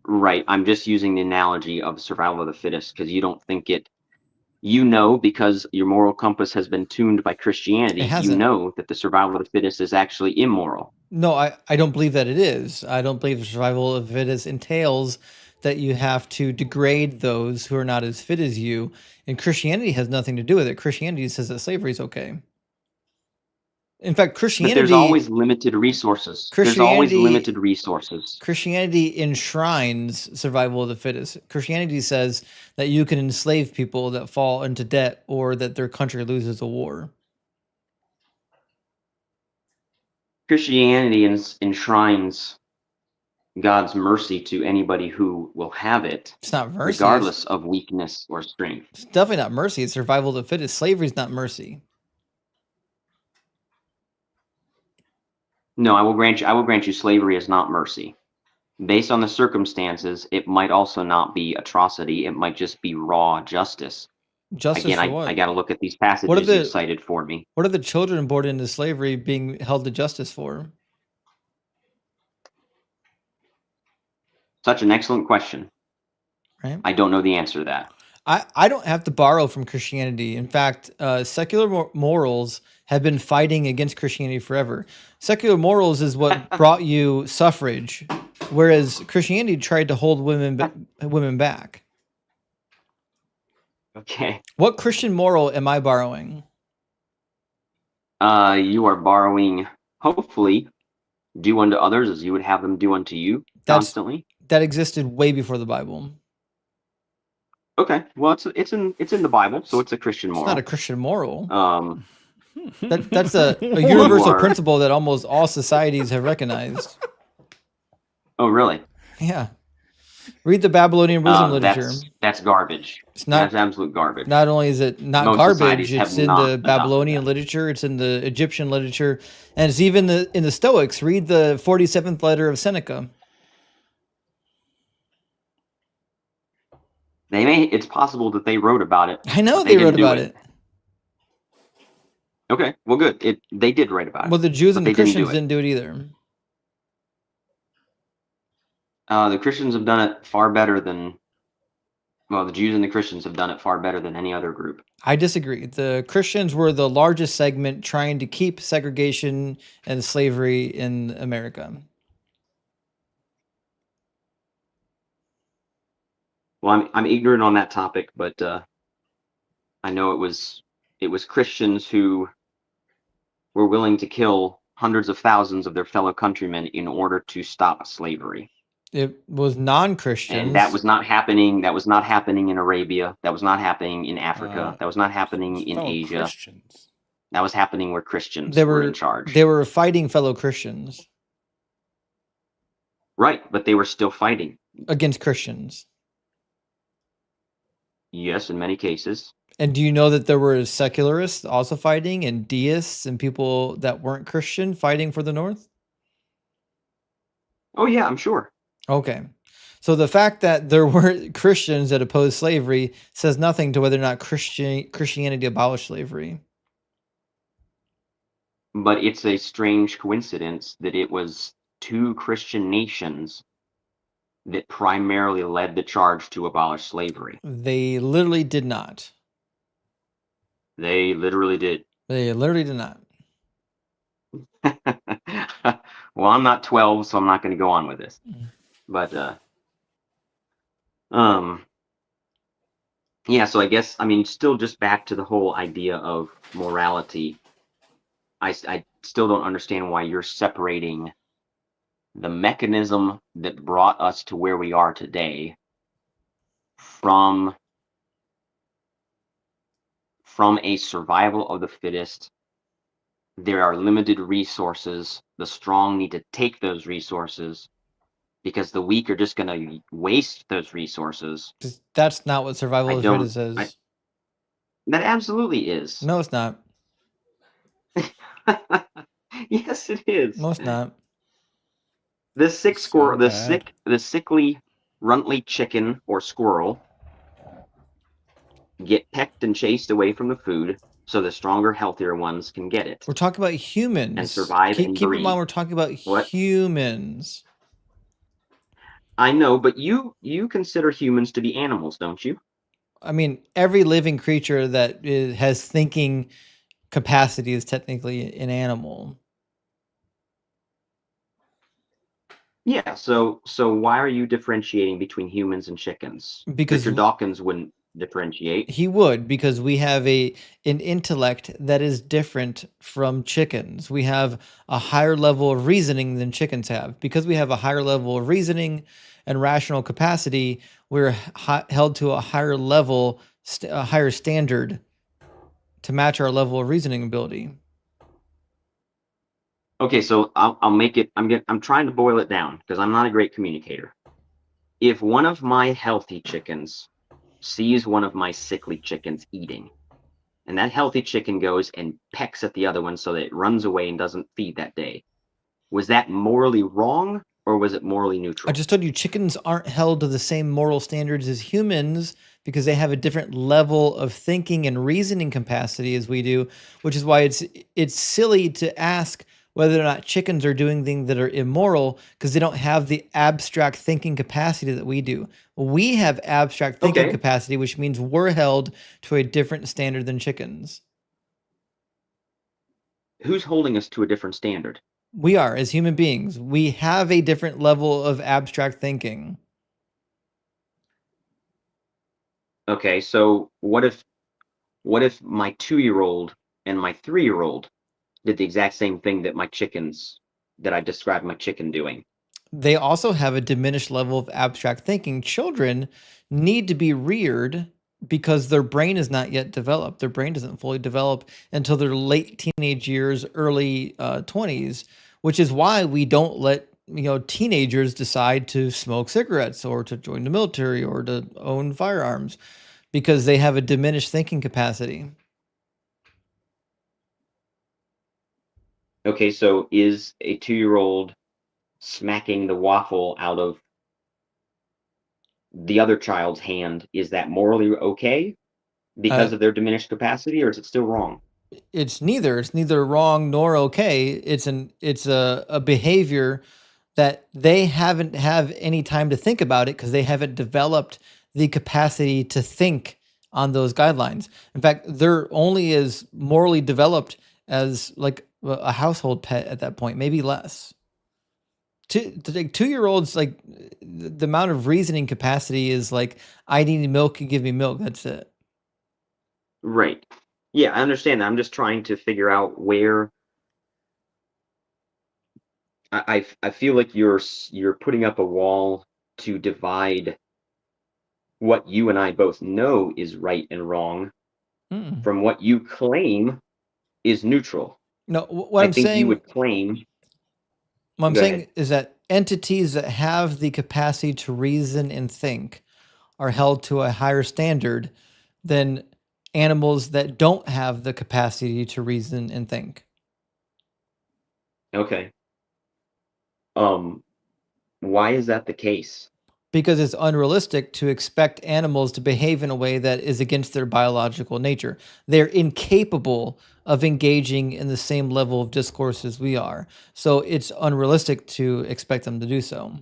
Right. I'm just using the analogy of survival of the fittest because you don't think it. You know, because your moral compass has been tuned by Christianity, It you hasn't. know that the survival of the fittest is actually immoral. No, I don't believe that it is. I don't believe the survival of fittest entails that you have to degrade those who are not as fit as you. And Christianity has nothing to do with it. Christianity says that slavery is okay. In fact, But there's always limited resources. There's always limited resources. Christianity enshrines survival of the fittest. Christianity says that you can enslave people that fall into debt or that their country loses a war. Christianity enshrines God's mercy to anybody who will have it. It's not mercy. Regardless of weakness or strength. It's definitely not mercy. It's survival of the fittest. Slavery is not mercy. No, I will grant you slavery is not mercy. Based on the circumstances, it might also not be atrocity. It might just be raw justice. Justice Again, for what? I got to look at these passages you cited for me. What are the children born into slavery being held to justice for? Such an excellent question. Right. I don't know the answer to that. I don't have to borrow from Christianity. In fact, secular morals have been fighting against Christianity forever. Secular morals is what brought you suffrage, whereas Christianity tried to hold women back. Okay. What Christian moral am I borrowing? You are borrowing, hopefully, do unto others as you would have them do unto you constantly. That existed way before the Bible. Okay, well, it's in the Bible, so it's a Christian moral. It's not a Christian moral. That's a universal principle that almost all societies have recognized. Oh, really? Yeah. Read the Babylonian wisdom literature. That's garbage. It's not. That's absolute garbage. Not only is it not Most garbage, societies it's in the Babylonian literature, it's in the Egyptian literature, and it's even in the Stoics. Read the 47th letter of Seneca. It's possible that they wrote about it. I know they wrote about it. Okay, well, good. They did write about it. Well, the Jews and the Christians didn't do it either. The Christians have done it far better than. Well, the Jews and the Christians have done it far better than any other group. I disagree. The Christians were the largest segment trying to keep segregation and slavery in America. Well, I'm ignorant on that topic, but I know it was Christians who were willing to kill hundreds of thousands of their fellow countrymen in order to stop slavery. It was non-Christians. And that was not happening. That was not happening in Arabia. That was not happening in Africa. That was not happening in Asia. Christians. That was happening where Christians were in charge. They were fighting fellow Christians. Right, but they were still fighting. Against Christians. Yes, in many cases. And do you know that there were secularists also fighting and deists and people that weren't Christian fighting for the North? Oh, yeah, I'm sure. Okay. So the fact that there were Christians that opposed slavery says nothing to whether or not Christianity abolished slavery. But it's a strange coincidence that it was two Christian nations that primarily led the charge to abolish slavery. They literally did not. They literally did. They literally did not. Well, I'm not 12, so I'm not going to go on with this. But yeah, so I guess, I mean, still just back to the whole idea of morality. I still don't understand why you're separating the mechanism that brought us to where we are today from a survival of the fittest. There are limited resources. The strong need to take those resources because the weak are just going to waste those resources. That's not what survival of the fittest is. That absolutely is. No, it's not. Yes, it is. No, it's not. The sick squirrel, the sickly, runtly chicken or squirrel get pecked and chased away from the food so the stronger, healthier ones can get it. We're talking about humans. And survive and keep breed. in mind we're talking about humans. I know, but you consider humans to be animals, don't you? I mean, every living creature that has thinking capacity is technically an animal. Yeah, so why are you differentiating between humans and chickens? Because Richard Dawkins wouldn't differentiate. He would, because we have an intellect that is different from chickens. We have a higher level of reasoning than chickens have. Because we have a higher level of reasoning and rational capacity, we're held to a higher level, a higher standard to match our level of reasoning ability. Okay, so I'll make it. I'm trying to boil it down because I'm not a great communicator. If one of my healthy chickens sees one of my sickly chickens eating, and that healthy chicken goes and pecks at the other one so that it runs away and doesn't feed that day, was that morally wrong or was it morally neutral? I just told you chickens aren't held to the same moral standards as humans because they have a different level of thinking and reasoning capacity as we do, which is why it's silly to ask whether or not chickens are doing things that are immoral because they don't have the abstract thinking capacity that we do. We have abstract thinking capacity, which means we're held to a different standard than chickens. Who's holding us to a different standard? We are, as human beings. We have a different level of abstract thinking. Okay, so what if my 2-year-old and my 3-year-old did the exact same thing that I described my chicken doing? They also have a diminished level of abstract thinking. Children need to be reared because their brain is not yet developed. Their brain doesn't fully develop until their late teenage years, early 20s, which is why we don't let teenagers decide to smoke cigarettes or to join the military or to own firearms because they have a diminished thinking capacity. Okay, so is a 2-year-old smacking the waffle out of the other child's hand, is that morally okay because of their diminished capacity, or is it still wrong? It's neither. It's neither wrong nor okay. It's a behavior that they haven't have any time to think about it because they haven't developed the capacity to think on those guidelines. In fact, they're only as morally developed as like a household pet at that point, maybe less. Two-year-olds, like the amount of reasoning capacity is like, I need milk, you give me milk. That's it. Right. Yeah, I understand that. I'm just trying to figure out where I feel like you're putting up a wall to divide what you and I both know is right and wrong from what you claim is neutral. No, what I I'm think saying, you would claim. what I'm Go saying ahead. is that entities that have the capacity to reason and think are held to a higher standard than animals that don't have the capacity to reason and think. Okay. Why is that the case? because it's unrealistic to expect animals to behave in a way that is against their biological nature. They're incapable of engaging in the same level of discourse as we are. So it's unrealistic to expect them to do so.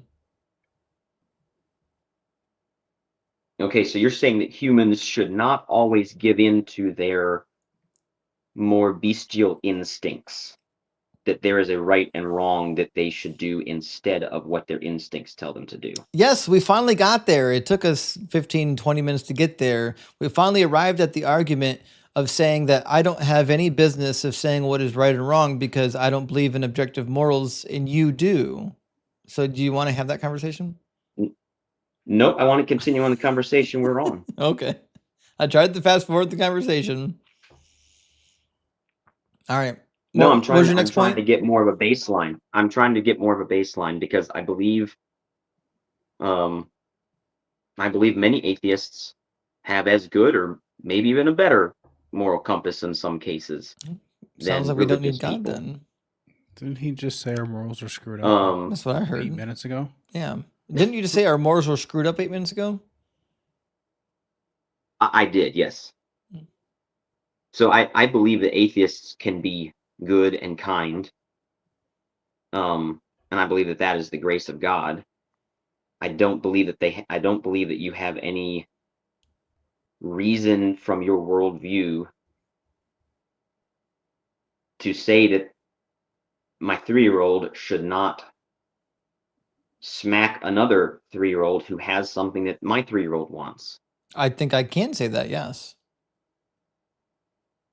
Okay, so you're saying that humans should not always give in to their more bestial instincts, that there is a right and wrong that they should do instead of what their instincts tell them to do. Yes, we finally got there. It took us 15, 20 minutes to get there. We finally arrived at the argument of saying that I don't have any business of saying what is right and wrong because I don't believe in objective morals and you do. So do you want to have that conversation? Nope, I want to continue on the conversation we're on. Okay. I tried to fast forward the conversation. All right. No, Well, I'm what was your trying next point? to get more of a baseline. I'm trying to get more of a baseline because I believe many atheists have as good or maybe even a better moral compass in some cases Sounds than like we don't religious need God people. then. Didn't he just say our morals are screwed up That's what I heard. 8 minutes ago? Yeah. Didn't you just say our morals were screwed up 8 minutes ago? I did, yes. So I believe that atheists can be good and kind. And I believe that that is the grace of God. I don't believe that you have any reason from your worldview to say that my 3-year-old should not smack another 3-year-old who has something that my 3-year-old wants. I think I can say that, yes.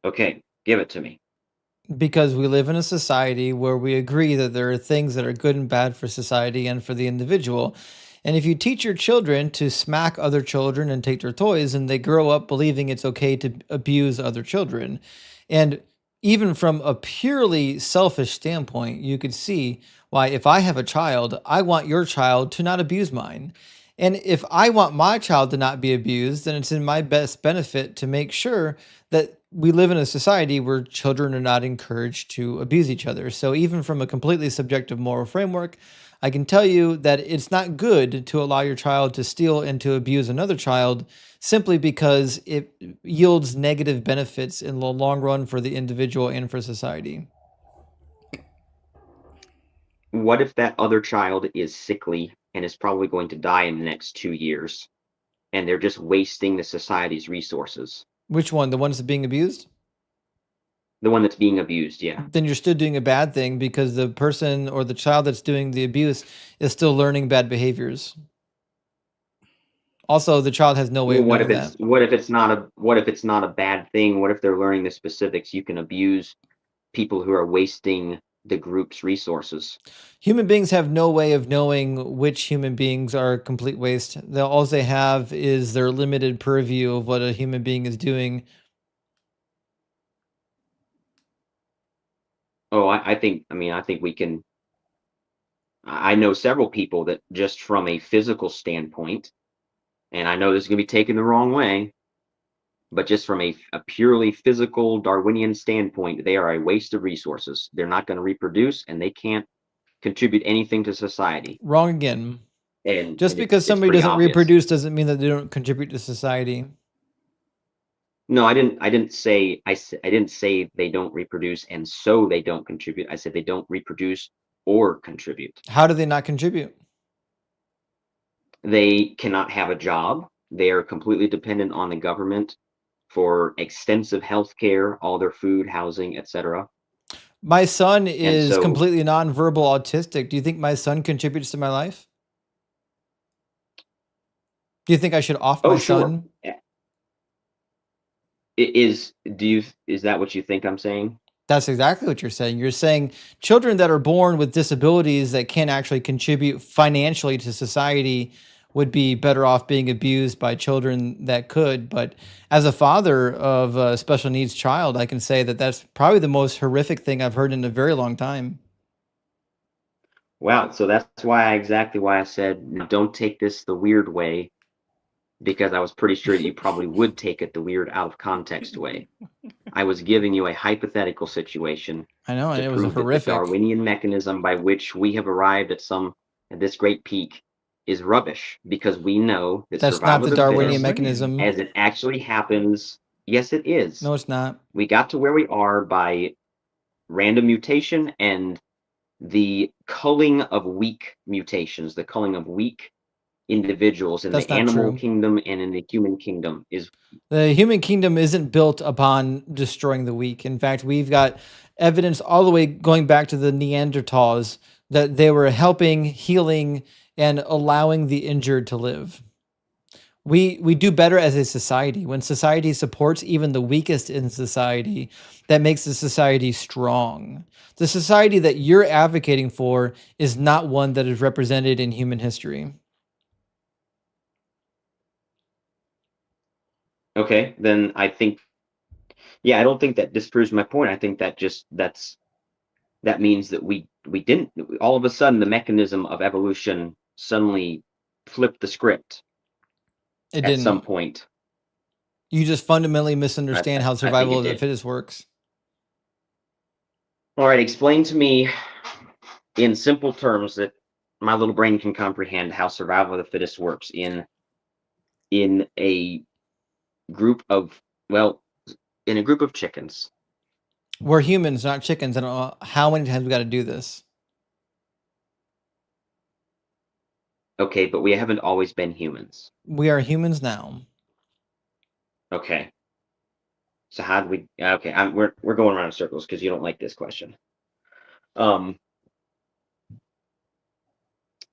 Okay, give it to me. Because we live in a society where we agree that there are things that are good and bad for society and for the individual. And if you teach your children to smack other children and take their toys, and they grow up believing it's okay to abuse other children. And even from a purely selfish standpoint, you could see why if I have a child, I want your child to not abuse mine. And if I want my child to not be abused, then it's in my best benefit to make sure that we live in a society where children are not encouraged to abuse each other. So even from a completely subjective moral framework, I can tell you that it's not good to allow your child to steal and to abuse another child simply because it yields negative benefits in the long run for the individual and for society. What if that other child is sickly and is probably going to die in the next 2 years, and they're just wasting the society's resources? Which one? The ones that are being abused? The one that's being abused, yeah. Then you're still doing a bad thing because the person or the child that's doing the abuse is still learning bad behaviors. Also, the child has no way Well, of what knowing if it's that. what if it's not a bad thing? What if they're learning the specifics? You can abuse people who are wasting the group's resources. Human beings have no way of knowing which human beings are complete waste. All they have is their limited purview of what a human being is doing. Oh, I think we can. I know several people that just from a physical standpoint, and I know this is going to be taken the wrong way, but just from a purely physical Darwinian standpoint, they are a waste of resources. They're not going to reproduce, and they can't contribute anything to society. Wrong again. And Just because it's somebody pretty doesn't obvious. reproduce doesn't mean that they don't contribute to society. No, I didn't say they don't reproduce and so they don't contribute. I said they don't reproduce or contribute. How do they not contribute? They cannot have a job. They are completely dependent on the government for extensive health care, all their food, housing, etc. My son is so- completely nonverbal autistic. Do you think my son contributes to my life? Do you think I should off my sure. son? Is that what you think I'm saying? That's exactly what you're saying. You're saying children that are born with disabilities that can't actually contribute financially to society would be better off being abused by children that could. But as a father of a special needs child, I can say that that's probably the most horrific thing I've heard in a very long time. Wow. So that's exactly why I said, don't take this the weird way, because I was pretty sure that you probably would take it the weird out of context way. I was giving you a hypothetical situation. I know, and to it was prove that horrific. the Darwinian mechanism by which we have arrived at this great peak is rubbish, because we know that That's not survival the of the Darwinian fittest, mechanism. as it actually happens, yes, it is. No, it's not. We got to where we are by random mutation and the culling of weak mutations, the culling of weak individuals in That's the not animal true. kingdom and in the human kingdom is The human kingdom isn't built upon destroying the weak. In fact, we've got evidence all the way going back to the Neanderthals that they were helping, healing, and allowing the injured to live. We do better as a society. When society supports even the weakest in society, that makes the society strong. The society that you're advocating for is not one that is represented in human history. okay. Then I think, yeah, I don't think that disproves my point. I think that that means that we didn't, all of a sudden the mechanism of evolution suddenly flipped the script It at some didn't. point. You just fundamentally misunderstand how I think survival it of the did. fittest works. All right, explain to me in simple terms that my little brain can comprehend how survival of the fittest works in a group of, well, in a group of chickens. We're humans, not chickens. I don't know how many times we got to do this. Okay, but we haven't always been humans. We are humans now. Okay. So how do we? Okay, we're going around in circles because you don't like this question.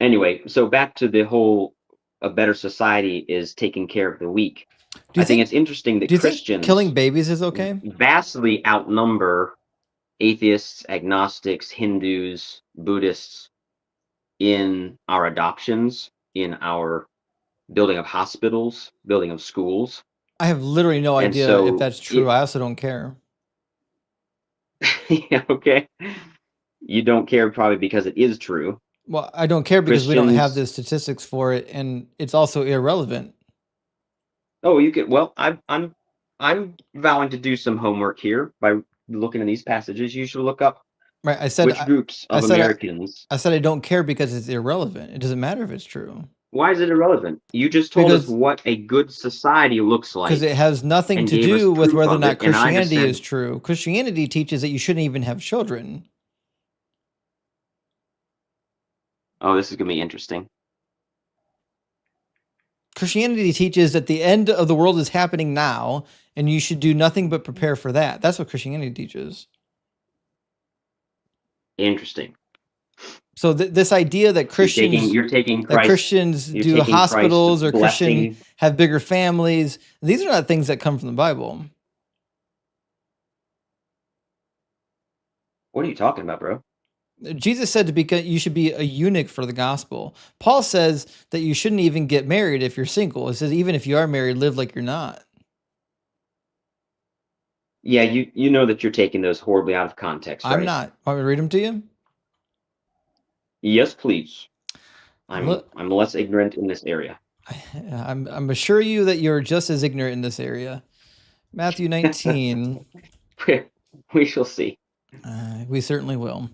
Anyway, so back to the whole a better society is taking care of the weak. Do you I think it's interesting that do you think Christians killing babies is okay? vastly outnumber atheists, agnostics, Hindus, Buddhists in our adoptions, in our building of hospitals, building of schools. I have literally no And idea if so that's true. I also don't care. yeah, okay. You don't care probably because it is true. Well, I don't care because we don't have Christians. the statistics for it, and it's also irrelevant. Oh, you could. Well, I'm vowing to do some homework here by looking at these passages. You should look up Right? I said which groups I of said Americans. I said I don't care because it's irrelevant. It doesn't matter if it's true. Why is it irrelevant? You just told us Because what a good society looks like. it has nothing and to gave us do with proof whether or of not it, and I Christianity understand. is true. Christianity teaches that you shouldn't even have children. Oh, this is gonna be interesting. Christianity teaches that the end of the world is happening now, and you should do nothing but prepare for that. That's what Christianity teaches. Interesting. So this idea that Christians You're taking that Christ. Christians You're do taking hospitals Christ's or Christian blessing. have bigger families, these are not things that come from the Bible. What are you talking about, bro? Jesus said you should be a eunuch for the gospel. Paul says that you shouldn't even get married if you're single. It says even if you are married, live like you're not. Yeah, you know that you're taking those horribly out of context, right? I'm not. Want me to read them to you? Yes, please. Look, I'm less ignorant in this area. I'm assure you that you're just as ignorant in this area. Matthew 19. We shall see. We certainly will.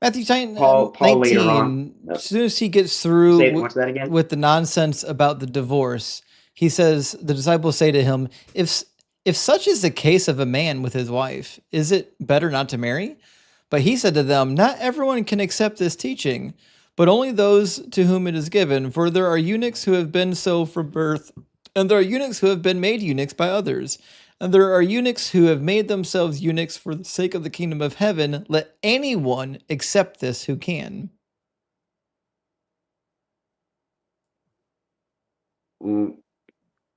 Matthew 19, Paul later on. as soon as he gets through What's that again? with the nonsense about the divorce, he says, the disciples say to him, if such is the case of a man with his wife, is it better not to marry? But he said to them, not everyone can accept this teaching, but only those to whom it is given. For there are eunuchs who have been so from birth, and there are eunuchs who have been made eunuchs by others. And there are eunuchs who have made themselves eunuchs for the sake of the kingdom of heaven. Let anyone accept this who can. And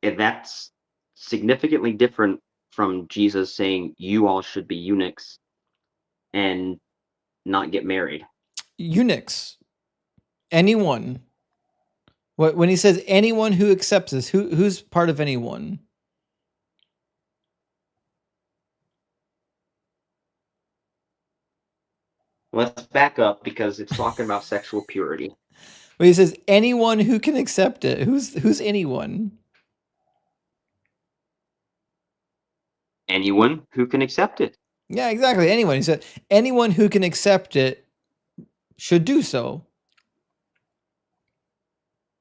that's significantly different from Jesus saying you all should be eunuchs and not get married. Eunuchs. Anyone. When he says anyone who accepts this, who's part of anyone? Let's back up because it's talking about sexual purity. When he says anyone who can accept it, who's anyone? Anyone who can accept it. Yeah, exactly. Anyone. He said anyone who can accept it should do so.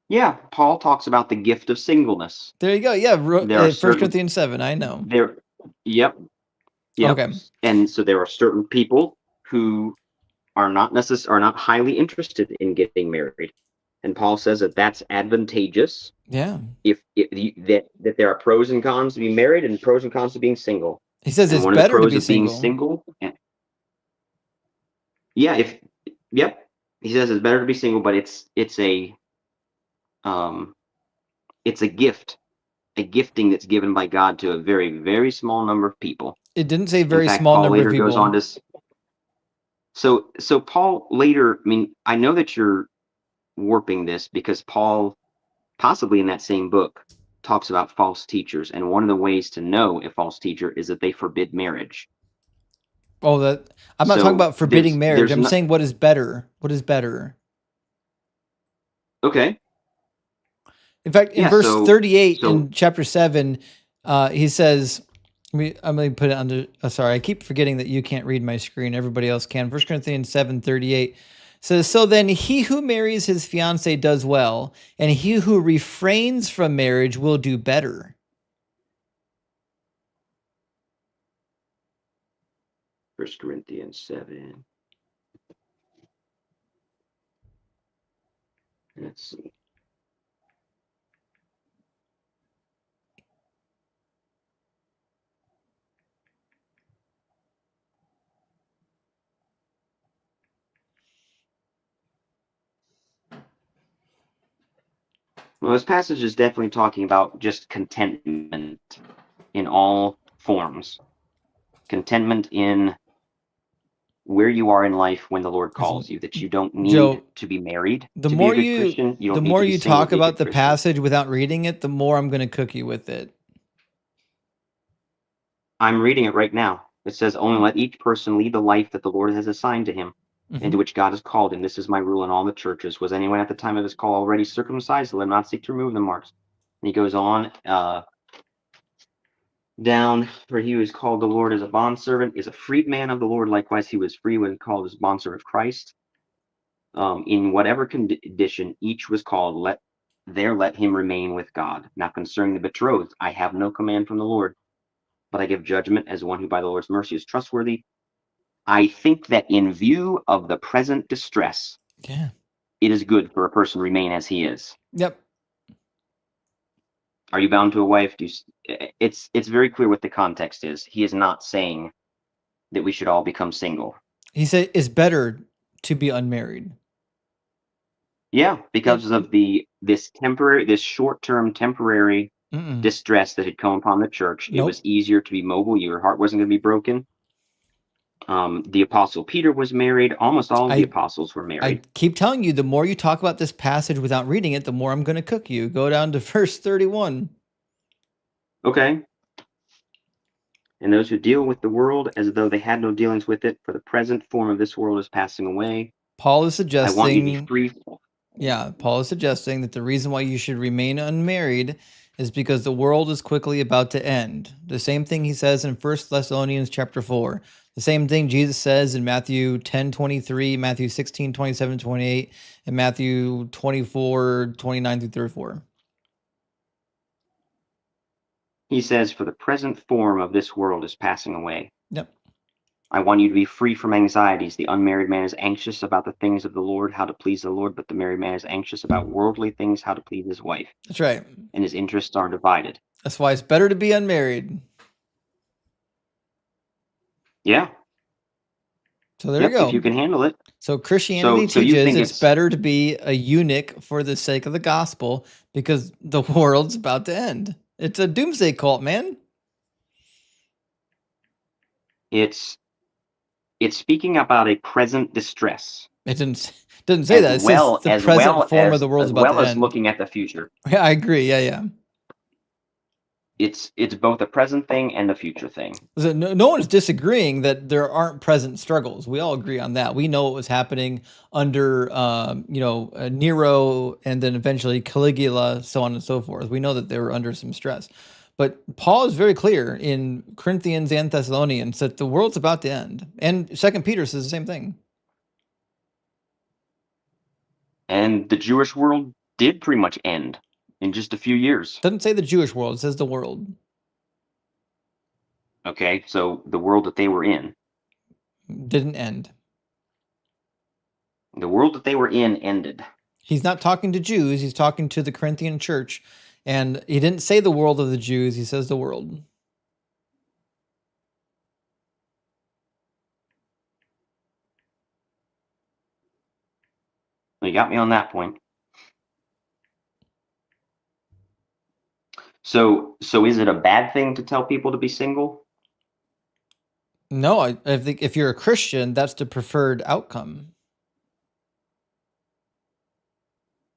Yeah, Paul talks about the gift of singleness. There you go. Yeah, There are 1 certain Corinthians 7, I know. there. Yep. Okay. And so there are certain people who are not highly interested in getting married, and Paul says that that's advantageous. Yeah. If that there are pros and cons to being married and pros and cons to being single. He says And it's one of the better to pros be of being single. single, yep, he says it's better to be single, but it's a gift, a gifting that's given by God to a very, very small number of people. It didn't say In very fact, small Paul number of later goes on people. to. So Paul later, I mean, I know that you're warping this because Paul, possibly in that same book, talks about false teachers, and one of the ways to know a false teacher is that they forbid marriage. Oh, that I'm not talking So about forbidding marriage. there's I'm not. saying what is better. What is better? Okay. In fact, in Yeah, verse so 38 so in chapter 7, he says, I'm going to put it under, sorry, I keep forgetting that you can't read my screen. Everybody else can. 1 Corinthians 7:38 says, so then he who marries his fiancée does well, and he who refrains from marriage will do better. First Corinthians 7. Let's see. Well, this passage is definitely talking about just contentment in all forms. Contentment in where you are in life when the Lord calls you, that you don't need Joe, to be married the to be a more good you Christian. You the don't need more to be you single to talk be a about good the Christian. passage without reading it, the more I'm going to cook you with it. I'm reading it right now. It says, only let each person lead the life that the Lord has assigned to him, into which God has called him. This is my rule in all the churches. Was anyone at the time of his call already circumcised? Let him not seek to remove the marks. And he goes on down, for he who is called the Lord as a bondservant is a freedman of the Lord. Likewise, he was free when called as bondservant of Christ. In whatever condition each was called, let him remain with God. Now concerning the betrothed, I have no command from the Lord, but I give judgment as one who by the Lord's mercy is trustworthy. I think that in view of the present distress, Yeah. it is good for a person to remain as he is. Yep. Are you bound to a wife? It's very clear what the context is. He is not saying that we should all become single. He said it's better to be unmarried. Yeah, because of this short-term temporary distress that had come upon the church. It was easier to be mobile. Your heart wasn't going to be broken. The apostle Peter was married. Almost all of the apostles were married. I keep telling you, the more you talk about this passage without reading it, the more I'm going to cook you. Go down to verse 31. Okay. And those who deal with the world as though they had no dealings with it, for the present form of this world is passing away. Paul is suggesting, I want you to be free. Yeah, Paul is suggesting that the reason why you should remain unmarried is because the world is quickly about to end. The same thing he says in 1 Thessalonians chapter 4. The same thing Jesus says in Matthew 10:23, Matthew 16:27, 28, and Matthew 24:29 through 34. He says, for the present form of this world is passing away. Yep. I want you to be free from anxieties. The unmarried man is anxious about the things of the Lord, how to please the Lord, but the married man is anxious about worldly things, how to please his wife. That's right. And his interests are divided. That's why it's better to be unmarried. Yeah. So there you go. If you can handle it. So Christianity So you teaches think it's better to be a eunuch for the sake of the gospel because the world's about to end. It's a doomsday cult, man. It's speaking about a present distress. It doesn't say that. It says the present form of the world's about to end. As well as looking at the future. Yeah, I agree. Yeah. It's both a present thing and a future thing. So no one's disagreeing that there aren't present struggles. We all agree on that. We know what was happening under, Nero and then eventually Caligula, so on and so forth. We know that they were under some stress. But Paul is very clear in Corinthians and Thessalonians that the world's about to end. And 2 Peter says the same thing. And the Jewish world did pretty much end in just a few years. Doesn't say the Jewish world, it says the world. Okay, so the world that they were in. Didn't end. The world that they were in ended. He's not talking to Jews, he's talking to the Corinthian church. And he didn't say the world of the Jews, he says the world. You got me on that point. So is it a bad thing to tell people to be single? No, I think if you're a Christian, that's the preferred outcome.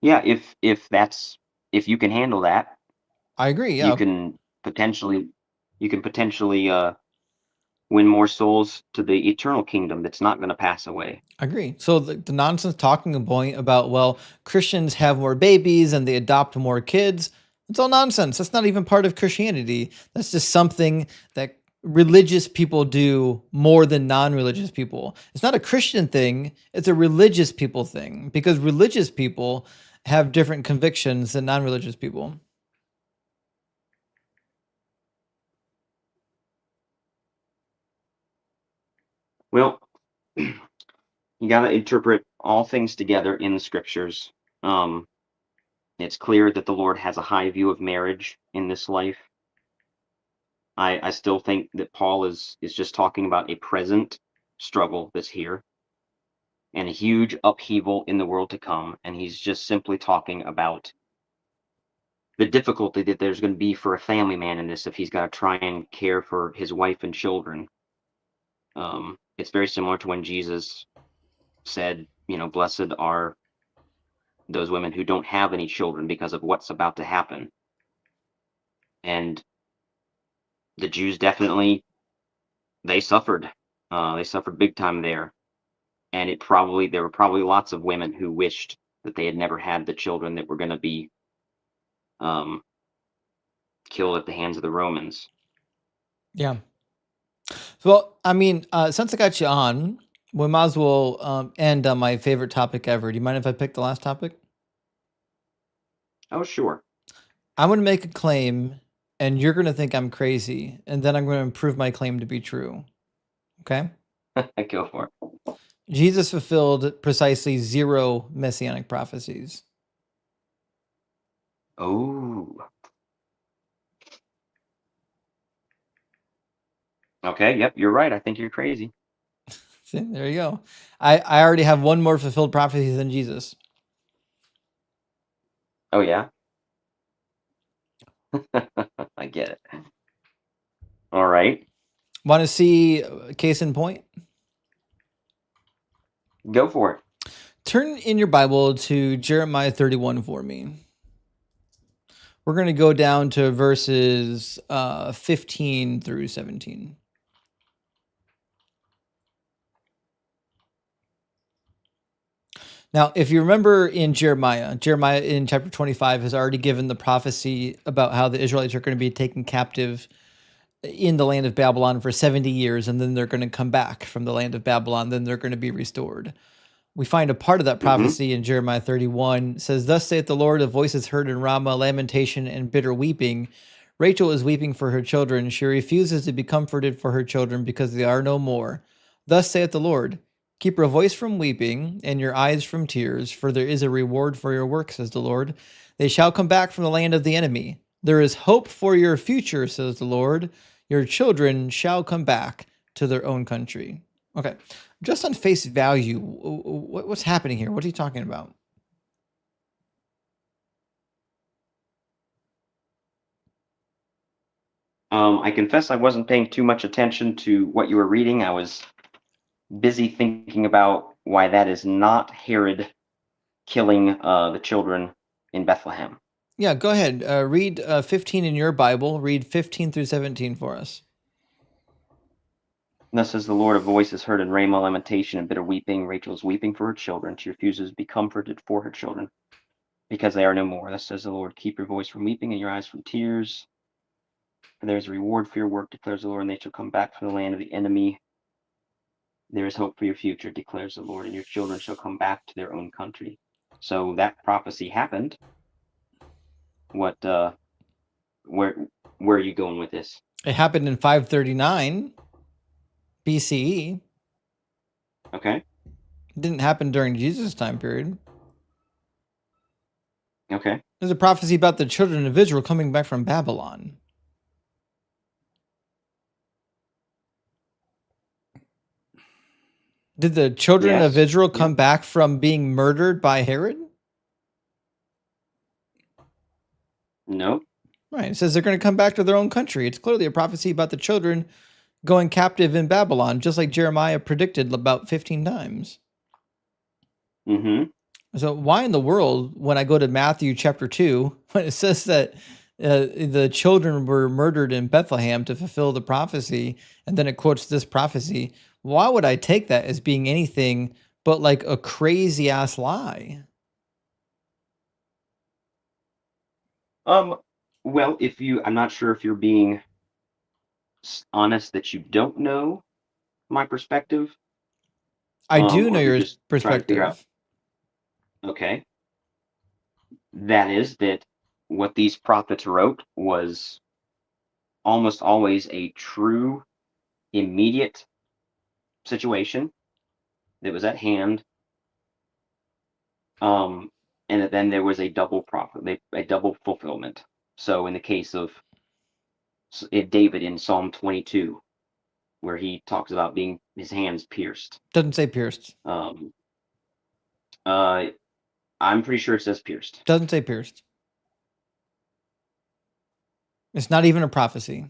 Yeah, if you can handle that, I agree. Yeah, you can potentially win more souls to the eternal kingdom that's not going to pass away. I agree. So the nonsense talking about, well, Christians have more babies and they adopt more kids. It's all nonsense. That's not even part of Christianity. That's just something that religious people do more than non-religious people. It's not a Christian thing. It's a religious people thing, because religious people have different convictions than non-religious people. Well, you got to interpret all things together in the scriptures. It's clear that the Lord has a high view of marriage in this life. I still think that Paul is just talking about a present struggle that's here and a huge upheaval in the world to come. And he's just simply talking about the difficulty that there's going to be for a family man in this if he's got to try and care for his wife and children. It's very similar to when Jesus said, blessed are those women who don't have any children because of what's about to happen. And the Jews definitely, they suffered. They suffered big time there. And there were probably lots of women who wished that they had never had the children that were going to be killed at the hands of the Romans. Yeah. Well, I mean, since I got you on, we might as well end on my favorite topic ever. Do you mind if I pick the last topic? Oh, sure. I'm going to make a claim, and you're going to think I'm crazy, and then I'm going to prove my claim to be true. Okay? Go for it. Jesus fulfilled precisely 0 messianic prophecies. Oh. Okay, yep, you're right. I think you're crazy. See, there you go. I already have one more fulfilled prophecy than Jesus. Oh, yeah? I get it. All right. Want to see case in point? Go for it. Turn in your Bible to Jeremiah 31 for me. We're going to go down to verses 15 through 17. Now, if you remember in Jeremiah in chapter 25 has already given the prophecy about how the Israelites are going to be taken captive in the land of Babylon for 70 years, and then they're going to come back from the land of Babylon, then they're going to be restored. We find a part of that prophecy in Jeremiah 31. It says, "Thus saith the Lord, a voice is heard in Ramah, lamentation and bitter weeping. Rachel is weeping for her children. She refuses to be comforted for her children because they are no more. Thus saith the Lord, keep your voice from weeping and your eyes from tears, for there is a reward for your work, says the Lord. They shall come back from the land of the enemy. There is hope for your future, says the Lord. Your children shall come back to their own country." Okay, just on face value, what's happening here? What are you talking about? I confess I wasn't paying too much attention to what you were reading. I was busy thinking about why that is not Herod killing the children in Bethlehem. Yeah, go ahead. Read 15 in your Bible. Read 15 through 17 for us. Thus says the Lord, a voice is heard in Ramah, lamentation and bitter weeping. Rachel is weeping for her children. She refuses to be comforted for her children because they are no more. Thus says the Lord, keep your voice from weeping and your eyes from tears. For there is a reward for your work, declares the Lord, and they shall come back from the land of the enemy. There is hope for your future, declares the Lord, and your children shall come back to their own country. So that prophecy happened. What? Where are you going with this? It happened in 539 BCE. Okay. It didn't happen during Jesus' time period. Okay. There's a prophecy about the children of Israel coming back from Babylon. Did the children of Yes. Israel come back from being murdered by Herod? No. Right. It says they're going to come back to their own country. It's clearly a prophecy about the children going captive in Babylon, just like Jeremiah predicted about 15 times. Mm-hmm. So why in the world, when I go to Matthew chapter 2, when it says that the children were murdered in Bethlehem to fulfill the prophecy, and then it quotes this prophecy, why would I take that as being anything but like a crazy ass lie? Well, I'm not sure if you're being honest that you don't know my perspective. I do know or if you're your just trying to figure out. perspective. Okay. That is that what these prophets wrote was almost always a true, immediate situation that was at hand. And then there was a double a double fulfillment. So in the case of David in Psalm 22, where he talks about being his hands pierced. Doesn't say pierced. I'm pretty sure it says pierced. Doesn't say pierced. It's not even a prophecy.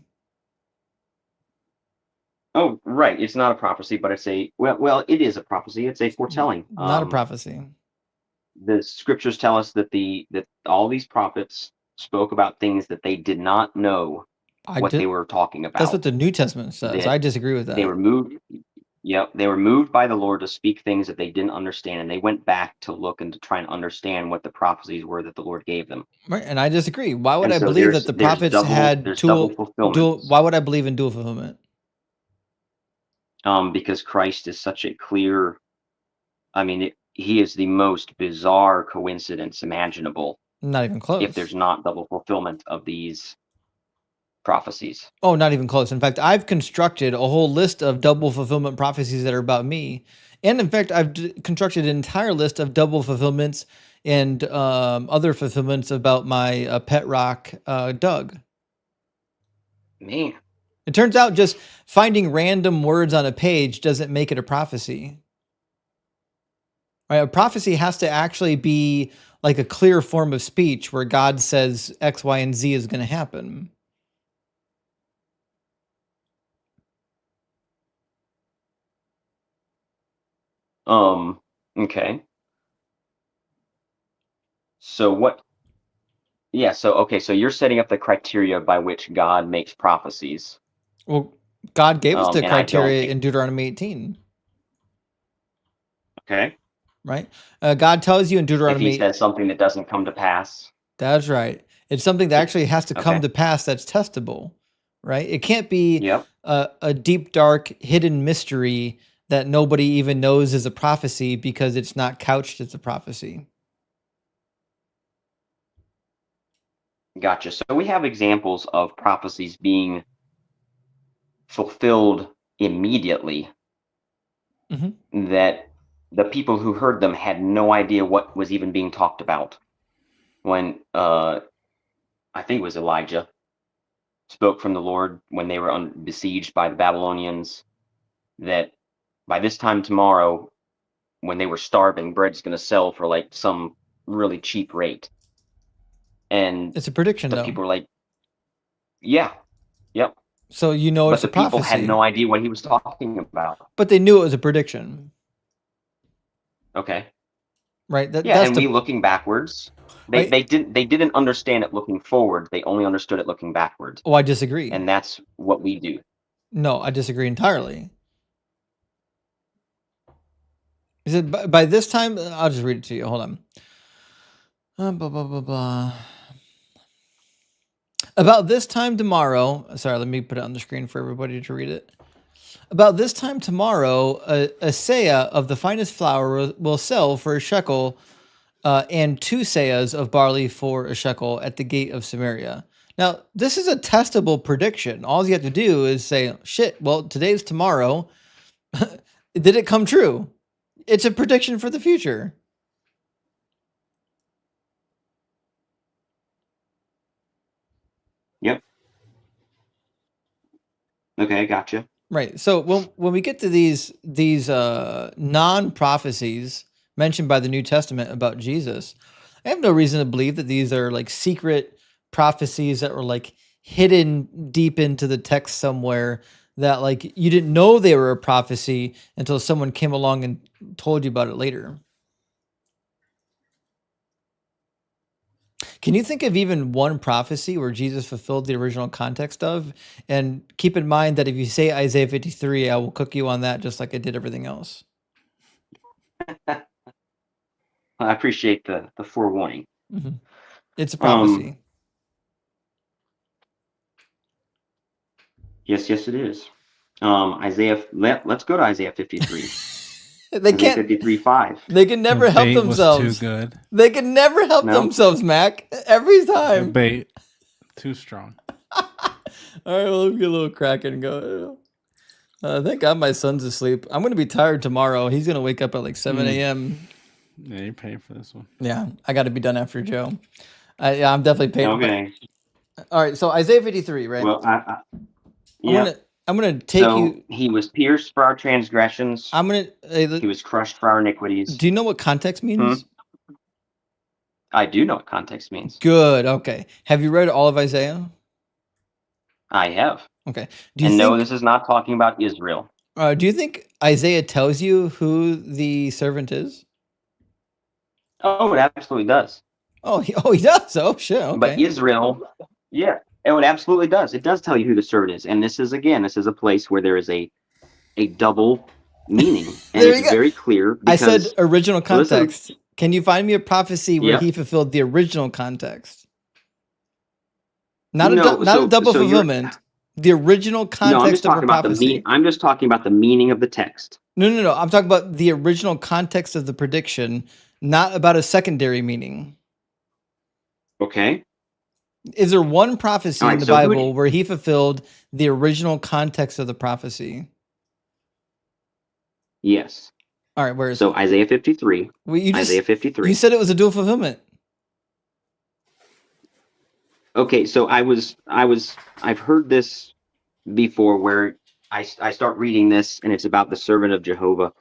Oh, right. It's not a prophecy, but it's well, it is a prophecy. It's a foretelling. Not a prophecy. The scriptures tell us that that all these prophets spoke about things that they did not know they were talking about. That's what the New Testament says. I disagree with that. They were moved. Yep, they were moved by the Lord to speak things that they didn't understand, and they went back to look and to try and understand what the prophecies were that the Lord gave them. Right, and I disagree. Why would I believe that the prophets had double fulfillment? Why would I believe in dual fulfillment? Because Christ is such a clear. I mean, he is the most bizarre coincidence imaginable. Not even close. If there's not double fulfillment of these prophecies. Oh, not even close. In fact, I've constructed a whole list of double fulfillment prophecies that are about me. And in fact, I've constructed an entire list of double fulfillments and other fulfillments about my pet rock, Doug. Man. It turns out just finding random words on a page doesn't make it a prophecy. Right? A prophecy has to actually be like a clear form of speech where God says X, Y, and Z is going to happen. Okay. So what? Yeah, so okay, so you're setting up the criteria by which God makes prophecies. Well, God gave us the criteria in Deuteronomy 18. Okay. Right? God tells you in Deuteronomy... If he says something that doesn't come to pass. That's right. It's something that actually has to come to pass that's testable, right? It can't be a deep, dark, hidden mystery that nobody even knows is a prophecy because it's not couched as a prophecy. Gotcha. So we have examples of prophecies being fulfilled immediately that the people who heard them had no idea what was even being talked about. When I think it was Elijah spoke from the Lord when they were besieged by the Babylonians, that by this time tomorrow, when they were starving, bread's going to sell for like some really cheap rate. And it's a prediction, the though. people were like, yeah, yep. So you know it's a prophecy. But the people had no idea what he was talking about. But they knew it was a prediction. Okay. Right. We looking backwards. They didn't understand it looking forward. They only understood it looking backwards. Oh, I disagree. And that's what we do. No, I disagree entirely. Is it by this time? I'll just read it to you. Hold on. Blah, blah, blah, blah. About this time tomorrow. Sorry, let me put it on the screen for everybody to read it. About this time tomorrow, a seah of the finest flour will sell for a shekel and 2 seahs of barley for a shekel at the gate of Samaria. Now, this is a testable prediction. All you have to do is say, shit, well, today's tomorrow. Did it come true? It's a prediction for the future. Yep. Okay, gotcha. Right. So when we get to these non-prophecies mentioned by the New Testament about Jesus, I have no reason to believe that these are like secret prophecies that were like hidden deep into the text somewhere, that like you didn't know they were a prophecy until someone came along and told you about it later. Can you think of even one prophecy where Jesus fulfilled the original context of? And keep in mind that if you say Isaiah 53, I will cook you on that just like I did everything else. I appreciate the forewarning. Mm-hmm. It's a prophecy. Yes, it is. Isaiah. Let's go to Isaiah 53. They can't. 53:5. They can never The help bait was themselves. too good. They can never help themselves, Mac. Every The time. bait too strong. All right, well, let me get a little crack and go. Thank God my son's asleep. I'm going to be tired tomorrow. He's going to wake up at like 7 a.m. Yeah, you're paying for this one. Yeah, I got to be done after Joe. I'm definitely paying. Okay. All right, so Isaiah 53, right? Well, yeah. I'm gonna take you. He was pierced for our transgressions. He was crushed for our iniquities. Do you know what context means? I do know what context means. Good. Okay. Have you read all of Isaiah? I have. Okay. No, this is not talking about Israel. Do you think Isaiah tells you who the servant is? Oh, it absolutely does. Oh, he does. Oh, shit. Okay. But Israel, yeah, it absolutely does. It does tell you who the servant is, and this is a place where there is a double meaning, and it's very clear. I said original context. Listen, can you find me a prophecy where he fulfilled the original context? Not a double fulfillment. The original context of a prophecy. I'm just talking about the meaning of the text. No. I'm talking about the original context of the prediction, not about a secondary meaning. Okay. Is there one prophecy in the Bible where he fulfilled the original context of the prophecy? Yes. All right, where is it? Isaiah 53. Isaiah 53. You said it was a dual fulfillment. Okay, so I've heard this before where I start reading this and it's about the servant of Jehovah,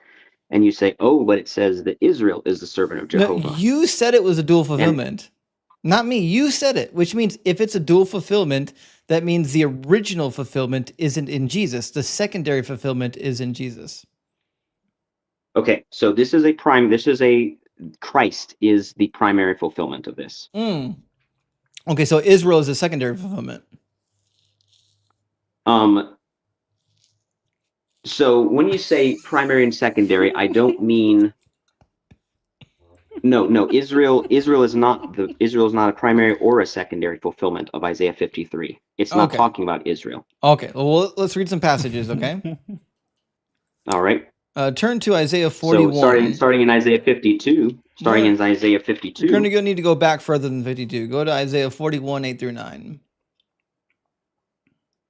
and you say, oh, but it says that Israel is the servant of Jehovah. No, you said it was a dual fulfillment. Not me. You said it, which means if it's a dual fulfillment, that means the original fulfillment isn't in Jesus. The secondary fulfillment is in Jesus. Okay, so Christ is the primary fulfillment of this. Okay, so Israel is a secondary fulfillment. So when you say primary and secondary, I don't mean no. Israel is not a primary or a secondary fulfillment of Isaiah 53. It's not talking about Israel. Okay, well, let's read some passages. Okay. All right. Turn to Isaiah 41. So starting in Isaiah 52. In Isaiah 52. You're going to need to go back further than 52. Go to Isaiah 41, 8 through 9.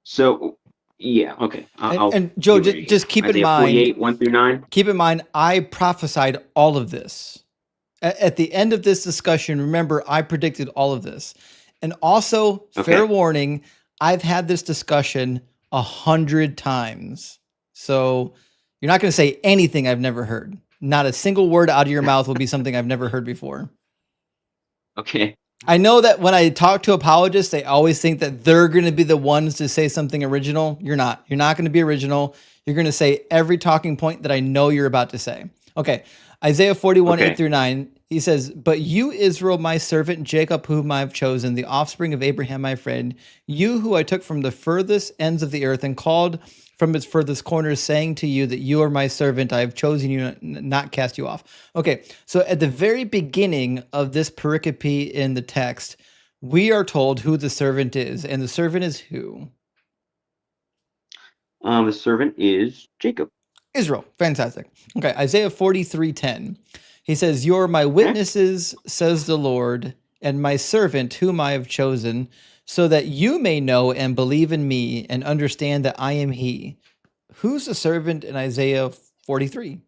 So, yeah, okay. And Joe, just keep in mind. 48, 1 through 9. Keep in mind, I prophesied all of this. At the end of this discussion, remember, I predicted all of this. And also, fair warning, I've had this discussion 100 times. So you're not going to say anything I've never heard. Not a single word out of your mouth will be something I've never heard before. Okay. I know that when I talk to apologists, they always think that they're going to be the ones to say something original. You're not. You're not going to be original. You're going to say every talking point that I know you're about to say. Okay. Isaiah 41, 8 through 9. He says, but you, Israel, my servant, Jacob, whom I have chosen, the offspring of Abraham, my friend, you who I took from the furthest ends of the earth and called from its furthest corners, saying to you that you are my servant, I have chosen you, not cast you off. Okay, so at the very beginning of this pericope in the text, we are told who the servant is, and the servant is who? The servant is Jacob. Israel. Fantastic. Okay, Isaiah 43:10. He says, "You're my witnesses," says the Lord, "and my servant whom I have chosen, so that you may know and believe in me and understand that I am he." Who's the servant in Isaiah 43?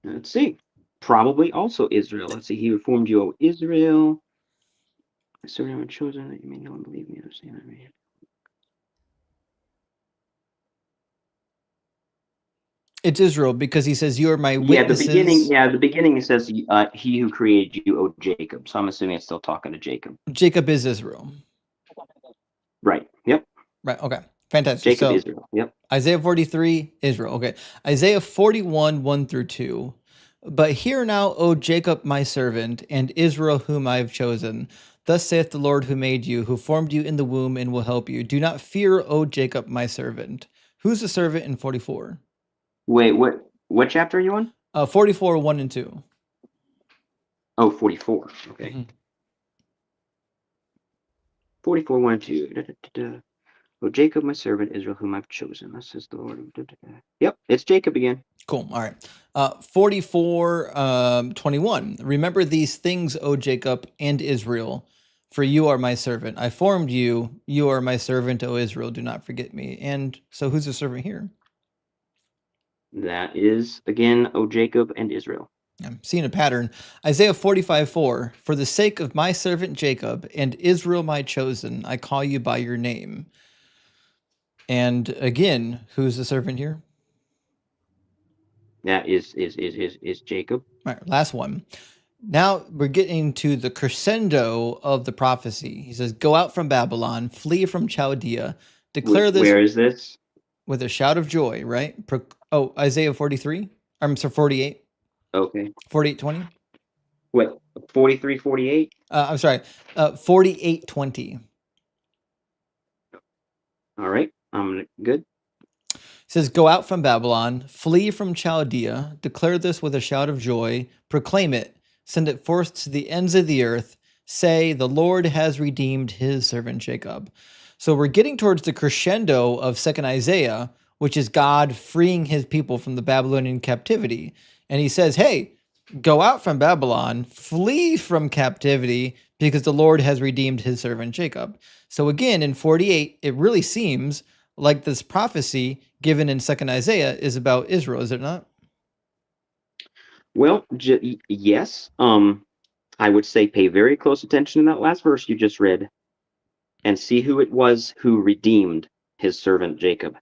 Let's see. Probably also Israel. Let's see. He formed you, O Israel. So I have chosen that you may know and believe me and understand that I am he. It's Israel, because he says, "You are my Yeah, the beginning. witnesses." Yeah, the beginning it says, "He who created you, O Jacob." So I'm assuming it's still talking to Jacob. Jacob is Israel. Right. Yep. Right. Okay. Fantastic. Jacob, So Israel. Yep. Isaiah 43, Israel. Okay. Isaiah 41, 1 through 2. "But hear now, O Jacob, my servant, and Israel, whom I have chosen. Thus saith the Lord who made you, who formed you in the womb and will help you. Do not fear, O Jacob, my servant." Who's the servant in 44? Wait, what chapter are you on? 44, 1 and 2. Oh, 44. Okay. Mhm. 44, 1 and 2. Da, da, da, da. "O Jacob, my servant, Israel, whom I've chosen. Thus says the Lord. Da, da, da. Yep, it's Jacob again. Cool. All right. 44, 21. "Remember these things, O Jacob and Israel, for you are my servant. I formed you. You are my servant, O Israel. Do not forget me." And so who's the servant here? That is, again, O Jacob and Israel. I'm seeing a pattern. Isaiah 45, 4. "For the sake of my servant Jacob and Israel, my chosen, I call you by your name." And again, who's the servant here? That is Jacob. All right, last one. Now we're getting to the crescendo of the prophecy. He says, "Go out from Babylon, flee from Chaldea, declare this." Where is this? With a shout of joy, right? Isaiah 43. I'm sorry, 48. Okay. 48:20. What? 43, 48? I'm sorry, 48:20. All right. I'm good. It says, "Go out from Babylon, flee from Chaldea, declare this with a shout of joy, proclaim it, send it forth to the ends of the earth, say, the Lord has redeemed his servant Jacob." So we're getting towards the crescendo of 2nd Isaiah, which is God freeing his people from the Babylonian captivity. And he says, hey, go out from Babylon, flee from captivity, because the Lord has redeemed his servant Jacob. So again, in 48, it really seems like this prophecy given in 2nd Isaiah is about Israel, is it not? Well, yes. I would say pay very close attention to that last verse you just read and see who it was who redeemed his servant Jacob.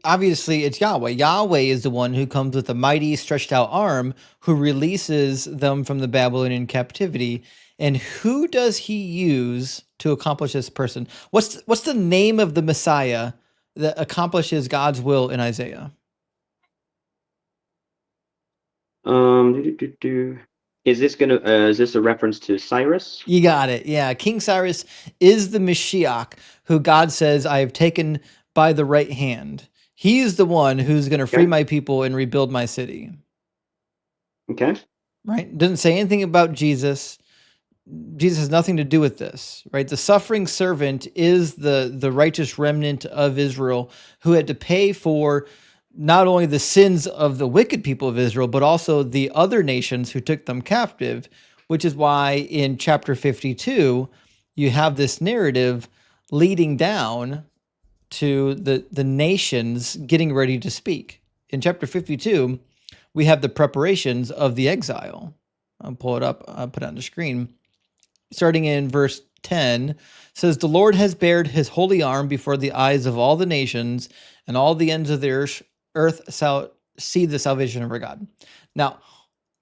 Obviously, it's Yahweh. Yahweh is the one who comes with a mighty stretched out arm who releases them from the Babylonian captivity. And who does he use to accomplish this person? What's the name of the Messiah that accomplishes God's will in Isaiah? Is this a reference to Cyrus? You got it. Yeah, King Cyrus is the Mashiach who God says, "I have taken by the right hand." He's the one who's going to free my people and rebuild my city. Okay. Right? Doesn't say anything about Jesus. Jesus has nothing to do with this, right? The suffering servant is the righteous remnant of Israel who had to pay for not only the sins of the wicked people of Israel, but also the other nations who took them captive, which is why in chapter 52, you have this narrative leading down to the nations getting ready to speak. In chapter 52, we have the preparations of the exile. I'll pull it up, I'll put it on the screen. Starting in verse 10, says, "The Lord has bared his holy arm before the eyes of all the nations, and all the ends of the earth shall see the salvation of our God." Now,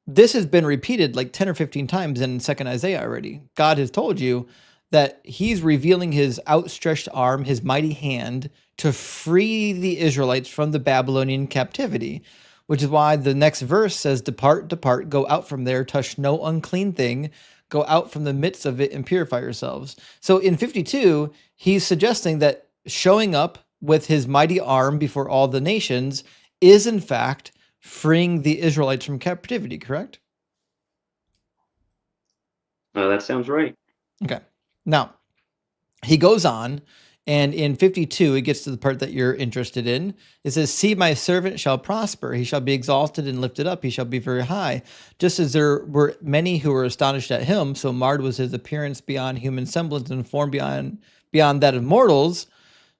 this has been repeated like 10 or 15 times in 2nd Isaiah already. God has told you that he's revealing his outstretched arm, his mighty hand, to free the Israelites from the Babylonian captivity, which is why the next verse says, "Depart, depart, go out from there, touch no unclean thing, go out from the midst of it and purify yourselves." So in 52, he's suggesting that showing up with his mighty arm before all the nations is in fact freeing the Israelites from captivity, correct? That sounds right. Okay. Now, he goes on And in 52, it gets to the part that you're interested in. It says, "See, my servant shall prosper. He shall be exalted and lifted up. He shall be very high. Just as there were many who were astonished at him, so marred was his appearance beyond human semblance and form beyond that of mortals.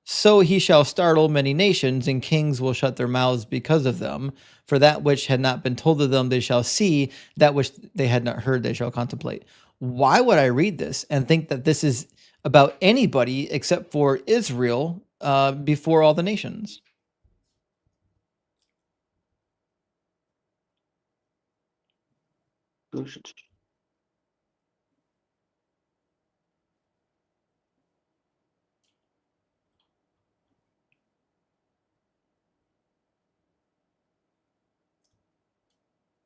So he shall startle many nations, and kings will shut their mouths because of them. For that which had not been told of them, they shall see. That which they had not heard, they shall contemplate." Why would I read this and think that this is about anybody except for Israel before all the nations?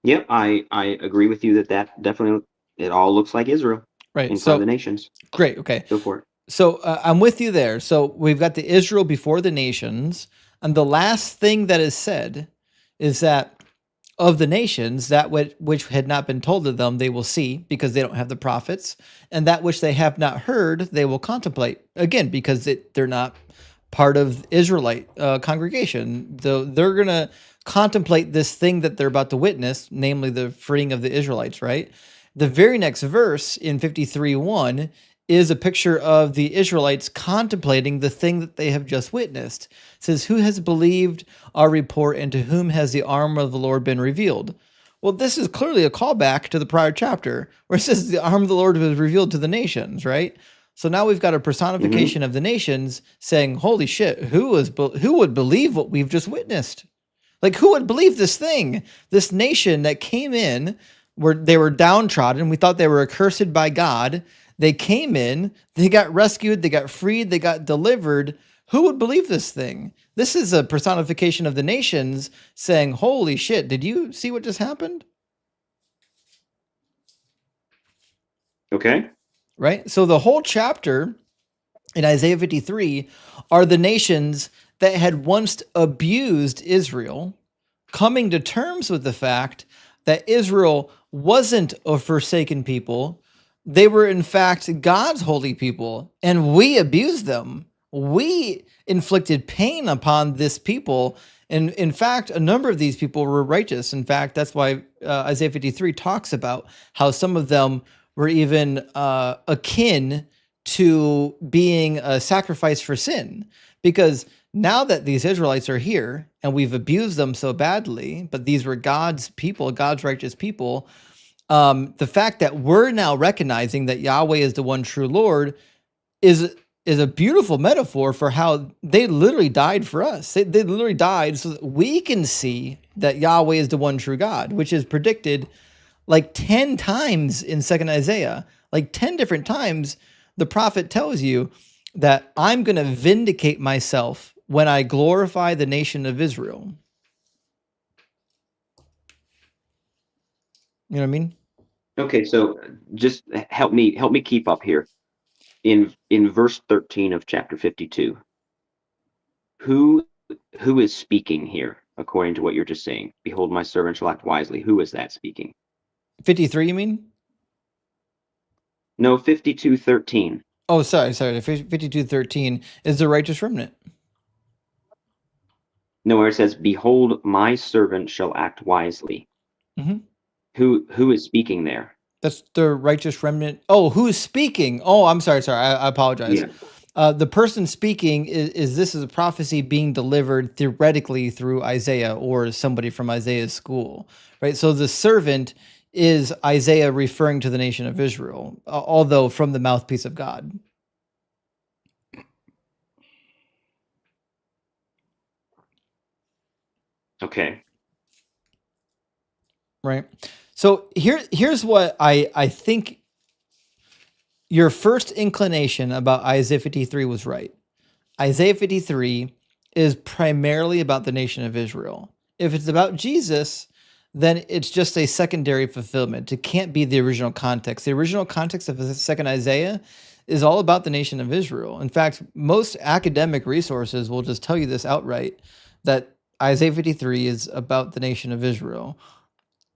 Yep, I agree with you that definitely it all looks like Israel Right. in front of So the nations. great. Okay. Go for it. So I'm with you there. So we've got the Israel before the nations, and the last thing that is said is that of the nations, that which had not been told to them, they will see because they don't have the prophets, and that which they have not heard, they will contemplate. Again, because they're not part of Israelite congregation. They're going to contemplate this thing that they're about to witness, namely the freeing of the Israelites, right? The very next verse in 53:1 is a picture of the Israelites contemplating the thing that they have just witnessed. It says, "Who has believed our report, and to whom has the arm of the Lord been revealed?" Well, this is clearly a callback to the prior chapter where it says the arm of the Lord was revealed to the nations, right? So now we've got a personification of the nations saying, "Holy shit, who would believe what we've just witnessed? Like, who would believe this thing? This nation that came in where they were downtrodden. We thought they were accursed by God. They came in, they got rescued, they got freed, they got delivered. Who would believe this thing?" This is a personification of the nations saying, "Holy shit, did you see what just happened?" Okay. Right? So the whole chapter in Isaiah 53 are the nations that had once abused Israel coming to terms with the fact that Israel wasn't a forsaken people. They were, in fact, God's holy people, and we abused them. We inflicted pain upon this people. And in fact, a number of these people were righteous. In fact, that's why Isaiah 53 talks about how some of them were even akin to being a sacrifice for sin. Because now that these Israelites are here and we've abused them so badly, but these were God's people, God's righteous people, the fact that we're now recognizing that Yahweh is the one true Lord is a beautiful metaphor for how they literally died for us. They literally died so that we can see that Yahweh is the one true God, which is predicted like 10 times in 2nd Isaiah. Like 10 different times, the prophet tells you that I'm going to vindicate myself when I glorify the nation of Israel. You know what I mean? Okay, so just help me keep up here. In verse 13 of chapter 52, who is speaking here according to what you're just saying? "Behold, my servant shall act wisely." Who is that speaking? 53, you mean? No, 52:13. Oh, sorry. 52:13 is the righteous remnant. No, where it says, "Behold, my servant shall act wisely." Mm-hmm. Who is speaking there? That's the righteous remnant. Oh, who's speaking? Oh, I'm sorry. I apologize. Yeah. The person speaking is this is a prophecy being delivered theoretically through Isaiah or somebody from Isaiah's school, right? So the servant is Isaiah referring to the nation of Israel, although from the mouthpiece of God. Okay. Right. So here's what I think your first inclination about Isaiah 53 was right. Isaiah 53 is primarily about the nation of Israel. If it's about Jesus, then it's just a secondary fulfillment. It can't be the original context. The original context of the 2nd Isaiah is all about the nation of Israel. In fact, most academic resources will just tell you this outright, that Isaiah 53 is about the nation of Israel.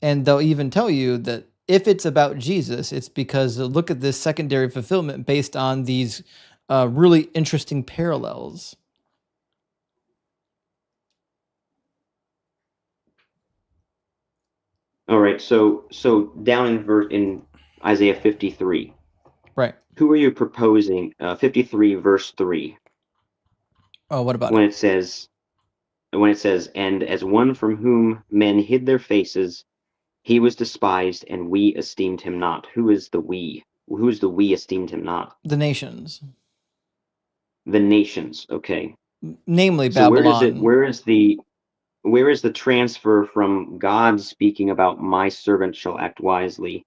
And they'll even tell you that if it's about Jesus, it's because look at this secondary fulfillment based on these really interesting parallels. All right, so down in Isaiah 53. Right. Who are you proposing? 53 verse 3. Oh, what about when it? it says and as one from whom men hid their faces, he was despised, and we esteemed him not. Who is the we? Who is the we esteemed him not? The nations. The nations. Okay. Namely So Babylon. where is the transfer from God speaking about my servant shall act wisely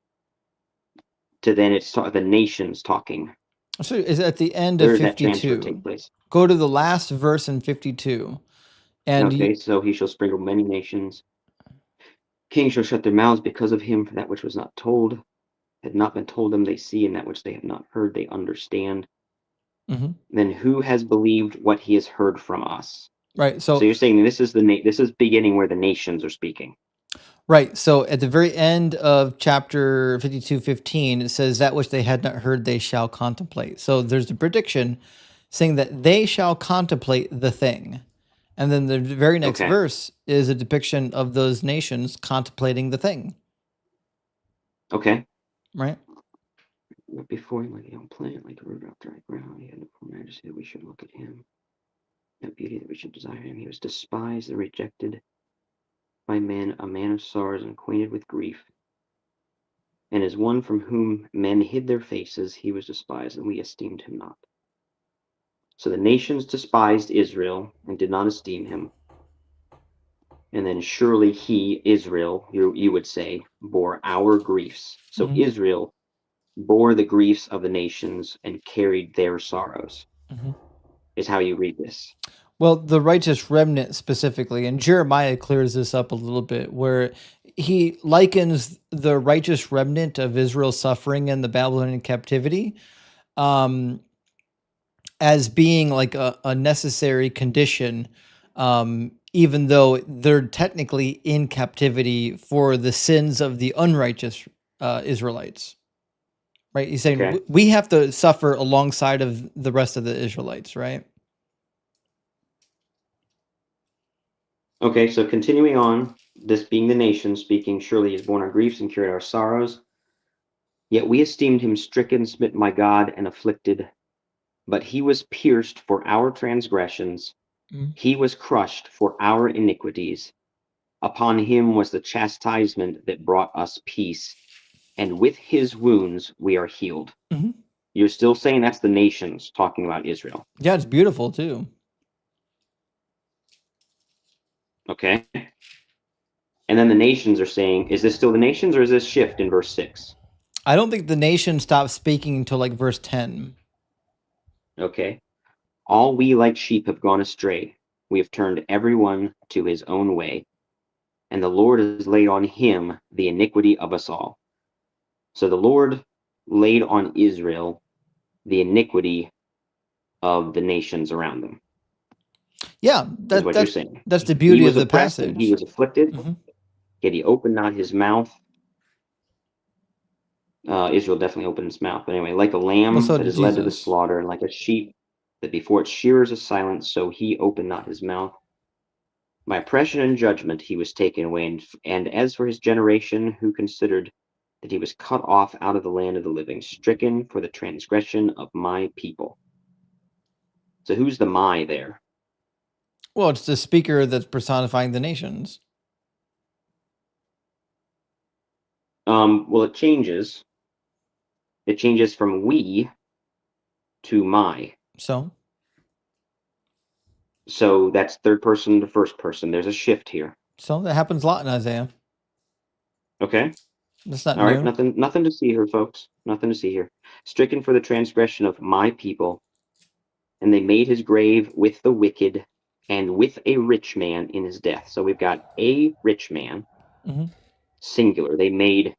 to then it's the nations talking? So is at the end Where of does that transfer 52. take place? Go to the last verse in 52. And Okay, so he shall sprinkle many nations. Kings shall shut their mouths because of him, for that which was not told had not been told them they see, and that which they have not heard they understand. Mhm. Then who has believed what he has heard from us? Right. So So you're saying this is beginning where the nations are speaking. right. So at the very end of chapter 52:15, it says that which they had not heard they shall contemplate. So there's a prediction saying that they shall contemplate the thing. And then the very next Okay. verse is a depiction of those nations contemplating the thing. Okay. Right? But before him like a young plant, like a root out dry ground, he had no form majesty that we should look at him. No beauty that we should desire him. He was despised and rejected by men, a man of sorrows and acquainted with grief. And as one from whom men hid their faces, he was despised, and we esteemed him not. So the nations despised Israel and did not esteem him. And then surely he, Israel, you would say, bore our griefs. So Mhm. Israel bore the griefs of the nations and carried their sorrows, Mhm. is how you read this. Well, the righteous remnant specifically, and Jeremiah clears this up a little bit, where he likens the righteous remnant of Israel suffering in the Babylonian captivity as being like a necessary condition, even though they're technically in captivity for the sins of the unrighteous Israelites. Right? He's saying Okay. we have to suffer alongside of the rest of the Israelites, right? Okay, so continuing on, this being the nation speaking, surely he has borne our griefs and carried our sorrows. Yet we esteemed him stricken, smitten by God, and afflicted. But he was pierced for our transgressions, Mm. he was crushed for our iniquities. Upon him was the chastisement that brought us peace, and with his wounds we are healed. Mhm. You're still saying that's the nations talking about Israel. Yeah, it's beautiful too. Okay. And then the nations are saying, is this still the nations or is this shift in verse 6? I don't think the nation stops speaking until like verse 10. Okay. All we like sheep have gone astray. We have turned everyone to his own way, and the Lord has laid on him the iniquity of us all. So the Lord laid on Israel the iniquity of the nations around them. Yeah, Is what you're saying. that's the He beauty was of the oppressed and he passage. was afflicted, Mhm. yet he opened not his mouth. Israel definitely opened his mouth. But anyway, like a lamb Well, so that did is led to the Jesus. slaughter, and like a sheep that before its shearers is silent, so he opened not his mouth. By oppression and judgment he was taken away. And as for his generation, who considered that he was cut off out of the land of the living, stricken for the transgression of my people. So who's the my there? Well, it's the speaker that's personifying the nations. Well, it changes. It changes from we to my. So that's third person to first person. There's a shift here. So that happens a lot in Isaiah. Okay. That's not All right. new. Nothing to see here, folks. Nothing to see here. Stricken for the transgression of my people, and they made his grave with the wicked and with a rich man in his death. So we've got a rich man, Mhm. singular. They made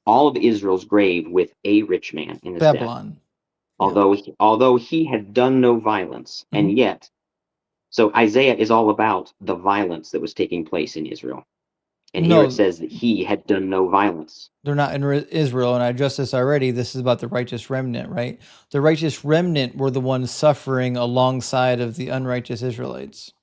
all of Israel's grave with a rich man in his death. Babylon. Although he had done no violence, Mhm. and yet, so Isaiah is all about the violence that was taking place in Israel. And here it No, says that he had done no violence. they're not in Israel, and I addressed this already. This is about the righteous remnant, right? The righteous remnant were the ones suffering alongside of the unrighteous Israelites.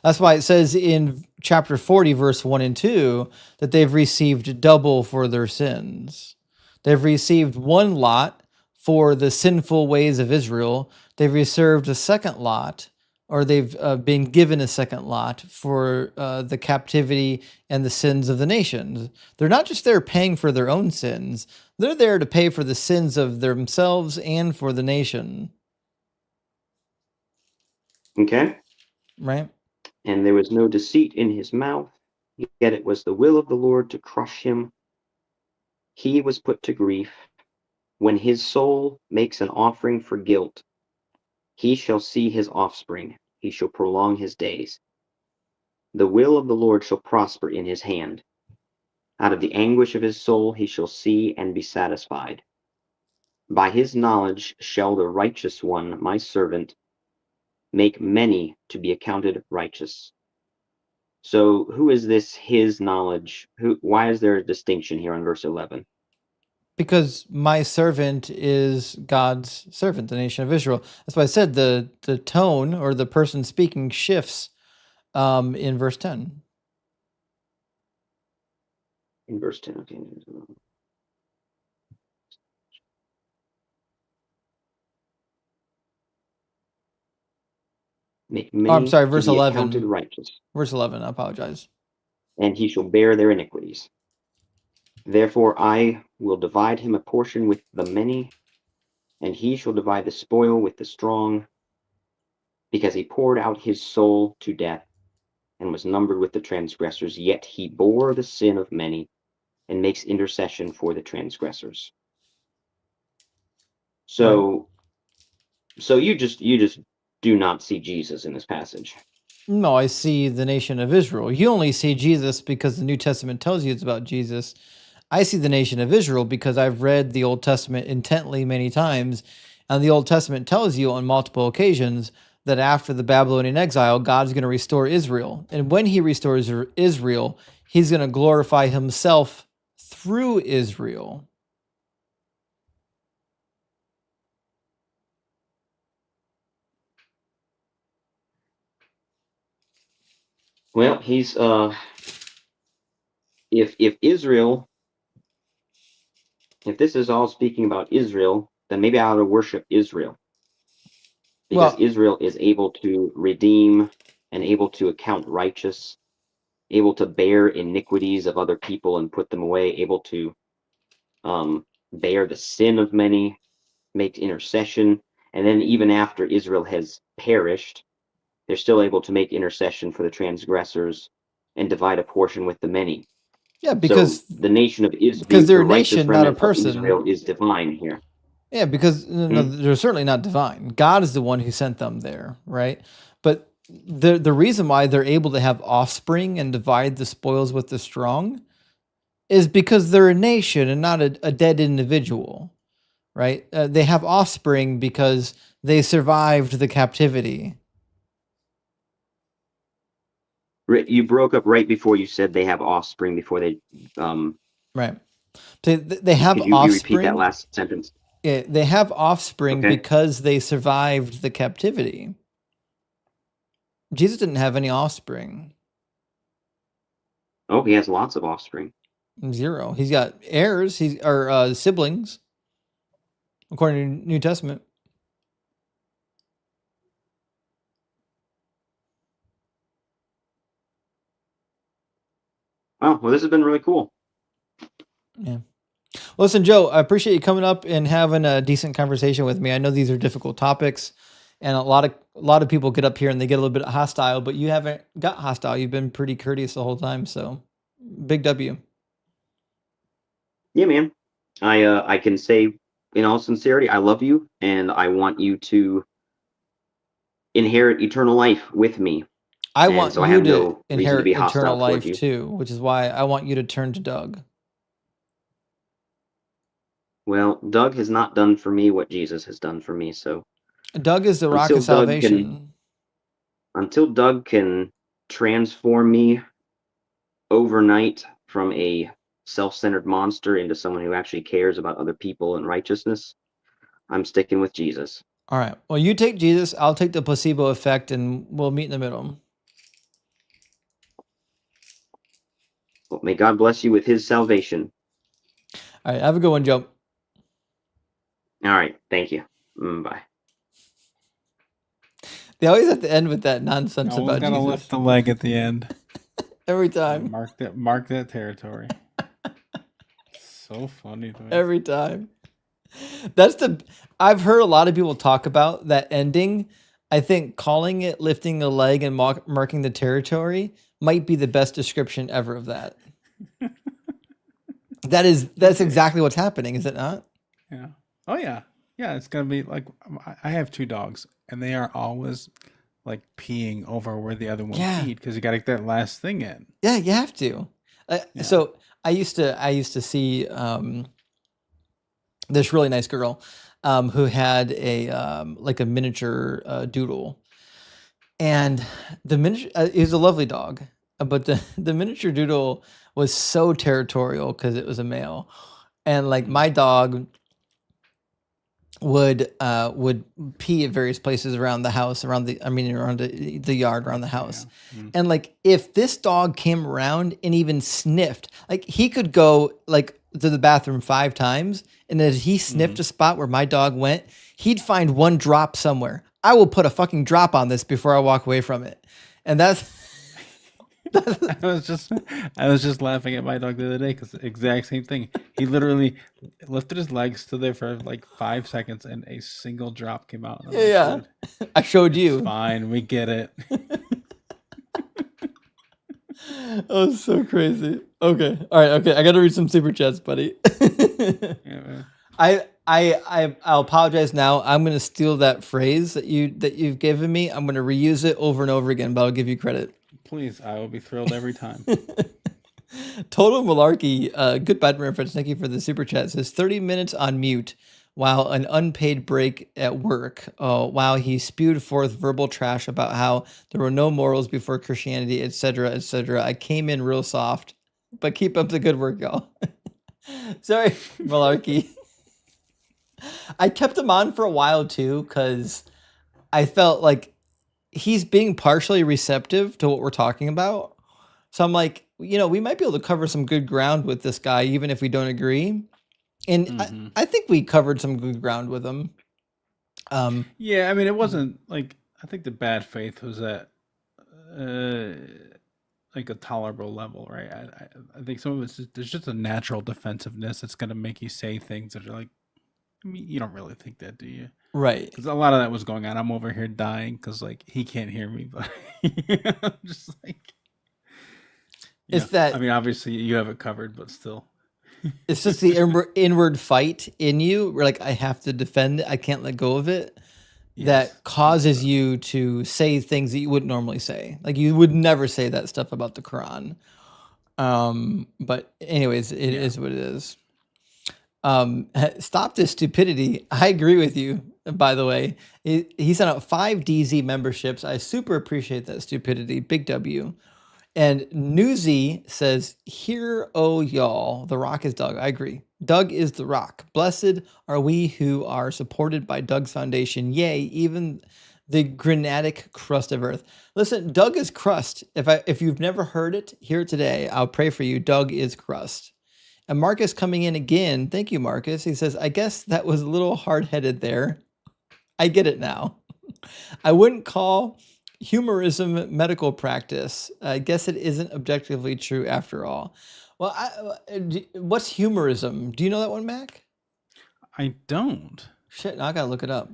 That's why it says in chapter 40, verse 1 and 2, that they've received double for their sins. They've received one lot for the sinful ways of Israel. They've received a second lot, or they've been given a second lot for the captivity and the sins of the nations. They're not just there paying for their own sins, they're there to pay for the sins of themselves and for the nation. Okay? Right? And there was no deceit in his mouth, yet it was the will of the Lord to crush him. He was put to grief. When his soul makes an offering for guilt, he shall see his offspring, he shall prolong his days. The will of the Lord shall prosper in his hand. Out of the anguish of his soul he shall see and be satisfied. By his knowledge shall the righteous one, my servant, make many to be accounted righteous. So who is this his knowledge? Why is there a distinction here in verse 11? Because my servant is God's servant, the nation of Israel. That's why I said the tone or the person speaking shifts in verse 10. In verse 10, okay. Make Oh, I'm many sorry, to verse be accounted 11. righteous, Verse 11, I apologize. and he shall bear their iniquities. Therefore I will divide him a portion with the many, and he shall divide the spoil with the strong, because he poured out his soul to death, and was numbered with the transgressors, yet he bore the sin of many, and makes intercession for the transgressors. So, so you just do not see Jesus in this passage. No, I see the nation of Israel. You only see Jesus because the New Testament tells you it's about Jesus. I see the nation of Israel because I've read the Old Testament intently many times, and the Old Testament tells you on multiple occasions that after the Babylonian exile, God's going to restore Israel. And when he restores Israel, he's going to glorify himself through Israel. Well, he's if Israel, if this is all speaking about Israel, then maybe I ought to worship Israel, because Well, Israel is able to redeem and able to account righteous, able to bear iniquities of other people and put them away, able to bear the sin of many, make intercession, and then even after Israel has perished, they're still able to make intercession for the transgressors and divide a portion with the many. yeah, So because the nation of they're the a righteous nation, not a remnant of person. Israel is divine here. Yeah, because no, they're certainly not divine. God is the one who sent them there, right? But the reason why they're able to have offspring and divide the spoils with the strong is because they're a nation and not a dead individual, right? They have offspring because they survived the captivity. You broke up right before you said they have offspring before they. Right. They have Could you repeat that offspring. last sentence? Yeah, they have offspring Okay. because they survived the captivity. Jesus didn't have any offspring. Oh, he has lots of offspring. 0. He's got heirs. Or siblings, according to New Testament. Oh, well, this has been really cool. Yeah. Listen, Joe, I appreciate you coming up and having a decent conversation with me. I know these are difficult topics, and a lot of people get up here and they get a little bit hostile, but you haven't got hostile. You've been pretty courteous the whole time. So, big W. Yeah, man. I can say in all sincerity, I love you, and I want you to inherit eternal life with me. I And want so I you have to no reason to inherit be eternal hostile toward life you. too, which is why I want you to turn to Doug. Well, Doug has not done for me what Jesus has done for me, so Doug is the rock of salvation. until Doug can transform me overnight from a self-centered monster into someone who actually cares about other people and righteousness, I'm sticking with Jesus. All right. Well, you take Jesus, I'll take the placebo effect, and we'll meet in the middle. Well, may God bless you with his salvation. All right. Have a good one, Joe. All right. Thank you. Bye. They always have to end with that nonsense Always about gotta Jesus. lift the leg at the end. Every time. Mark that territory. So funny to me. Every time. I've heard a lot of people talk about that ending. I think calling it lifting a leg and marking the territory might be the best description ever of that. That's exactly what's happening, is it not? Yeah. Oh yeah. Yeah, it's gonna be like I have 2 dogs, and they are always like peeing over where the other one peed because you got to get that last thing in. Yeah, you have to. So I used to see this really nice girl who had a like a miniature doodle, and the miniature it was a lovely dog, but the miniature doodle was so territorial because it was a male, and like my dog would pee at various places around the house, around the yard, around the house. And like if this dog came around and even sniffed, like he could go like to the bathroom 5 times, and as he sniffed a spot where my dog went, he'd find one drop somewhere. I will put a fucking drop on this before I walk away from it. And that's I was just laughing at my dog the other day because the exact same thing. He literally lifted his legs, stood there for like 5 seconds, and a single drop came out. Yeah, I showed you. It's fine, we get it. Oh, so crazy. Okay, all right. Okay, I got to read some super chats, buddy. Yeah, man. I'll apologize now. I'm going to steal that phrase that you've given me. I'm going to reuse it over and over again, but I'll give you credit. Please, I will be thrilled every time. Total Malarkey, good bad reference. Thank you for the super chat. It says 30 minutes on mute while an unpaid break at work. While he spewed forth verbal trash about how there were no morals before Christianity, etc., etc. I came in real soft, but keep up the good work, y'all. Sorry, Malarkey. I kept him on for a while too because I felt like he's being partially receptive to what we're talking about. So I'm like, we might be able to cover some good ground with this guy, even if we don't agree. And I think we covered some good ground with him. Yeah, I mean, it wasn't like, I think the bad faith was at like a tolerable level, right? I think some of it's there's just a natural defensiveness that's going to make you say things that are like, I mean, you don't really think that, do you? Right. Because a lot of that was going on. I'm over here dying because like he can't hear me, but I'm just like, I mean, obviously you have it covered, but still. It's just the inward fight in you where like I have to defend it. I can't let go of it. That causes you to say things that you wouldn't normally say. Like you would never say that stuff about the Quran. But anyways, it is what it is. Stop this stupidity. I agree with you, by the way. He sent out 5 DZ memberships. I super appreciate that stupidity. Big W. And Newsy says, "Hear, oh y'all, the Rock is Doug." I agree. Doug is the Rock. Blessed are we who are supported by Doug's foundation. Yea, even the granitic crust of earth. Listen, Doug is crust. If you've never heard it, hear it today. I'll pray for you. Doug is crust. And Marcus coming in again. Thank you, Marcus. He says, "I guess that was a little hard-headed there. I get it now. I wouldn't call humorism medical practice. I guess it isn't objectively true after all." Well, what's humorism? Do you know that one, Mac? I don't. Shit, now I gotta look it up.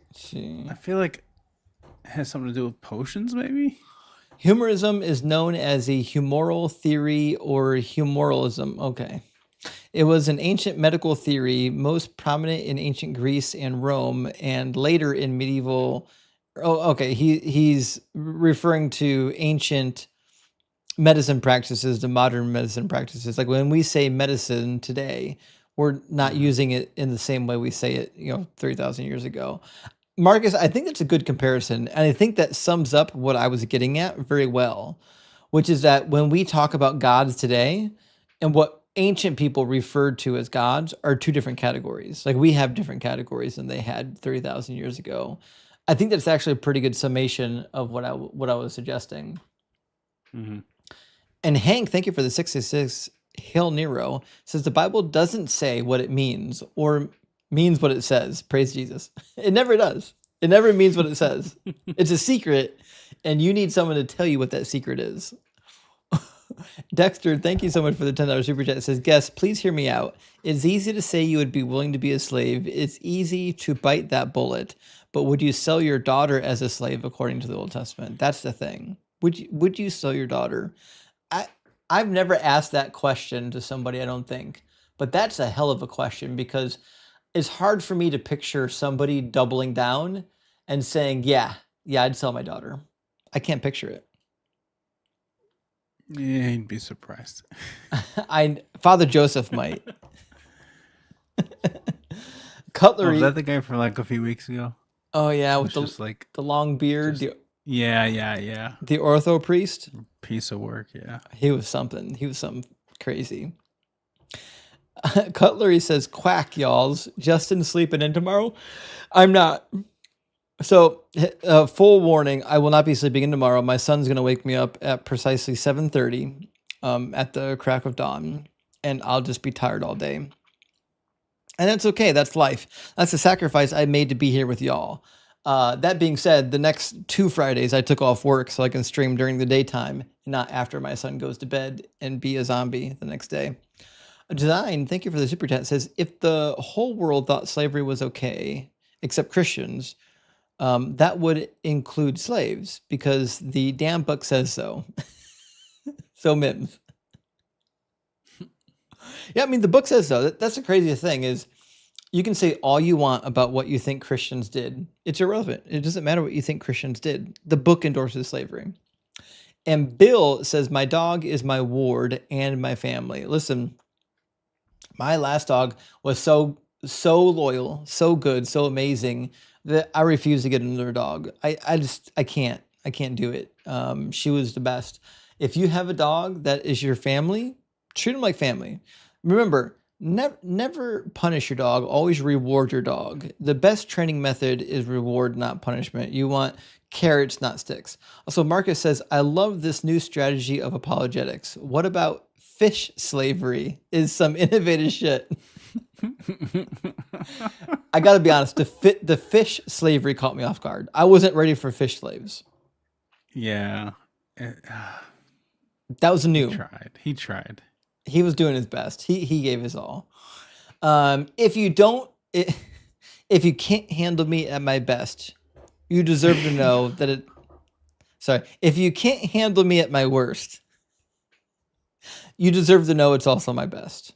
Let's see. I feel like it has something to do with potions, maybe? Humorism is known as a humoral theory or humoralism. Okay. It was an ancient medical theory, most prominent in ancient Greece and Rome, and later in medieval. Oh, okay. He's referring to ancient medicine practices to modern medicine practices. Like when we say medicine today, we're not using it in the same way we say it, 3,000 years ago. Marcus, I think that's a good comparison. And I think that sums up what I was getting at very well, which is that when we talk about gods today and what ancient people referred to as gods are two different categories. Like we have different categories than they had 30,000 years ago. I think that's actually a pretty good summation of what I was suggesting. Mm-hmm. And Hank, thank you for the 66. Hail Nero says the Bible doesn't say what it means or means what it says. Praise Jesus. It never does. It never means what it says. It's a secret, and you need someone to tell you what that secret is. Dexter, thank you so much for the $10 super chat. It says, guest, please hear me out. It's easy to say you would be willing to be a slave. It's easy to bite that bullet. But would you sell your daughter as a slave according to the Old Testament? That's the thing. Would you sell your daughter? I've never asked that question to somebody, I don't think. But that's a hell of a question because it's hard for me to picture somebody doubling down and saying, yeah, I'd sell my daughter. I can't picture it. Yeah, you'd be surprised. Father Joseph might. Cutlery. Was that the guy from like a few weeks ago? Oh yeah, with just like the long beard. Yeah. The ortho priest. Piece of work, yeah. He was something crazy. Cutlery says, quack, y'alls. Justin sleeping in tomorrow? I'm not. So, full warning, I will not be sleeping in tomorrow. My son's going to wake me up at precisely 7:30 at the crack of dawn, and I'll just be tired all day. And that's okay. That's life. That's the sacrifice I made to be here with y'all. That being said, the next 2 Fridays I took off work so I can stream during the daytime, not after my son goes to bed and be a zombie the next day. Design, thank you for the super chat, says, if the whole world thought slavery was okay, except Christians, that would include slaves because the damn book says so. So Mims. Yeah, I mean, the book says so. That's the craziest thing is you can say all you want about what you think Christians did. It's irrelevant. It doesn't matter what you think Christians did. The book endorses slavery. And Bill says, my dog is my ward and my family. Listen, my last dog was so loyal, so good, so amazing that I refuse to get another dog. I can't do it. She was the best. If you have a dog that is your family, treat them like family. Remember, never punish your dog. Always reward your dog. The best training method is reward, not punishment. You want carrots, not sticks. Also, Marcus says, I love this new strategy of apologetics. What about fish slavery? Is some innovative shit. I gotta be honest, the fish slavery caught me off guard. I wasn't ready for fish slaves. Yeah. That was new. He tried. He was doing his best. He gave his all. If you can't handle me at my best, you deserve to know that it. Sorry, if you can't handle me at my worst, you deserve to know it's also my best.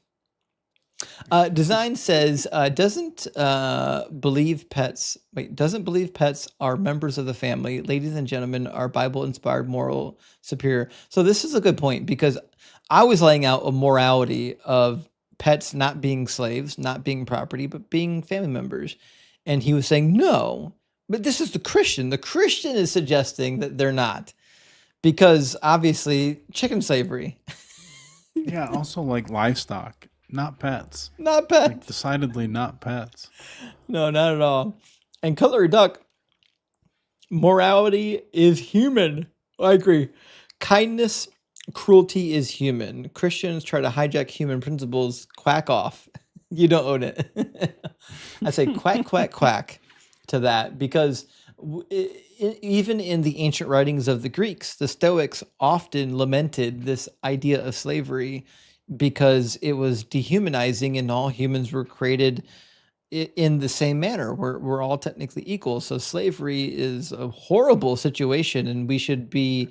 Design says doesn't believe pets are members of the family. Ladies and gentlemen, are Bible inspired, moral, superior. So this is a good point because I was laying out a morality of pets not being slaves, not being property, but being family members. And he was saying, no, but this is the Christian. The Christian is suggesting that they're not because obviously chicken slavery. Yeah, also like livestock. Not pets. Not pets. Like, decidedly not pets. No, not at all. And Cutlery Duck, morality is human. I agree. Kindness, cruelty is human. Christians try to hijack human principles. Quack off. You don't own it. I say quack, quack, quack to that because even in the ancient writings of the Greeks, the Stoics often lamented this idea of slavery because it was dehumanizing and all humans were created in the same manner. We're all technically equal. So slavery is a horrible situation and we should be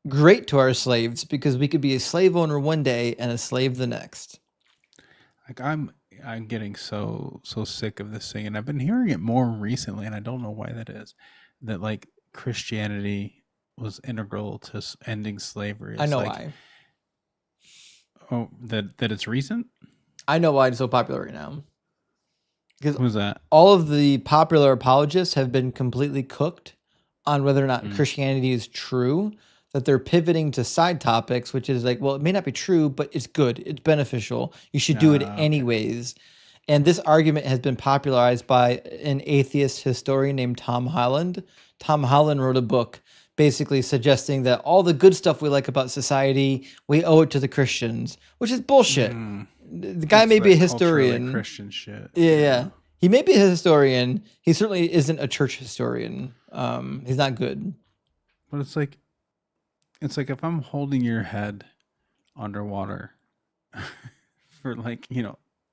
great to our slaves because we could be a slave owner one day and a slave the next. Like I'm getting so sick of this thing, and I've been hearing it more recently, and I don't know why that is. That like Christianity was integral to ending slavery. I know like, why. Oh, that it's recent? I know why it's so popular right now. Because Who's that? all of the popular apologists have been completely cooked on whether or not Christianity is true, that they're pivoting to side topics, which is like, well, it may not be true, but it's good. It's beneficial. You should do it Okay. anyways. And this argument has been popularized by an atheist historian named Tom Holland. Tom Holland wrote a book basically suggesting that all the good stuff we like about society, we owe it to the Christians, which is bullshit. The guy That's may be a that culturally historian. Christian shit. Yeah. He may be a historian. He certainly isn't a church historian. He's not good. But it's like if I'm holding your head underwater for like,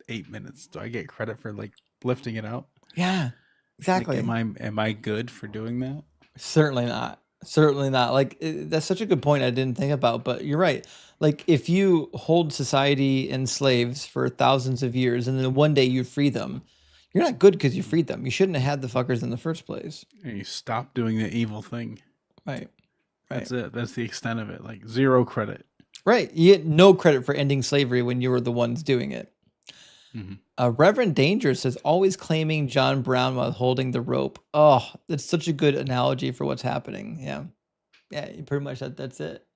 8 minutes, do I get credit for like lifting it out? Yeah, exactly. Like, am I good for doing that? Certainly not. Certainly not. Like that's such a good point I didn't think about, but you're right. Like if you hold society and slaves for thousands of years and then one day you free them, you're not good because you freed them. You shouldn't have had the fuckers in the first place. And you stop doing the evil thing. Right. That's it. That's the extent of it. Like 0 credit. Right. You get no credit for ending slavery when you were the ones doing it. Reverend Danger says, always claiming John Brown while holding the rope. Oh, that's such a good analogy for what's happening. Yeah. Yeah, pretty much that's it.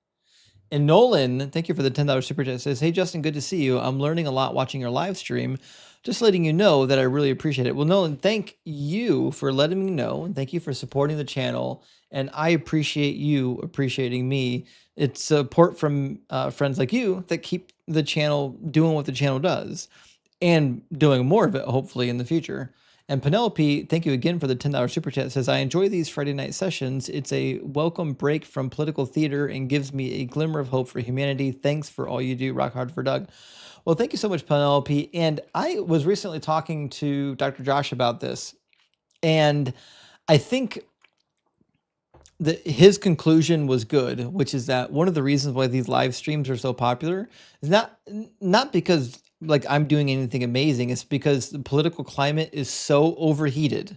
And Nolan, thank you for the $10 super chat, says, hey, Justin, good to see you. I'm learning a lot watching your live stream. Just letting you know that I really appreciate it. Well, Nolan, thank you for letting me know. And thank you for supporting the channel. And I appreciate you appreciating me. It's support from friends like you that keep the channel doing what the channel does. And doing more of it, hopefully, in the future. And Penelope, thank you again for the $10 super chat, says, I enjoy these Friday night sessions. It's a welcome break from political theater and gives me a glimmer of hope for humanity. Thanks for all you do. Rock hard for Doug. Well, thank you so much, Penelope. And I was recently talking to Dr. Josh about this. And I think that his conclusion was good, which is that one of the reasons why these live streams are so popular is not because like I'm doing anything amazing. It's because the political climate is so overheated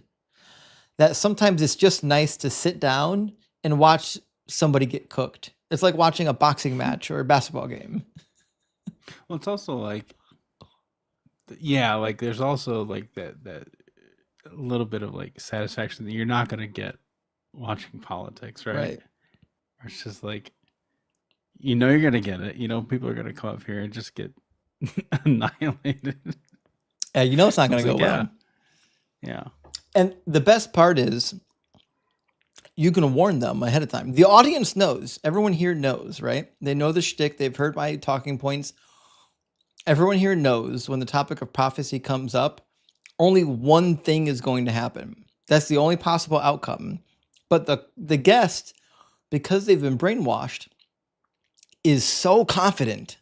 that sometimes it's just nice to sit down and watch somebody get cooked. It's like watching a boxing match or a basketball game. Well, it's also like, yeah, like there's also like that little bit of like satisfaction that you're not going to get watching politics, right? Right. Or it's just like, you're going to get it. People are going to come up here and just get annihilated. It's not going to go well. Yeah. And the best part is you can warn them ahead of time. The audience knows. Everyone here knows, right? They know the shtick. They've heard my talking points. Everyone here knows when the topic of prophecy comes up, only one thing is going to happen. That's the only possible outcome. But the guest, because they've been brainwashed, is so confident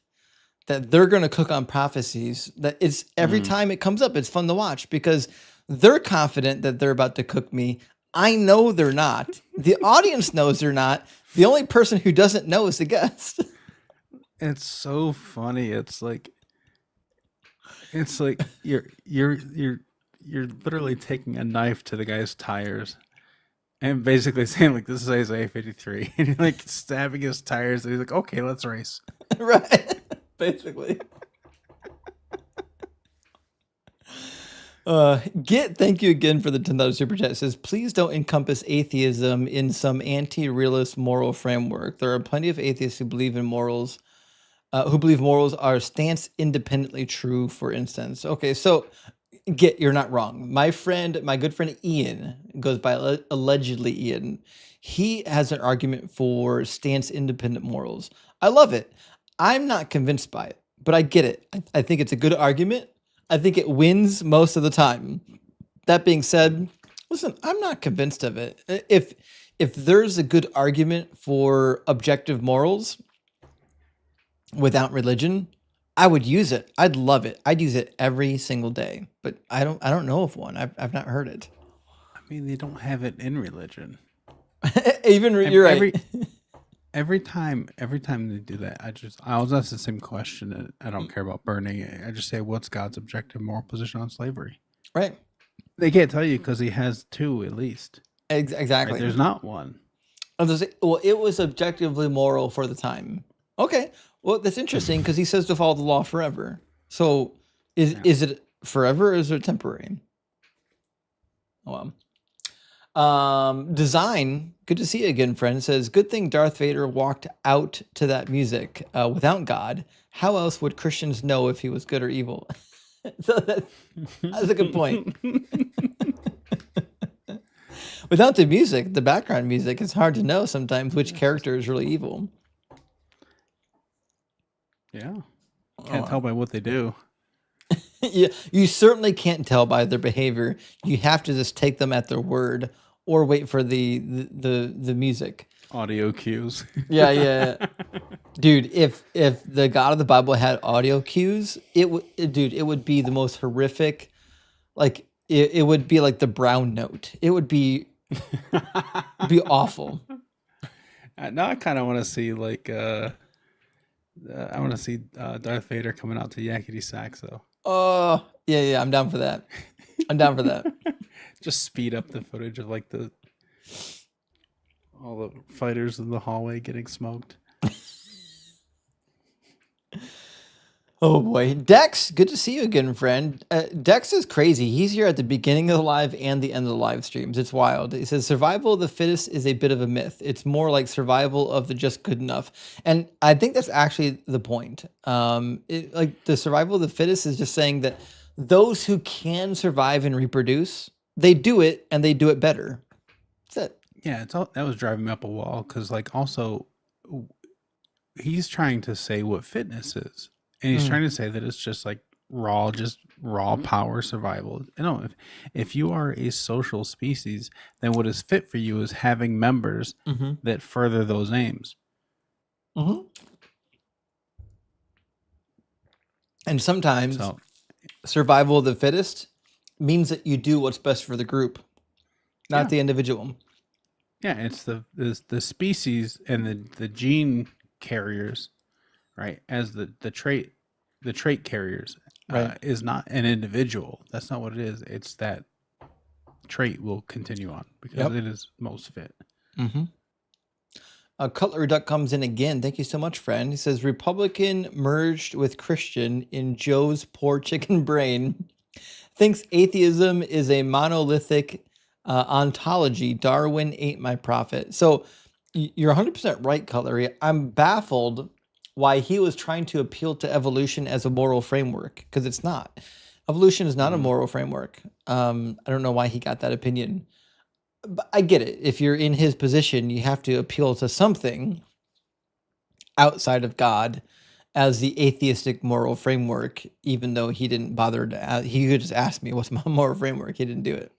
that they're going to cook on prophecies that it's every time it comes up, it's fun to watch because they're confident that they're about to cook me. I know they're not. The audience knows they're not. The only person who doesn't know is the guest. It's so funny. It's like you're literally taking a knife to the guy's tires and basically saying like, this is Isaiah 53 and you're like stabbing his tires and he's like, okay, let's race. Right. Basically. Thank you again for the $10 super chat. It says, please don't encompass atheism in some anti-realist moral framework. There are plenty of atheists who believe in morals, who believe morals are stance independently true, for instance. Okay, so you're not wrong. My good friend Ian, goes by allegedly Ian, he has an argument for stance independent morals. I love it. I'm not convinced by it, but I get it. I think it's a good argument. I think it wins most of the time. That being said, listen, I'm not convinced of it. If there's a good argument for objective morals without religion, I would use it. I'd love it. I'd use it every single day. But I don't know of one. I've not heard it. I mean, they don't have it in religion. You're right. Every time they do that, I always ask the same question. I don't care about burning it. I just say, what's God's objective moral position on slavery? Right. They can't tell you because he has 2 at least. Exactly. Right? There's not one. Well, it was objectively moral for the time. Okay. Well, that's interesting because he says to follow the law forever. So is it forever or is it temporary? Oh well. Design, good to see you again, friend. Says, good thing Darth Vader walked out to that music. Without God, how else would Christians know if he was good or evil? So that's a good point. Without the music, the background music, it's hard to know sometimes which character is really evil. Yeah. Can't tell by what they do. Yeah, you certainly can't tell by their behavior. You have to just take them at their word or wait for the music. Audio cues. Yeah. Dude, if the God of the Bible had audio cues, it would be the most horrific. Like it would be like the brown note. It would be awful. Now I kind of want to see like I want to see Darth Vader coming out to Yakety Saxo. Oh, yeah, I'm down for that. Just speed up the footage of like all the fighters in the hallway getting smoked. Oh boy, Dex, good to see you again, friend. Dex is crazy. He's here at the beginning of the live and the end of the live streams. It's wild. He says survival of the fittest is a bit of a myth. It's more like survival of the just good enough. And I think that's actually the point. Like the survival of the fittest is just saying that those who can survive and reproduce, they do it and they do it better. That's it. Yeah, that was driving me up a wall because like also he's trying to say what fitness is. And he's trying to say that it's just like raw power survival. No, if you are a social species, then what is fit for you is having members that further those aims. And sometimes survival of the fittest means that you do what's best for the group, not the individual. Yeah, it's the species and the gene carriers, right? As the trait carriers, right, is not an individual. That's not what it is. It's that trait will continue on because it is most fit. Cutlery Duck comes in again. Thank you so much, friend. He says Republican merged with Christian in Joe's poor chicken brain. Thinks atheism is a monolithic ontology. Darwin ain't my prophet. So you're 100% right, Cutlery. I'm baffled why he was trying to appeal to evolution as a moral framework, because it's not. Evolution is not a moral framework. I don't know why he got that opinion. But I get it. If you're in his position, you have to appeal to something outside of God as the atheistic moral framework, even though he didn't bother to he could just ask me what's my moral framework. He didn't do it.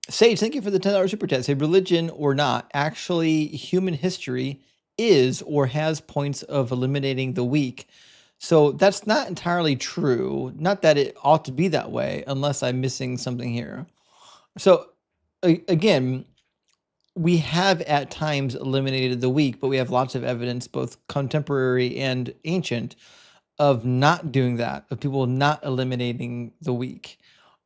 Sage, thank you for the $10 super chat. Say religion or not, actually human history is or has points of eliminating the weak. So that's not entirely true. Not that it ought to be that way, unless I'm missing something here. So again, we have at times eliminated the weak, but we have lots of evidence, both contemporary and ancient, of not doing that, of people not eliminating the weak.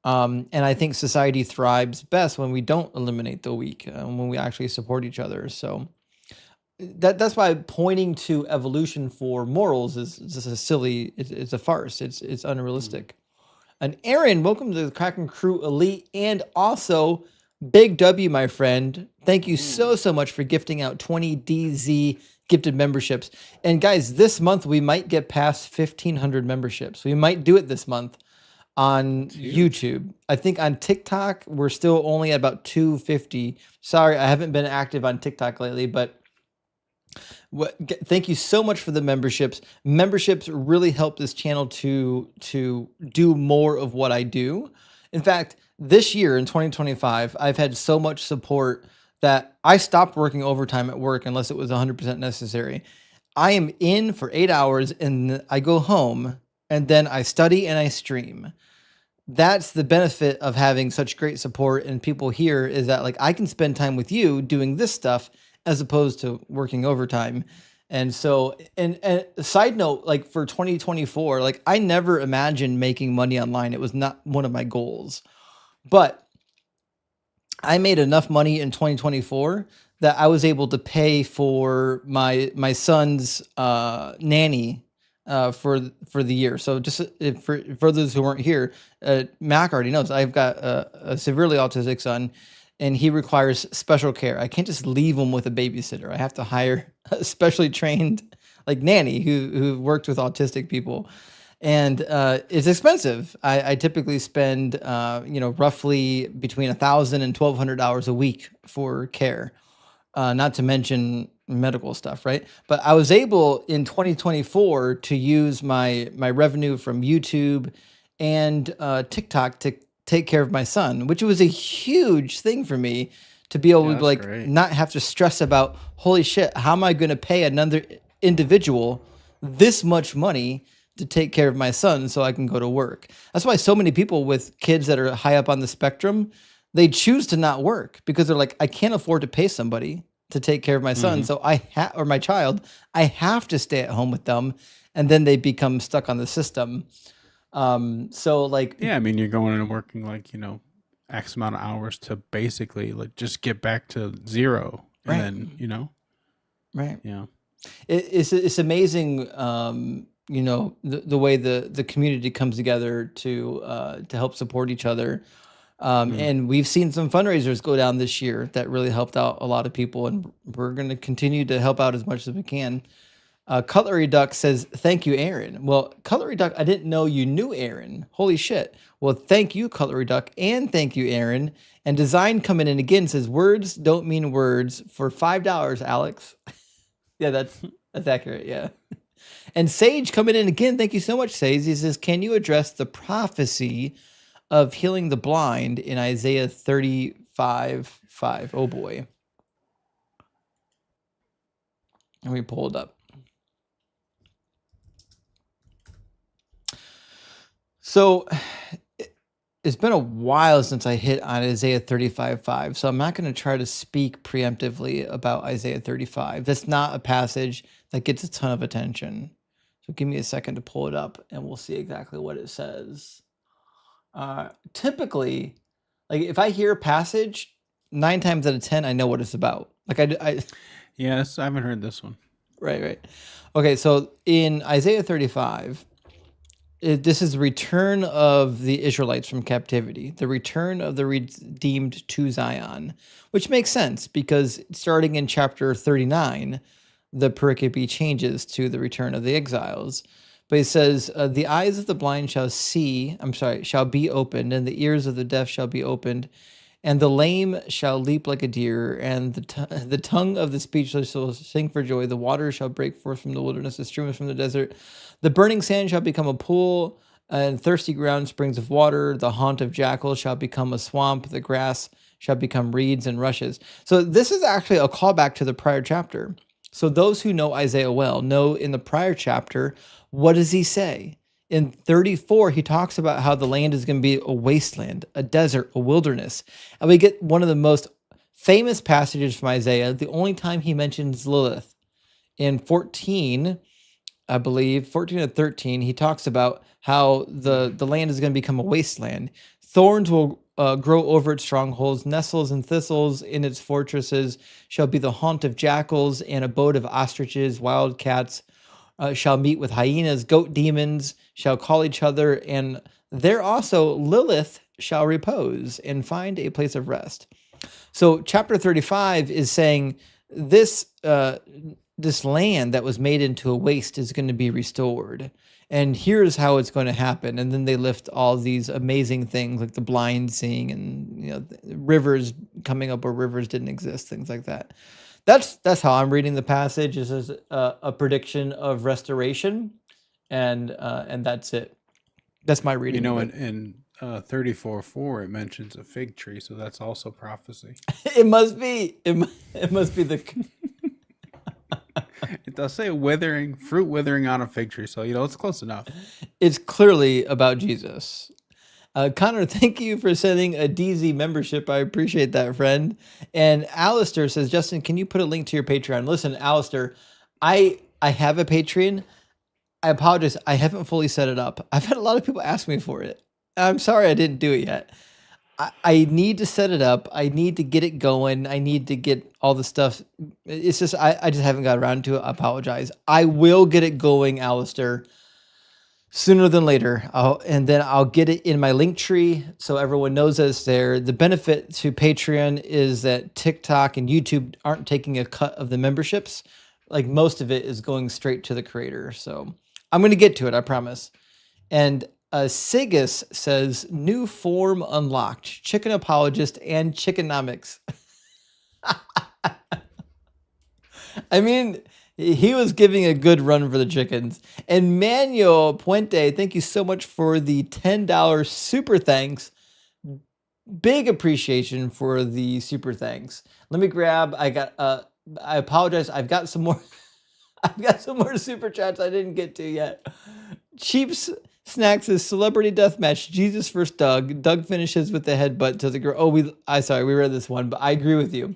And I think society thrives best when we don't eliminate the weak, when we actually support each other. So that's why pointing to evolution for morals is just a silly, it's a farce. It's unrealistic. And Aaron, welcome to the Kraken Crew Elite, and also Big W, my friend. Thank you so much for gifting out 20 DZ gifted memberships. And guys, this month we might get past 1,500 memberships. We might do it this month on YouTube. I think on TikTok, we're still only at about 250. Sorry, I haven't been active on TikTok lately, but thank you so much for the memberships. Memberships really help this channel to do more of what I do. In fact, this year in 2025, I've had so much support that I stopped working overtime at work unless it was 100% necessary. I am in for 8 hours and I go home and then I study and I stream. That's the benefit of having such great support and people here, is that like I can spend time with you doing this stuff as opposed to working overtime. And so, and side note, like for 2024, like I never imagined making money online. It was not one of my goals, but I made enough money in 2024 that I was able to pay for my son's nanny for the year. So just for those who weren't here, Mac already knows I've got a severely autistic son, and he requires special care. I can't just leave him with a babysitter. I have to hire a specially trained like nanny who worked with autistic people, and it's expensive. I typically spend roughly between $1,000 and $1,200 a week for care, not to mention medical stuff, right? But I was able in 2024 to use my revenue from YouTube and TikTok to take care of my son, which was a huge thing for me to be able Yeah, to that's like great. not have to stress about, holy shit, how am I going to pay another individual this much money to take care of my son so I can go to work. That's why so many people with kids that are high up on the spectrum, they choose to not work because they're like, I can't afford to pay somebody to take care of my son. Mhm. So or my child, I have to stay at home with them. And then they become stuck on the system. So like, Yeah, I mean, you're going and working like, X amount of hours to basically like just get back to zero. And Right. then, right. yeah. It's amazing, the way the community comes together to help support each other. And we've seen some fundraisers go down this year that really helped out a lot of people, and we're going to continue to help out as much as we can. Cutlery Duck says, thank you, Aaron. Well, Cutlery Duck, I didn't know you knew Aaron. Holy shit. Well, thank you, Cutlery Duck, and thank you, Aaron. And Design coming in again says, words don't mean words for $5, Alex. Yeah, that's accurate. Yeah. And Sage coming in again. Thank you so much, Sage. He says, can you address the prophecy of healing the blind in Isaiah 35:5? Oh boy. Let me pull it up. So it's been a while since I hit on Isaiah 35:5, so I'm not going to try to speak preemptively about Isaiah 35. That's not a passage that gets a ton of attention. So give me a second to pull it up, and we'll see exactly what it says. Typically, like if I hear a passage, 9 times out of 10, I know what it's about. Like Yes, I haven't heard this one. Right. Okay, so in Isaiah 35, this is the return of the Israelites from captivity, the return of the redeemed to Zion, which makes sense because starting in chapter 39, the pericope changes to the return of the exiles. But he says, the eyes of the blind shall be opened, and the ears of the deaf shall be opened, and the lame shall leap like a deer, and the tongue of the speechless shall sing for joy. The waters shall break forth from the wilderness, the streams from the desert. The burning sand shall become a pool, and thirsty ground springs of water. The haunt of jackals shall become a swamp. The grass shall become reeds and rushes. So this is actually a callback to the prior chapter. So those who know Isaiah well know in the prior chapter, what does he say? In 34, he talks about how the land is going to be a wasteland, a desert, a wilderness. And we get one of the most famous passages from Isaiah, the only time he mentions Lilith. In 14, I believe, 14 and 13, he talks about how the land is going to become a wasteland. Thorns will grow over its strongholds, nettles and thistles in its fortresses shall be the haunt of jackals and abode of ostriches, wild cats shall meet with hyenas, goat demons shall call each other, and there also Lilith shall repose and find a place of rest. So chapter 35 is saying this land that was made into a waste is going to be restored. And here's how it's going to happen. And then they lift all these amazing things like the blind seeing and rivers coming up where rivers didn't exist, things like that. That's how I'm reading the passage. This is a prediction of restoration, and that's it. That's my reading. In 34:4 it mentions a fig tree, so that's also prophecy. It must be. It must be the. It does say fruit withering on a fig tree, so it's close enough. It's clearly about Jesus. Connor, thank you for sending a DZ membership. I appreciate that, friend. And Alistair says, Justin, can you put a link to your Patreon? Listen, Alistair, I have a Patreon. I apologize. I haven't fully set it up. I've had a lot of people ask me for it. I'm sorry I didn't do it yet. I need to set it up. I need to get it going. I need to get all the stuff. It's just I just haven't got around to it. I apologize. I will get it going, Alistair, sooner than later. And then I'll get it in my link tree so everyone knows that it's there. The benefit to Patreon is that TikTok and YouTube aren't taking a cut of the memberships. Like most of it is going straight to the creator. So I'm going to get to it, I promise. And Sigus says, new form unlocked, chicken apologist and chickenomics. I mean, he was giving a good run for the chickens. And Manuel Puente, thank you so much for the $10 super thanks. Big appreciation for the super thanks. Let me grab, I apologize. I've got some more. I've got some more super chats I didn't get to yet. Cheap Snacks is celebrity deathmatch. Jesus versus Doug. Doug finishes with the headbutt to the girl. Oh, we read this one, but I agree with you.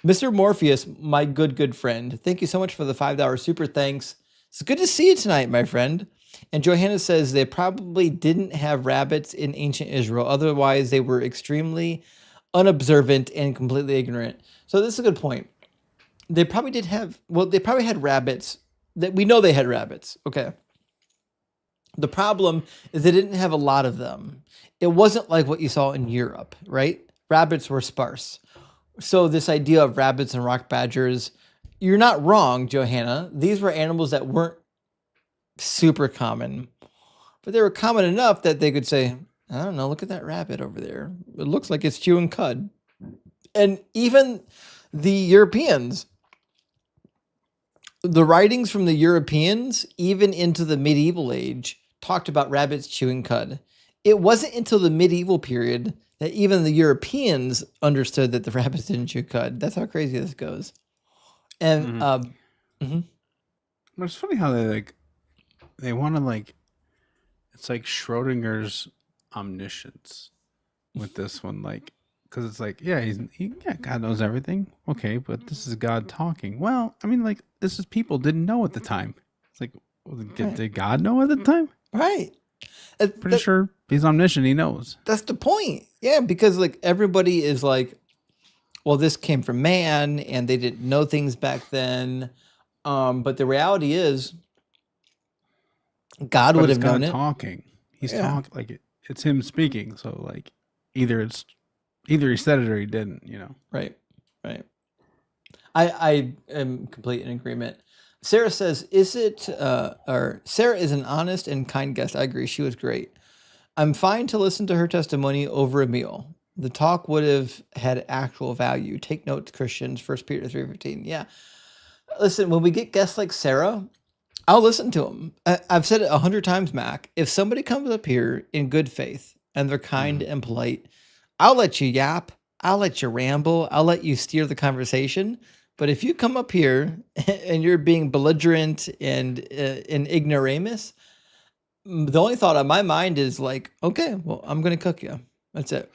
Mr. Morpheus, my good friend. Thank you so much for the $5 super thanks. It's good to see you tonight, my friend. And Johanna says they probably didn't have rabbits in ancient Israel. Otherwise, they were extremely unobservant and completely ignorant. So this is a good point. They probably did have, they probably had rabbits. That we know they had rabbits. Okay. The problem is they didn't have a lot of them. It wasn't like what you saw in Europe, right? Rabbits were sparse. So this idea of rabbits and rock badgers, you're not wrong, Johanna. These were animals that weren't super common, but they were common enough that they could say, I don't know, look at that rabbit over there. It looks like it's chewing cud. And even the Europeans, the writings from the Europeans, even into the medieval age, talked about rabbits chewing cud. It wasn't until the medieval period that even the Europeans understood that the rabbits didn't chew cud. That's how crazy this goes. And But it's funny how they want to it's like Schrodinger's omniscience with this one, because it's God knows everything. Okay, but this is God talking. Well, I mean, this is people didn't know at the time. It's like, did God know at the time? Right. Pretty sure he's omniscient. He knows. That's the point. Yeah, because everybody is well, this came from man, and they didn't know things back then. But the reality is, God would have known it. Talking. He's talking it's him speaking. So either he said it or he didn't. Right. I am completely in agreement. Sarah says, Sarah is an honest and kind guest. I agree. She was great. I'm fine to listen to her testimony over a meal. The talk would have had actual value. Take notes, Christians. 1 Peter 3:15. Yeah. Listen, when we get guests like Sarah, I'll listen to them. I've said it 100 times, Mac. If somebody comes up here in good faith and they're kind and polite, I'll let you yap. I'll let you ramble. I'll let you steer the conversation. But if you come up here and you're being belligerent and an ignoramus, the only thought on my mind is okay, well, I'm going to cook you. That's it.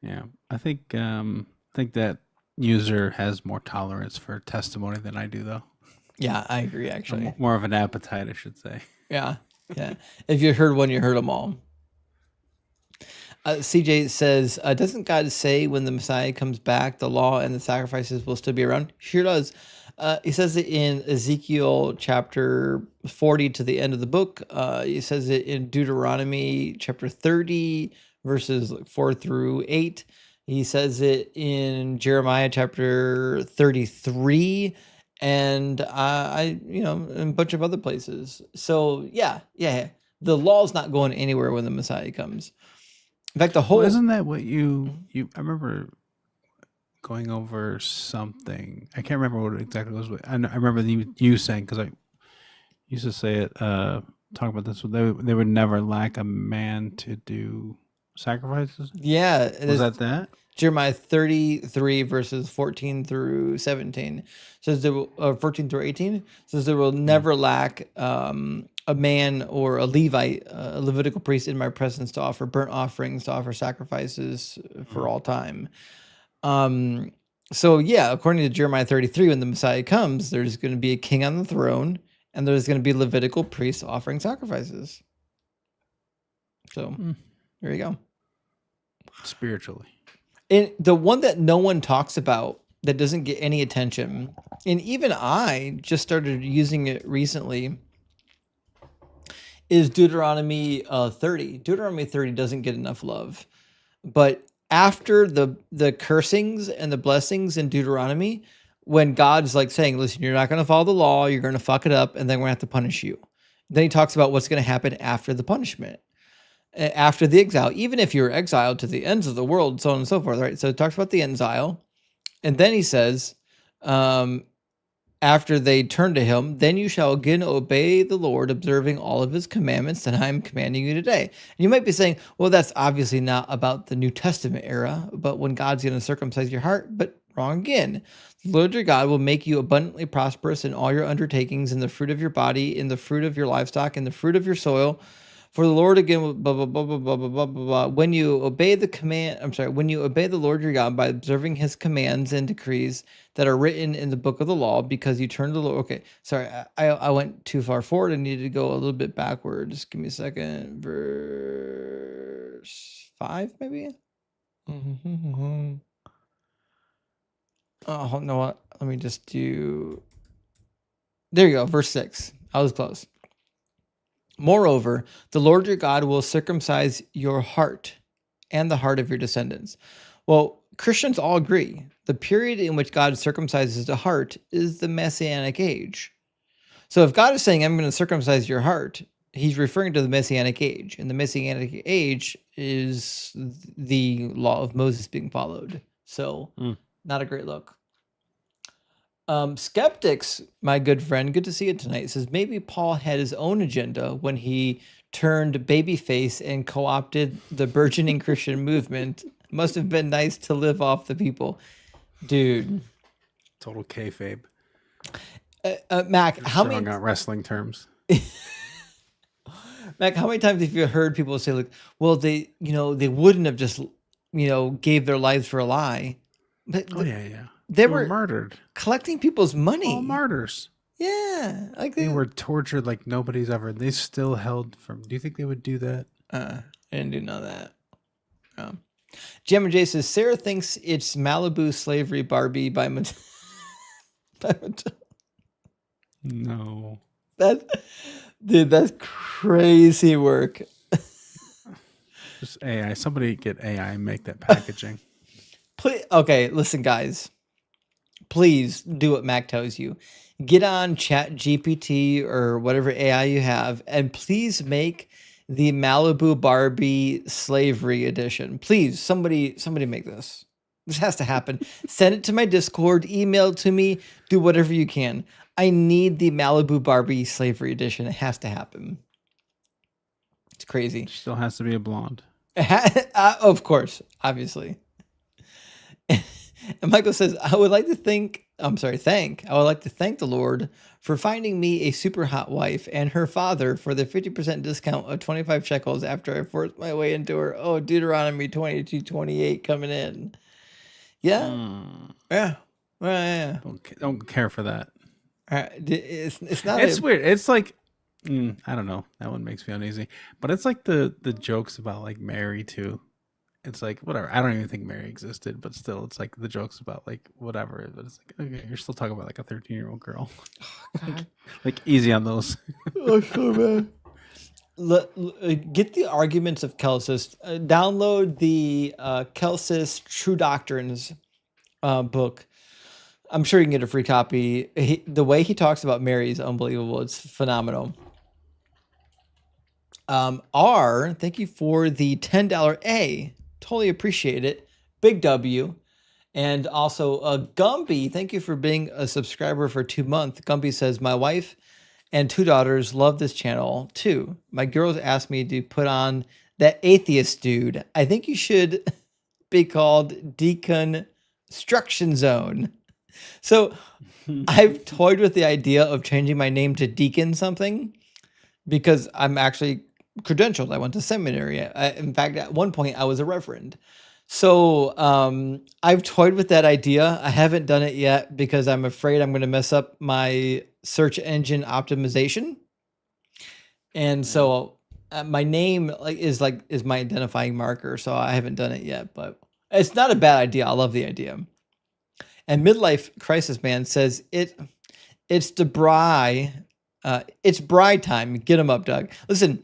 Yeah, I think that user has more tolerance for testimony than I do, though. Yeah, I agree. Actually, more of an appetite, I should say. Yeah. If you heard one, you heard them all. CJ says, doesn't God say when the Messiah comes back, the law and the sacrifices will still be around? Sure does. He says it in Ezekiel chapter 40 to the end of the book. He says it in Deuteronomy chapter 30, verses 4 through 8. He says it in Jeremiah chapter 33, and in a bunch of other places. So yeah. The law's not going anywhere when the Messiah comes. In fact, isn't that what you I remember going over something. I can't remember what it exactly was. But I remember you saying, because I used to say it, talk about this. They would never lack a man to do sacrifices. Yeah. Was that? Jeremiah 33 verses 14 through 17 says there will, 14 through 18 says there will never lack a man or a Levite, a Levitical priest in my presence to offer burnt offerings, to offer sacrifices for all time. So yeah, according to Jeremiah 33, when the Messiah comes, there's going to be a king on the throne, and there's going to be Levitical priests offering sacrifices. So there you go. spiritually. And the one that no one talks about that doesn't get any attention, and even I just started using it recently, is Deuteronomy 30. Deuteronomy 30 doesn't get enough love. But after the cursings and the blessings in Deuteronomy, when God's like saying, listen, you're not going to follow the law, you're going to fuck it up, and then we're going to have to punish you. Then he talks about what's going to happen after the punishment, after the exile, even if you're exiled to the ends of the world, so on and so forth, right? So it talks about the exile. And then he says, after they turn to him, then you shall again obey the Lord, observing all of his commandments that I am commanding you today. And you might be saying, well, that's obviously not about the New Testament era, but when God's going to circumcise your heart, but wrong again. The Lord your God will make you abundantly prosperous in all your undertakings, in the fruit of your body, in the fruit of your livestock, in the fruit of your soil. For the Lord again, blah, blah, blah, blah, blah, blah, blah, blah. When you obey when you obey the Lord your God by observing his commands and decrees that are written in the book of the law, because you turn to the Lord. Okay, sorry, I went too far forward. I needed to go a little bit backwards. Give me a second. Verse 5, maybe? Oh, no, what? Let me just do. There you go, verse 6. I was close. Moreover, the Lord your God will circumcise your heart and the heart of your descendants. Well, Christians all agree. The period in which God circumcises the heart is the Messianic age. So if God is saying, I'm going to circumcise your heart, he's referring to the Messianic age. And the Messianic age is the law of Moses being followed. So not a great look. Skeptics, my good friend, good to see you tonight, says maybe Paul had his own agenda when he turned babyface and co-opted the burgeoning Christian movement. Must have been nice to live off the people. Dude. Total kayfabe. Mac, how many... Strong on wrestling terms. Mac, how many times have you heard people say, like, well, they wouldn't have just, gave their lives for a lie. But yeah. They were murdered. Collecting people's money. All martyrs. Yeah. Like they were tortured like nobody's ever. They still held from. Do you think they would do that? I didn't do none of that. No. Gemma J says, Sarah thinks it's Malibu Slavery Barbie by No. That's crazy work. Just AI. Somebody get AI and make that packaging. Please, okay, listen, guys. Please do what Mac tells you. Get on Chat GPT or whatever AI you have, and please make the Malibu Barbie Slavery Edition. Please, somebody make this. This has to happen. Send it to my Discord, email it to me, do whatever you can. I need the Malibu Barbie Slavery Edition. It has to happen. It's crazy. She still has to be a blonde. Of course, obviously. And Michael says, I would like to thank the Lord for finding me a super hot wife and her father for the 50% discount of 25 shekels after I forced my way into her. Oh, Deuteronomy 22:28 coming in. Yeah. Yeah. Well, yeah. Don't care for that. It's not. It's weird. It's like, I don't know. That one makes me uneasy. But it's like the jokes about like Mary too. It's like, whatever. I don't even think Mary existed, but still, it's like the jokes about like whatever. But it's like, okay, you're still talking about like a 13-year-old girl. Oh, like easy on those. Oh, so bad. Get the Arguments of Celsus. Download the Celsus True Doctrines book. I'm sure you can get a free copy. The way he talks about Mary is unbelievable. It's phenomenal. R, thank you for the $10 A. Totally appreciate it. Big W. And also Gumby, thank you for being a subscriber for 2 months. Gumby says, my wife and 2 daughters love this channel too. My girls asked me to put on that atheist dude. I think you should be called Deconstruction Zone. So I've toyed with the idea of changing my name to Deacon something because I'm actually credentialed. I went to seminary. In fact, at one point I was a reverend. So I've toyed with that idea. I haven't done it yet because I'm afraid I'm going to mess up my search engine optimization. And so my name is my identifying marker, so I haven't done it yet, but it's not a bad idea. I love the idea. And Midlife Crisis Man says it's the Bri, it's Bri time. Get him up, Doug. Listen,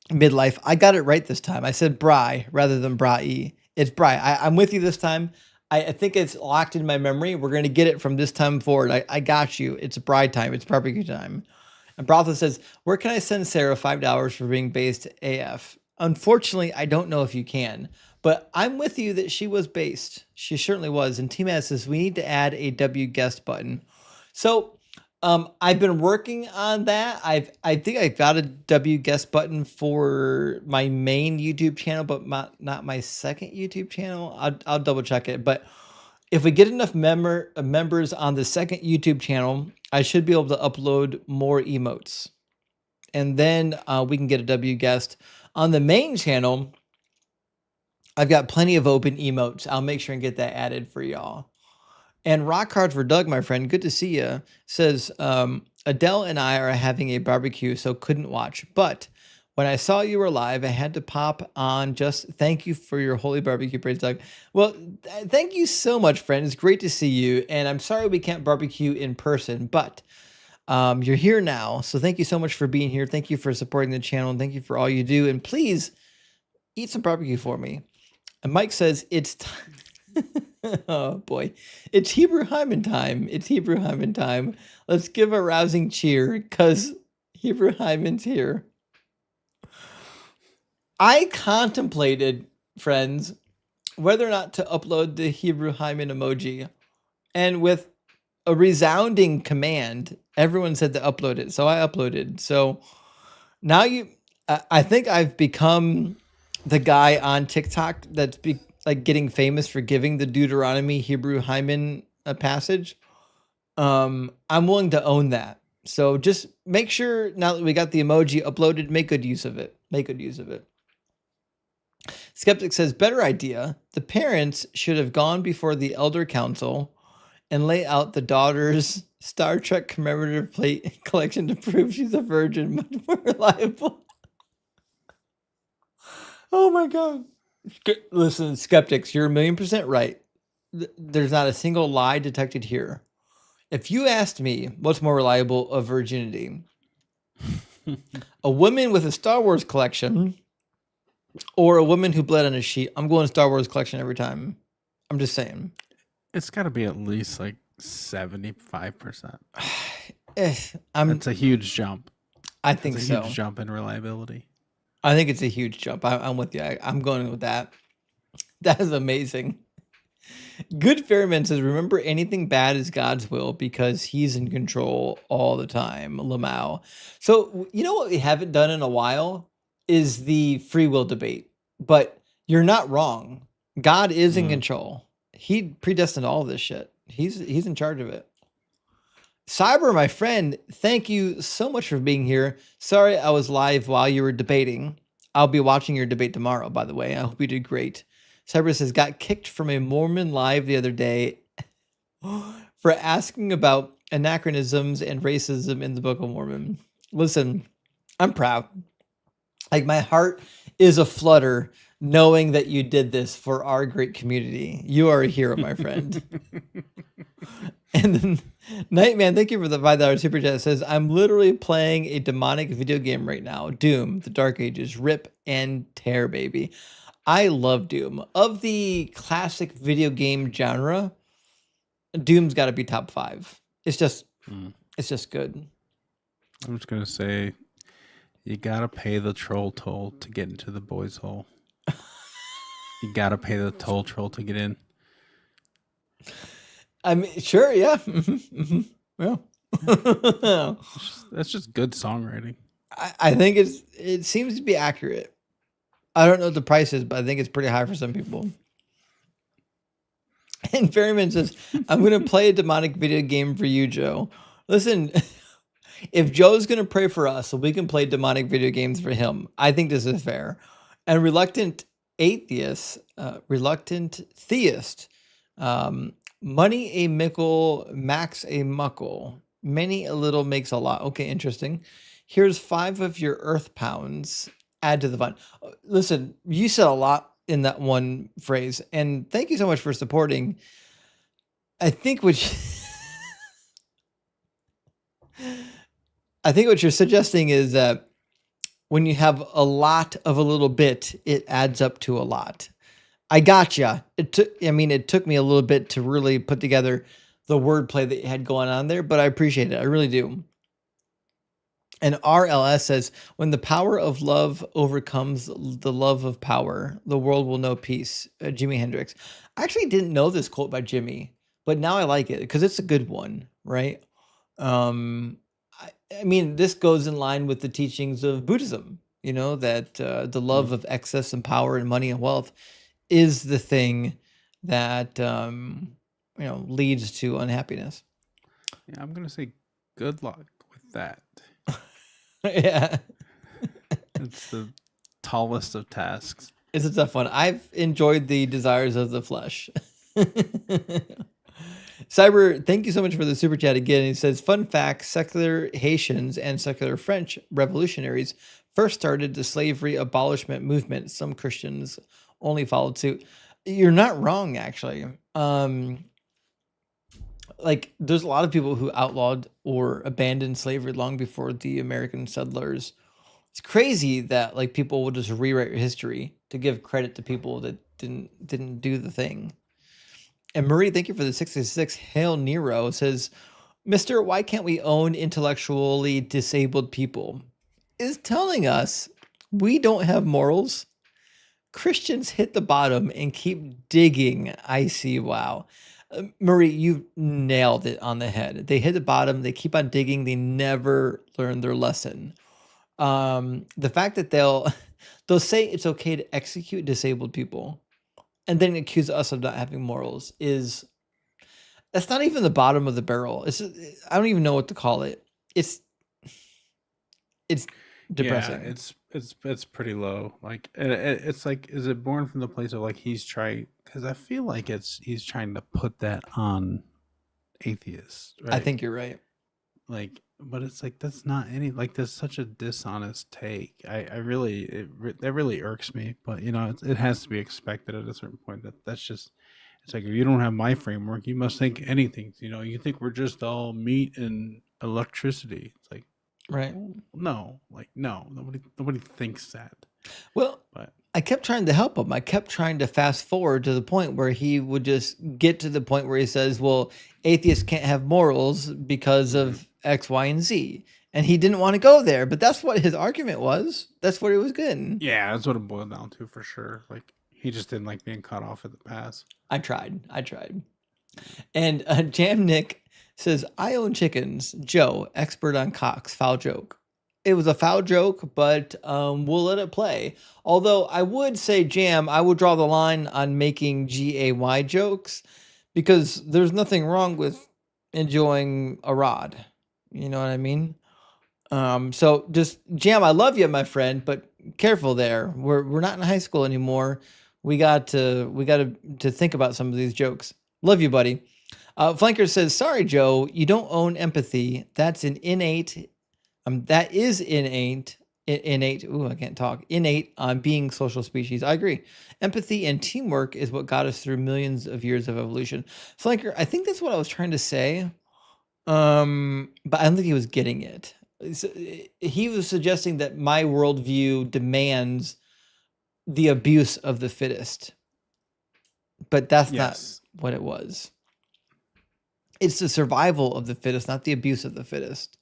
Midlife, I got it right this time. I said Bri rather than Bri. It's Bri. I'm with you this time. I think it's locked in my memory. We're going to get it from this time forward. I got you. It's Bri time. It's barbecue time. And Brotha says, where can I send Sarah $5 for being based AF? Unfortunately, I don't know if you can, but I'm with you that she was based. She certainly was. And T-Maz says, we need to add a W guest button. So I've been working on that. I think I got a W guest button for my main YouTube channel, but not my second YouTube channel. I'll double check it. But if we get enough members on the second YouTube channel, I should be able to upload more emotes. And then we can get a W guest. On the main channel, I've got plenty of open emotes. I'll make sure and get that added for y'all. And Rock Hard for Doug, my friend, good to see you, says, Adele and I are having a barbecue, so couldn't watch. But when I saw you were live, I had to pop on. Just thank you for your holy barbecue praise, Doug. Well, thank you so much, friend. It's great to see you. And I'm sorry we can't barbecue in person, but you're here now. So thank you so much for being here. Thank you for supporting the channel. And thank you for all you do. And please eat some barbecue for me. And Mike says, it's time. Oh boy, it's Hebrew Hyman time. It's Hebrew Hyman time. Let's give a rousing cheer because Hebrew Hyman's here. I contemplated, friends, whether or not to upload the Hebrew Hyman emoji, and with a resounding command, everyone said to upload it, so I uploaded. So now I think I've become the guy on TikTok that's getting famous for giving the Deuteronomy Hebrew Hyman a passage. I'm willing to own that. So just make sure now that we got the emoji uploaded, make good use of it. Make good use of it. Skeptic says, better idea. The parents should have gone before the elder council and lay out the daughter's Star Trek commemorative plate collection to prove she's a virgin, much more reliable. Oh my God. Listen, skeptics, you're 1,000,000% right. There's not a single lie detected here. If you asked me what's more reliable of virginity, a woman with a Star Wars collection or a woman who bled on a sheet, I'm going Star Wars collection every time. I'm just saying. It's got to be at least like 75%. It's a huge jump. I think it's a so. Huge jump in reliability. I think it's a huge jump. I'm with you. I'm going with that. That is amazing. Good Fairman says, remember, anything bad is God's will because he's in control all the time. Lamau. So, you know what we haven't done in a while is the free will debate. But you're not wrong. God is in control. He predestined all of this shit. He's in charge of it. Cyber, my friend, thank you so much for being here. Sorry I was live while you were debating. I'll be watching your debate tomorrow, by the way. I hope you did great. Cyber says, got kicked from a Mormon live the other day for asking about anachronisms and racism in the Book of Mormon. Listen, I'm proud. Like, my heart is a flutter knowing that you did this for our great community. You are a hero, my friend. And then Nightman, thank you for the $5 super chat. It says, I'm literally playing a demonic video game right now. Doom, the Dark Ages, rip and tear, baby. I love Doom. Of the classic video game genre, Doom's got to be top 5. It's just good. I'm just gonna say, you gotta pay the troll toll to get into the boys' hole. You gotta pay the toll troll to get in. I mean, sure, yeah. Yeah. That's just good songwriting. I think it seems to be accurate. I don't know what the price is, but I think it's pretty high for some people. And Ferryman says, I'm going to play a demonic video game for you, Joe. Listen, if Joe's going to pray for us so we can play demonic video games for him, I think this is fair. And reluctant theist, money a mickle, max a muckle. Many a little makes a lot. Okay, interesting. Here's 5 of your earth pounds. Add to the fun. Listen, you said a lot in that one phrase, and thank you so much for supporting. I think what I think what you're suggesting is that when you have a lot of a little bit, it adds up to a lot. I gotcha. It took me a little bit to really put together the wordplay that you had going on there, but I appreciate it. I really do. And RLS says, when the power of love overcomes the love of power, the world will know peace. Jimi Hendrix. I actually didn't know this quote by Jimi, but now I like it because it's a good one, right? Um, I mean, this goes in line with the teachings of Buddhism, that the love of excess and power and money and wealth is the thing that, leads to unhappiness. Yeah, I'm going to say good luck with that. Yeah. It's the tallest of tasks. It's a tough one. I've enjoyed the desires of the flesh. Cyber, thank you so much for the super chat again. He says, fun fact, secular Haitians and secular French revolutionaries first started the slavery abolishment movement. Some Christians only followed suit. You're not wrong, actually. There's a lot of people who outlawed or abandoned slavery long before the American settlers. It's crazy that people will just rewrite history to give credit to people that didn't do the thing. And Marie, thank you for the 66. Hail Nero says, Mr. Why can't we own intellectually disabled people? Is telling us we don't have morals. Christians hit the bottom and keep digging. I see. Wow. Marie, you nailed it on the head. They hit the bottom. They keep on digging. They never learn their lesson. The fact that they'll say it's okay to execute disabled people and then accuse us of not having morals that's not even the bottom of the barrel. I don't even know what to call it. It's depressing. Yeah, it's pretty low. It's is it born from the place of he's trying? Because I feel like he's trying to put that on atheists. Right? I think you're right. But it's that's not any that's such a dishonest take. That really irks me. But it has to be expected at a certain point. That's just it's if you don't have my framework, you must think anything. You think we're just all meat and electricity. It's right. No, no, nobody thinks that. Well, but I kept trying to help him. I kept trying to fast forward to the point where he would just get to the point where he says, well, atheists can't have morals because of X, Y, and Z. And he didn't want to go there, but that's what his argument was. That's what it was getting. Yeah, that's what it boiled down to for sure. He just didn't like being cut off at the pass. I tried. And Jam Nick says, I own chickens. Joe, expert on cocks. Foul joke. It was a foul joke, but we'll let it play. Although I would say, Jam, I would draw the line on making GAY jokes because there's nothing wrong with enjoying a rod. You know what I mean? So just Jam, I love you, my friend, but careful there. We're not in high school anymore. We got to think about some of these jokes. Love you, buddy. Flanker says, sorry, Joe, you don't own empathy. That's an innate. That is innate. Ooh, I can't talk. Innate on being social species. I agree. Empathy and teamwork is what got us through millions of years of evolution. Flanker, I think that's what I was trying to say. But I don't think he was getting it. He was suggesting that my worldview demands the abuse of the fittest. But that's not what it was. It's the survival of the fittest, not the abuse of the fittest.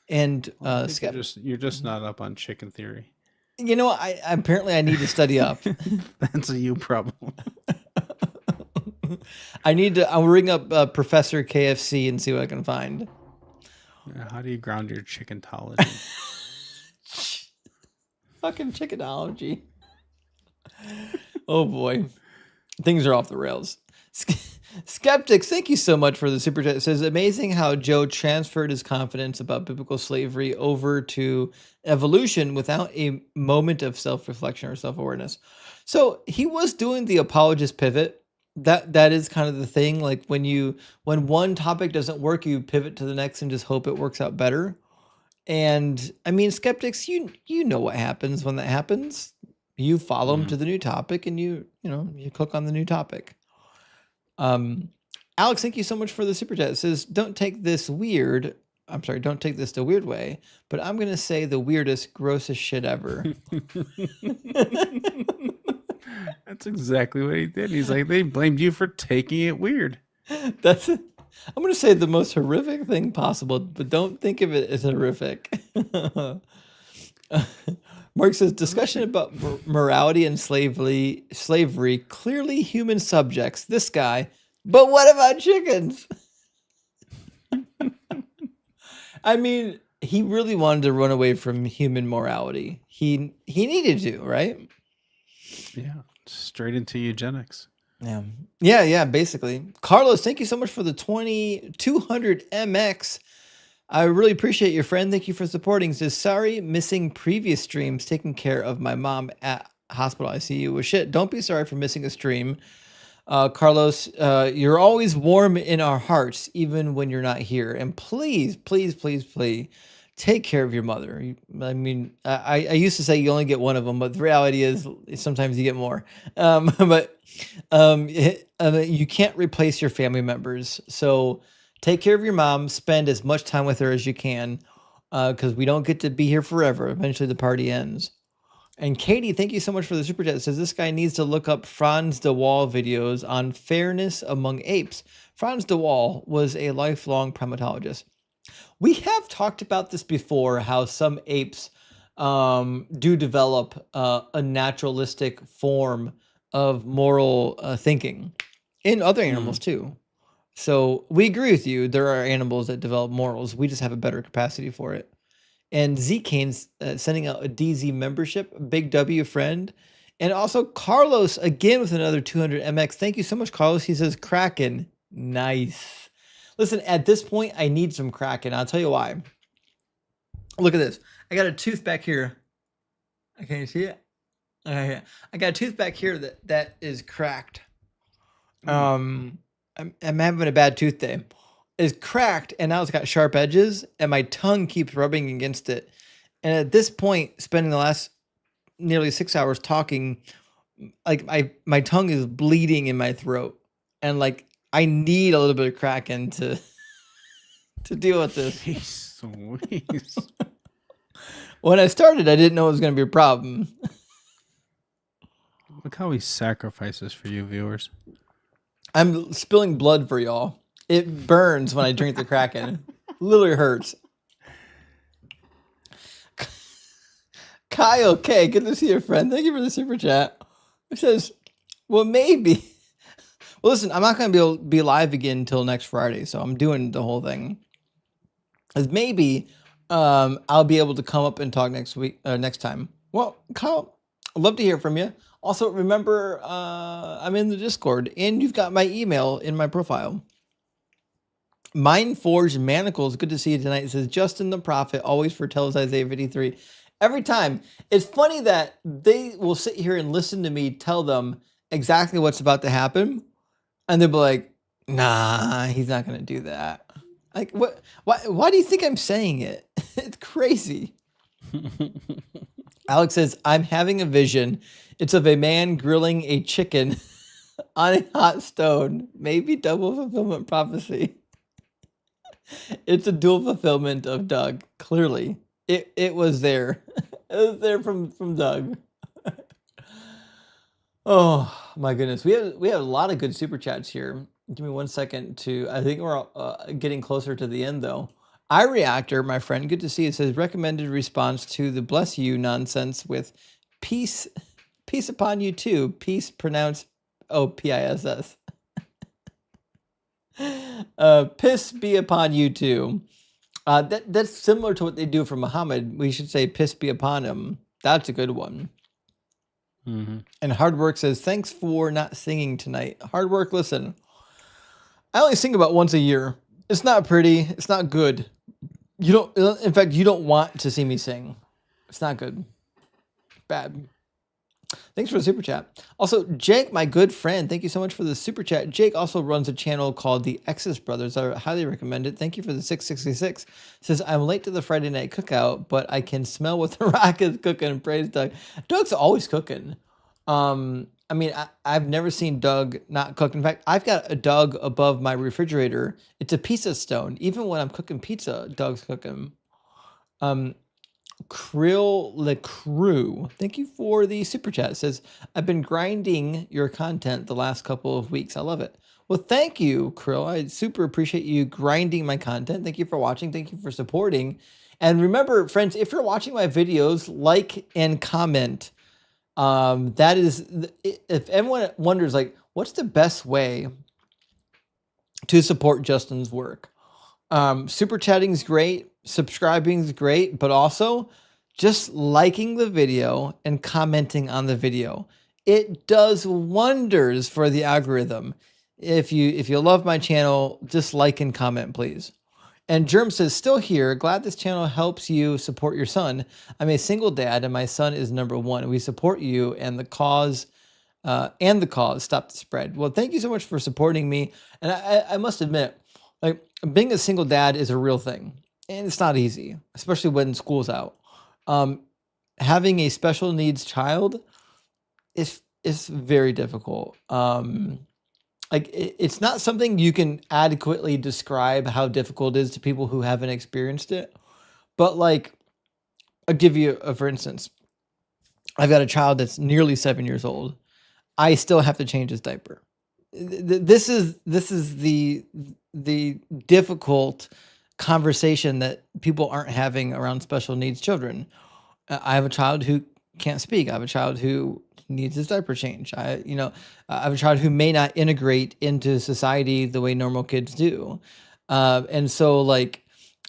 And you're just not up on chicken theory. I apparently I need to study up. That's a you problem. I'll ring up Professor KFC and see what I can find. How do you ground your chickentology? Fucking chickenology. Oh boy. Things are off the rails. Skeptics, thank you so much for the super chat. It says, amazing how Joe transferred his confidence about biblical slavery over to evolution without a moment of self-reflection or self-awareness. So he was doing the apologist pivot, that is kind of the thing. Like when one topic doesn't work, you pivot to the next and just hope it works out better. And I mean, skeptics, you know what happens when that happens. You follow them to the new topic, and you click on the new topic. Alex, thank you so much for the super chat. It says, "Don't take this weird. I'm sorry, don't take this the weird way, but I'm gonna say the weirdest, grossest shit ever." That's exactly what he did. He's like, they blamed you for taking it weird. I'm going to say the most horrific thing possible, but don't think of it as horrific. Mark says, discussion about morality and slavery, clearly human subjects. This guy, but what about chickens? I mean, he really wanted to run away from human morality. He needed to, right? Yeah, straight into eugenics. Yeah, basically. Carlos, thank you so much for the 2200 MX. I really appreciate your friend. Thank you for supporting. Says, sorry, missing previous streams, taking care of my mom at hospital ICU. Well, shit, don't be sorry for missing a stream. Carlos, you're always warm in our hearts, even when you're not here. And please, take care of your mother. I mean, I used to say you only get one of them, but the reality is sometimes you get more. You can't replace your family members. So take care of your mom. Spend as much time with her as you can, because we don't get to be here forever. Eventually the party ends. And Katie, thank you so much for the super chat. It says this guy needs to look up Franz de Waal videos on fairness among apes. Franz de Waal was a lifelong primatologist. We have talked about this before, how some apes do develop a naturalistic form of moral thinking in other animals too. So we agree with you. There are animals that develop morals. We just have a better capacity for it. And Z-Kane's sending out a DZ membership, big W friend. And also Carlos again with another 200 MX. Thank you so much, Carlos. He says, Kraken. Nice. Listen, at this point, I need some Kraken. I'll tell you why. Look at this. I got a tooth back here. Can you see it? I got a tooth back here that is cracked. I'm having a bad tooth day. It's cracked, and now it's got sharp edges, and my tongue keeps rubbing against it. And at this point, spending the last nearly 6 hours talking, like my tongue is bleeding in my throat, and like I need a little bit of Kraken to deal with this. Jeez. When I started, I didn't know it was going to be a problem. Look how he sacrifices for you, viewers. I'm spilling blood for y'all. It burns when I drink the Kraken. Literally hurts. Kyle K, good to see your friend. Thank you for the super chat. It says, well, maybe. Well, listen, I'm not going to be able to be live again until next Friday, so I'm doing the whole thing. As maybe I'll be able to come up and talk next time. Well, Kyle, I'd love to hear from you. Also, remember, I'm in the Discord, and you've got my email in my profile. Mindforged Manacles, good to see you tonight. It says, Justin the Prophet always foretells Isaiah 53. Every time. It's funny that they will sit here and listen to me tell them exactly what's about to happen, and they'll be like, nah, he's not going to do that. Like, what? Why do you think I'm saying it? It's crazy. Alex says, I'm having a vision. It's of a man grilling a chicken on a hot stone. Maybe double fulfillment prophecy. It's a dual fulfillment of Doug. Clearly, it was there. It was there from Doug. Oh my goodness, we have a lot of good super chats here. Give me 1 second to. I think we're getting closer to the end though. iReactor, my friend, good to see you. Says recommended response to the bless you nonsense with peace upon you too. Peace pronounced PISS. Piss be upon you too. That's similar to what they do for Muhammad. We should say piss be upon him. That's a good one. Mm-hmm. And Hard Work says, thanks for not singing tonight. Hard Work, listen. I only sing about once a year. It's not pretty. It's not good. In fact, you don't want to see me sing. It's not good. Bad. Thanks for the super chat. Also, Jake, my good friend, thank you so much for the super chat. Jake also runs a channel called the Exodus Brothers. I highly recommend it. Thank you for the 666. Says, I'm late to the Friday night cookout, but I can smell what the Rock is cooking. Praise Doug. Doug's always cooking. I mean, I've never seen Doug not cook. In fact, I've got a Doug above my refrigerator. It's a pizza stone. Even when I'm cooking pizza, Doug's cooking. Krill LeCrew, thank you for the super chat. It says, I've been grinding your content the last couple of weeks. I love it. Well, thank you, Krill. I super appreciate you grinding my content. Thank you for watching. Thank you for supporting. And remember, friends, if you're watching my videos, like and comment. That is, if anyone wonders, like, what's the best way to support Justin's work? Super chatting is great, subscribing is great, but also just liking the video and commenting on the video. It does wonders for the algorithm. If you love my channel, just like and comment, please. And Germ says, still here. Glad this channel helps you support your son. I'm a single dad and my son is number one. We support you and the cause stop the spread. Well, thank you so much for supporting me. And I must admit, like, being a single dad is a real thing. And it's not easy, especially when school's out. Having a special needs child is very difficult. Like, it's not something you can adequately describe how difficult it is to people who haven't experienced it. But like, I'll give you for instance, I've got a child that's nearly 7 years old. I still have to change his diaper. This is the difficult conversation that people aren't having around special needs children. I have a child who can't speak. I have a child who needs his diaper change. I have a child who may not integrate into society the way normal kids do. And so like,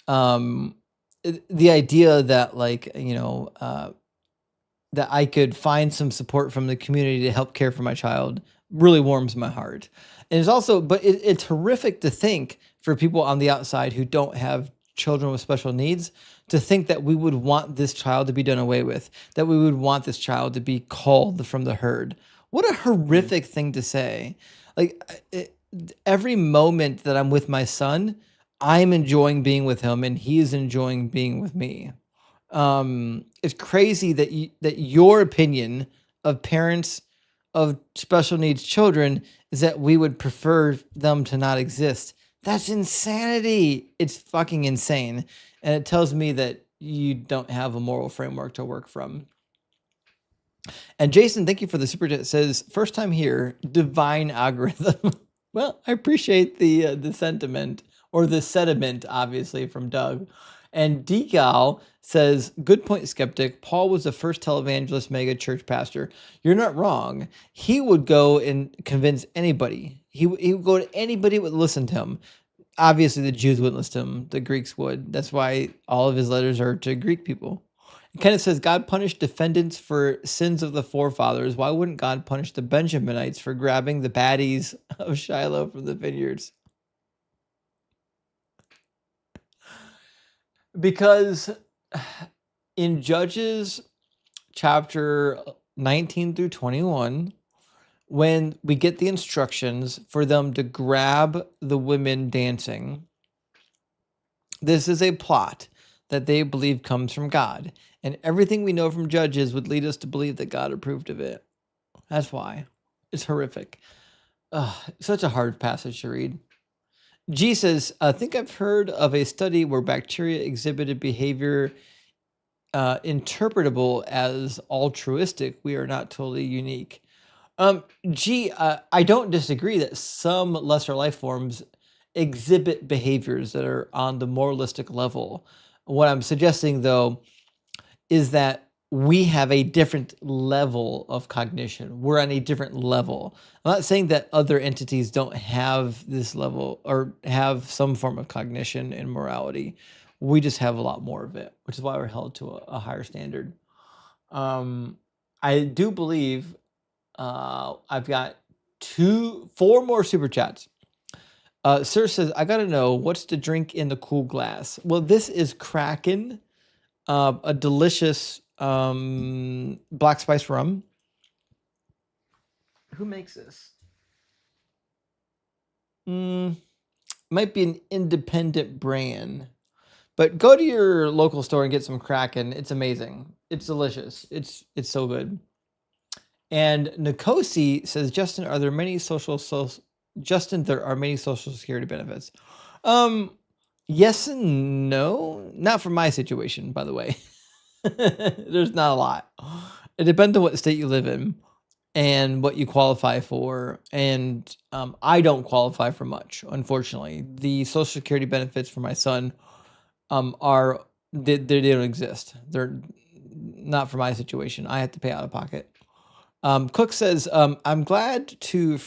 the idea that like, that I could find some support from the community to help care for my child really warms my heart. And it's also, but it's horrific to think for people on the outside who don't have children with special needs to think that we would want this child to be done away with, that we would want this child to be called from the herd. What a horrific thing to say. Like, every moment that I'm with my son, I'm enjoying being with him and he is enjoying being with me. It's crazy that your opinion of parents of special needs children is that we would prefer them to not exist. That's insanity. It's fucking insane. And it tells me that you don't have a moral framework to work from. And Jason, thank you for the super chat. It says, first time here, divine algorithm. Well, I appreciate the sentiment, or the sediment, obviously, from Doug. And Decal says, good point, skeptic. Paul was the first televangelist mega church pastor. You're not wrong. He would go and convince anybody. He would go to anybody who would listen to him. Obviously, the Jews wouldn't listen to him. The Greeks would. That's why all of his letters are to Greek people. It kind of says, God punished defendants for sins of the forefathers. Why wouldn't God punish the Benjaminites for grabbing the baddies of Shiloh from the vineyards? Because in Judges chapter 19 through 21, when we get the instructions for them to grab the women dancing, this is a plot that they believe comes from God. And everything we know from Judges would lead us to believe that God approved of it. That's why. It's horrific. Such a hard passage to read. G says, I think I've heard of a study where bacteria exhibited behavior interpretable as altruistic. We are not totally unique. I don't disagree that some lesser life forms exhibit behaviors that are on the moralistic level. What I'm suggesting, though, is that we have a different level of cognition. We're on a different level. I'm not saying that other entities don't have this level or have some form of cognition and morality. We just have a lot more of it, which is why we're held to a higher standard. I do believe I've got 4 more super chats. Sir says, I gotta know, what's to drink in the cool glass? Well, this is Kraken, a delicious black spice rum. Who makes this? Might be an independent brand. But go to your local store and get some Kraken. It's amazing. It's delicious. It's so good. And Nikosi says, Justin, there are many social security benefits. Yes and no. Not for my situation, by the way. There's not a lot. It depends on what state you live in and what you qualify for. And I don't qualify for much, unfortunately. The social security benefits for my son they don't exist. They're not for my situation. I have to pay out of pocket. Cook says, I'm glad to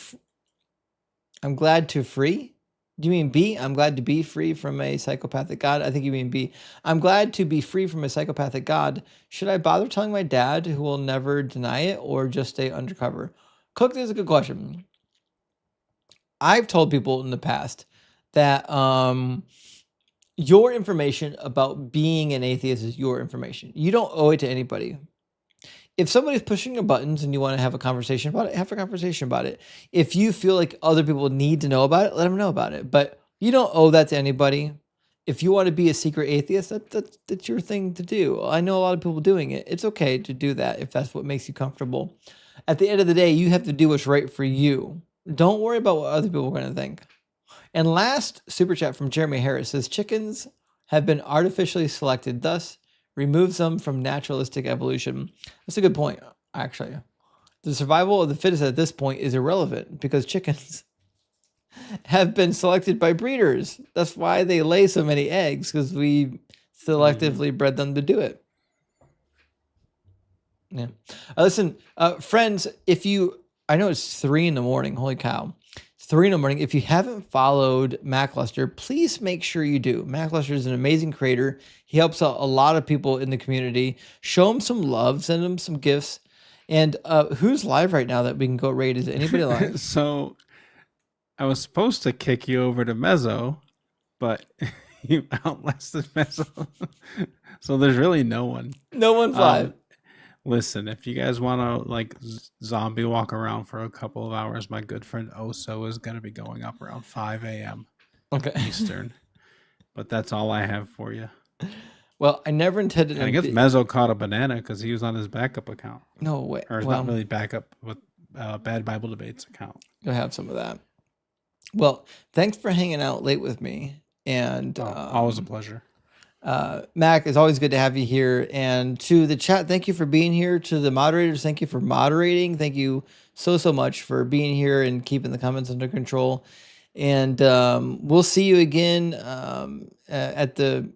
free. Do you mean B? I'm glad to be free from a psychopathic God. I think you mean B. I'm glad to be free from a psychopathic God. Should I bother telling my dad, who will never deny it, or just stay undercover? Cook, this is a good question. I've told people in the past that your information about being an atheist is your information. You don't owe it to anybody. If somebody's pushing your buttons and you want to have a conversation about it, have a conversation about it. If you feel like other people need to know about it, let them know about it. But you don't owe that to anybody. If you want to be a secret atheist, that's your thing to do. I know a lot of people doing it. It's okay to do that if that's what makes you comfortable. At the end of the day, you have to do what's right for you. Don't worry about what other people are going to think. And last super chat from Jeremy Harris says, chickens have been artificially selected, thus removes them from naturalistic evolution. That's a good point, actually. The survival of the fittest at this point is irrelevant because chickens have been selected by breeders. That's why they lay so many eggs, because we selectively bred them to do it. Yeah. Listen, friends, I know it's 3 a.m. Holy cow. 3 a.m. If you haven't followed Mackluster, please make sure you do. Mackluster is an amazing creator. He helps out a lot of people in the community. Show him some love, send him some gifts. And who's live right now that we can go raid? Is anybody live? So I was supposed to kick you over to Mezzo, but you outlasted Mezzo. So there's really no one. No one's live. Listen, if you guys want to zombie walk around for a couple of hours, my good friend Oso is going to be going up around 5 a.m. Eastern. But that's all I have for you. Well, I never intended. And I guess Mezzo caught a banana because he was on his backup account. No way. Or not really backup, but Bad Bible Debates account. You'll have some of that. Well, thanks for hanging out late with me. And always a pleasure. Mac, it's always good to have you here. And to the chat, thank you for being here. To the moderators, thank you for moderating. Thank you so much for being here and keeping the comments under control. And we'll see you again at the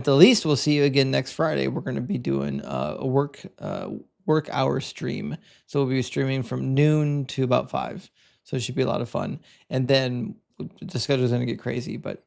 least. We'll see you again next Friday. We're going to be doing a work hour stream. So we'll be streaming from noon to about 5. So it should be a lot of fun. And then the schedule is going to get crazy, but